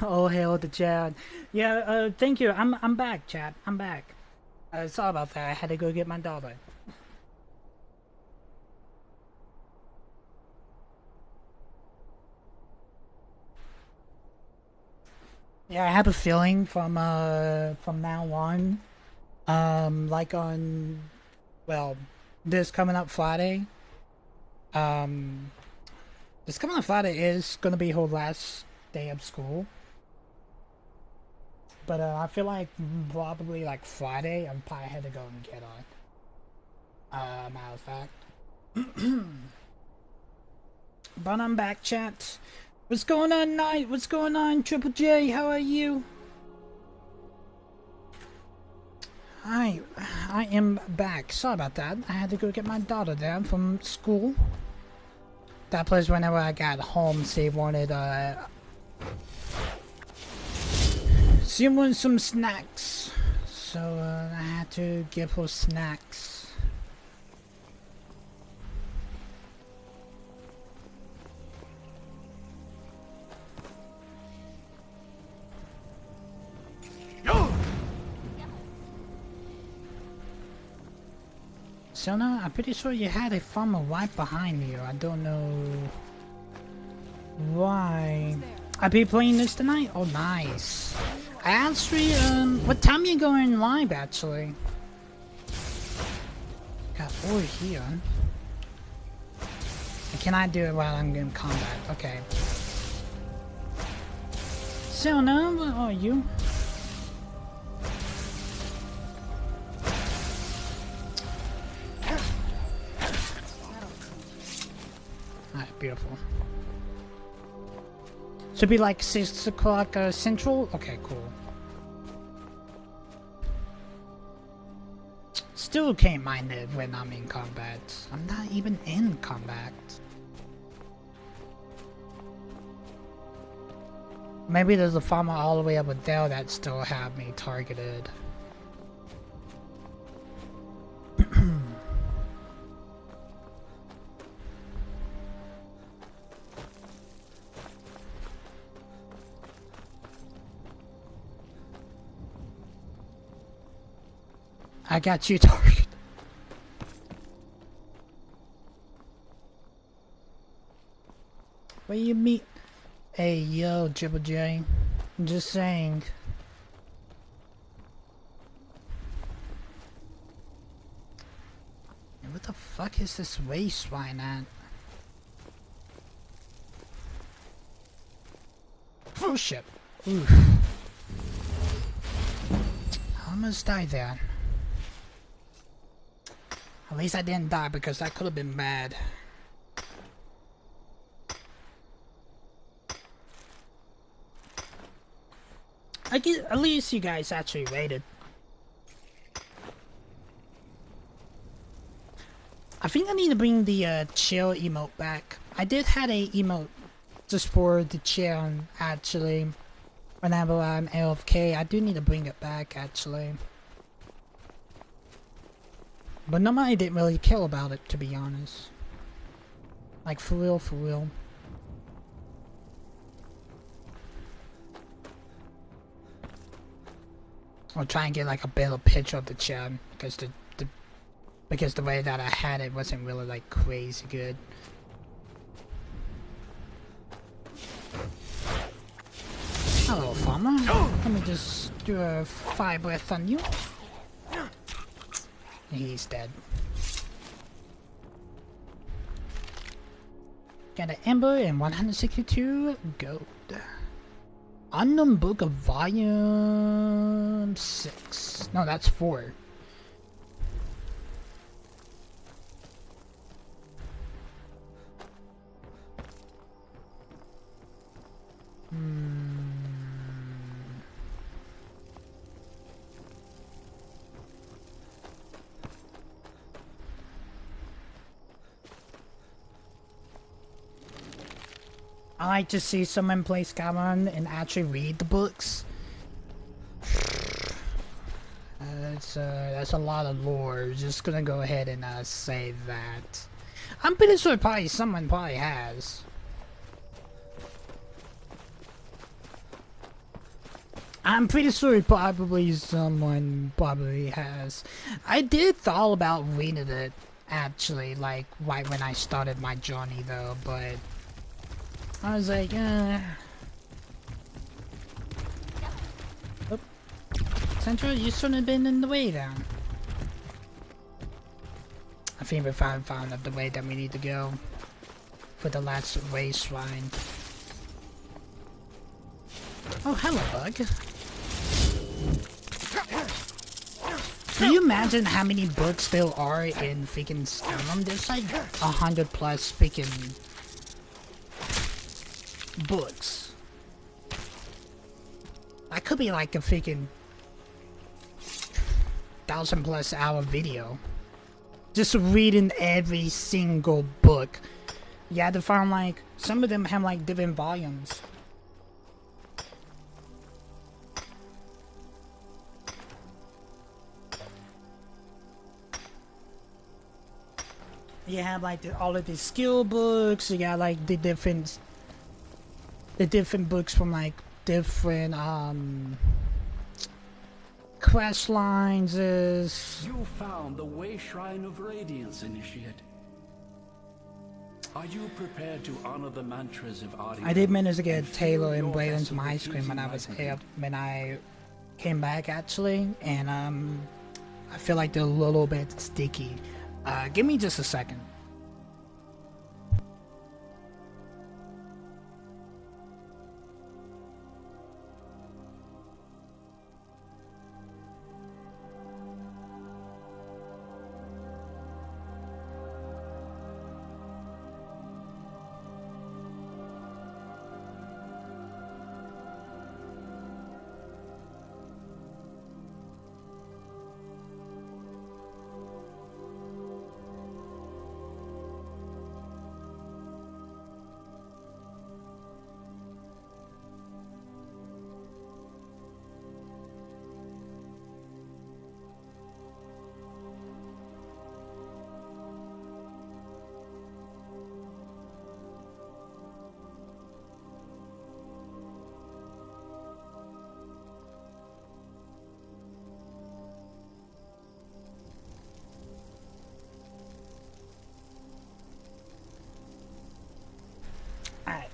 Oh hail to Chad. Yeah, thank you. I'm back, Chad. I'm back. Sorry about that. I had to go get my daughter. Yeah, I have a feeling from now on, like on, well, this coming up Friday, this coming up Friday is gonna be her last day of school. But I feel like probably like Friday, I'm probably had to go and get her. Matter of fact. But I'm back, chat. What's going on, Knight? What's going on, Triple J? How are you? I am back. Sorry about that. I had to go get my daughter there from school. That place whenever I got home, she wanted some snacks. So I had to give her snacks. Sona, I'm pretty sure you had a farmer right behind you. I don't know why. I'll be playing this tonight? Oh, nice. I actually, what time you going live, actually? Got 4 here. Can I do it while I'm in combat? Okay. Sona, where are you? Alright, beautiful. Should be like 6 o'clock central? Okay, cool. Still can't mind it when I'm in combat. I'm not even in combat. Maybe there's a farmer all the way over there that still have me targeted. I got you targeted. Where you meet? Hey, yo, Triple J. I'm just saying. What the fuck is this waste swine at? Oh shit. Oof. I almost died there. At least I didn't die because that could have been bad. At least you guys actually waited. I think I need to bring the chill emote back. I did have a emote just for the chill actually. Whenever I'm AFK, I do need to bring it back actually. But nobody didn't really care about it, to be honest. Like, for real, for real. I'll try and get like a better picture of the chat because the way that I had it wasn't really like crazy good. Hello, farmer. Let me just do a fire breath on you. He's dead. Got an ember and 162 gold. Unknown Book of Volume 6. No, that's 4. I like to see someone play Skyrim and actually read the books. That's a lot of lore. Just gonna go ahead and say that. I'm pretty sure someone probably has. I'm pretty sure probably someone probably has. I did thought about reading it, actually, like, right when I started my journey, though, but I was like, Oh. Central, you shouldn't have been in the way, then. I think we found the way that we need to go for the last race shrine. Oh, hello, bug. Can you imagine how many books there are in freaking Skyrim? There's like 100 plus freaking books. That could be like a freaking 1,000+ hour video. Just reading every single book. You had to find like, some of them have like different volumes. You have like all of the skill books. You got like the different books from like different quest lines. You found the Way Shrine of Radiance, Initiate. Are you prepared to honor the mantras of Ariel? I did manage to get Taylor and Braden some ice cream when I came back, actually, and I feel like they're a little bit sticky. Give me just a second.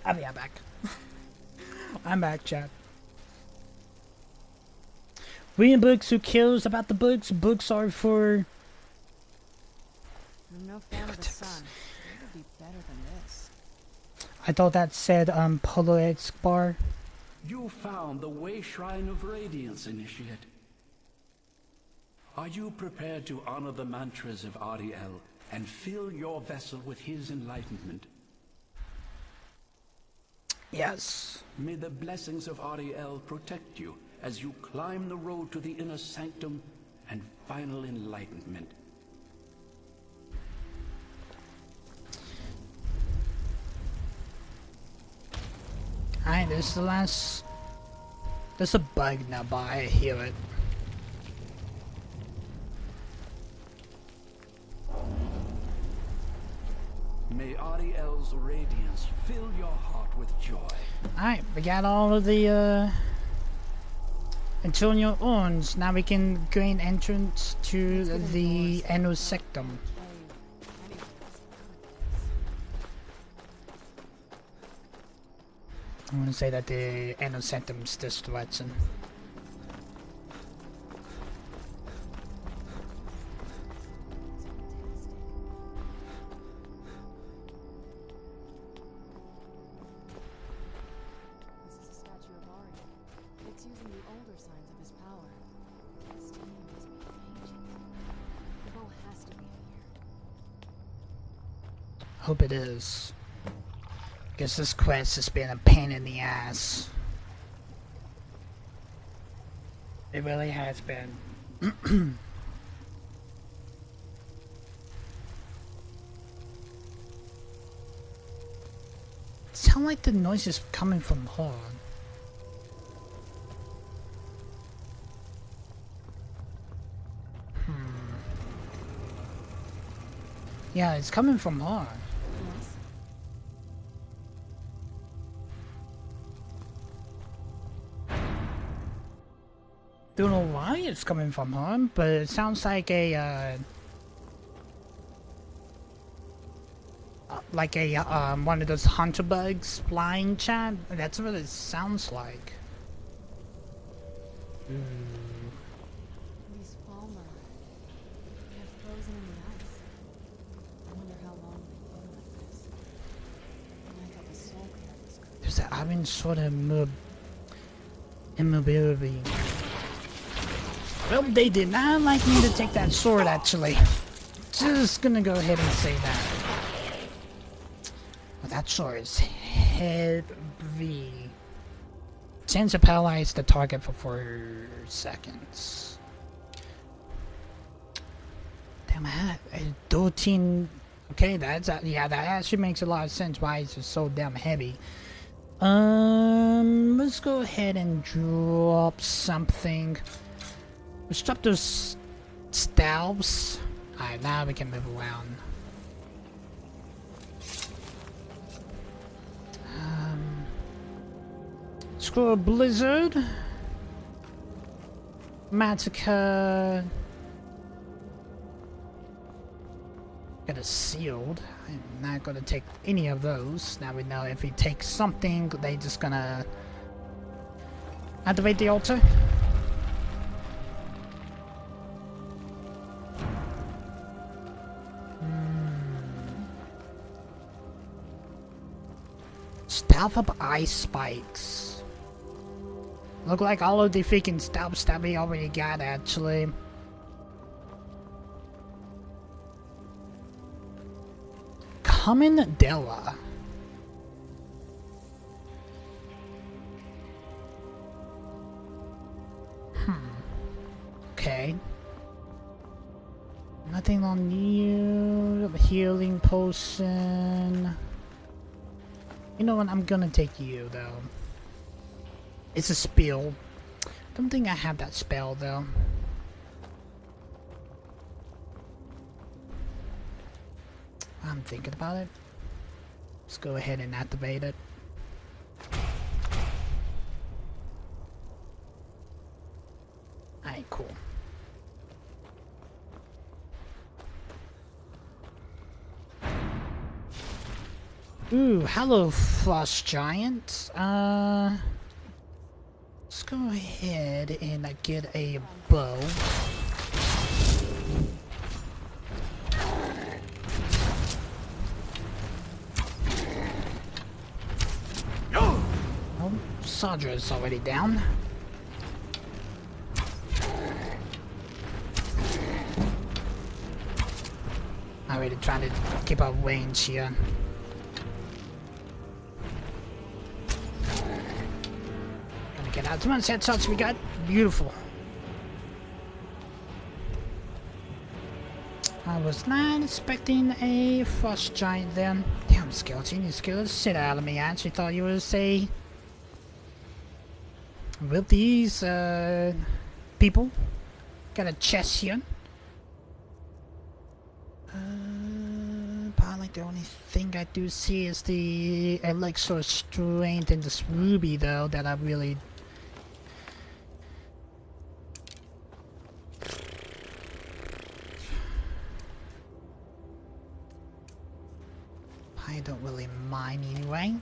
I'll be back. I'm back, chat. Reading books, who cares about the books? Books are for... I'm no fan of the sun. It would be better than this. I thought that said, Polo X bar. You found the Way Shrine of Radiance, Initiate. Are you prepared to honor the mantras of Ariel and fill your vessel with his enlightenment? Yes. May the blessings of Ariel protect you as you climb the road to the inner sanctum and final enlightenment. Alright, this is the last... There's a bug nearby, I hear it. May Ariel's radiance fill your heart with joy. Alright, we got all of the Antonio urns. Now we can gain entrance to the inner sanctum. I want to say that the inner sanctum's this direction. Hope it is. Guess this quest has been a pain in the ass. It really has been. Sound like the noise is coming from her. Yeah, it's coming from her. Don't know why it's coming from home, but it sounds like a one of those hunter bugs flying chat. That's what it sounds like. These fall murder. They're frozen in the ice. I wonder how long they've been like this. And I thought the soul craft was good. There's that having sort of immobility. Well, they did not like me to take that sword, actually. Just gonna go ahead and say that. Well, that sword is heavy. Chance to paralyze the target for 4 seconds. Damn, I had a 13. Okay, that's yeah, that actually makes a lot of sense why it's just so damn heavy. Let's go ahead and drop something. Let's drop those stabs. Alright, now we can move around. Scroll Blizzard. Matica. Got a sealed. I'm not gonna take any of those. Now we know if we take something, they just gonna activate the altar. Staff up ice spikes. Look like all of the freaking stabs that we already got, actually. Common Della. Okay. Nothing on you. Healing potion. You know what? I'm gonna take you, though. It's a spell. Don't think I have that spell, though. I'm thinking about it. Let's go ahead and activate it. Alright, cool. Ooh, hello, Frost Giant. Let's go ahead and get a bow. Oh, Sadra is already down. I'm really trying to keep our range here. Gonna get out as much headshots we got. Beautiful. I was not expecting a Frost Giant then. Damn, Skeleton, you scared the shit out of me. I actually thought you would say with these people. Got a chest here. Probably the only thing I do see is the elixir of strength in this ruby, though, that I really. I don't really mind anyway.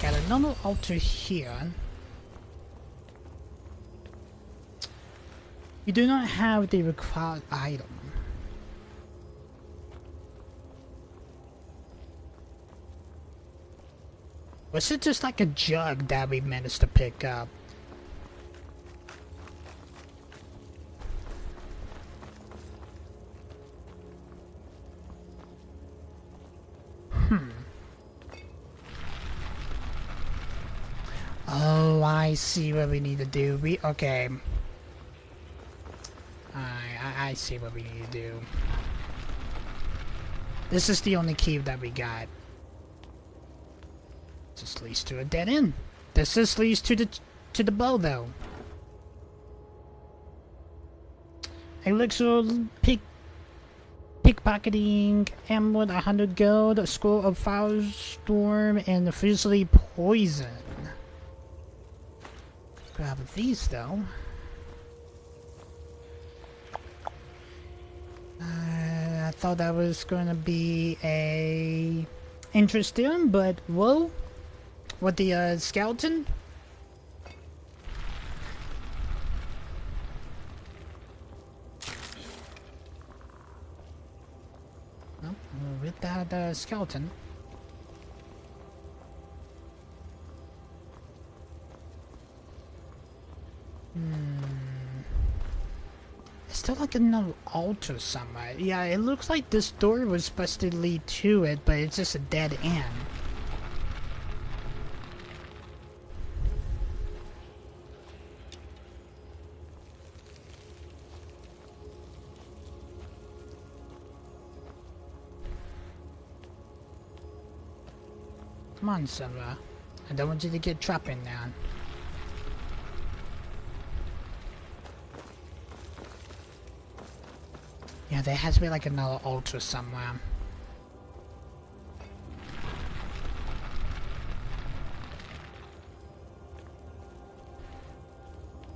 Got another altar here. You do not have the required item. Was it just like a jug that we managed to pick up? Oh, I see what we need to do. Okay. I see what we need to do. This is the only key that we got. This leads to a dead end. This just leads to the bow, though. Elixir pickpocketing, emerald, 100 gold, a scroll of firestorm, and frizzly poison. Grab these though. I thought that was going to be a interesting, but whoa, with the skeleton. Nope, with that skeleton. Is there like another altar somewhere? Yeah, it looks like this door was supposed to lead to it, but it's just a dead end. Come on, Sarah. I don't want you to get trapped in there. Yeah, there has to be like another altar somewhere.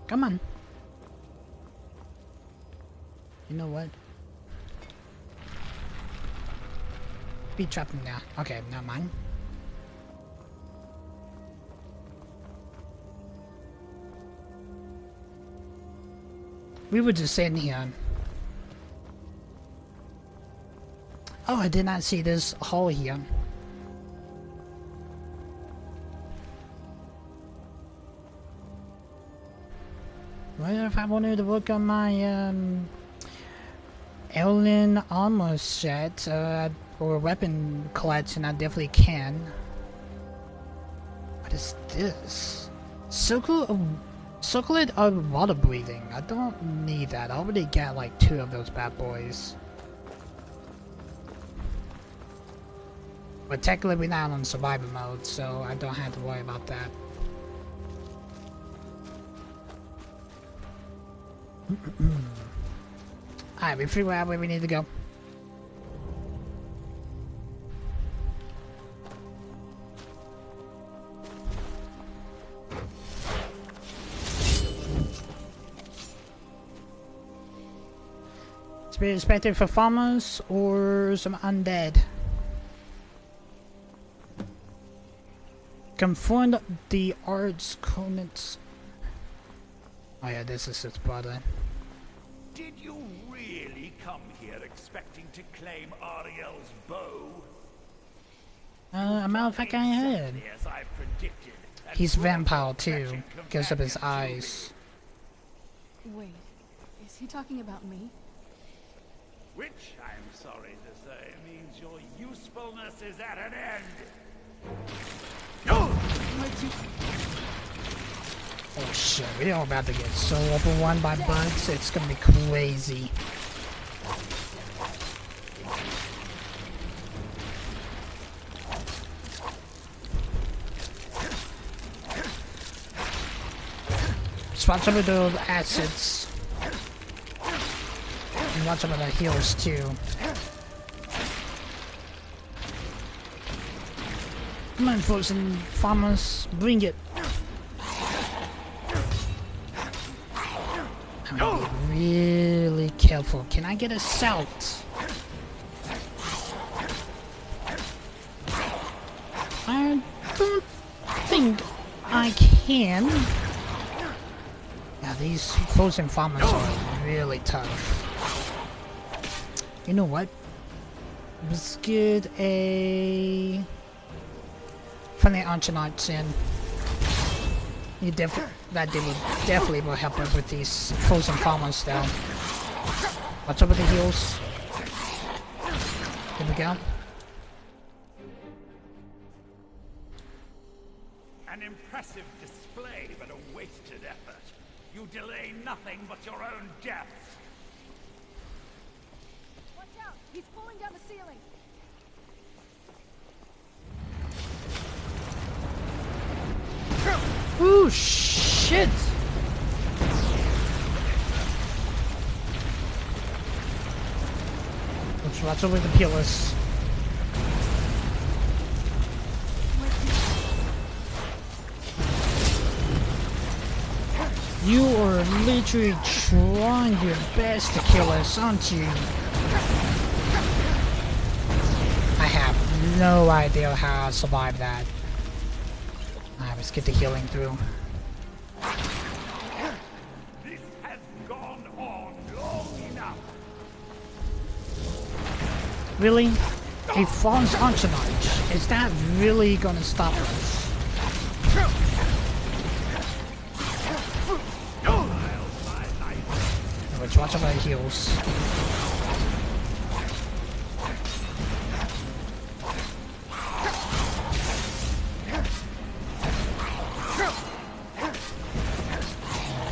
Come on. You know what? Be trapped in there. Okay, never mind. We were just sitting here. Oh, I did not see this hole here. Well, if I wanted to work on my alien armor set or weapon collection, I definitely can. What is this? Circlet of water breathing. I don't need that. I already got like 2 of those bad boys. But technically we're not on survival mode, so I don't have to worry about that. Alright, we figure out where we need to go. Spirit expected for farmers or some undead. Confirmed the arts coordinates. Oh yeah, this is his brother. Did you really come here expecting to claim Ariel's bow? A matter of fact, I had. As I predicted, He's vampire too, because of his eyes. Wait, is he talking about me? Which, I'm sorry to say, means your usefulness is at an end. Oh shit, we are about to get so overrun by bugs, it's gonna be crazy. Just watch some of those acids. And watch some of the heals too. Come on, folks and farmers, bring it. I'm gonna be really careful. Can I get a salt? I don't think I can. Yeah, these frozen farmers are really tough. You know what? Let's get a friendly Archonauts in. You definitely will help us with these frozen farmers though. What's up with the heals? Here we go. An impressive display, but a wasted effort. You delay nothing but your own death. Watch out! He's pulling down the ceiling! Ooh, shit! Let's watch over the pillars. You are literally trying your best to kill us, aren't you? I have no idea how I survived that. Alright, let's get the healing through. This has gone on long enough. Really? A false Archonage? Is that really gonna stop us? Let's watch out for the heals.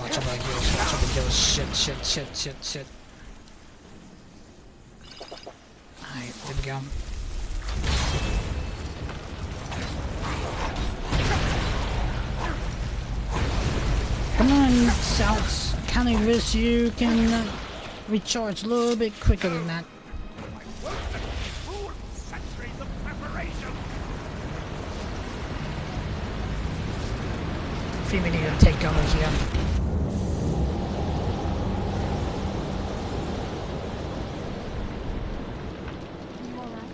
Watch out for the heals, watch out for the heals. Shit. Alright, there we go. Come on, Souths. Can I wish you can recharge a little bit quicker than that? I think we need to take cover here. You alright?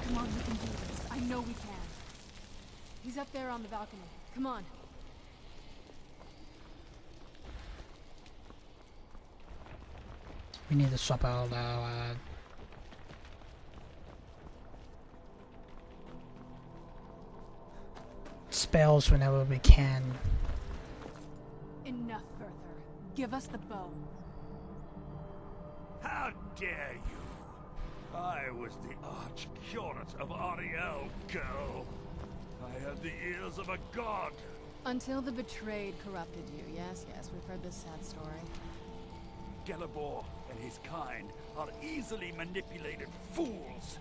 Come on, we can do this. I know we can. He's up there on the balcony. Come on. We need to swap out our spells whenever we can. Enough, Bertha. Give us the bow. How dare you! I was the arch-curate of Ariel, girl. I had the ears of a god. Until the betrayed corrupted you. Yes, we've heard this sad story. Gelibor and his kind are easily manipulated fools.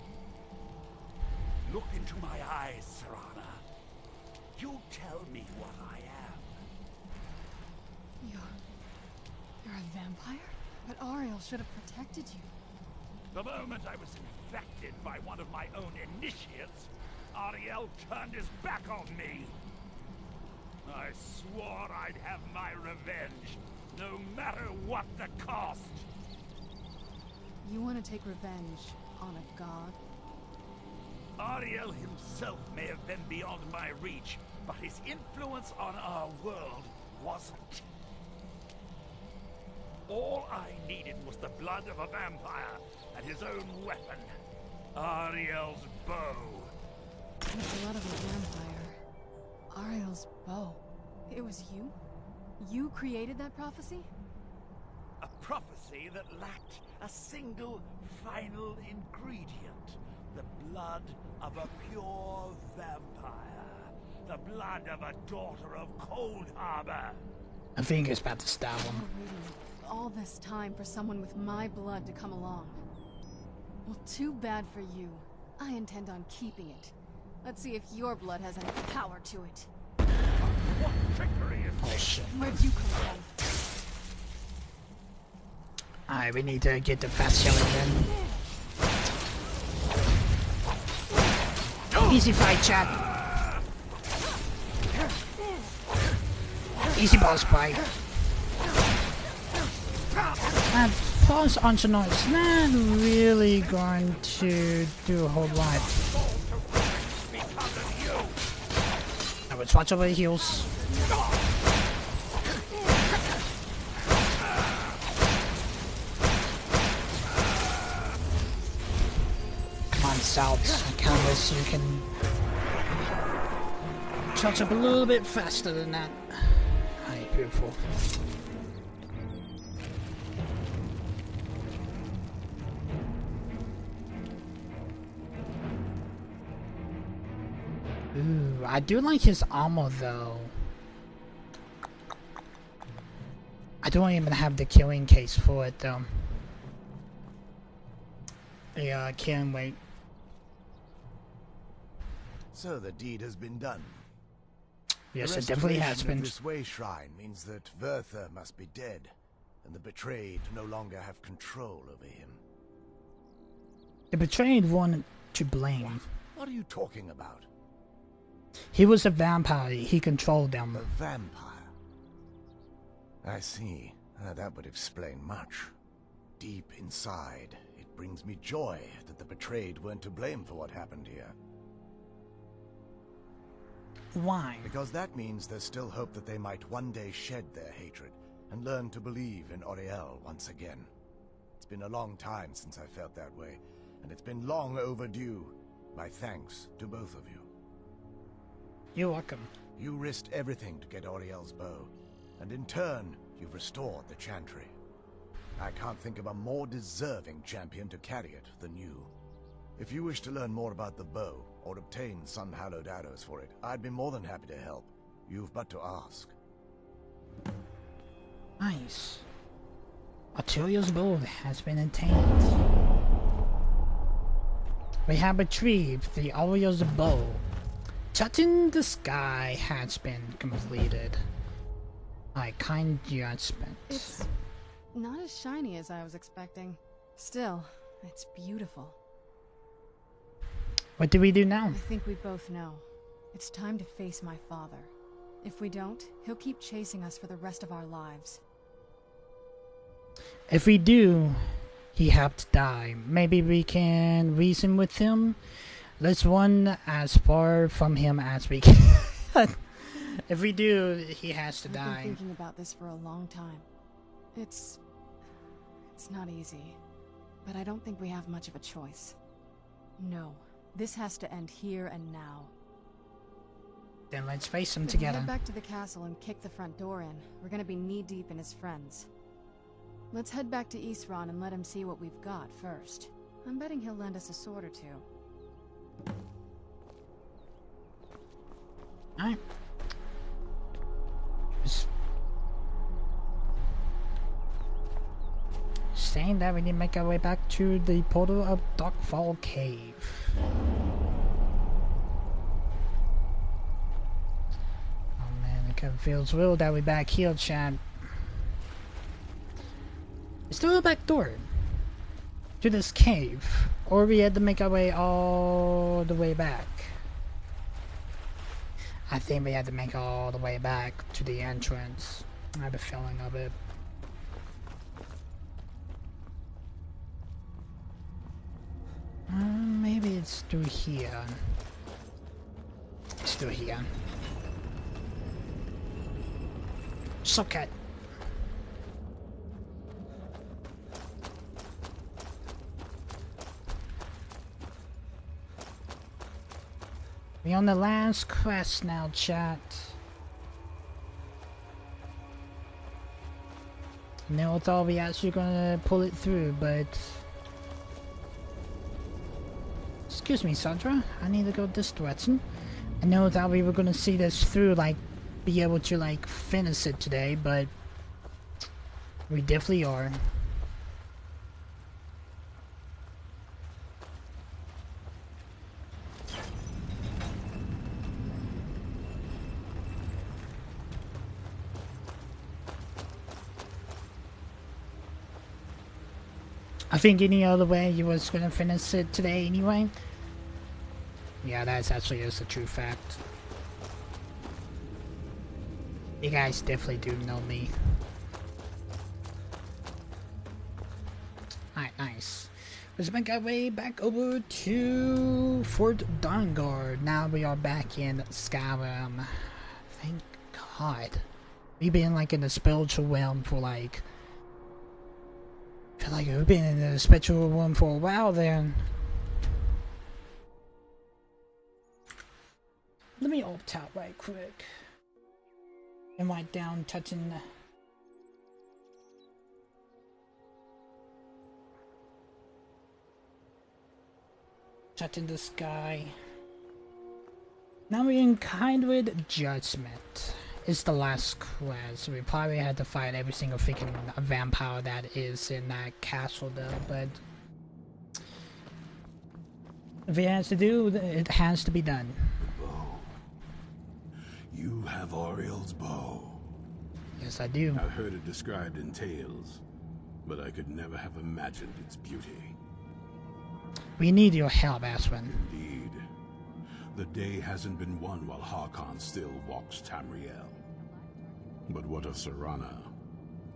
Look into my eyes, Serana. You tell me what I am. You're a vampire? But Ariel should have protected you. The moment I was infected by one of my own initiates, Ariel turned his back on me. I swore I'd have my revenge, no matter what the cost. You want to take revenge on a god? Ariel himself may have been beyond my reach, but his influence on our world wasn't. All I needed was the blood of a vampire and his own weapon, Ariel's bow. The blood of a vampire. Ariel's bow. It was you? You created that prophecy? A prophecy that lacked a single final ingredient. The blood of a pure vampire. The blood of a daughter of Cold Harbor. I think it's about to stab him. All this time for someone with my blood to come along. Well, too bad for you. I intend on keeping it. Let's see if your blood has any power to it. What trickery is this? Oh shit. Where'd you come from? Alright, we need to get the fast healing in. Easy fight, chat. Easy boss fight. That false Antonoid's not really going to do a whole lot. Now let's watch over the heals. Come on, South. I can't miss. You can charge up a little bit faster than that. Alright, beautiful. Ooh, I do like his armor though. I don't even have the killing case for it though. Yeah, I can't wait. So the deed has been done. Yes, the it definitely has restoration been. of this way shrine means that Vertha must be dead, and the betrayed no longer have control over him. The betrayed one to blame. What are you talking about? He was a vampire. He controlled them. A vampire? I see. That would explain much. Deep inside, it brings me joy that the betrayed weren't to blame for what happened here. Why? Because that means there's still hope that they might one day shed their hatred and learn to believe in Auriel once again. It's been a long time since I felt that way, and it's been long overdue. My thanks to both of you. You're welcome. You risked everything to get Auriel's bow, and in turn, you've restored the Chantry. I can't think of a more deserving champion to carry it than you. If you wish to learn more about the bow, or obtain sun-hallowed arrows for it, I'd be more than happy to help. You've but to ask. Nice. Arturiel's bow has been attained. We have retrieved the Auriel's bow. Touching the sky has been completed. My kind judgment. It's not as shiny as I was expecting. Still, it's beautiful. What do we do now? I think we both know. It's time to face my father. If we don't, he'll keep chasing us for the rest of our lives. If we do, he have to die. Maybe we can reason with him. Let's run as far from him as we can. If we do, he has to die. I've been thinking about this for a long time. It's not easy, but I don't think we have much of a choice. No, this has to end here and now. Then let's face him If together. we head back to the castle and kick the front door in, we're gonna be knee-deep in his friends. Let's head back to Isran and let him see what we've got first. I'm betting he'll lend us a sword or two. Alright. Saying that we need to make our way back to the portal of Darkfall Cave. Oh man, it kind of feels real that we're back here, chat. Is there a back door to this cave? Or we had to make our way all the way back? I think we had to make all the way back to the entrance. I have a feeling of it. Maybe it's through here. It's through here. Socket. We're on the last quest now, chat. Never thought we actually gonna pull it through, but... Excuse me, Sandra. I need to go this direction. I know that we were gonna see this through, like, be able to, like, finish it today, but... we definitely are. I think any other way you was gonna finish it today anyway. Yeah, that's actually is a true fact. You guys definitely do know me. Alright, nice. Let's make our way back over to Fort Dawnguard. Now we are back in Skyrim. Thank God. We've been like in the spiritual realm for like... I feel like we've been in the spiritual realm for a while then. Let me alt tab right quick. And write down touching the sky. Now we're in Kindred Judgment. It's the last quest. We probably had to fight every single freaking vampire that is in that castle though, but if it has to do, it has to be done. The bow. You have Auriel's bow. Yes, I do. I've heard it described in tales, but I could never have imagined its beauty. We need your help, Aspen. Indeed. The day hasn't been won while Harkon still walks Tamriel. But what of Serana?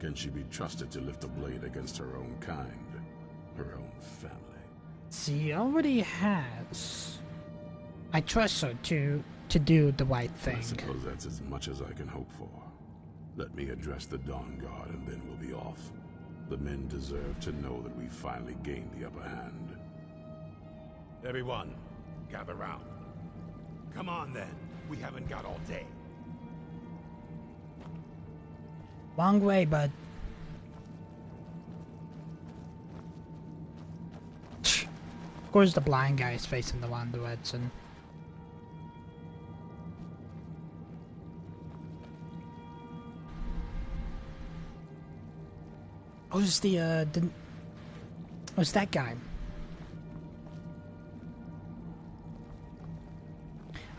Can she be trusted to lift a blade against her own kind, her own family? She already has. I trust her to do the right thing. I suppose that's as much as I can hope for. Let me address the Dawnguard and then we'll be off. The men deserve to know that we finally gained the upper hand. Everyone, gather round. Come on then, we haven't got all day. Long way, bud. Of course the blind guy is facing the wrong direction. Who's who's that guy?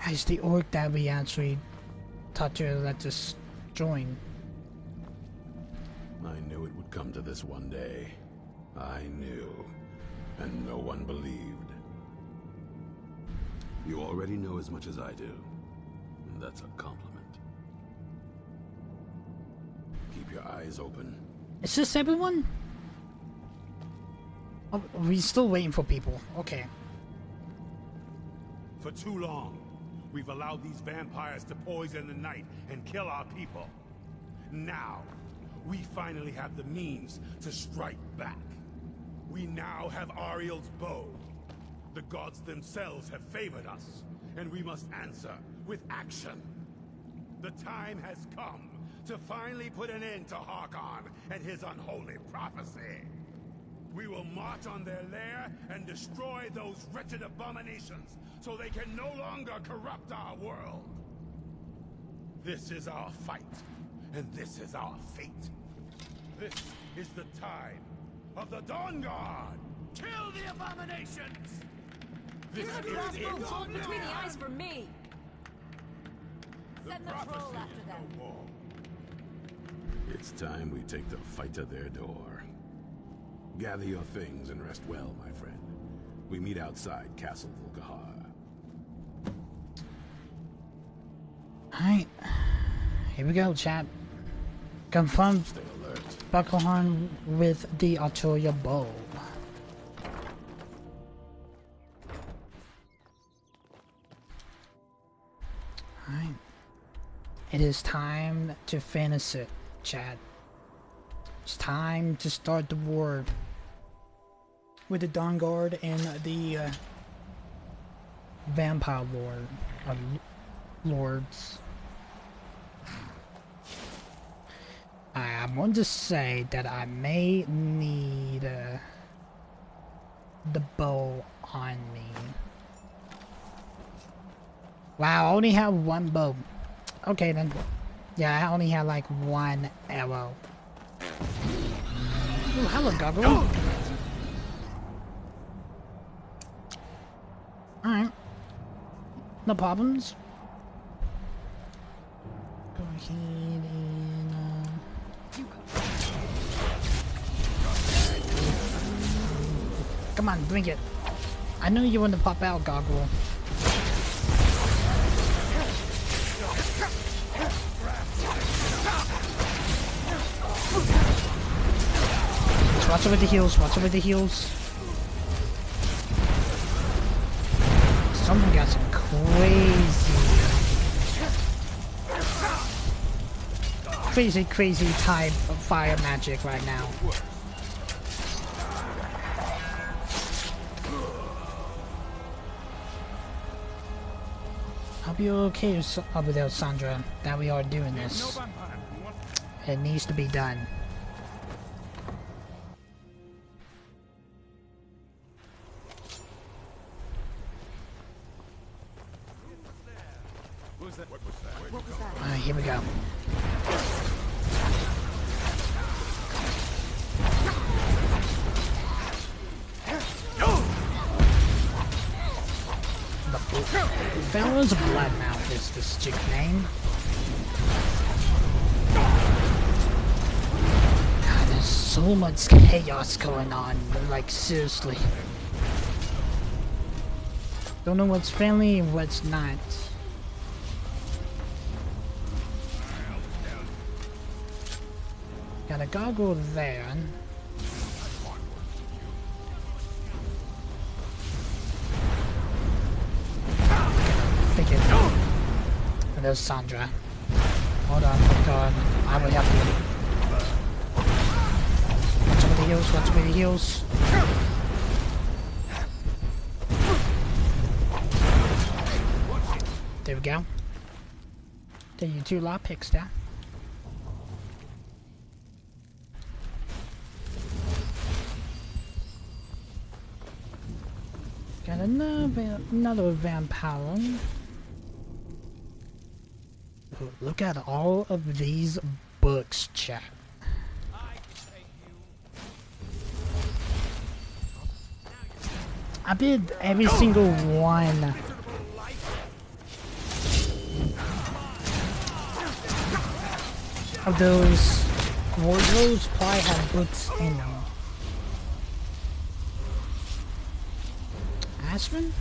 It's the orc that we actually thought to let us join. I knew it would come to this one day. I knew. And no one believed. You already know as much as I do. And that's a compliment. Keep your eyes open. Is this everyone? Oh, we're still waiting for people. Okay. For too long, we've allowed these vampires to poison the night and kill our people. Now, we finally have the means to strike back. We now have Ariel's bow. The gods themselves have favored us, and we must answer with action. The time has come to finally put an end to Harkon and his unholy prophecy. We will march on their lair and destroy those wretched abominations so they can no longer corrupt our world. This is our fight, and this is our fate. This is the time of the Dawnguard! Kill the abominations! This Here's a is crossbow it! bolt between the eyes for me! Send the troll after them. It's time we take the fight to their door. Gather your things and rest well, my friend. We meet outside Castle Volkahar. Alright. Here we go, chat. Confront Bucklehorn with the Arturia bow. Alright. It is time to finish it, chat. It's time to start the war with the Dawnguard and the Vampire Lords. I want to say that I may need the bow on me. Wow, I only have one bow. Okay then. Yeah, I only have like one arrow. Oh, hello, Goggle. Alright. No problems. Go ahead and come on, bring it. I know you want to pop out, Goggle. Watch over the heels, watch over the heels. Someone got some crazy type of fire magic right now. Hope you're okay over there, Sandra, that we are doing this. It needs to be done. Alright, here we go. Pharaoh's Bloodmouth is this chick name. God, there's so much chaos going on, like seriously. Don't know what's friendly and what's not. Got a gargoyle there. Thank you. And there's Sandra. Hold on, oh god. I will help you. Watch over the heels, watch over the heels. There we go. There you 2 lockpicks there. Got another vampire. Ooh, look at all of these books, chat. I did every single one. Of those wardrobes probably have books in them. Aspen?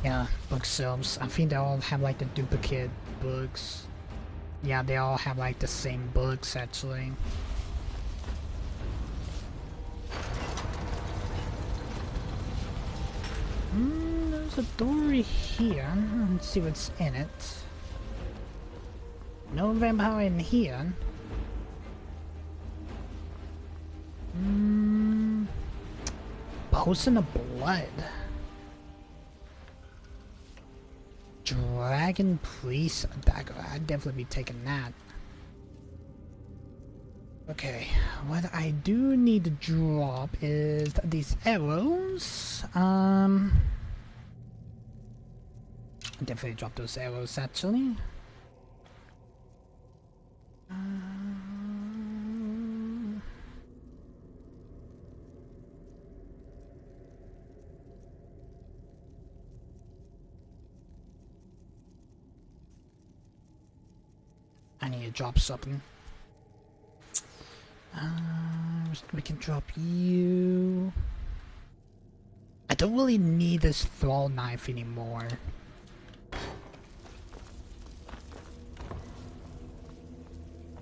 Yeah, bookshelves. I think they all have like the duplicate books. Yeah, they all have like the same books actually. There's a door here. Let's see what's in it. No vampire in here. Potion of blood. Dragon priest dagger. I'd definitely be taking that. Okay, what I do need to drop is these arrows. I'll definitely drop those arrows actually. I need to drop something. We can drop you. I don't really need this thrall knife anymore.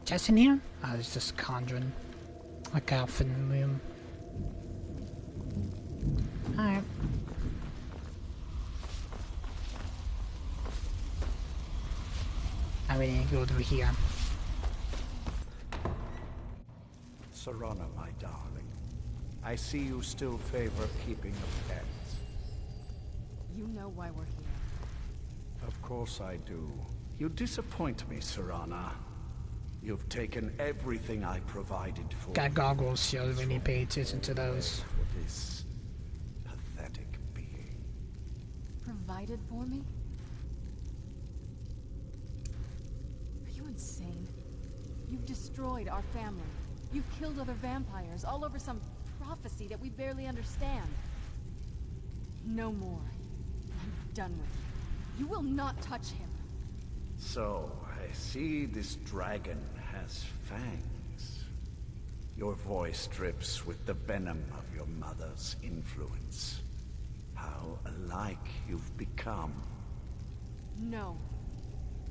Chest in here? Oh, it's just conjuring. Like out in the room. Alright. I really need to go through here. Serana, my darling. I see you still favor keeping a pet. You know why we're here. Of course I do. You disappoint me, Serana. You've taken everything I provided for Got goggles, so we need to pay attention to those. For this pathetic being. Provided for me? Are you insane? You've destroyed our family. You've killed other vampires, all over some prophecy that we barely understand. No more. I'm done with you. You will not touch him. So, I see this dragon has fangs. Your voice drips with the venom of your mother's influence. How alike you've become. No.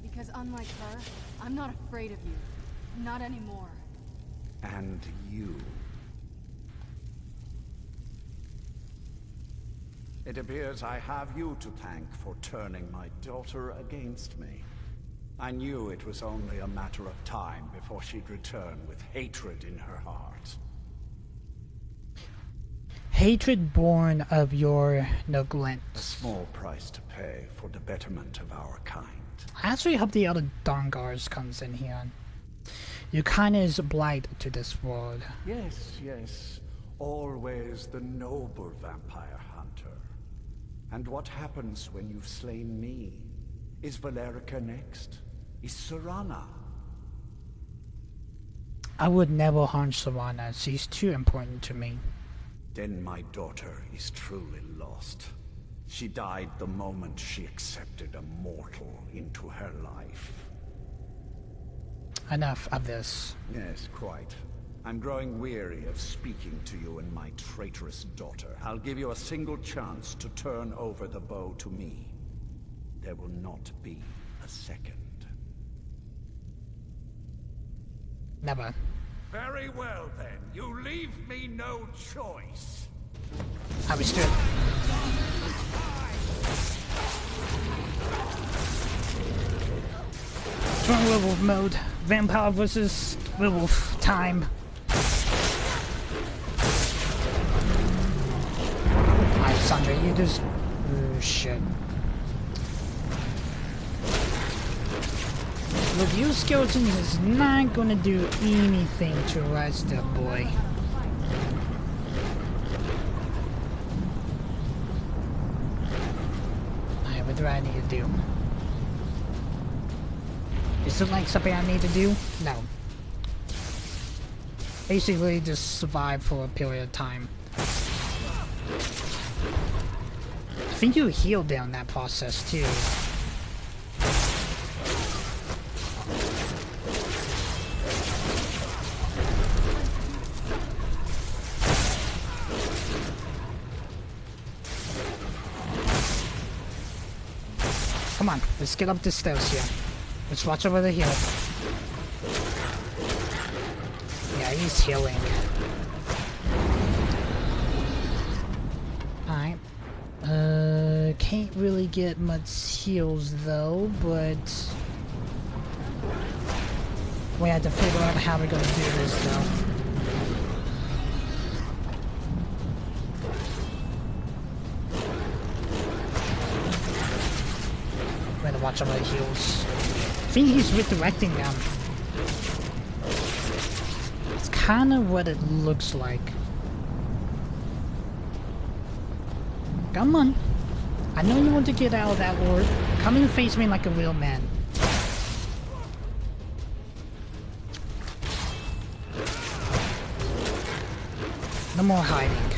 Because unlike her, I'm not afraid of you. Not anymore. And you. It appears I have you to thank for turning my daughter against me. I knew it was only a matter of time before she'd return with hatred in her heart. Hatred born of your neglect. A small price to pay for the betterment of our kind. I actually hope the other Dawnguards comes in here. You kind of is blight to this world. Yes, yes. Always the noble vampire hunter. And what happens when you've slain me? Is Valerica next? Is Serana? I would never harm Serana. She's too important to me. Then my daughter is truly lost. She died the moment she accepted a mortal into her life. Enough of this. Yes, quite. I'm growing weary of speaking to you and my traitorous daughter. I'll give you a single chance to turn over the bow to me. There will not be a second. Never. Very well then. You leave me no choice. I was good. Strong werewolf mode. Vampire versus werewolf time. Alright, Sandra, you just... Oh, shit. Look, your skeleton is not gonna do anything to arrest that boy. Alright, what do I need to do? Is it like something I need to do? No. Basically, just survive for a period of time. I think you heal down that process too. Come on, let's get up the stairs here. Let's watch over the hill. Yeah, he's healing. Alright. Can't really get much heals though, but we have to figure out how we're gonna do this though. We're gonna watch over the heals. I think he's redirecting them. It's kind of what it looks like. Come on. I know you want to get out of that ward. Come and face me like a real man. No more hiding.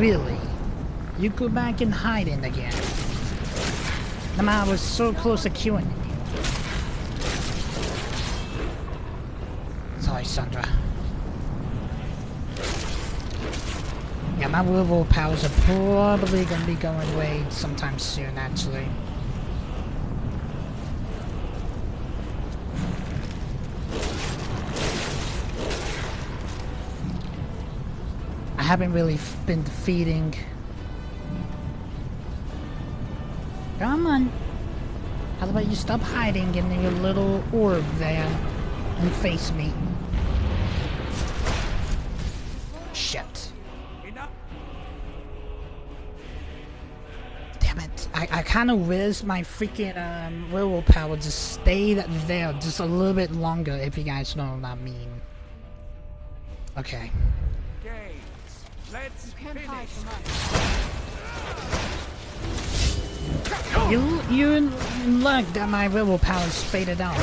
Really? You go back and hide in again. The man was so close to killing you. Sorry, Sandra. Yeah, my werewolf powers are probably gonna be going away sometime soon, actually. I haven't really been defeating. Come on. How about you stop hiding in your little orb there and face me? Shit. Damn it. I kind of wish my freaking werewolf power just stayed there just a little bit longer, if you guys know what I mean. Okay. Let's finish. You're in luck that my werewolf power is faded out.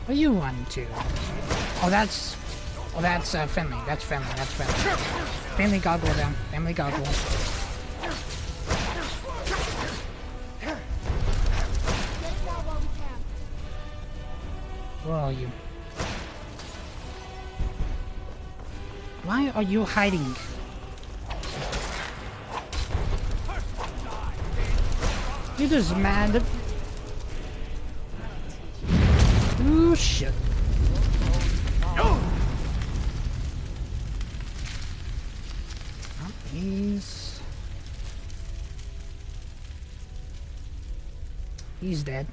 Where you run to? Oh, that's friendly. That's friendly. That's friendly. Family goggle down. Family goggle. Where are you? Why are you hiding? You're just mad. Ooh, shit. He's dead.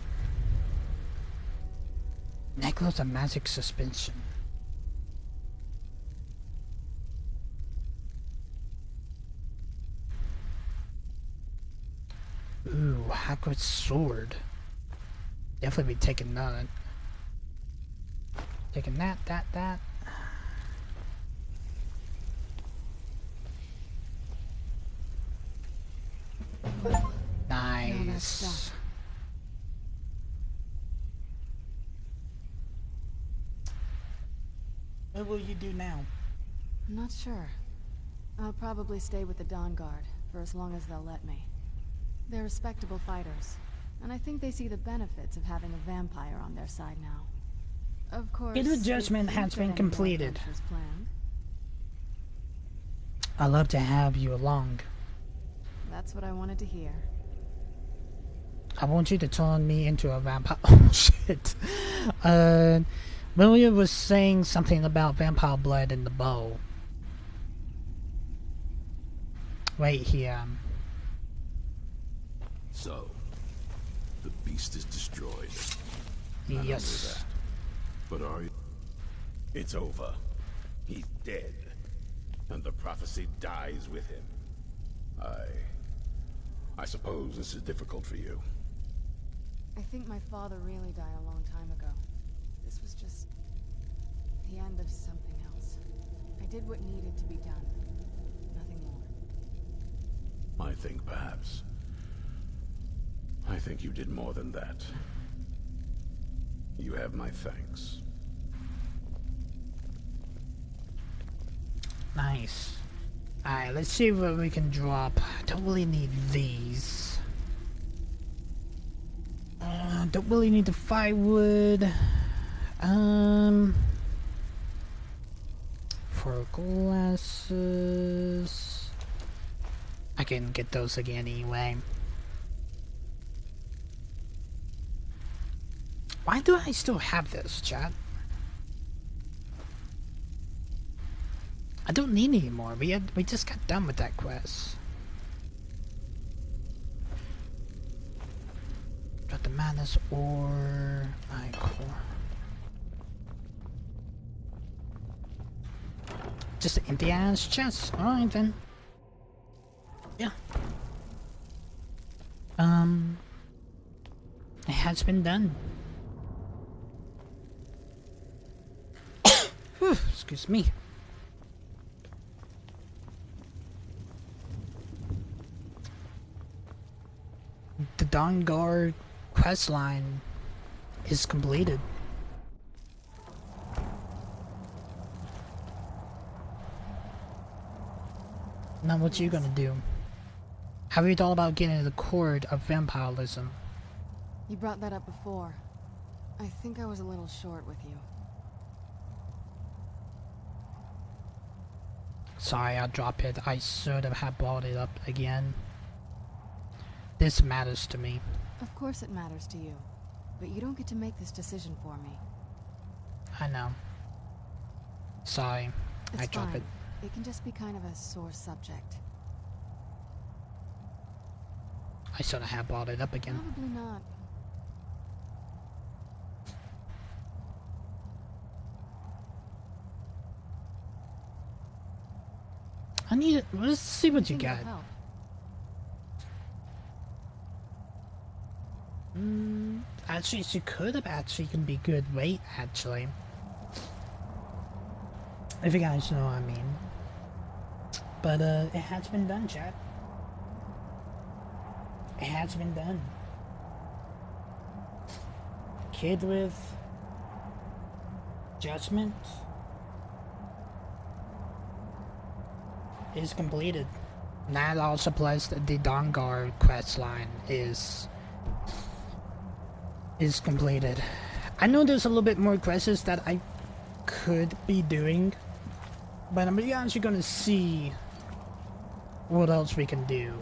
Necklace of magic suspension. Ooh, Hagrid's sword. Definitely be taking that. Taking that. Nice. What will you do now? I'm not sure. I'll probably stay with the Dawnguard for as long as they'll let me. They're respectable fighters, and I think they see the benefits of having a vampire on their side now. Of course, Inner judgment has been completed. I'd love to have you along. That's what I wanted to hear. I want you to turn me into a vampire. Oh shit. William was saying something about vampire blood in the bow. Right here. So, the beast is destroyed. Not Yes. only that, but are you? It's over. He's dead. And the prophecy dies with him. I suppose this is difficult for you. I think my father really died a long time ago. This was just the end of something else. I did what needed to be done. Nothing more. I think perhaps. I think you did more than that. You have my thanks. Nice. Alright, let's see what we can drop. I don't really need these. Don't really need the firewood. For glasses. I can get those again anyway. Why do I still have this, chat? I don't need any more. We just got done with that quest. Got the madness ore. Alright, cool. Just an empty ass chest. Alright then. Yeah. It has been done. Whew, excuse me. The Dawnguard questline is completed. Now what you gonna do? Have you thought about getting to the core of vampirism? You brought that up before. I think I was a little short with you. Sorry, I'll drop it. I should have brought it up again. This matters to me. Of course it matters to you. But you don't get to make this decision for me. I know. Sorry, I dropped it. It can just be kind of a sore subject. I should have brought it up again. Probably not. I need it. Let's see what you got. Actually, she could have actually can be good weight, actually. If you guys know what I mean. But, it has been done, chat. It has been done. Kid with judgment is completed. That also plus the Dawnguard questline is completed. I know there's a little bit more quests that I could be doing, but I'm actually gonna see what else we can do.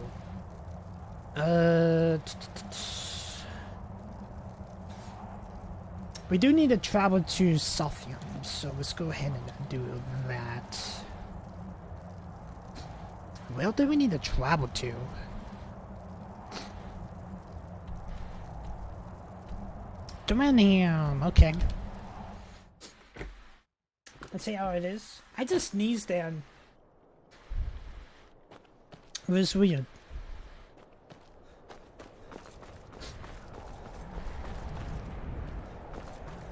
We do need to travel to Sophium, so let's go ahead and do that. Where do we need to travel to? Dominium, okay. Let's see how it is. I just sneezed then. It was weird.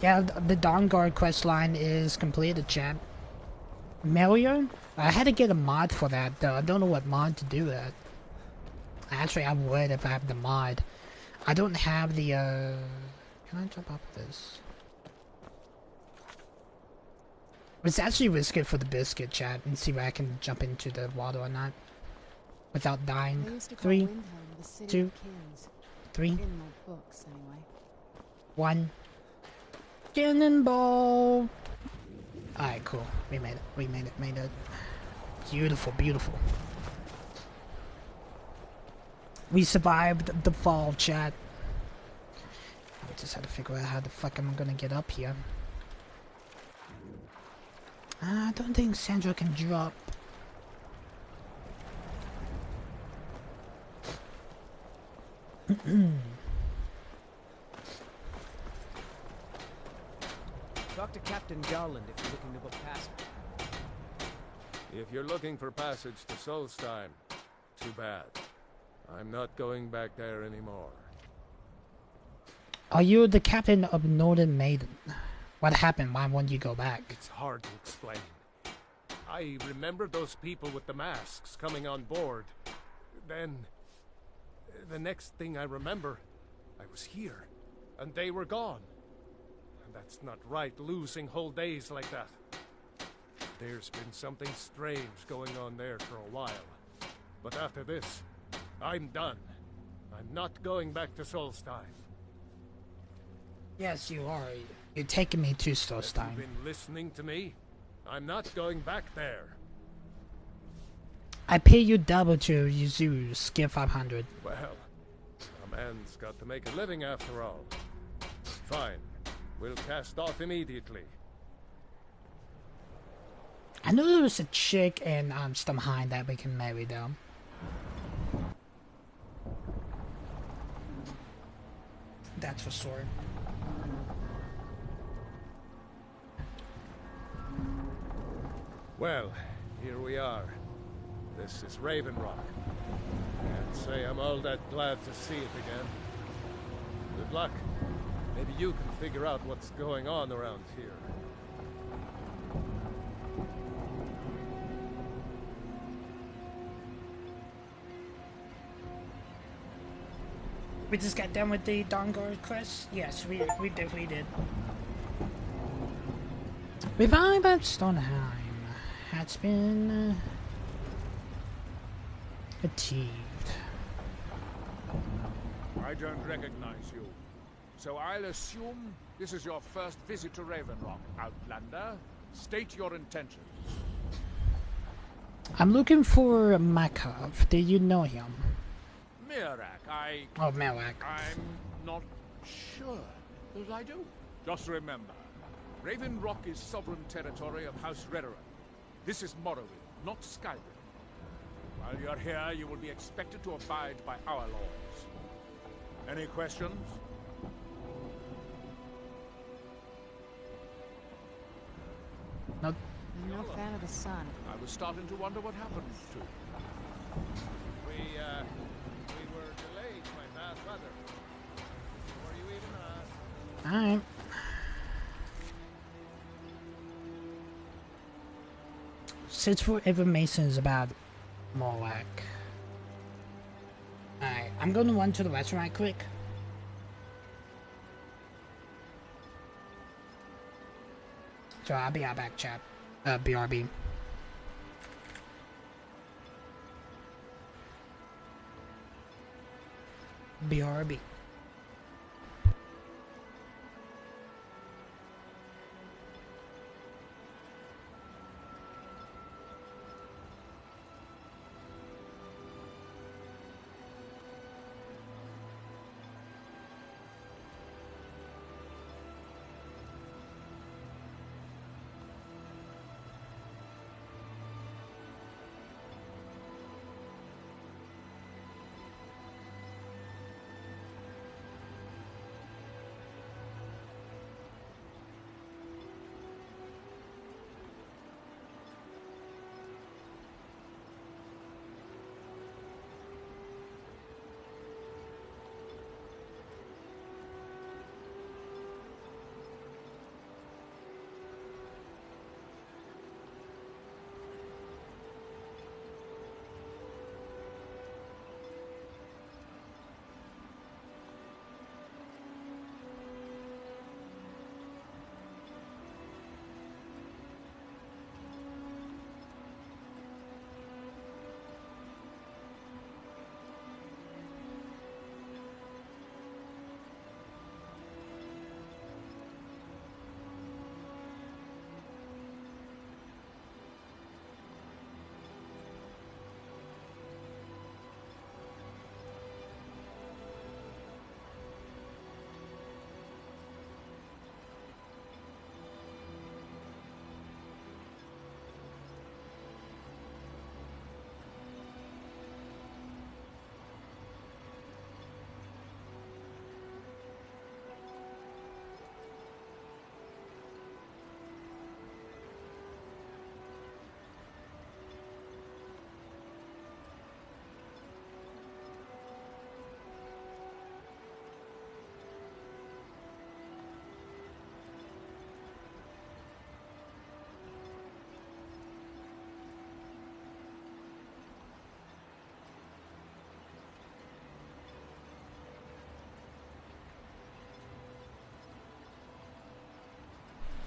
Yeah, the Dawnguard questline is completed, chat. Mario? I had to get a mod for that, though. I don't know what mod to do that. Actually, I would if I have the mod. I don't have the, Can I jump off this? It's actually risky for the biscuit, chat, and see if I can jump into the water or not. Without dying. 3, 2, 3, in my books, anyway. 1. Cannonball! Alright, cool. We made it. We made it. Beautiful, beautiful. We survived the fall, chat. I just had to figure out how the fuck am I gonna get up here. I don't think Sandra can drop. Talk to Captain Garland if you're looking to go past. If you're looking for passage to Solstheim, too bad. I'm not going back there anymore. Are you the captain of Northern Maiden? What happened? Why won't you go back? It's hard to explain. I remember those people with the masks coming on board. Then, the next thing I remember, I was here, and they were gone. And that's not right, losing whole days like that. There's been something strange going on there for a while. But after this, I'm done. I'm not going back to Solstheim. Yes, you are. You're taking me to Solstheim. Have you been listening to me? I'm not going back there. I pay you double to use Gear 500. Well, a man's got to make a living after all. Fine. We'll cast off immediately. I know there was a chick in Stamheim that we can marry though. That's for sure. Well, here we are. This is Raven Rock. Can't say I'm all that glad to see it again. Good luck. Maybe you can figure out what's going on around here. We just got done with the Dawnguard quest? Yes, we definitely did. Revive at Stonheim has been achieved. I don't recognize you. So I'll assume this is your first visit to Raven Rock. Outlander, state your intentions. I'm looking for Makov. Do you know him? Mirak, Oh, Mirak. I'm not sure that I do. Just remember, Raven Rock is sovereign territory of House Redoran. This is Morrowind, not Skyrim. While you're here, you will be expected to abide by our laws. Any questions? Nope. I'm no fan of the sun. I was starting to wonder what happened to you. We were delayed by bad weather. Before you even asked. Alright. Search for information about Morlock. Alright, I'm gonna run to the restaurant right quick. So I'll be right back, chat. BRB. BRB.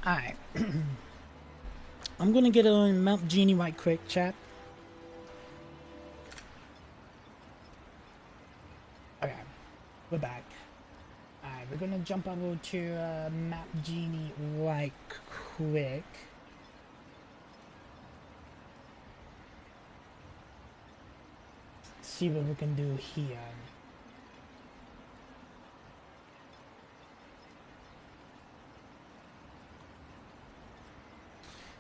Alright. I'm gonna get on Mount Genie right quick, chat. Okay, we're back. Alright, we're gonna jump over to Mount Genie right quick. See what we can do here.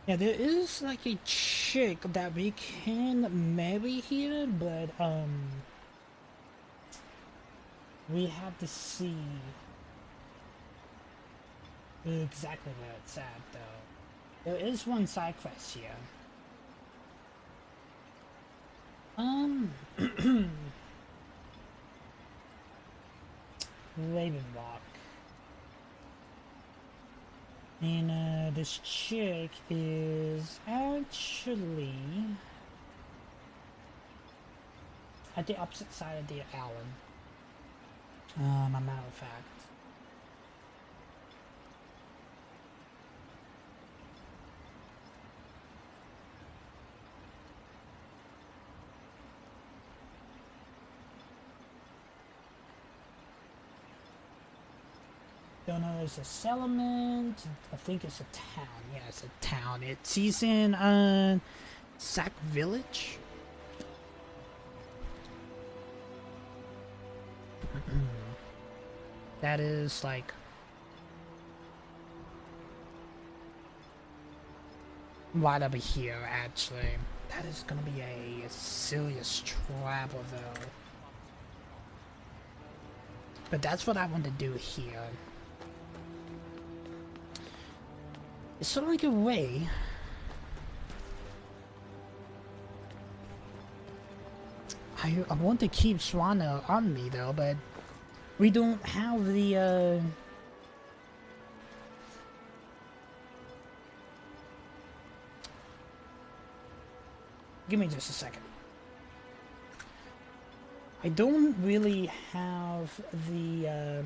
Yeah, there is like a chick that we can marry here, but we have to see exactly where it's at though. There is one side quest here. Ravenwalk. And this chick is actually at the opposite side of the island. A matter of fact. Don't know, it's a settlement. I think it's a town. Yeah, it's a town. It's in Sack Village. That is like right over here actually. That is gonna be a serious travel though. But that's what I want to do here. It's sort of like a way I want to keep Swana on me though, but we don't have the give me just a second. I don't really have the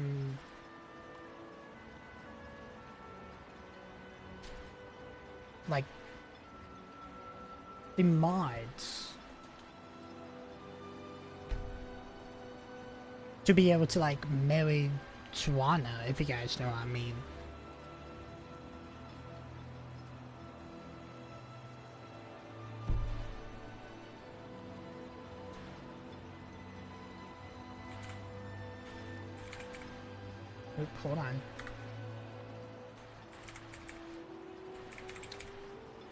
like the mods to be able to like marry Swana, if you guys know what I mean. Oop, hold on.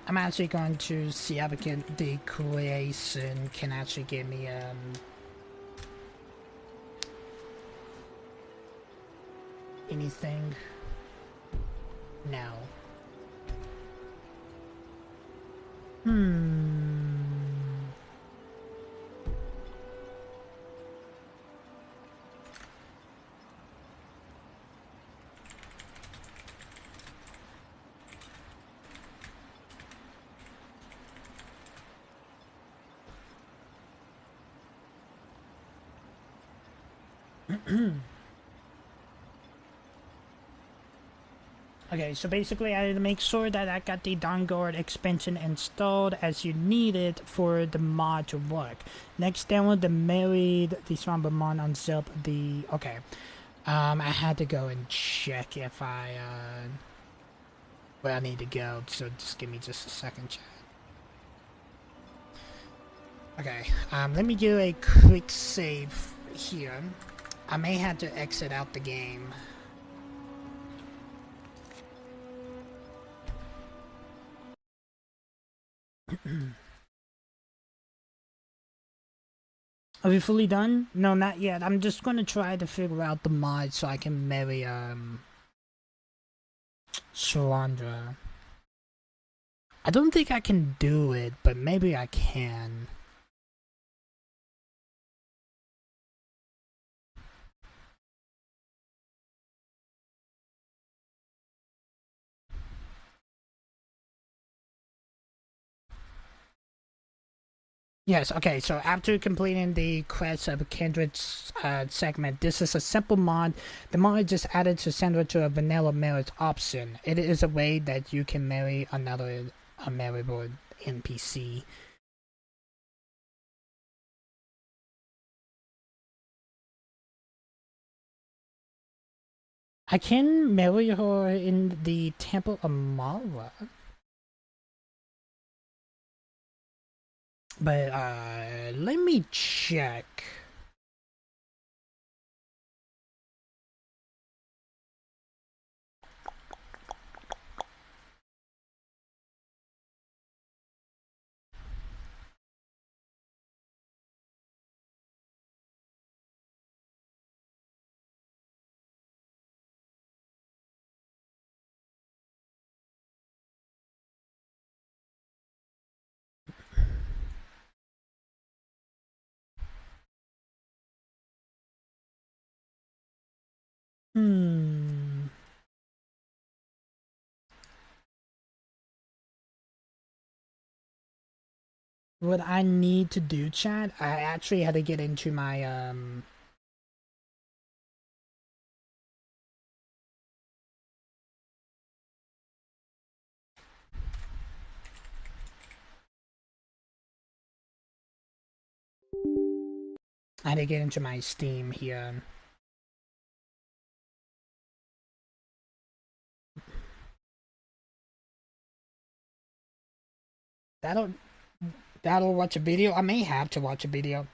I'm actually going to see if the creation can actually give me anything. No. Okay, so basically I had to make sure that I got the Dawnguard expansion installed as you need it for the mod to work. Next, download the married the Sombermon on Zip the okay. I had to go and check if I where I need to go, so just give me just a second, chat. Okay, let me do a quick save here. I may have to exit out the game. Are we fully done? No, not yet. I'm just gonna try to figure out the mod so I can marry Shalandra. I don't think I can do it, but maybe I can. Yes, okay, so after completing the quest of Kindred's segment, this is a simple mod. The mod just added to similar to a vanilla marriage option. It is a way that you can marry a marriable NPC. I can marry her in the Temple of Mara. But, let me check. What I need to do, chat, I actually had to get into my, I had to get into my Steam here. That'll watch a video. I may have to watch a video.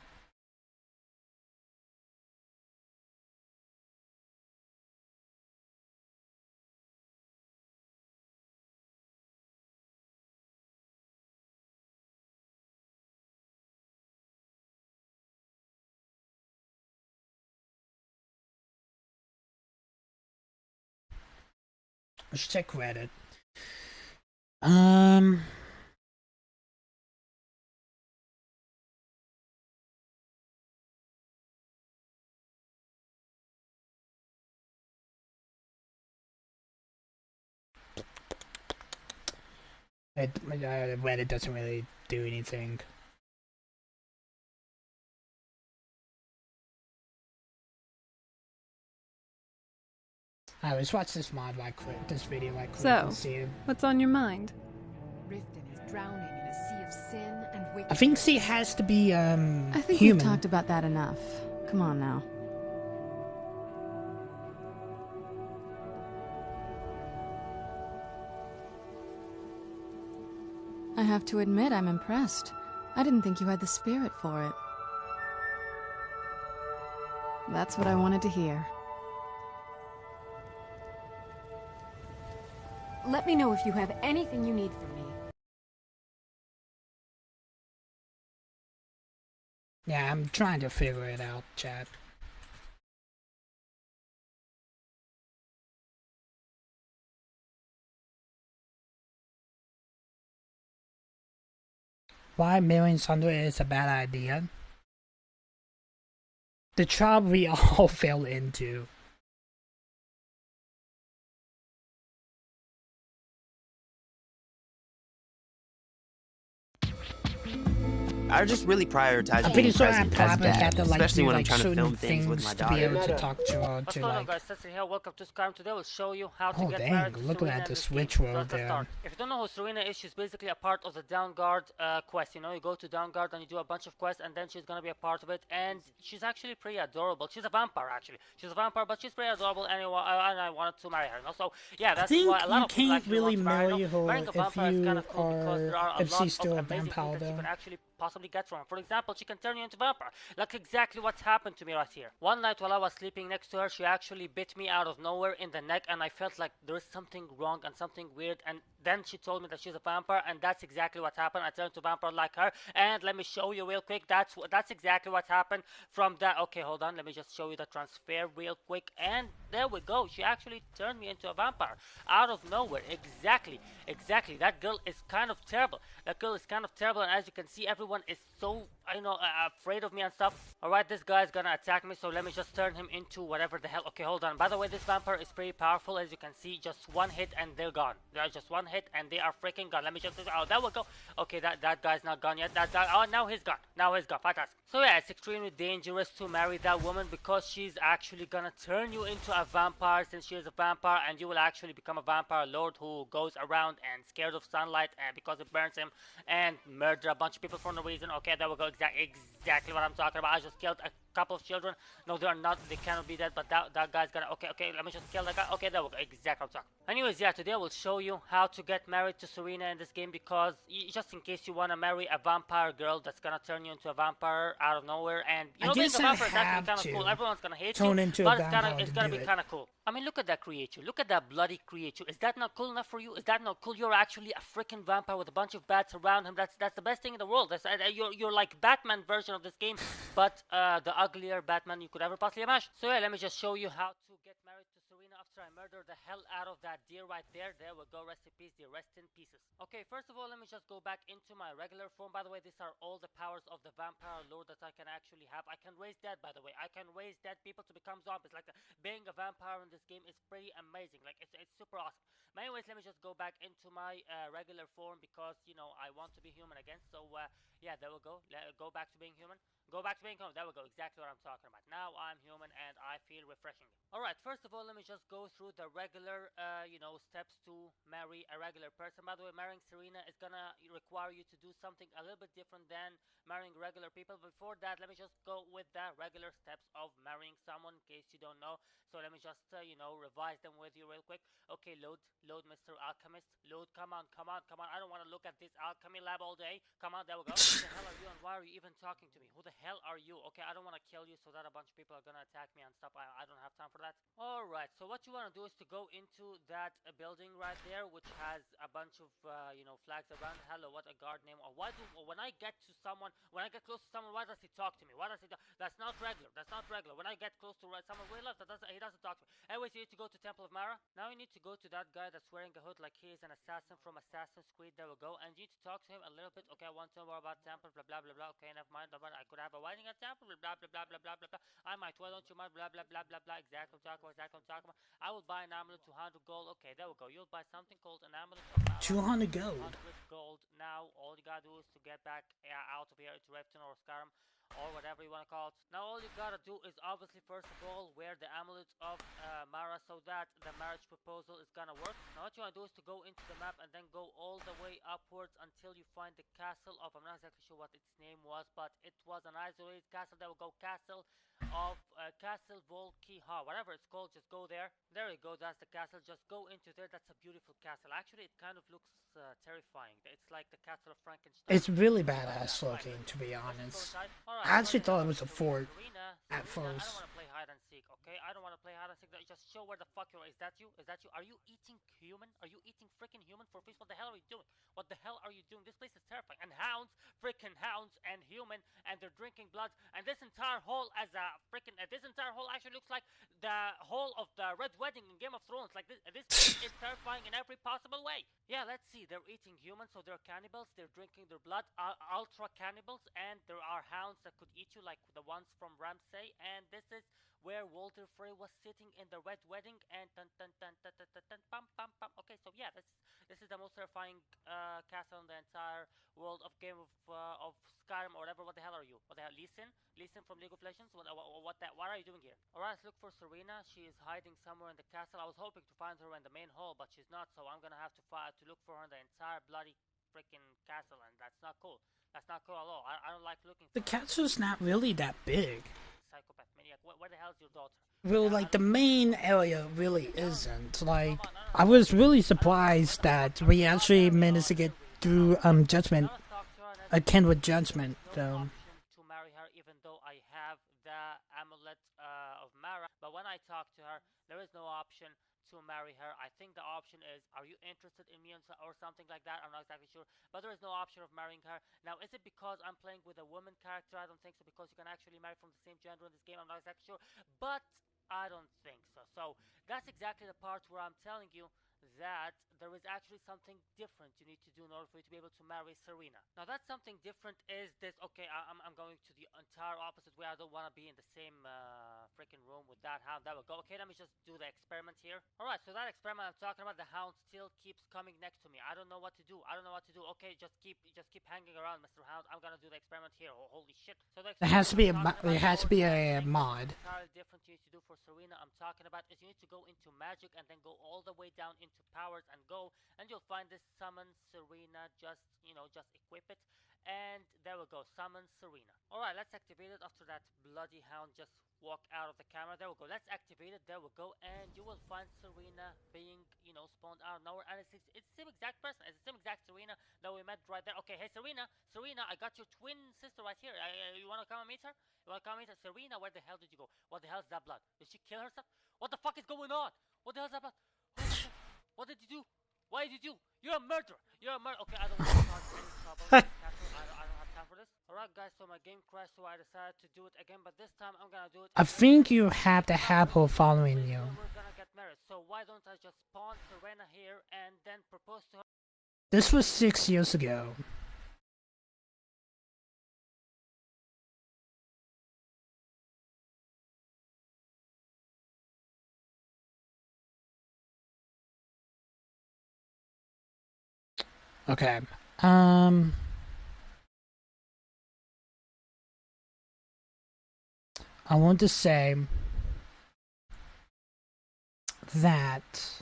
Let's check Reddit. Reddit doesn't really do anything. Alright, let's watch this mod right quick. This video right quick. So, and see. What's on your mind? Riften is drowning in a sea of sin and wickedness. I think C has to be I think human. we've talked about that enough. Come on now. I have to admit, I'm impressed. I didn't think you had the spirit for it. That's what I wanted to hear. Let me know if you have anything you need from me. Yeah, I'm trying to figure it out, chat. Why marrying Sandra is a bad idea? The trap we all fell into. I just really prioritize I'm being pretty sure I present as probably dad, had to like especially do when I'm like trying to certain film things with my things to be able daughter. to talk to her What's to going on, like. guys? Cecil here. Welcome to Skyrim. Today we'll show you how to Oh get dang! married to Look Serena at in the this switch game. world Let's there. start. If you don't know who Serena is, she's basically a part of the Dawnguard quest. You know, you go to Dawnguard and you do a bunch of quests, and then she's gonna be a part of it. And she's actually pretty adorable. She's a vampire, actually. She's a vampire, but she's pretty adorable. Anyway, and I wanted to marry her. You know? So yeah, that's think why a lot you of people can't actually really want to marry marry her Marrying a if vampire is kind you of cool because there are a if lot she's still of a amazing vampire things that you though. can actually possibly get from her. For example, she can turn you into a vampire, like exactly what's happened to me right here. One night while I was sleeping next to her, she actually bit me out of nowhere in the neck, and I felt like there is something wrong and something weird. And then she told me that she's a vampire, and that's exactly what happened. I turned to a vampire like her, and let me show you real quick. That's exactly what happened from that. Okay, hold on. Let me just show you the transfer real quick, and there we go. She actually turned me into a vampire out of nowhere. Exactly. That girl is kind of terrible. And as you can see, everyone is so afraid of me and stuff. Alright, this guy's gonna attack me, so let me just turn him into whatever the hell. Okay, hold on. By the way, this vampire is pretty powerful. As you can see, just one hit and they're gone. Just one hit hit and they are freaking gone. Let me just, oh, there we go. Okay, that guy's not gone yet. That guy, oh, now he's gone. Now he's gone. Fantastic. So yeah, it's extremely dangerous to marry that woman because she's actually gonna turn you into a vampire since she is a vampire, and you will actually become a vampire lord who goes around and scared of sunlight and because it burns him and murder a bunch of people for no reason. Okay, there we go. Exactly what I'm talking about. I just killed a couple of children. No, they are not. They cannot be dead. But that guy's gonna. Okay. Let me just kill that guy. Okay, there we go. Exactly what I'm talking. Anyways, yeah, today I will show you how to get married to Serena in this game because just in case you wanna marry a vampire girl that's gonna turn you into a vampire out of nowhere, and you know, being a vampire is actually kind of cool. Everyone's gonna hate you, but it's gonna be kind of cool. I mean, look at that creature. Look at that bloody creature. Is that not cool enough for you? Is that not cool? You're actually a freaking vampire with a bunch of bats around him. That's the best thing in the world. You're like Batman version of this game, but the uglier Batman you could ever possibly imagine. So yeah, let me just show you how to get married to Serena after I murder the hell out of that deer right there. There we go. Rest in peace, dear. Rest in pieces. Okay, first of all, let me just go back into my regular form. By the way, these are all the powers of the vampire lord that I can actually have. I can raise dead, by the way. I can raise dead people to become zombies. Like being a vampire in this game is pretty amazing. Like it's super awesome. But anyways, let me just go back into my regular form because you know I want to be human again. So yeah, there we go. Go back to being human. Go back to being human. There we go. Exactly what I'm talking about. Now I'm human and I feel refreshing. Alright, first of all, let me just go through the regular, steps to marry a regular person. By the way, marrying Serena is gonna require you to do something a little bit different than marrying regular people. Before that, let me just go with the regular steps of marrying someone in case you don't know. So let me just, revise them with you real quick. Okay, load, Mr. Alchemist. Load, come on. I don't want to look at this alchemy lab all day. Come on, there we go. Who the hell are you and why are you even talking to me? Who the hell are you? Okay, I don't want to kill you so that a bunch of people are gonna attack me and stuff. I don't have time for that. Alright, so what you want to do is to go into that building right there, which has a bunch of, flags around. Hello, what a guard name. Or why when I get close to someone, why does he talk to me? Why does he That's not regular. When I get close to someone way left, he doesn't talk to me. Anyways, you need to go to Temple of Mara. Now you need to go to that guy that's wearing a hood like he is an assassin from Assassin's Creed. There we go. And you need to talk to him a little bit. Okay, I want to know more about Temple, blah, blah, blah, blah. Okay, never mind. I could have a wedding at Temple, blah, blah, blah, blah, blah, blah, blah. I might. Why don't you mind? Blah, blah, blah, blah, blah. Exactly what I'm talking about. I will buy an amulet, 200 gold. Okay, there we go. You'll buy something called an amulet. 200 gold. 200 gold. Now, all you gotta do is to get back out of here to Repton or Skyrim, or whatever you want to call it. Now all you gotta do is obviously first of all wear the amulet of Mara so that the marriage proposal is gonna work. Now what you want to do is to go into the map and then go all the way upwards until you find the castle of, I'm not exactly sure what its name was, but it was an isolated castle. There we go, castle of Castle Volkiha, whatever it's called. Just go there. There you go, that's the castle. Just go into there. That's a beautiful castle. Actually, it kind of looks terrifying. It's like the castle of Frankenstein. It's really badass looking, to be honest. I actually thought it was a fort at first. I don't want to play hide and seek, okay? I don't want to play hide and seek. Just show where the fuck you are. Is that you? Are you eating human? Are you eating freaking human for feast? What the hell are you doing? What the hell are you doing? This place is terrifying. And hounds, freaking hounds, and human, and they're drinking blood. And this entire hall this entire hall actually looks like the hall of the Red Wedding in Game of Thrones. Like this is terrifying in every possible way. Yeah, let's see. They're eating humans, so they're cannibals. They're drinking their blood, ultra cannibals, and there are hounds that could eat you, like the ones from Ramsay. And this is where Walder Frey was sitting in the Red Wedding. And okay, so yeah, this is the most terrifying castle in the entire world of Game of Skyrim or whatever. What the hell are you? What the hell? Listen from League of Legends. What are you doing here? Alright, let's look for Serena. She is hiding somewhere in the castle. I was hoping to find her in the main hall, but she's not. So I'm gonna have to look for her in the entire bloody freaking castle, and that's not cool. That's not cool at all. I don't like looking for the castle's not really that big. Psychopath maniac. Where the hell's your daughter? Well, like, the main area really isn't. Like, I was really surprised that we actually managed to get through Judgment, akin with Judgment, though. To marry her, even though I have the amulet of Mara, but when I talk to her, there is no option to marry her. I think the option is, are you interested in me or something like that? I'm not exactly sure, but there is no option of marrying her. Now, is it because I'm playing with a woman character? I don't think so, because you can actually marry from the same gender in this game. I'm not exactly sure, but I don't think so. So that's exactly the part where I'm telling you that there is actually something different you need to do in order for you to be able to marry Serena. Now that something different is this. Okay, I'm going to the entire opposite way. I don't want to be in the same freaking room with that hound. That will go. Okay, let me just do the experiment here. Alright, so that experiment I'm talking about, the hound still keeps coming next to me. I don't know what to do. Okay, just keep hanging around, Mr. Hound. I'm gonna do the experiment here. Oh, holy shit. So the There has to be a mod. Entirely different you need to do for Serena. I'm talking about is you need to go into magic and then go all the way down into powers and go, and you'll find this summon Serena. Just equip it, and there we go, summon Serena. Alright, let's activate it. After that bloody hound just walk out of the camera. There we go, let's activate it. There we go, and you will find Serena being spawned out of nowhere, and it's the same exact person. It's the same exact Serena that we met right there. Okay, hey Serena, I got your twin sister right here. You wanna come and meet her? Serena, where the hell did you go? What the hell is that blood? Did she kill herself? What the fuck is going on? What the hell is that blood? What did you do? Why did you do? You're a murderer. Okay, I don't want to start any trouble in this castle. I don't have time for this. Alright guys, so my game crashed, so I decided to do it again, but this time I'm gonna do it. I think you have to have her following you. We're gonna get married, so why don't I just spawn Serena here and then propose to her? This was 6 years ago. Okay. I want to say that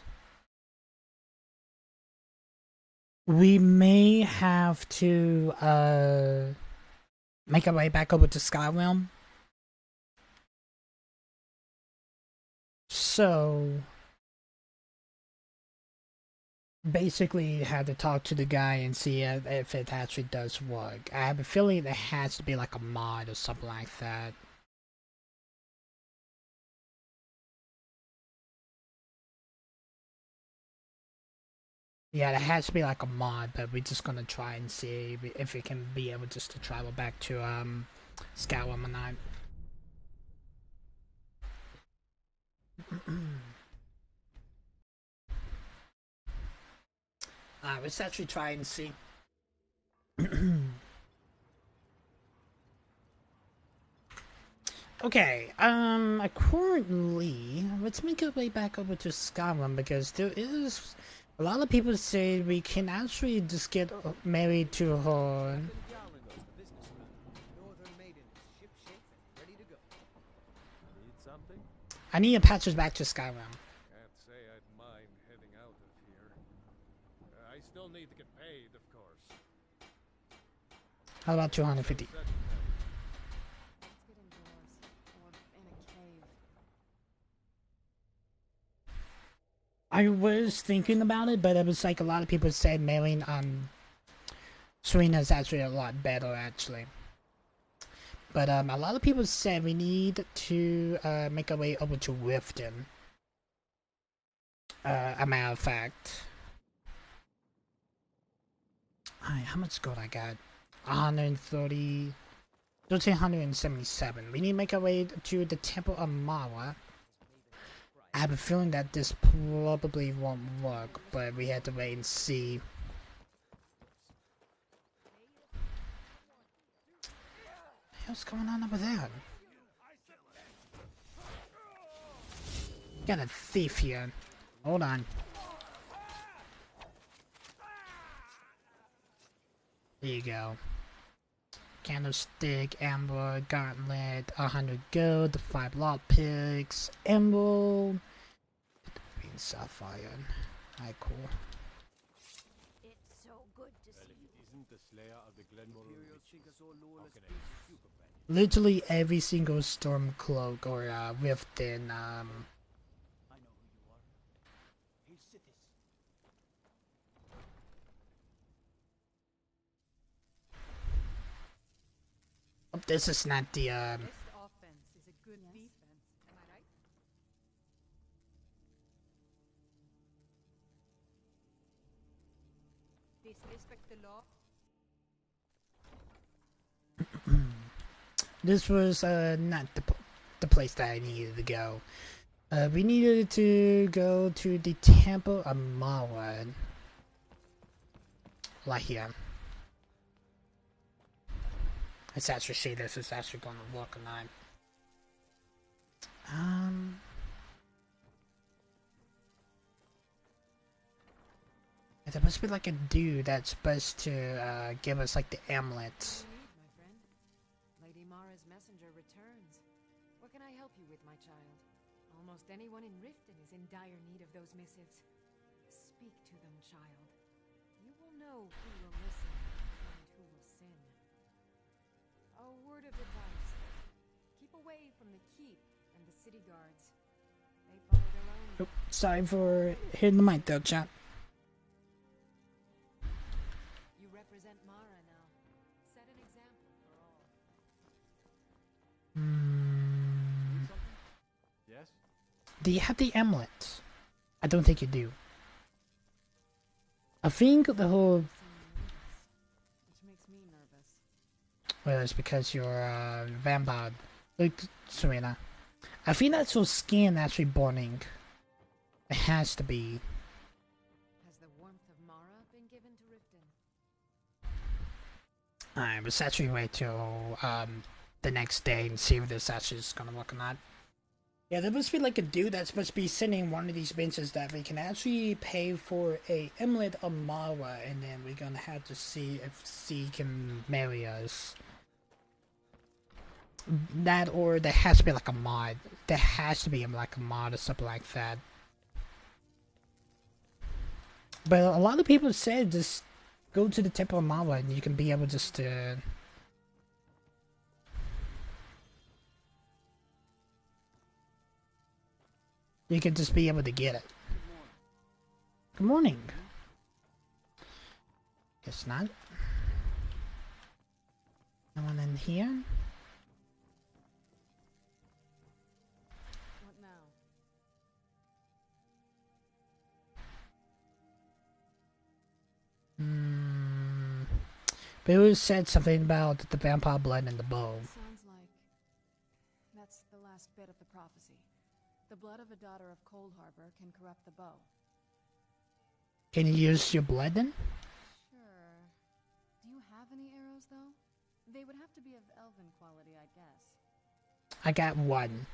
we may have to make our way back over to Skyrim. So basically had to talk to the guy and see if it actually does work. I have a feeling there has to be like a mod or something like that. Yeah, there has to be like a mod, but we're just gonna try and see if we can be able just to travel back to Skyrim or not. Let's actually try and see. Okay, accordingly, let's make our way back over to Skyrim, because there is a lot of people say we can actually just get married to her. I need a patches back to Skyrim. Can't say I'd mind heading out of here. I still need to get paid, of course. How about 250? I was thinking about it, but it was like a lot of people said marrying Serena is actually a lot better, actually. But a lot of people said we need to make our way over to Riften. A matter of fact. Alright, how much gold I got? 130... 1377. We need to make our way to the Temple of Mara. I have a feeling that this probably won't work, but we have to wait and see. What's going on over there? Got a thief here. Hold on. There you go. Candlestick, amber, gauntlet, 100 gold, 5 lockpicks, emerald, green sapphire. Alright, cool. It's so good to see you. Isn't the Slayer of the Glenmore Literally every single storm cloak or rift in oh, this is not the Best offense is a good defense, am I right? Disrespect the law. this was not the place that I needed to go. We needed to go to the Temple of Marwa. Right here. Let's actually see this is actually going to work or not. There must be like a dude that's supposed to give us like the amulet. Lady Mara's messenger returns. What can I help you with, my child? Almost anyone in Riften is in dire need of those missives. Speak to them, child. You will know who will listen and who will sin. A word of advice. Keep away from the keep and the city guards. They follow their own... Oh, sorry for hitting the mic though, chat. You represent Mara now. Set an example for all. Yes? Do you have the amulet? I don't think you do. I think the whole... Which makes me nervous. Well, it's because you're a vampire. Look, Serena. I think that's your skin actually burning. It has to be. Has the warmth of Mara been given to Riften? Alright, let's actually wait till the next day and see if this actually is gonna work or not. Yeah, there must be like a dude that's supposed to be sitting in one of these benches that we can actually pay for a amulet of Marwa, and then we're gonna have to see if she can marry us. That, or there has to be like a mod. There has to be like a mod or something like that. But a lot of people said just go to the Temple of Marwa and you can be able just to... You can just be able to get it. Good morning. Guess not. No one in here? What now? Bill said something about the vampire blood in the bow. Sounds like that's the last bit of the prophecy. The blood of a daughter of Cold Harbor can corrupt the bow. Can you use your blood then? Sure. Do you have any arrows, though? They would have to be of elven quality, I guess. I got one.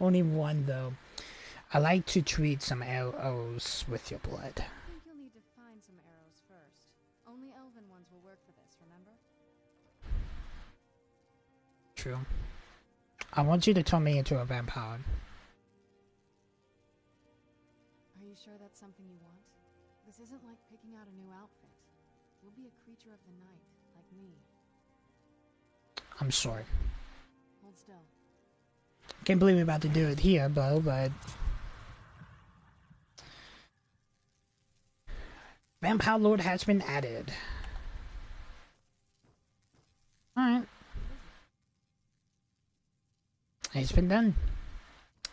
Only one, though. I like to treat some arrows with your blood. I think you'll need to find some arrows first. Only elven ones will work for this, remember? True. I want you to turn me into a vampire. Are you sure that's something you want? This isn't like picking out a new outfit. You'll be a creature of the night, like me. I'm sorry. Hold still. Can't believe we're about to do it here, Bo, but... Vampire Lord has been added. Alright. It's been done.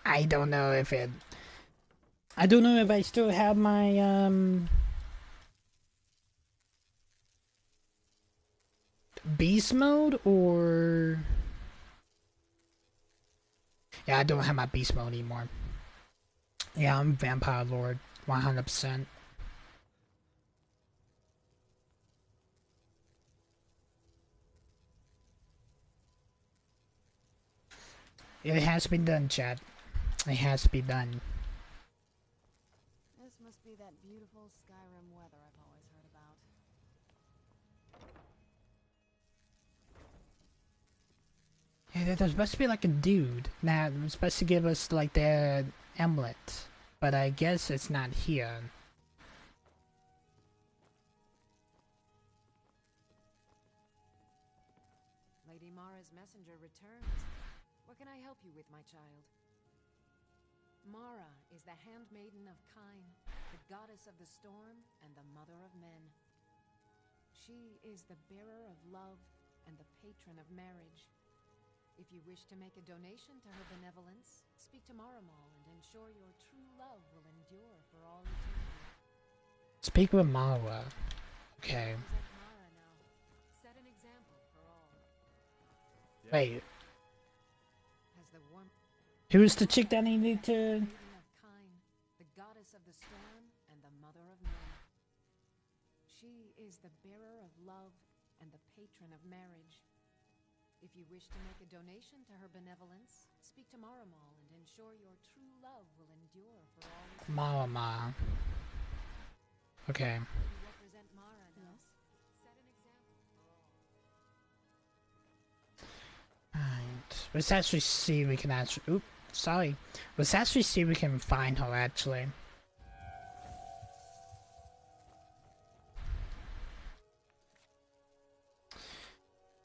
I don't know if it... I don't know if I still have my, beast mode, or... Yeah, I don't have my beast mode anymore. Yeah, I'm Vampire Lord, 100%. It has been done, Chad. It has to be done. This must be that beautiful Skyrim weather I've always heard about. Yeah, there's supposed to be like a dude that was supposed to give us like the amulet, but I guess it's not here. Lady Mara's messenger returns. What can I help you with, my child? Mara is the handmaiden of Kine, the goddess of the storm and the mother of men. She is the bearer of love and the patron of marriage. If you wish to make a donation to her benevolence, speak to Maramal and ensure your true love will endure for all eternity. Speak with Marwa. Okay. Mara now. Set an example for all. Wait. Has the warmth Who's the chick that needed to... The goddess of the storm and the mother of men. She is the bearer of love and the patron of marriage. If you wish to make a donation to her benevolence, speak to Maramal and ensure your true love will endure for all eternity. Mama. Okay. You represent Mara now. Set an example for all. Alright. Let's actually see if we can actually... Oop. Sorry. Let's actually see if we can find her, actually.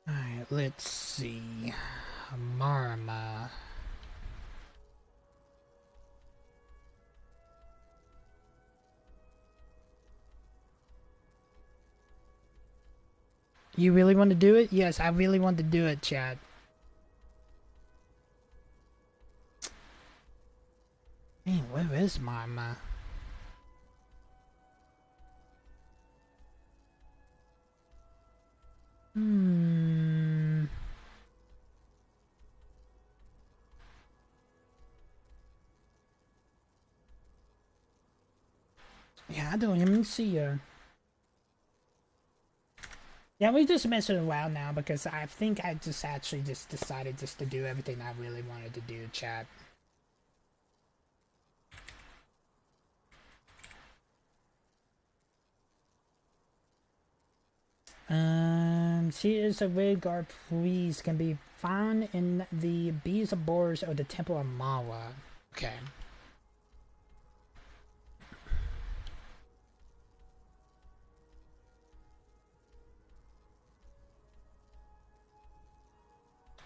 Alright, let's see. Marma. You really want to do it? Yes, I really want to do it, Chad. Man, where is Marma? Yeah, I don't even see her. Yeah, we just messing around now because I think I just actually just decided just to do everything I really wanted to do, chat. She is a Redguard priest, can be found in the Bees of Boars or the Temple of Mara. Okay.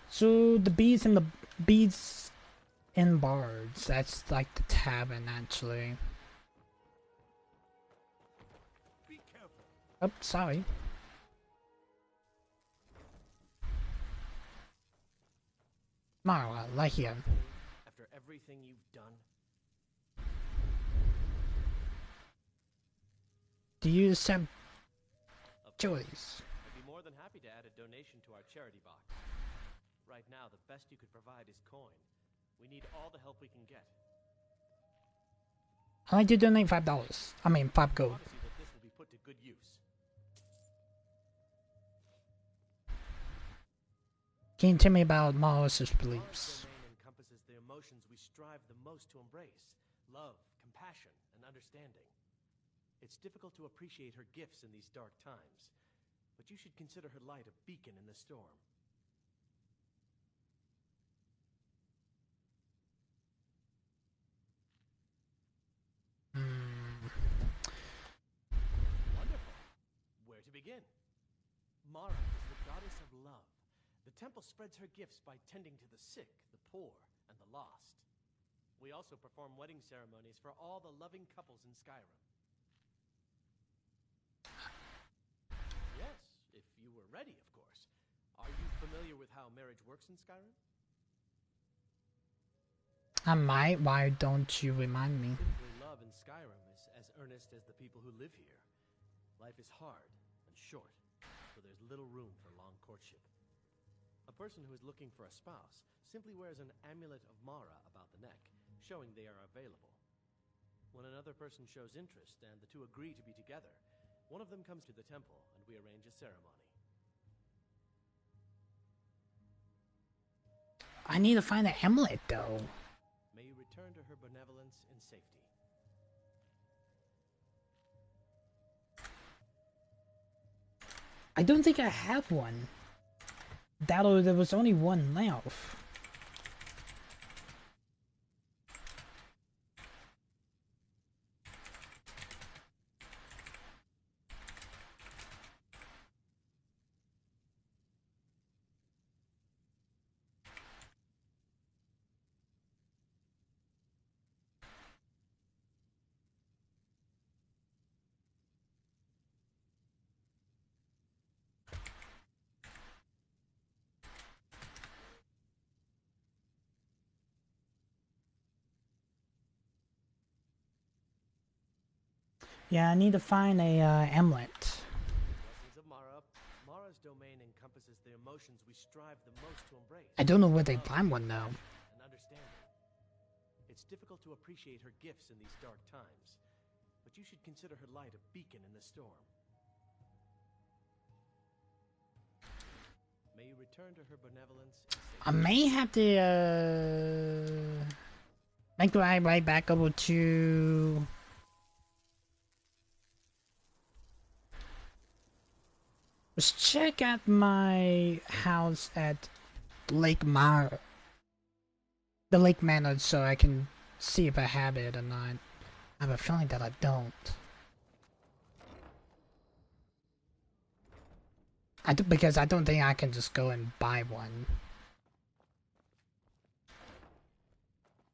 So the bees and bards, that's like the tavern actually. Be careful. Oh, sorry. Mara, right here. After everything you've done. Do you accept choice? I'd be more than happy to add a donation to our charity box. Right now, the best you could provide is coin. We need all the help we can get. I like to donate $5. I mean, 5 gold. I want to see that this will be put to good use. Can you tell me about Mara's beliefs? Mara's domain encompasses the emotions we strive the most to embrace: love, compassion, and understanding. It's difficult to appreciate her gifts in these dark times, but you should consider her light a beacon in the storm. Wonderful. Where to begin? Mara is the goddess of love. The temple spreads her gifts by tending to the sick, the poor, and the lost. We also perform wedding ceremonies for all the loving couples in Skyrim. Yes, if you were ready, of course. Are you familiar with how marriage works in Skyrim? I might. Why don't you remind me? Simply, love in Skyrim is as earnest as the people who live here. Life is hard and short, so there's little room for long courtship. A person who is looking for a spouse simply wears an amulet of Mara about the neck, showing they are available. When another person shows interest and the two agree to be together, one of them comes to the temple and we arrange a ceremony. I need to find the amulet, though. May you return to her benevolence in safety. I don't think I have one. There was only one left. Yeah, I need to find a amulet. Blessings of Mara. Mara's domain encompasses the emotions we strive the most to embrace. I don't know where they find one though. And understanding. It's difficult to appreciate her gifts in these dark times, but you should consider her light a beacon in the storm. May you return to her benevolence and safety. I may have to make my way right back over to let's check out my house at Lake Mar, the Lake Manor, so I can see if I have it or not. I have a feeling that I don't. Because I don't think I can just go and buy one.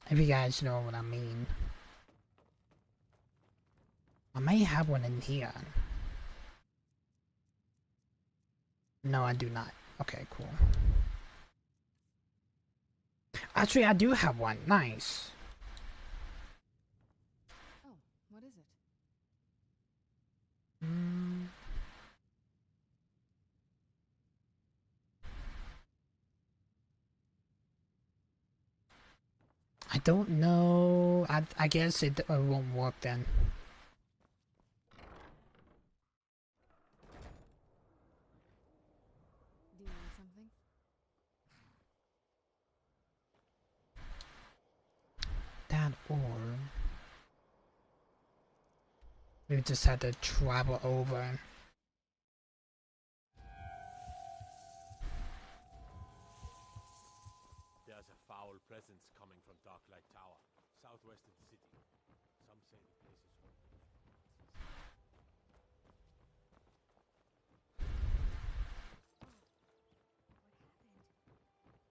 If you guys know what I mean. I may have one in here. No, I do not. Okay, cool. Actually, I do have one. Nice. Oh, what is it? I don't know. I guess it won't work then. Do you need something? That or we just had to travel over. There's a foul presence coming from Darklight Tower, southwest of the city. Some say the place is haunted.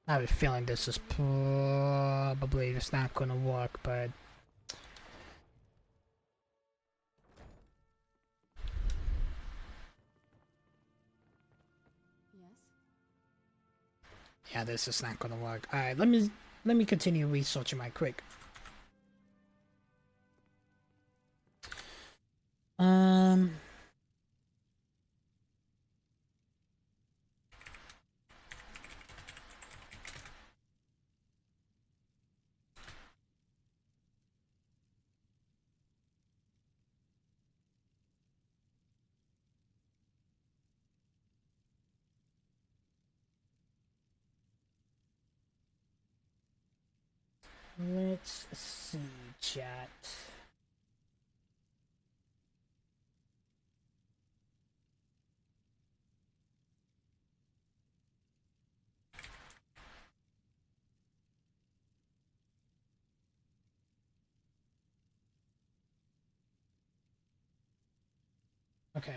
I have a feeling this is probably it's not gonna work, but Yes? yeah, this is not gonna work. Alright, let me continue researching my quick. Let's see, chat. Okay.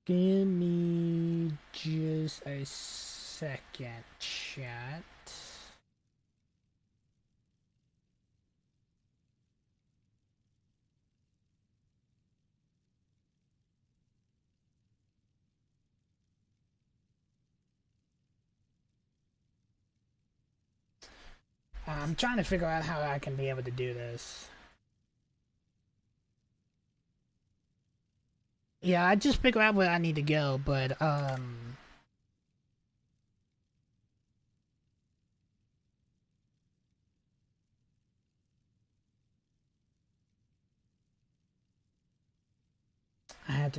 Give me just a second, chat. I'm trying to figure out how I can be able to do this. Yeah, I just figure out where I need to go, but I had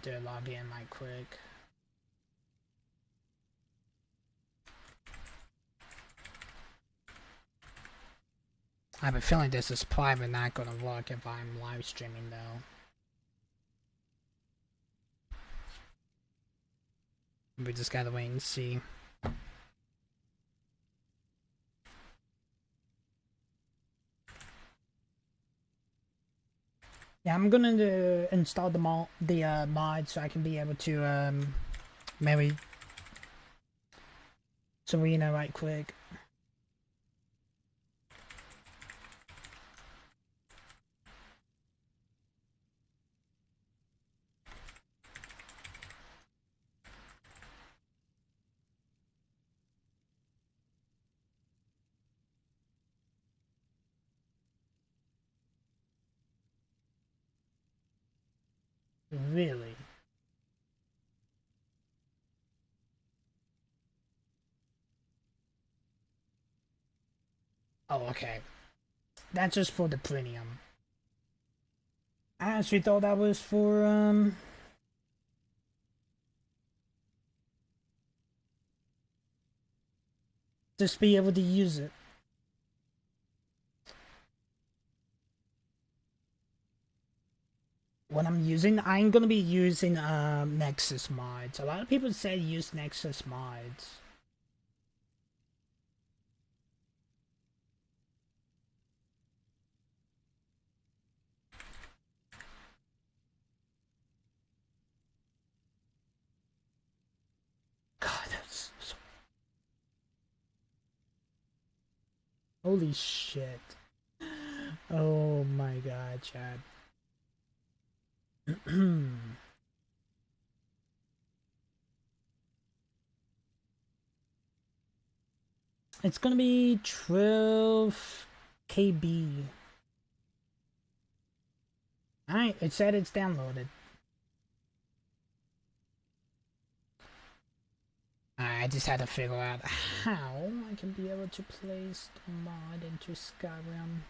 to log in right quick. I have a feeling this is probably not gonna work if I'm live streaming though. We just gotta wait and see. Yeah, I'm gonna install the mod so I can be able to maybe Serena right quick. Really? Oh, okay. That's just for the premium. I actually thought that was for, just be able to use it. What I'm using, I'm gonna be using, Nexus mods. A lot of people say use Nexus mods. God, that's so... Holy shit. Oh my god, Chad. It's gonna be 12 KB. Alright, it said it's downloaded. I just had to figure out how I can be able to place the mod into Skyrim.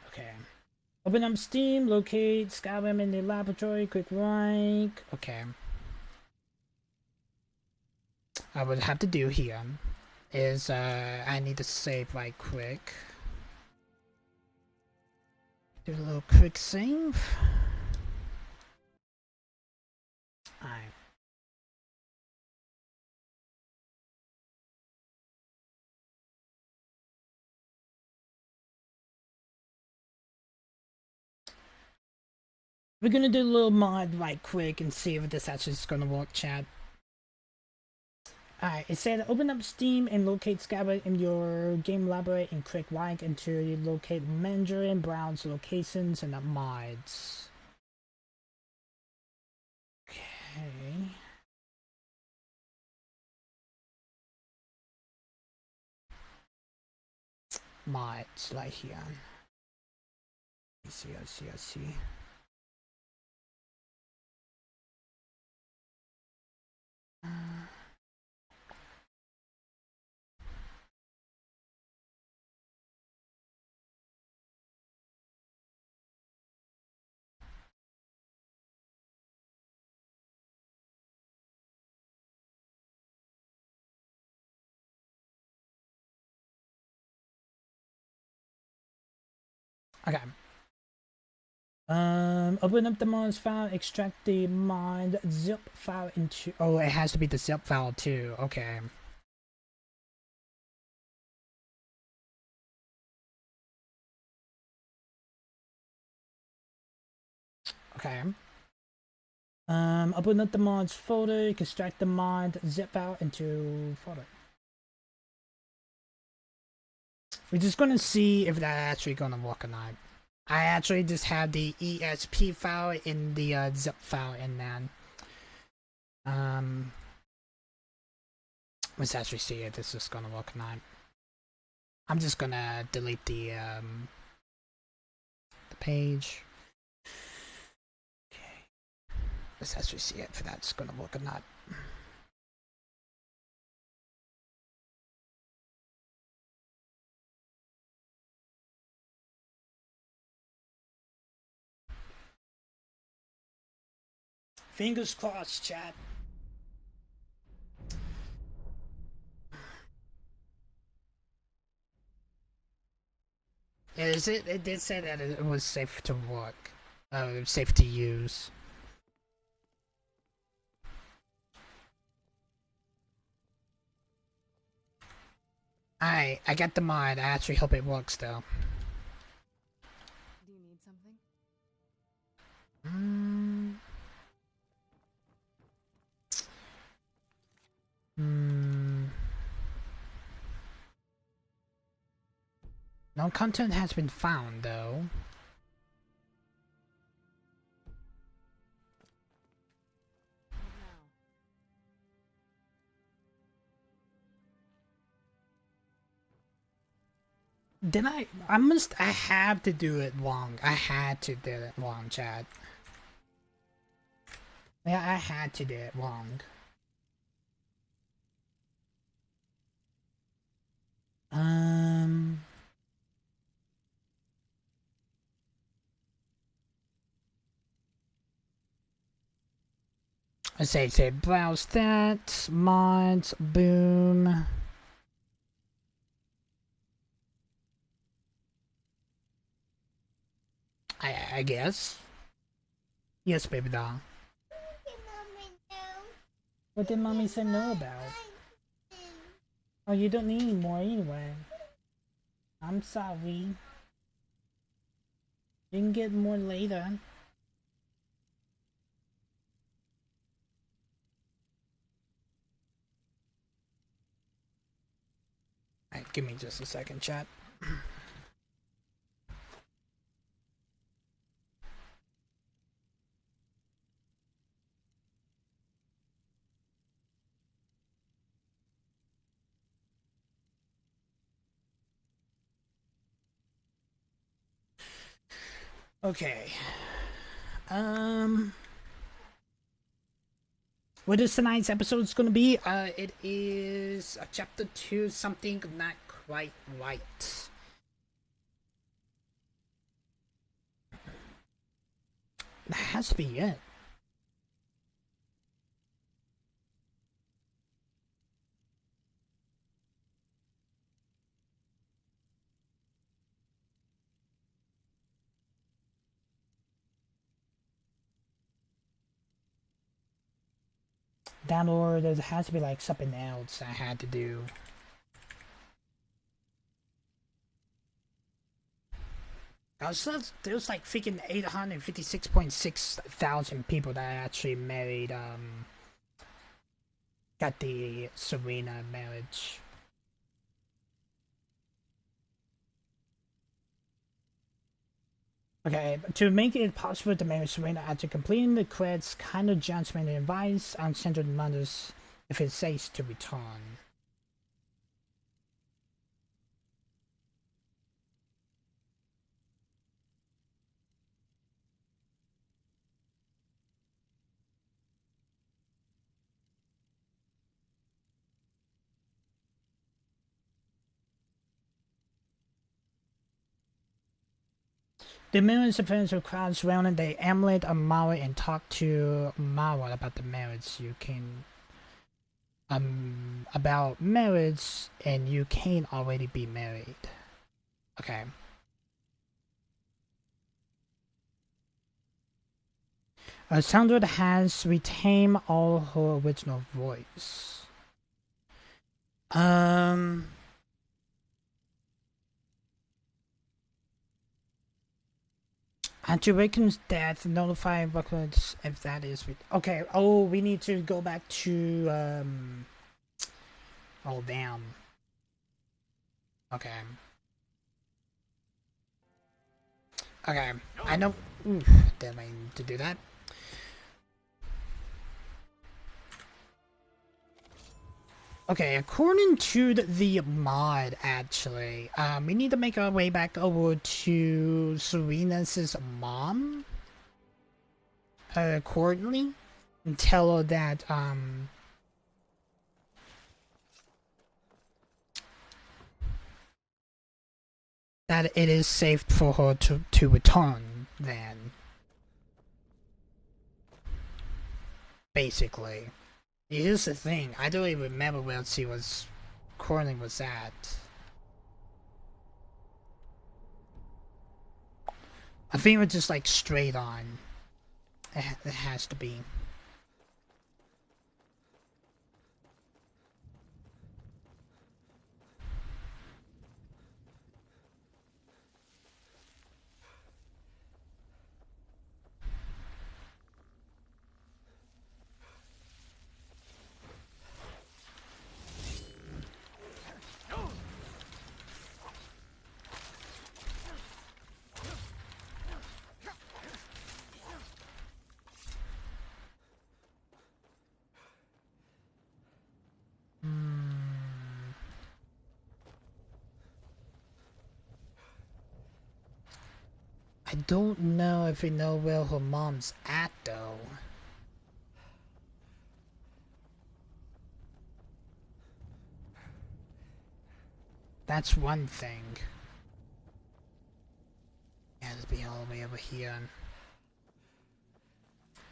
Okay. Open up Steam, locate Skyrim in the laboratory, quick right. Okay. I would have to do here is I need to save right quick. Do a little quick save. Alright. We're gonna do a little mod right quick and see if this actually is gonna work, chat. Alright, it said open up Steam and locate Skyrim in your game library and click right until you locate manager and browse locations and mods. Okay. Mods right here. I see. Okay. Open up the mods file, extract the mod zip file into... Oh, it has to be the zip file too. Okay. Okay. Open up the mods folder, extract the mod zip file into folder. We're just gonna see if that's actually gonna work or not. I actually just have the ESP file in the zip file in that. Let's actually see if this is gonna work or not. I'm just gonna delete the page. Okay. Let's actually see if that's gonna work or not. Fingers crossed, chat. Is it? It did say that it was safe to work. Safe to use. I got the mod. I actually hope it works though. Do you need something? No content has been found though. I have to do it wrong. I had to do it wrong, Chad. Yeah, I had to do it wrong. Let's say browse that, mods, boom. I guess. Yes, baby doll. What did mommy say no about? Oh, you don't need any more anyway. I'm sorry. You can get more later. Alright, give me just a second, chat. Okay. What is tonight's episode going to be? It is chapter 2, something not quite right. That has to be it. That, or there has to be like something else I had to do. There's like freaking 856.6 thousand people that actually married, got the Serena marriage. Okay, to make it possible to marry Serena after completing the credits, kind of judgment and advice on centered mothers if it says to return. The millions of fans of crowds surrounding the amulet of Mara and talk to Mara about the marriage. You can about marriage, and you can't already be married. Okay. Sandra has retained all her original voice. After Waken's death, notify records if that is... Okay, oh, we need to go back to, Oh, damn. Okay. Okay, I know... Oof, didn't mean to do that. Okay, according to the mod, actually, we need to make our way back over to Serena's mom, Courtney, and tell her that, that it is safe for her to return, then. Basically. Here's the thing, I don't even remember where she was... Courtney was at. I think it was just like straight on. It has to be. don't know if we know where her mom's at, though. That's one thing. It has to be all the way over here.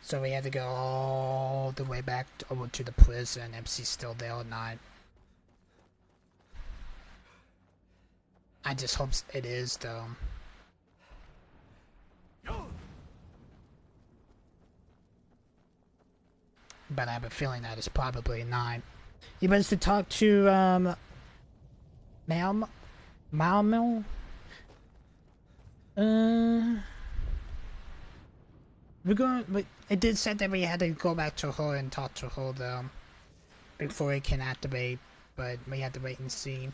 So we have to go all the way back over to the prison if she's still there or not. I just hope it is, though. But I have a feeling that it's probably not. You best to talk to, Malmo? It did say that we had to go back to her and talk to her, though, before it can activate, but we had to wait and see.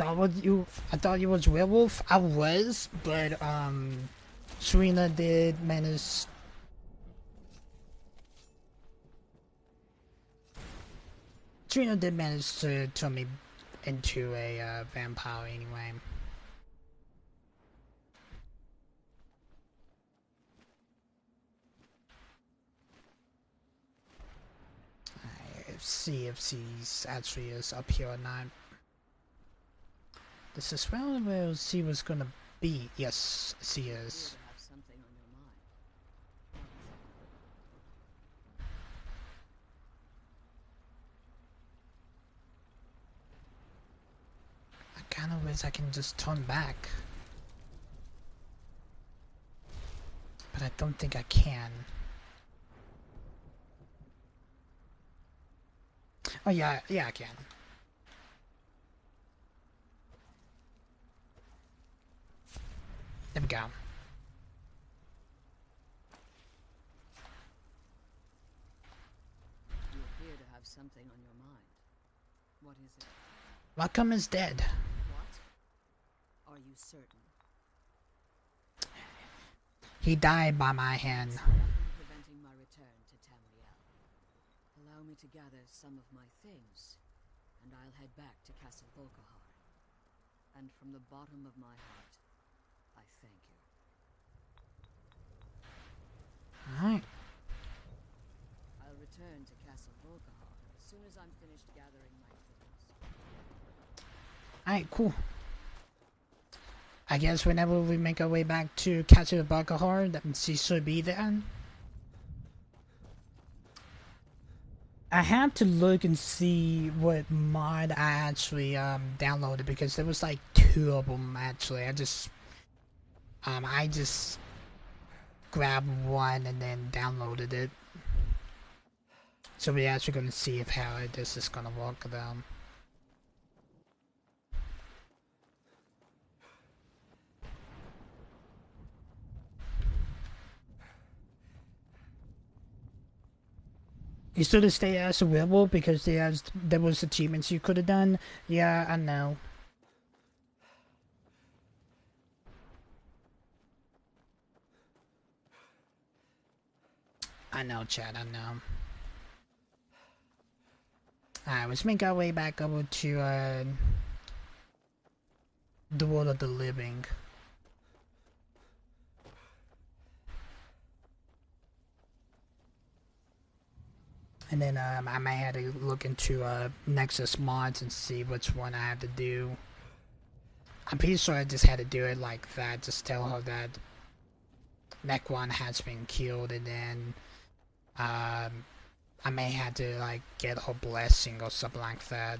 I thought you was werewolf. I was, but Serena did manage. Serena did manage to turn me into a vampire anyway. Let's see if she's actually is up here or not. This is where she was gonna be. Yes, she is. I kinda wish I can just turn back. But I don't think I can. Oh yeah, I can. There we go. You appear to have something on your mind. What is it? Malcolm is dead. What? Are you certain? He died by my hand. Preventing my return to Tamriel. Allow me to gather some of my things, and I'll head back to Castle Volkahar. And from the bottom of my heart, I thank you. Alright. I'll return to Castle Volkahar as soon as I'm finished gathering my things. Alright, cool. I guess whenever we make our way back to Castle Volkahar, that she should be there. I had to look and see what mod I actually downloaded, because there was like 2 of them actually. I just grabbed one and then downloaded it. So we're actually gonna see if how this is gonna work though. You still stay as a werewolf because there was achievements you could have done. Yeah, I know. I know, Chad, I know. Alright, let's make our way back over to the world of the living. And then I might have to look into Nexus mods and see which one I have to do. I'm pretty sure I just had to do it like that. Just tell her that Necron has been killed, and then I may have to like get her blessing or something like that.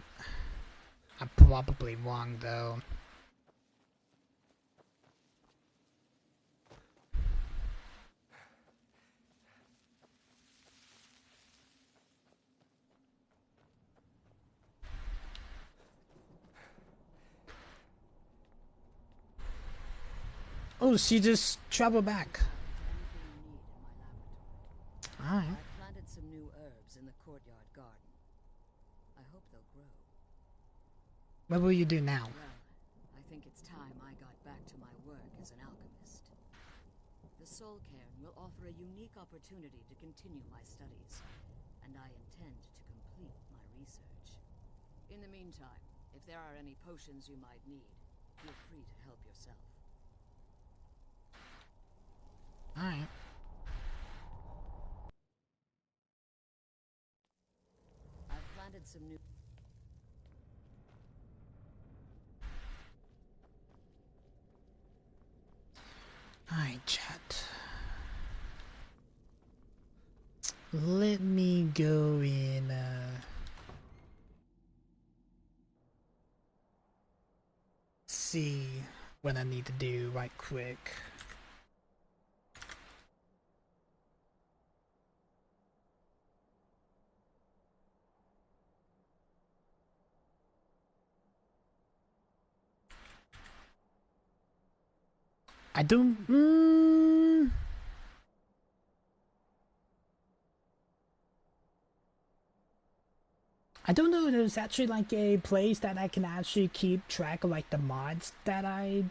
I'm probably wrong though. Oh, she just traveled back. they'll grow. What will you do now? Well, I think it's time I got back to my work as an alchemist. The Soul Cairn will offer a unique opportunity to continue my studies, and I intend to complete my research. In the meantime, if there are any potions you might need, feel free to help yourself. Alright. I've planted some new... Alright, chat. Let me go in, see what I need to do right quick. I don't... I don't know if there's actually like a place that I can actually keep track of like the mods that I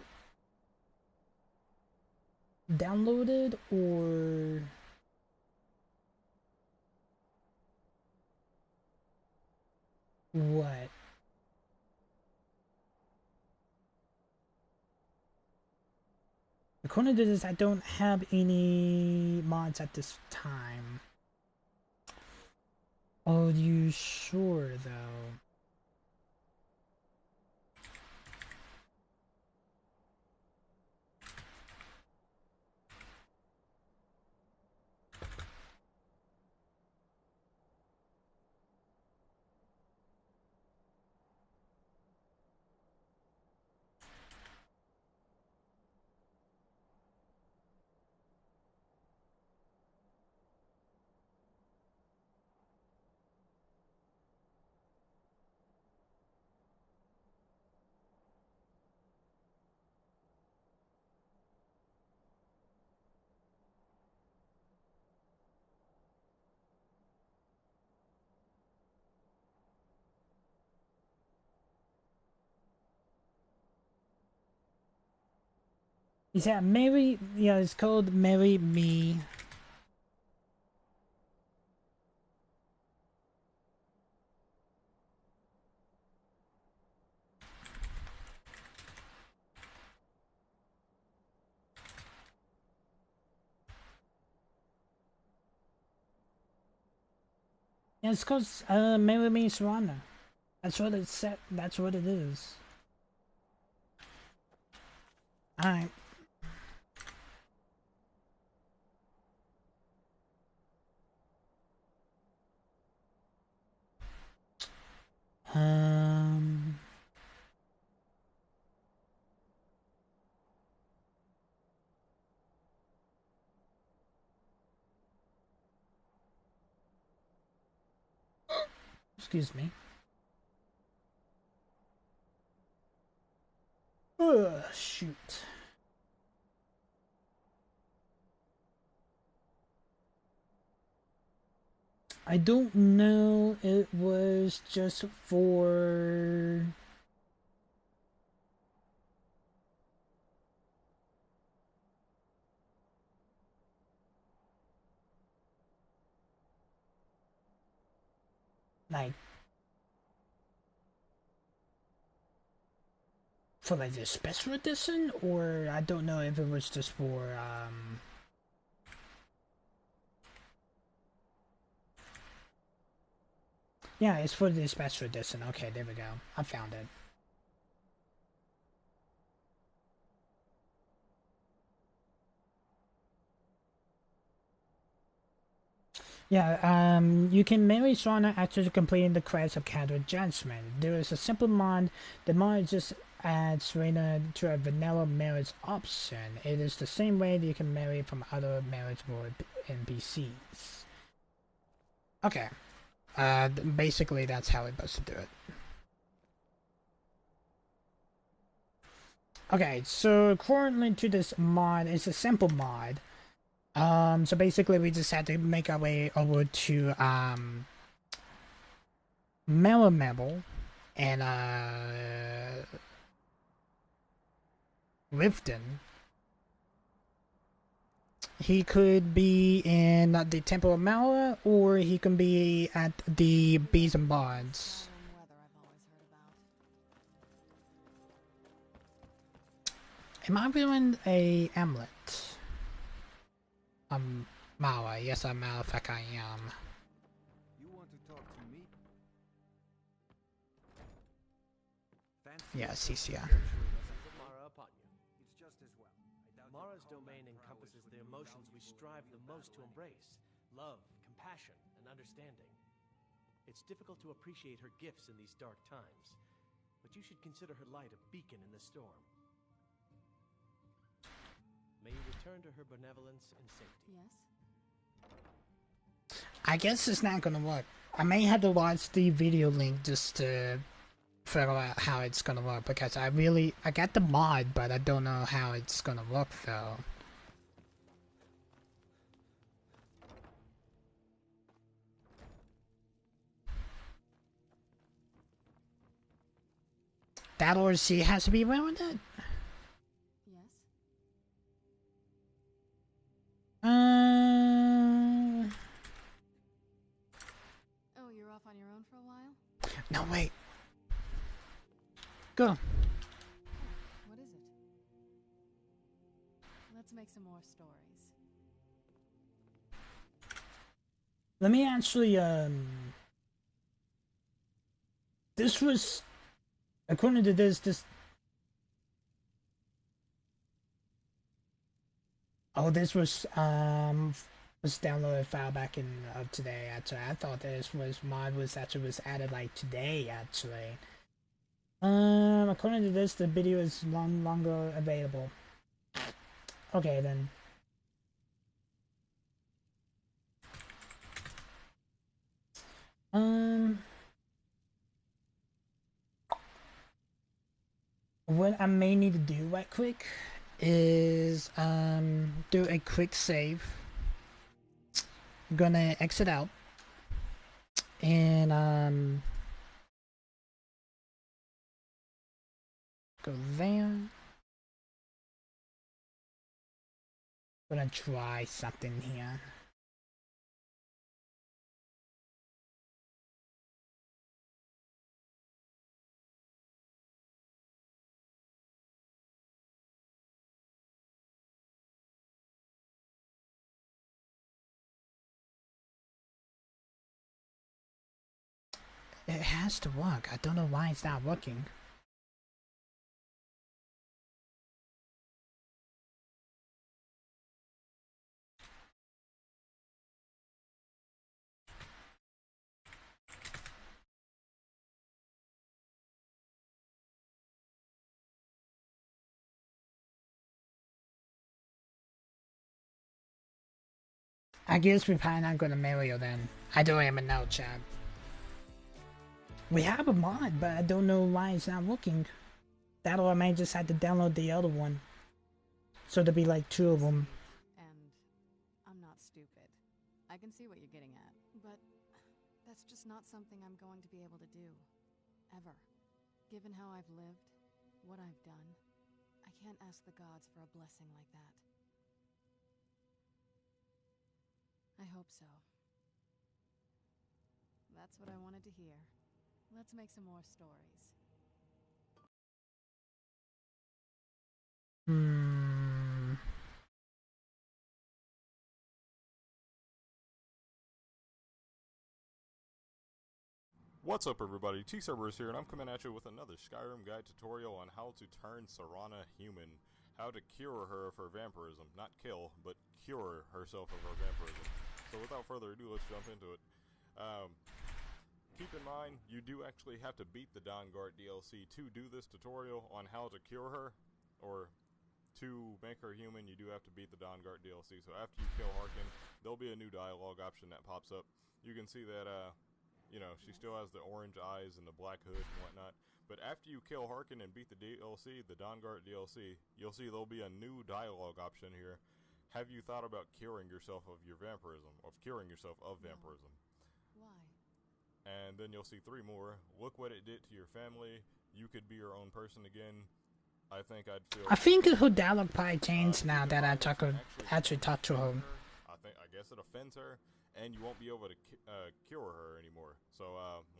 downloaded, or what? According to this, I don't have any mods at this time. Are you sure, though? Yeah, Marry, yeah, it's called Marry Me. Yeah, it's called Marry Me Serrano. That's what it said. That's what it is. Alright. Um... Excuse me. Shoot. I don't know, it was just for... like... for like the special edition, or I don't know if it was just for, yeah, it's for the special edition. Okay, there we go. I found it. Yeah, you can marry Shauna after completing the quest of Cadre Judgment. There is a simple mod. The mod just adds Serena to a vanilla marriage option. It is the same way that you can marry from other marriage mode NPCs. Okay. Basically that's how it was to do it. Okay, so currently to this mod, it's a simple mod. So basically we just had to make our way over to, Melamebel and Riften, he could be in the Temple of Mala, or he can be at the Bees and Bards. Am I doing a amulet? Mala. Yes, I'm Malefak, I am. You want to talk to me? Yes, he's here. Mara upon you. It's just as well. Mara's domain encompasses the emotions we strive the most to embrace: love, compassion, and understanding. It's difficult to appreciate her gifts in these dark times, but you should consider her light a beacon in the storm. May you return to her benevolence and safety. Yes? I guess it's not gonna work. I may have to watch the video link just to figure out how it's gonna work, because I got the mod, but I don't know how it's gonna work though. That or she has to be wearing it? Yes? Oh, you're off on your own for a while? No, wait. Go. What is it? Let's make some more stories. Let me actually, this was, according to this, oh, this was downloaded file back in, today, actually. I thought this mod was added, like, today, actually. According to this, the video is no longer available. Okay, then. What I may need to do right quick is, do a quick save. I'm gonna exit out. And, go there. Gonna try something here. It has to work. I don't know why it's not working. I guess we're probably not gonna marry her then. I don't even know, Chad. We have a mod, but I don't know why it's not working. That or I may just have to download the other one. So there'll be like two of them. And I'm not stupid. I can see what you're getting at. But that's just not something I'm going to be able to do. Ever. Given how I've lived, what I've done, I can't ask the gods for a blessing like that. I hope so. That's what I wanted to hear. Let's make some more stories. What's up, everybody? T-Cerberus here, and I'm coming at you with another Skyrim guide tutorial on how to turn Serana human. How to cure her of her vampirism. Not kill, but cure herself of her vampirism. So without further ado, let's jump into it. Keep in mind, you do actually have to beat the Dawnguard DLC to do this tutorial on how to cure her, or to make her human. You do have to beat the Dawnguard DLC. So after you kill Harkin, there'll be a new dialogue option that pops up. You can see that, you know, she still has the orange eyes and the black hood and whatnot. But after you kill Harkin and beat the DLC, the Dawnguard DLC, you'll see there'll be a new dialogue option here. Have you thought about curing yourself of your vampirism, of curing yourself of vampirism? Why? And then you'll see 3 more. Look what it did to your family. You could be your own person again. I think I'd feel... I think her dialogue probably changed now that I actually talked to her. I guess it offends her, and you won't be able to cure her anymore. So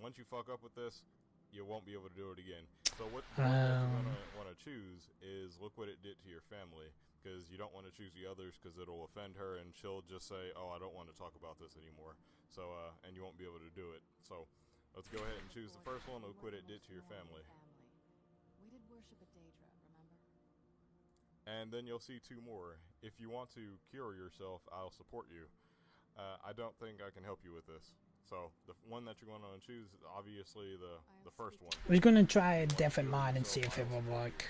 once you fuck up with this, you won't be able to do it again. So what you're going to want to choose is look what it did to your family, because you don't want to choose the others because it'll offend her, and she'll just say, oh, I don't want to talk about this anymore. So, and you won't be able to do it. So, let's go ahead and choose the first one. Look what it did to your family. We did worship at Daedra, remember? And then you'll see 2 more. If you want to cure yourself, I'll support you. I don't think I can help you with this. So, the one that you're going to choose is obviously the first one. We're going to try a different mod and see if it will work.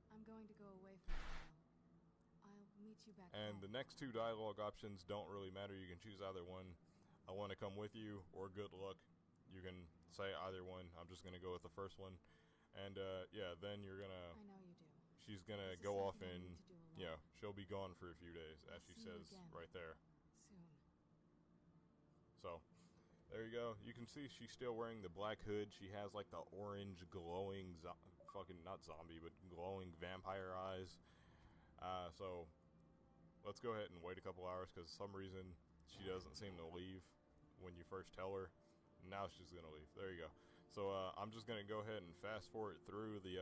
I'm going to go away for a while. I'll meet you back. And the next 2 dialogue options don't really matter. You can choose either one. I want to come with you, or good luck. You can say either one. I'm just going to go with the first one. And, yeah, then you're going to... I know you do. She's going to go off and, yeah, she'll be gone for a few days, as she says right there. Soon. So... there you go. You can see she's still wearing the black hood. She has like the orange glowing, fucking not zombie, but glowing vampire eyes. So let's go ahead and wait a couple hours because for some reason she doesn't seem to leave when you first tell her. Now she's gonna leave. There you go. So I'm just gonna go ahead and fast forward through the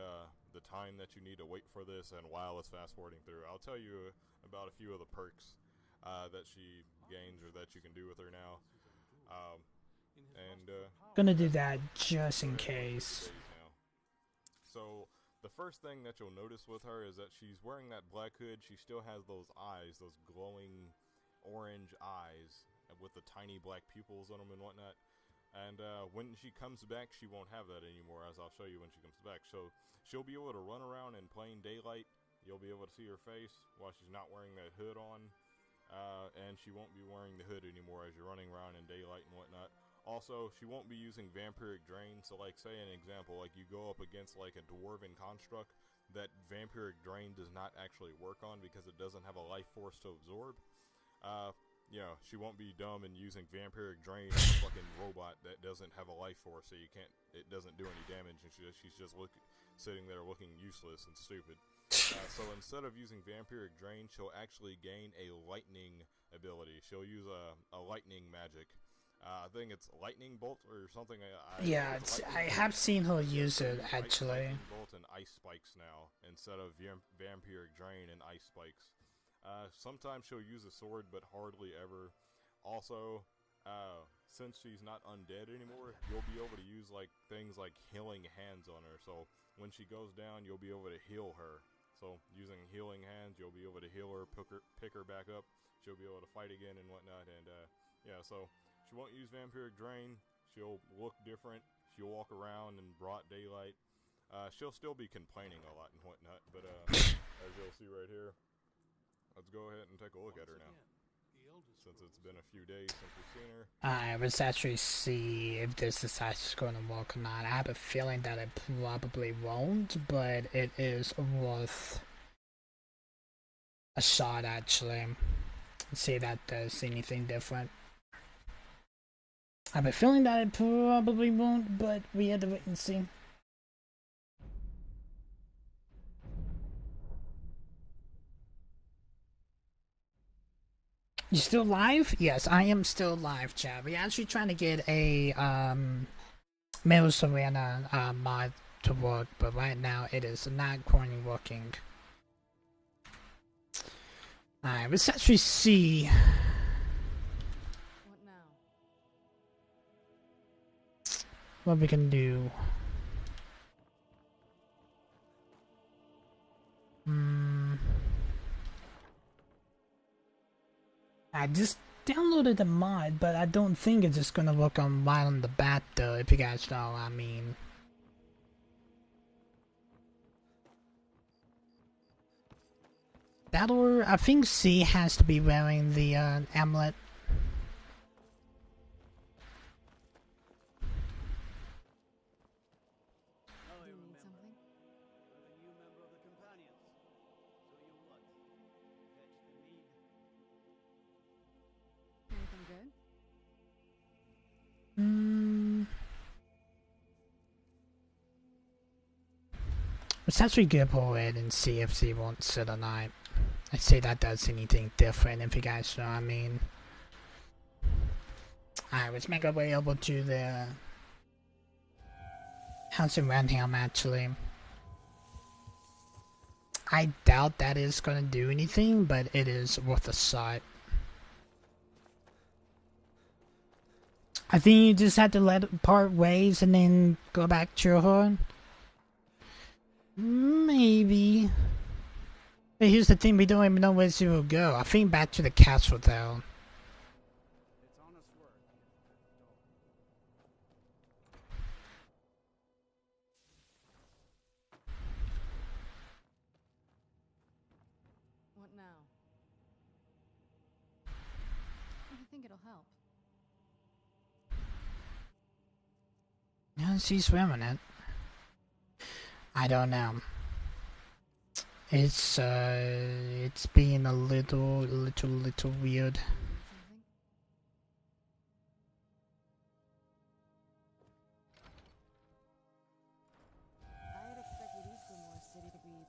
time that you need to wait for this, and while it's fast forwarding through, I'll tell you about a few of the perks that she gains or that you can do with her now. Gonna do that just in case. So the first thing that you'll notice with her is that she's wearing that black hood. She still has those eyes, those glowing orange eyes with the tiny black pupils on them and whatnot. And when she comes back, she won't have that anymore, as I'll show you when she comes back. So she'll be able to run around in plain daylight. You'll be able to see her face while she's not wearing that hood on. And she won't be wearing the hood anymore as you're running around in daylight and whatnot. Also, she won't be using vampiric drain. So, like, say an example, like you go up against like a dwarven construct that vampiric drain does not actually work on because it doesn't have a life force to absorb. You know, she won't be dumb and using vampiric drain on a fucking robot that doesn't have a life force, so you can't. It doesn't do any damage, and she's just sitting there looking useless and stupid. So instead of using vampiric drain, she'll actually gain a lightning ability. She'll use a lightning magic. I think it's lightning bolt or something. Yeah, I have seen her use it actually. Lightning bolt and ice spikes now instead of vampiric drain and ice spikes. Sometimes she'll use a sword, but hardly ever. Also, since she's not undead anymore, you'll be able to use like things like healing hands on her. So when she goes down, you'll be able to heal her. So using healing hands, you'll be able to heal her, pick her back up. She'll be able to fight again and whatnot. And yeah, so she won't use vampiric drain. She'll look different. She'll walk around in broad daylight. She'll still be complaining a lot and whatnot. But as you'll see right here, let's go ahead and take a look at her now. Since it's been a few days since we've seen her. Let's actually see if this is actually going to work or not. I have a feeling that it probably won't, but it is worth a shot actually. Let's see if that does anything different. I have a feeling that it probably won't, but we have to wait and see. You still live? Yes, I am still live, chat. We're actually trying to get a Male Serena mod to work, but right now it is not currently working. Alright, let's actually see. What now? What we can do. I just downloaded the mod, but I don't think it's just gonna work on right on the bat though, if you guys know what I mean. That or I think C has to be wearing the amulet. Do you need something? I'm a new member of the companions. So you what? Catch the need? Anything good? Let's actually go ahead and see if she wants it or not. I say that does anything different, if you guys know what I mean. Alright, let's make our way over to the house in Renham, actually. I doubt that is gonna do anything, but it is worth a shot. I think you just have to let it part ways and then go back to her. Maybe. But here's the thing, we don't even know where she will go. I think back to the castle though. What now? I think it'll help. Yeah, she's swimming it. I don't know. It's being a little weird. I had expected Eastgrimor's city to be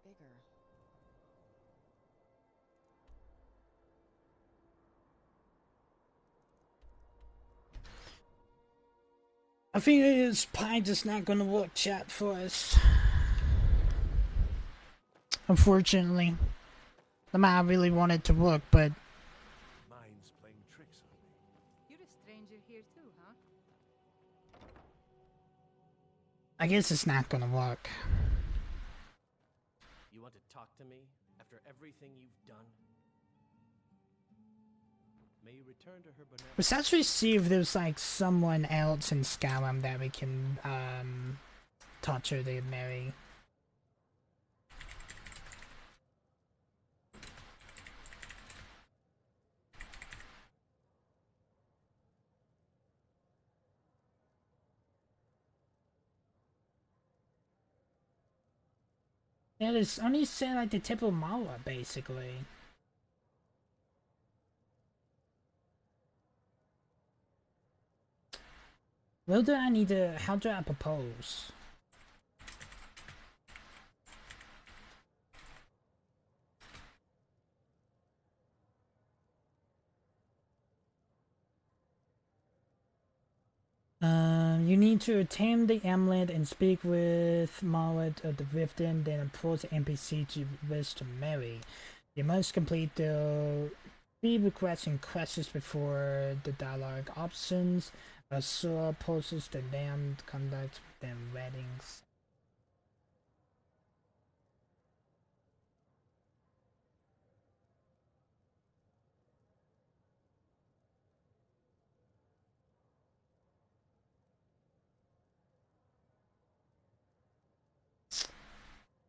bigger. I think it's probably just not gonna work, chat, for us. Unfortunately. I might really want it to work, but Mine's playing tricks on me. You're a stranger here too, huh? I guess it's not gonna work. You want to talk to me after everything you've done? May you return to her benevolence. Let's actually see if there's like someone else in Skyrim that we can touch her to marry. Yeah, there's only say like the tip of Mala, basically. Well, do I need to? How do I propose? You need to attain the amulet and speak with Marlet of the Riften, then approach the NPC you wish to marry. You must complete the 3 requests and questions before the dialogue options. Asura poses the damned conduct then weddings.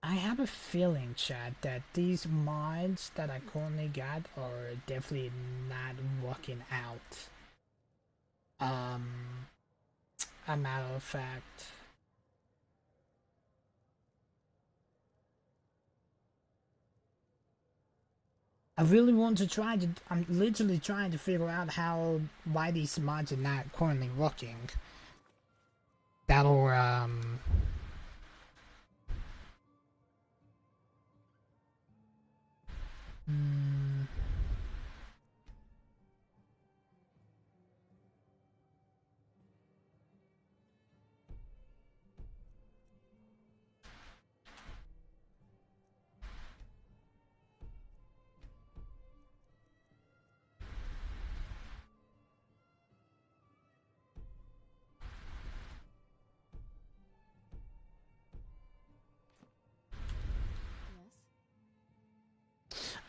I have a feeling, chat, that these mods that I currently got are definitely not working out. A matter of fact. I really want to try to, I'm literally trying to figure out why these mods are not currently working. That'll,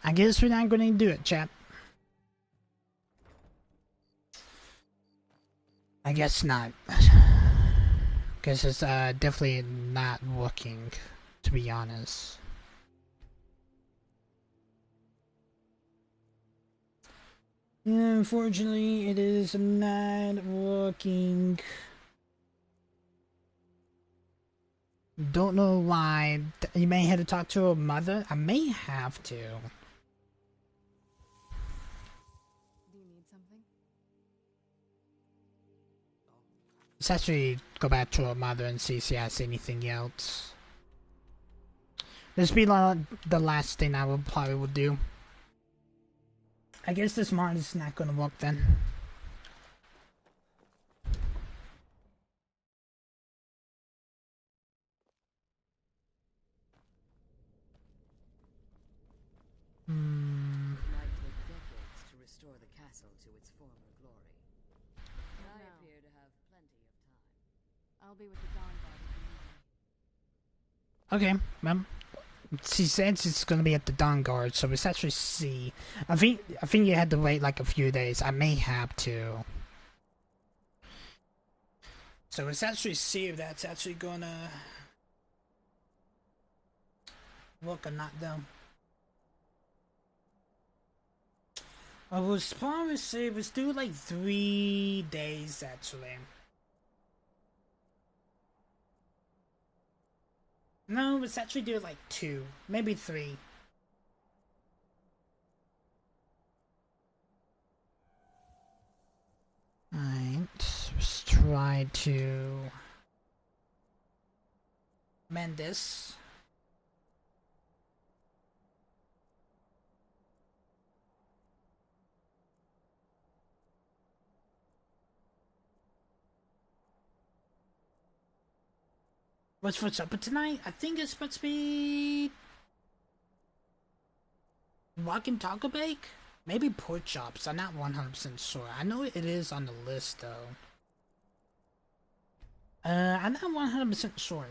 I guess we're not going to do it, chap. I guess not. Because it's definitely not working, to be honest. Unfortunately, it is not working. Don't know why. You may have to talk to her mother. I may have to. Do you need something? Let's actually go back to her mother and see if she has anything else. This will be the last thing I will probably will do. I guess this mod is not gonna work then. It might take decades to restore the castle to its former glory. I appear to have plenty of time. I'll be with the Dawnguard if you need me. Okay, well, she said it's gonna be at the Dawnguard, so it's actually C. I think you had to wait like a few days. I may have to. So let's actually see if that's actually gonna work or not, though. I was probably say let's do like 3 days actually. No, let's actually do like 2, maybe 3. Alright, let's try to mend this. What's for supper tonight? I think it's supposed to be Walking Taco Bake? Maybe pork chops. I'm not 100% sure. I know it is on the list though. I'm not 100% sure.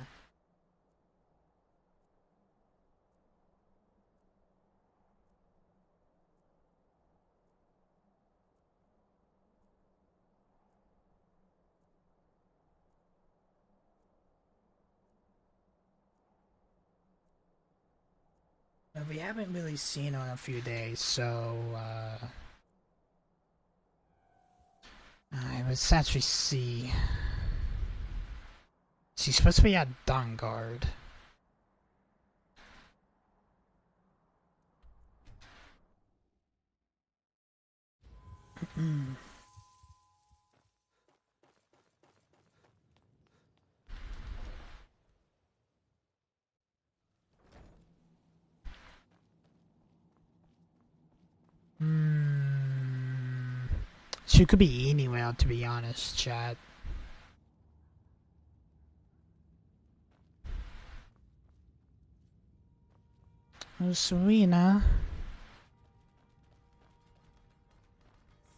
But we haven't really seen her in a few days, so let's actually see. She's supposed to be at Dawnguard. She could be anywhere, to be honest, chat. Oh, Serena.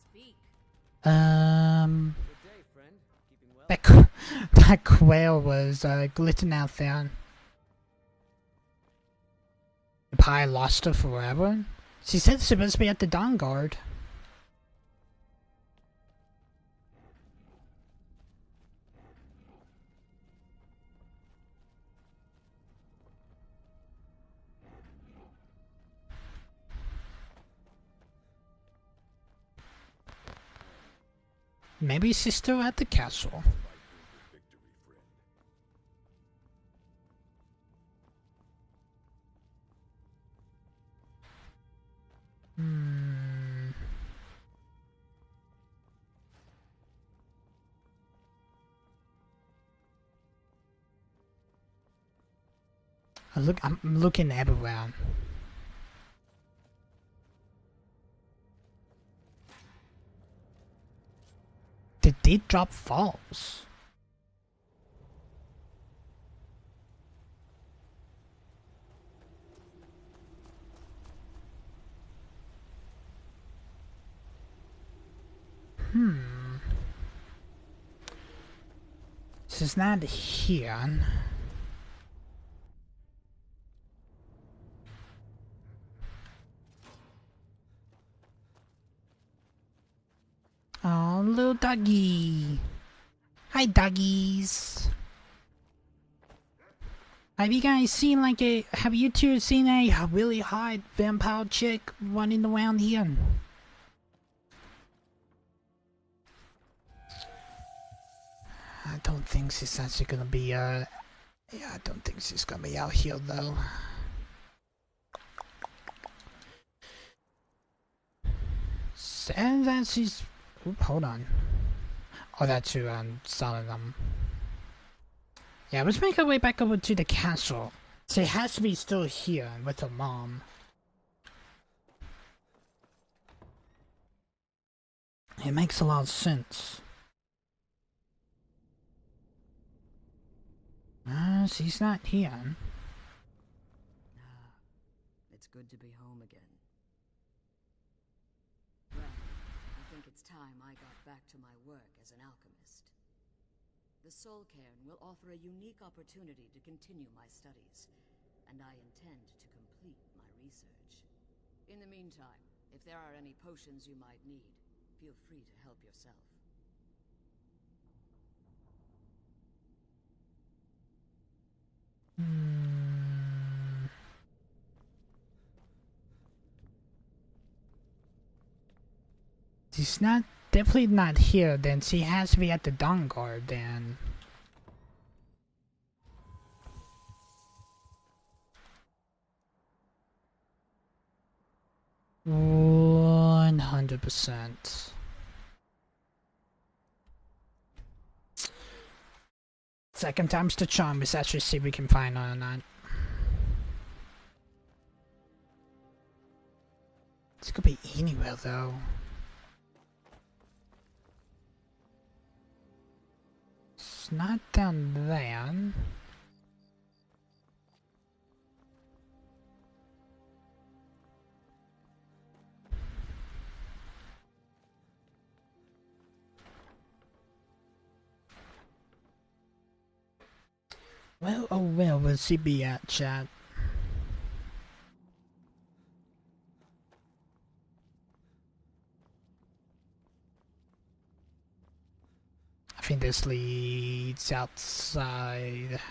Speak. That that quail was glitching out there. You probably lost her forever. She said she's supposed to be at the Dawnguard. Maybe she's still at the castle. I'm looking everywhere. Did they drop falls? This is not here. Oh, little doggy. Hi, doggies. Have you guys seen have you two seen a really hot vampire chick running around here? I don't think she's actually gonna be, yeah, I don't think she's gonna be out here though. Says that she's, hold on. Oh, that's who selling them. Yeah, let's make our way back over to the castle. So it has to be still here with her mom. It makes a lot of sense. She's not here. It's good to be home again. Well, I think it's time I got back to my work as an alchemist. The Soul Cairn will offer a unique opportunity to continue my studies, and I intend to complete my research. In the meantime, if there are any potions you might need, feel free to help yourself. She's not, definitely not here, then she has to be at the Dawnguard then. $100%. Second time's the charm. Let's actually see if we can find her or not. This could be anywhere though. It's not down there. Well, oh well, where's she be at, chat? I think this leads outside.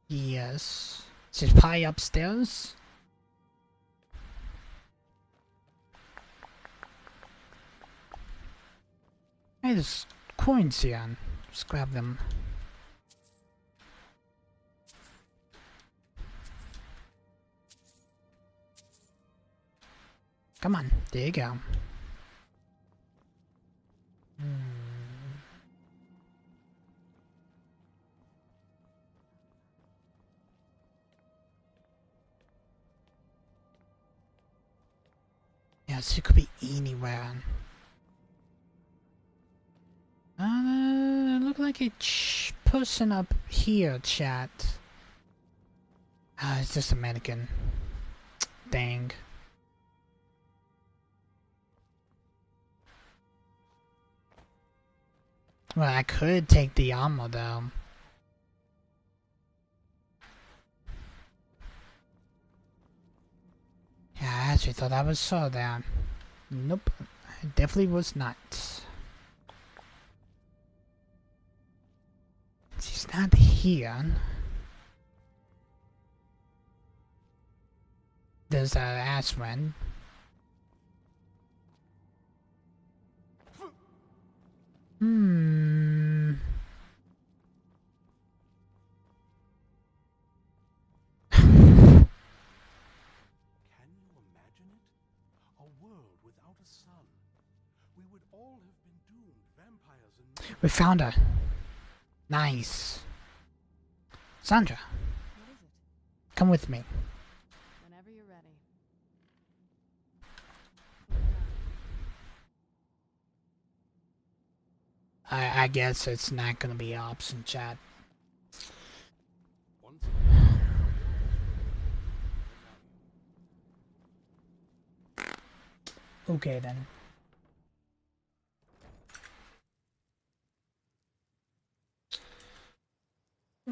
Yes. She's probably upstairs. Hey, there's coins here. Just grab them. Come on, there you go. Yes, it could be anywhere. Look like a person up here, chat. It's just a mannequin. Dang. Well, I could take the armor though. Yeah, I actually thought I was saw that. Nope, it definitely was not. She's not here. There's Aswen. We found her. Nice. Sandra. What is it? Come with me. Whenever you're ready. I guess it's not gonna be ops in chat. Okay then.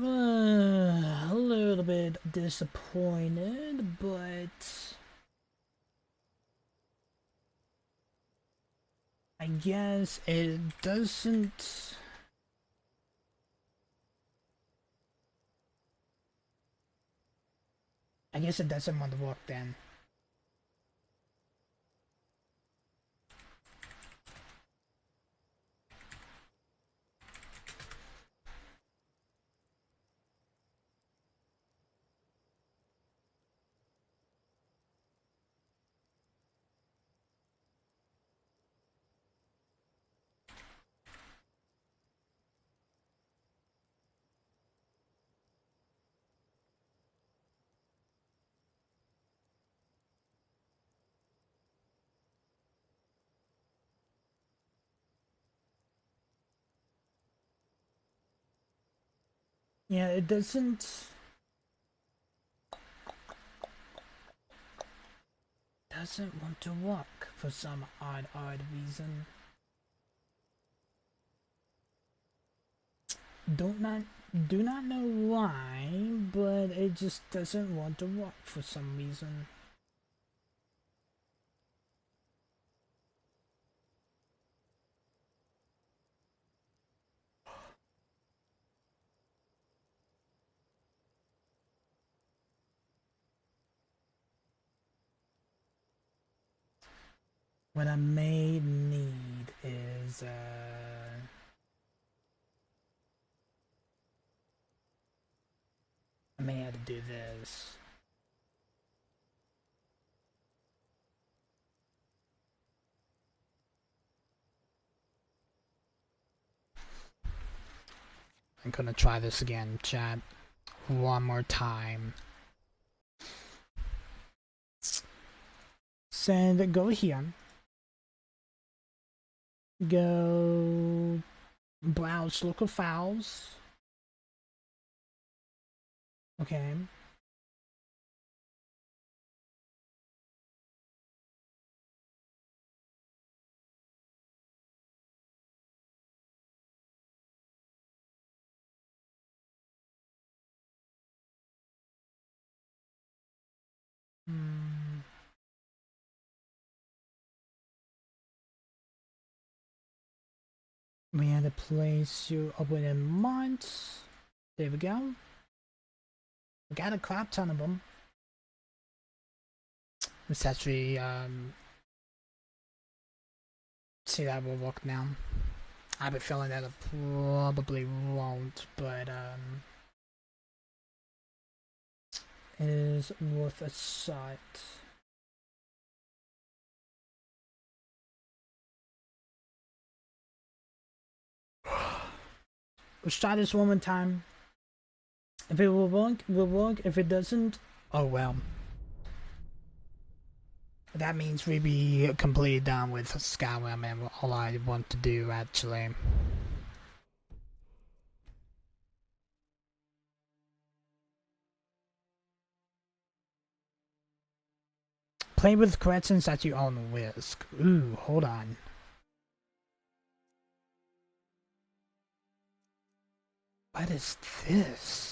A little bit disappointed, but I guess it doesn't. I guess it doesn't want to work then. Yeah, it doesn't want to work for some odd reason. Do not know why, but it just doesn't want to work for some reason. What I may need is I may have to do this. I'm gonna try this again, chat. One more time. Send, go here. Go browse local files. Okay. We had a place you open in months. There we go. We got a crap ton of them. Let's actually see that will work now. I have a feeling that it probably won't, but it is worth a shot. Let's try this one more time. If it will work, will work. If it doesn't, oh well. That means we be completely done with Skyrim and all I want to do actually. Play with questions at your own risk. Ooh, hold on. What is this?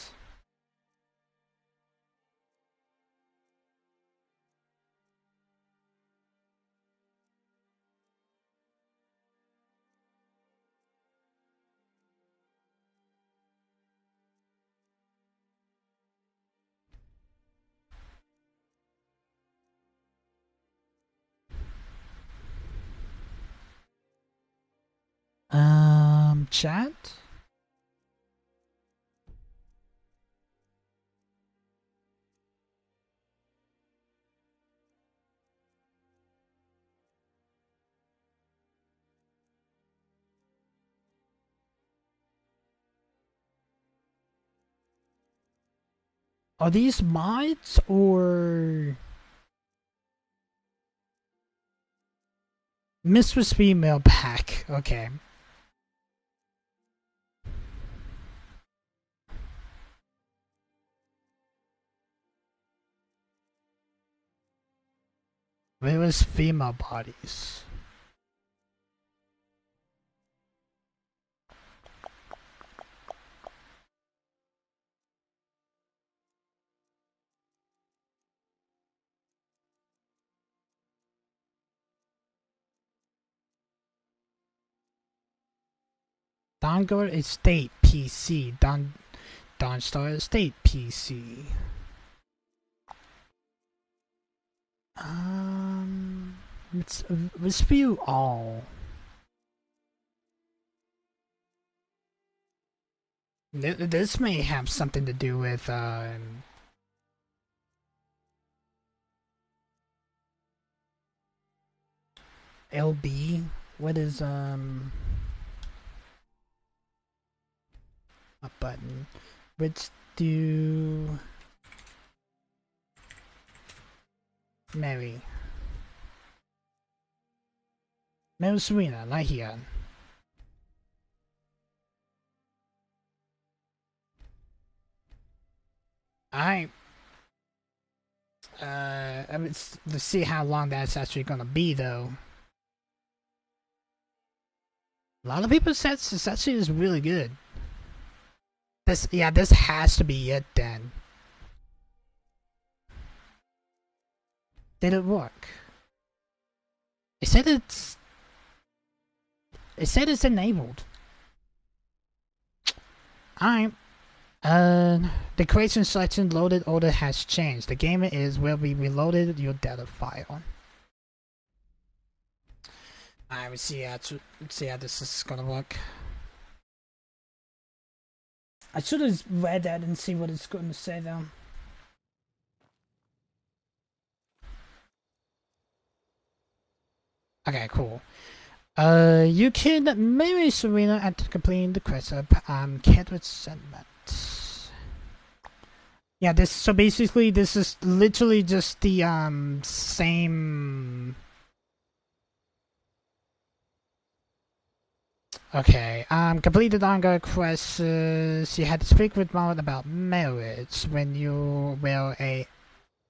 Chat? Are these mods or Mistress Female Pack? Okay. Where is female bodies? Dawnguard Estate PC. Dawnstar Estate PC. Let's view all. This may have something to do with LB. What is a button? Let's do Mary Serena, right here. Alright. Let's see how long that's actually gonna be, though. A lot of people said this actually is really good. This has to be it then. Did it work? It said it's enabled. Alright. The creation selection loaded order has changed. The game will be reloaded your data file. Alright, let's see how this is gonna work. I should have read that and see what it's going to say though. Okay, cool. You can marry Serena after completing the quest of Kedward Settlement. Yeah, so basically this is literally just the same. Okay, complete the Dawnguard quests. You had to speak with Maud about marriage when you wear a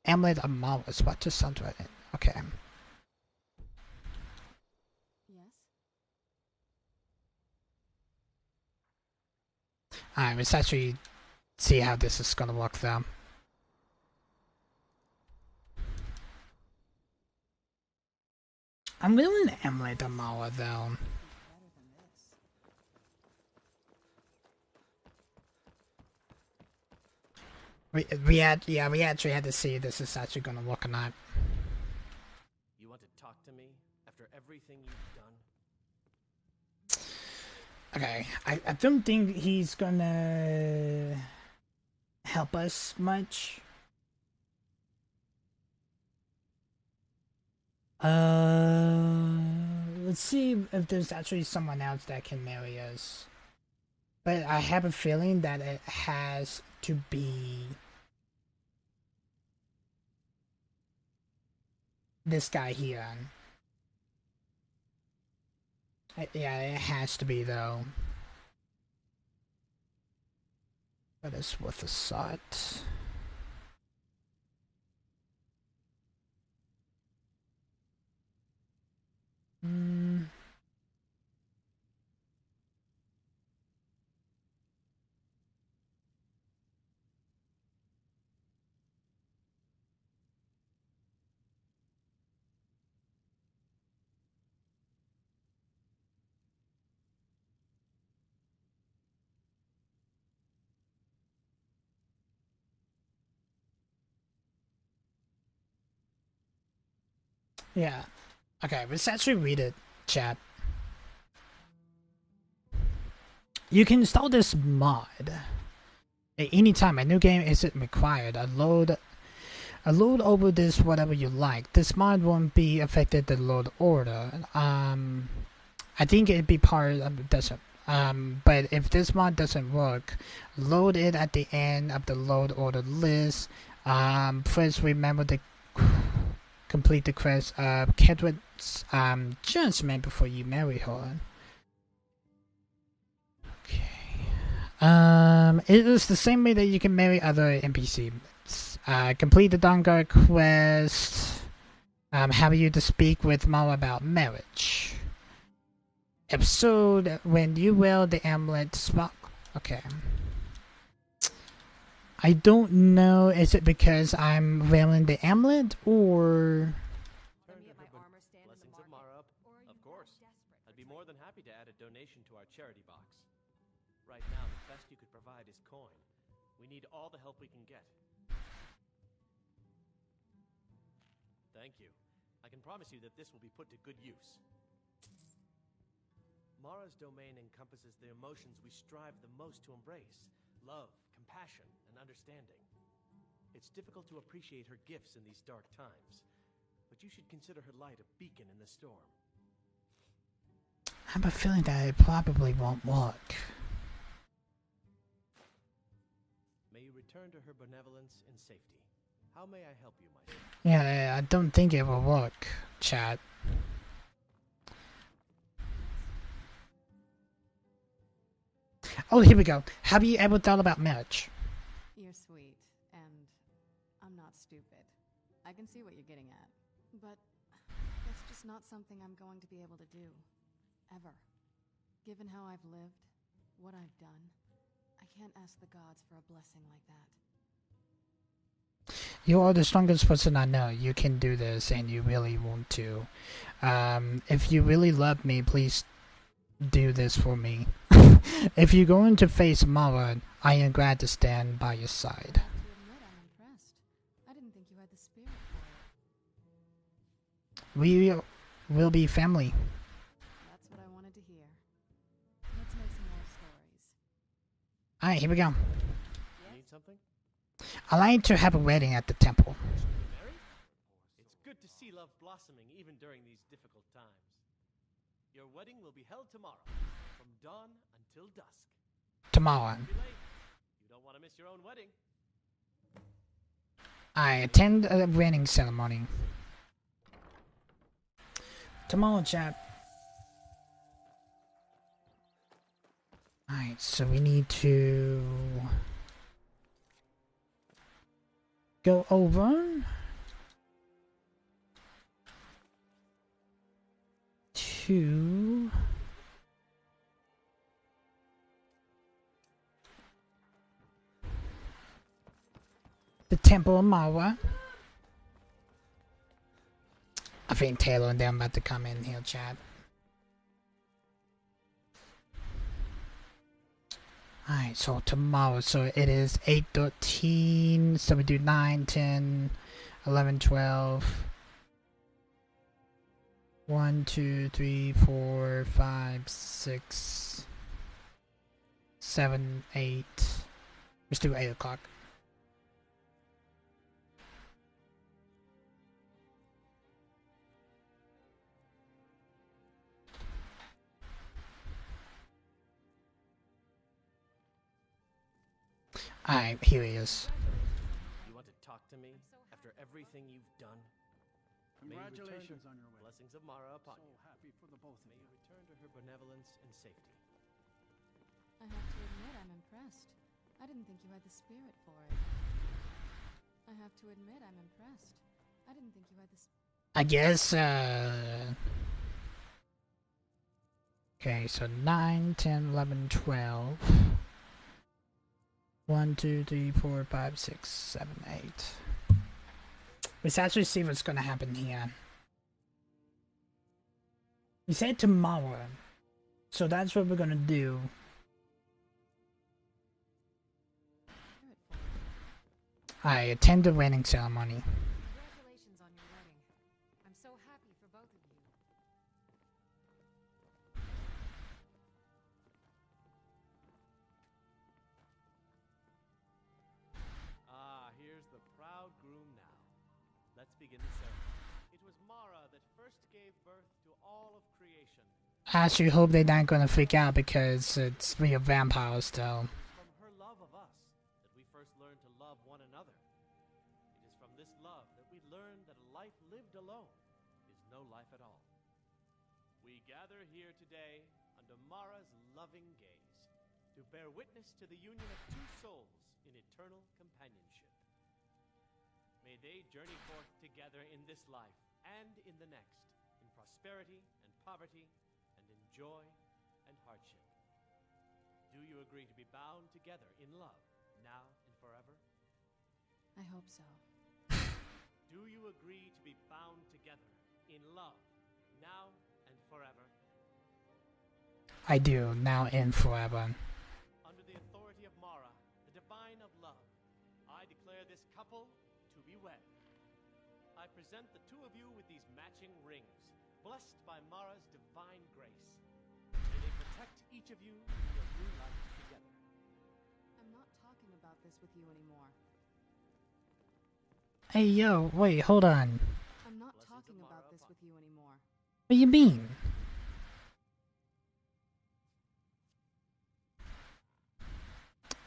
amulet of Maud's. What just sounds right? Okay. Alright, let's actually see how this is gonna work though. I'm really an amulet of Maud though. We actually had to see if this is actually gonna work or not. You want to talk to me after everything you've done? Okay, I don't think he's gonna help us much. Let's see if there's actually someone else that can marry us. But I have a feeling that it has to be this guy here. Yeah, it has to be though. But it's worth a shot. Yeah. Okay, let's actually read it, chat. You can install this mod at any time. A new game isn't required. Load over this whatever you like. This mod won't be affected the load order. I think it'd be part of this. But if this mod doesn't work, load it at the end of the load order list. Please remember to complete the quest of Kedward's judgment before you marry her. Okay. It is the same way that you can marry other NPCs. Complete the Dawnguard quest. Have you to speak with Mara about marriage. Episode when you wear the amulet spot. Okay. I don't know, is it because I'm wearing the amulet, or... Blessings of Mara, of course. I'd be more than happy to add a donation to our charity box. Right now, the best you could provide is coin. We need all the help we can get. Thank you. I can promise you that this will be put to good use. Mara's domain encompasses the emotions we strive the most to embrace. Love, compassion, and understanding. It's difficult to appreciate her gifts in these dark times, but you should consider her light a beacon in the storm. I have a feeling that it probably won't work. May you return to her benevolence in safety. How may I help you, my son? Yeah, I don't think it will work, chat. Oh, here we go. Have you ever thought about marriage? You're sweet, and I can see what you're getting at. But that's just not something I'm going to be able to do. Ever. Given how I've lived, what I've done, I can't ask the gods for a blessing like that. You are the strongest person I know. You can do this, and you really want to. If you really love me, please do this for me. If you're going to face Mara, I am glad to stand by your side. I didn't think you had the spirit for it. We will be family. That's what I wanted to hear. Let's make some more stories. Alright, here we go. Need something? I like to have a wedding at the temple. It's good to see love blossoming even during these difficult times. Your wedding will be held tomorrow, from dawn until dusk. Tomorrow. Don't be late. You don't want to miss your own wedding. I attend a wedding ceremony. Tomorrow, chat. Alright, so we need to go over to the Temple of Mara. I think Taylor and them about to come in here, chat. Alright, so tomorrow, so it is 8:13, so we do 9, 10, 11, 12. 1, 2, 3, 4, 5, 6, 7, 8. Let's do 8 o'clock. Alright, here he is. You want to talk to me after everything you've done? Congratulations on your wedding. Blessings of Mara upon you. Happy for the both of May you. you return to her benevolence and safety. I have to admit I'm impressed. I didn't think you had the spirit for it. I have to admit I'm impressed. I didn't think you had the I guess, okay, so 9, 10, 11, 12. 1, 2, 3, 4, 5, 6, 7, 8. Let's actually see what's gonna happen here. He said tomorrow, so that's what we're gonna do. I attend the wedding ceremony. Congratulations on your wedding. I'm so happy for both of you. Ah, here's the proud groom now. Let's begin the ceremony. It was Mara that first gave birth to all of creation. I actually hope they're not gonna freak out because it's real vampires though. From her love of us that we first learned to love one another. It is from this love that we learn that a life lived alone is no life at all. We gather here today under Mara's loving gaze to bear witness to the union of two souls in eternal companionship. May they journey forth together in this life and in the next, in prosperity and poverty, and in joy and hardship. Do you agree to be bound together in love, now and forever? I hope so. Do you agree to be bound together in love, now and forever? I do, now and forever. Under the authority of Mara, the divine of love, I declare this couple to be wed. I present the two of you with these matching rings, blessed by Mara's divine grace. May they protect each of you in your new life together. I'm not talking about this with you anymore. Hey yo, wait, hold on. I'm not talking about this with you anymore. What do you mean?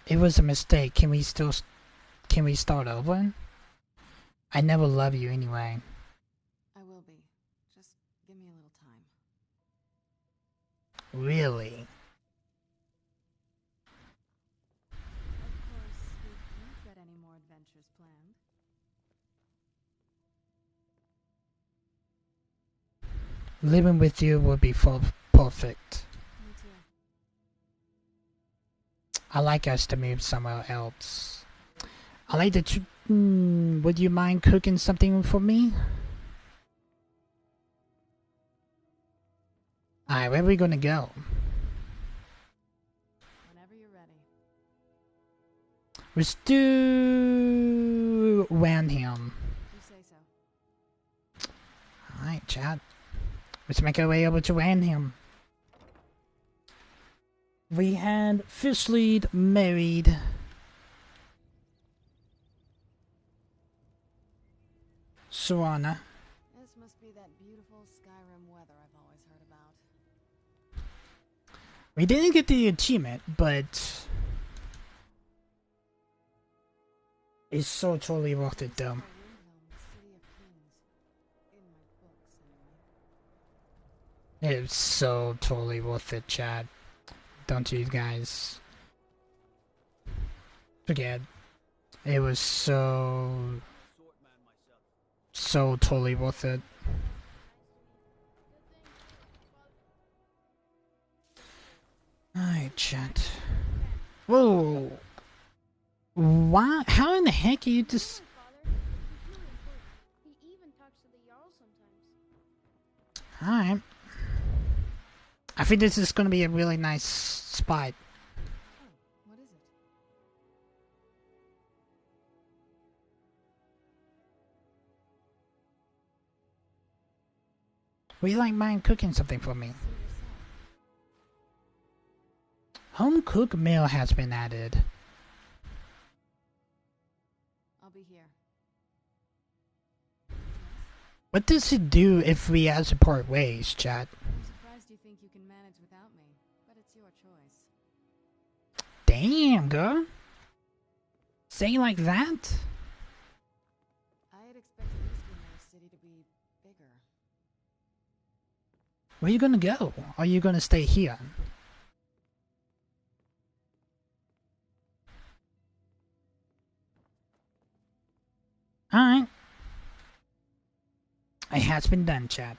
It was a mistake. Can we start over? I never love you anyway. I will be. Just give me a little time. Really? Of course, if you've got any more adventures planned. Living with you would be perfect. Me too. I like us to move somewhere else. I like that you... would you mind cooking something for me? Alright, where are we gonna go? Whenever you're ready. Let's do... Wanham. You say so. Alright, chat. Let's make our way over to Wanham. We had officially married Serana. This must be that beautiful Skyrim weather I've always heard about. We didn't get the achievement, but it's so totally worth it though. It's so totally worth it, chat. Don't you guys forget. It was so totally worth it. Alright, chat. Whoa! Why? How in the heck are you just... Alright. I think this is gonna be a really nice spot. What is it? Would you like mind cooking something for me? Home cooked meal has been added. I'll be here. What does it do if we have to part ways, chat? I'm surprised you think you can manage without me, but it's your choice. Damn, girl. Say like that? I had expected Easternmost City to be bigger. Where are you gonna go? Are you gonna stay here? Alright. It has been done, chat.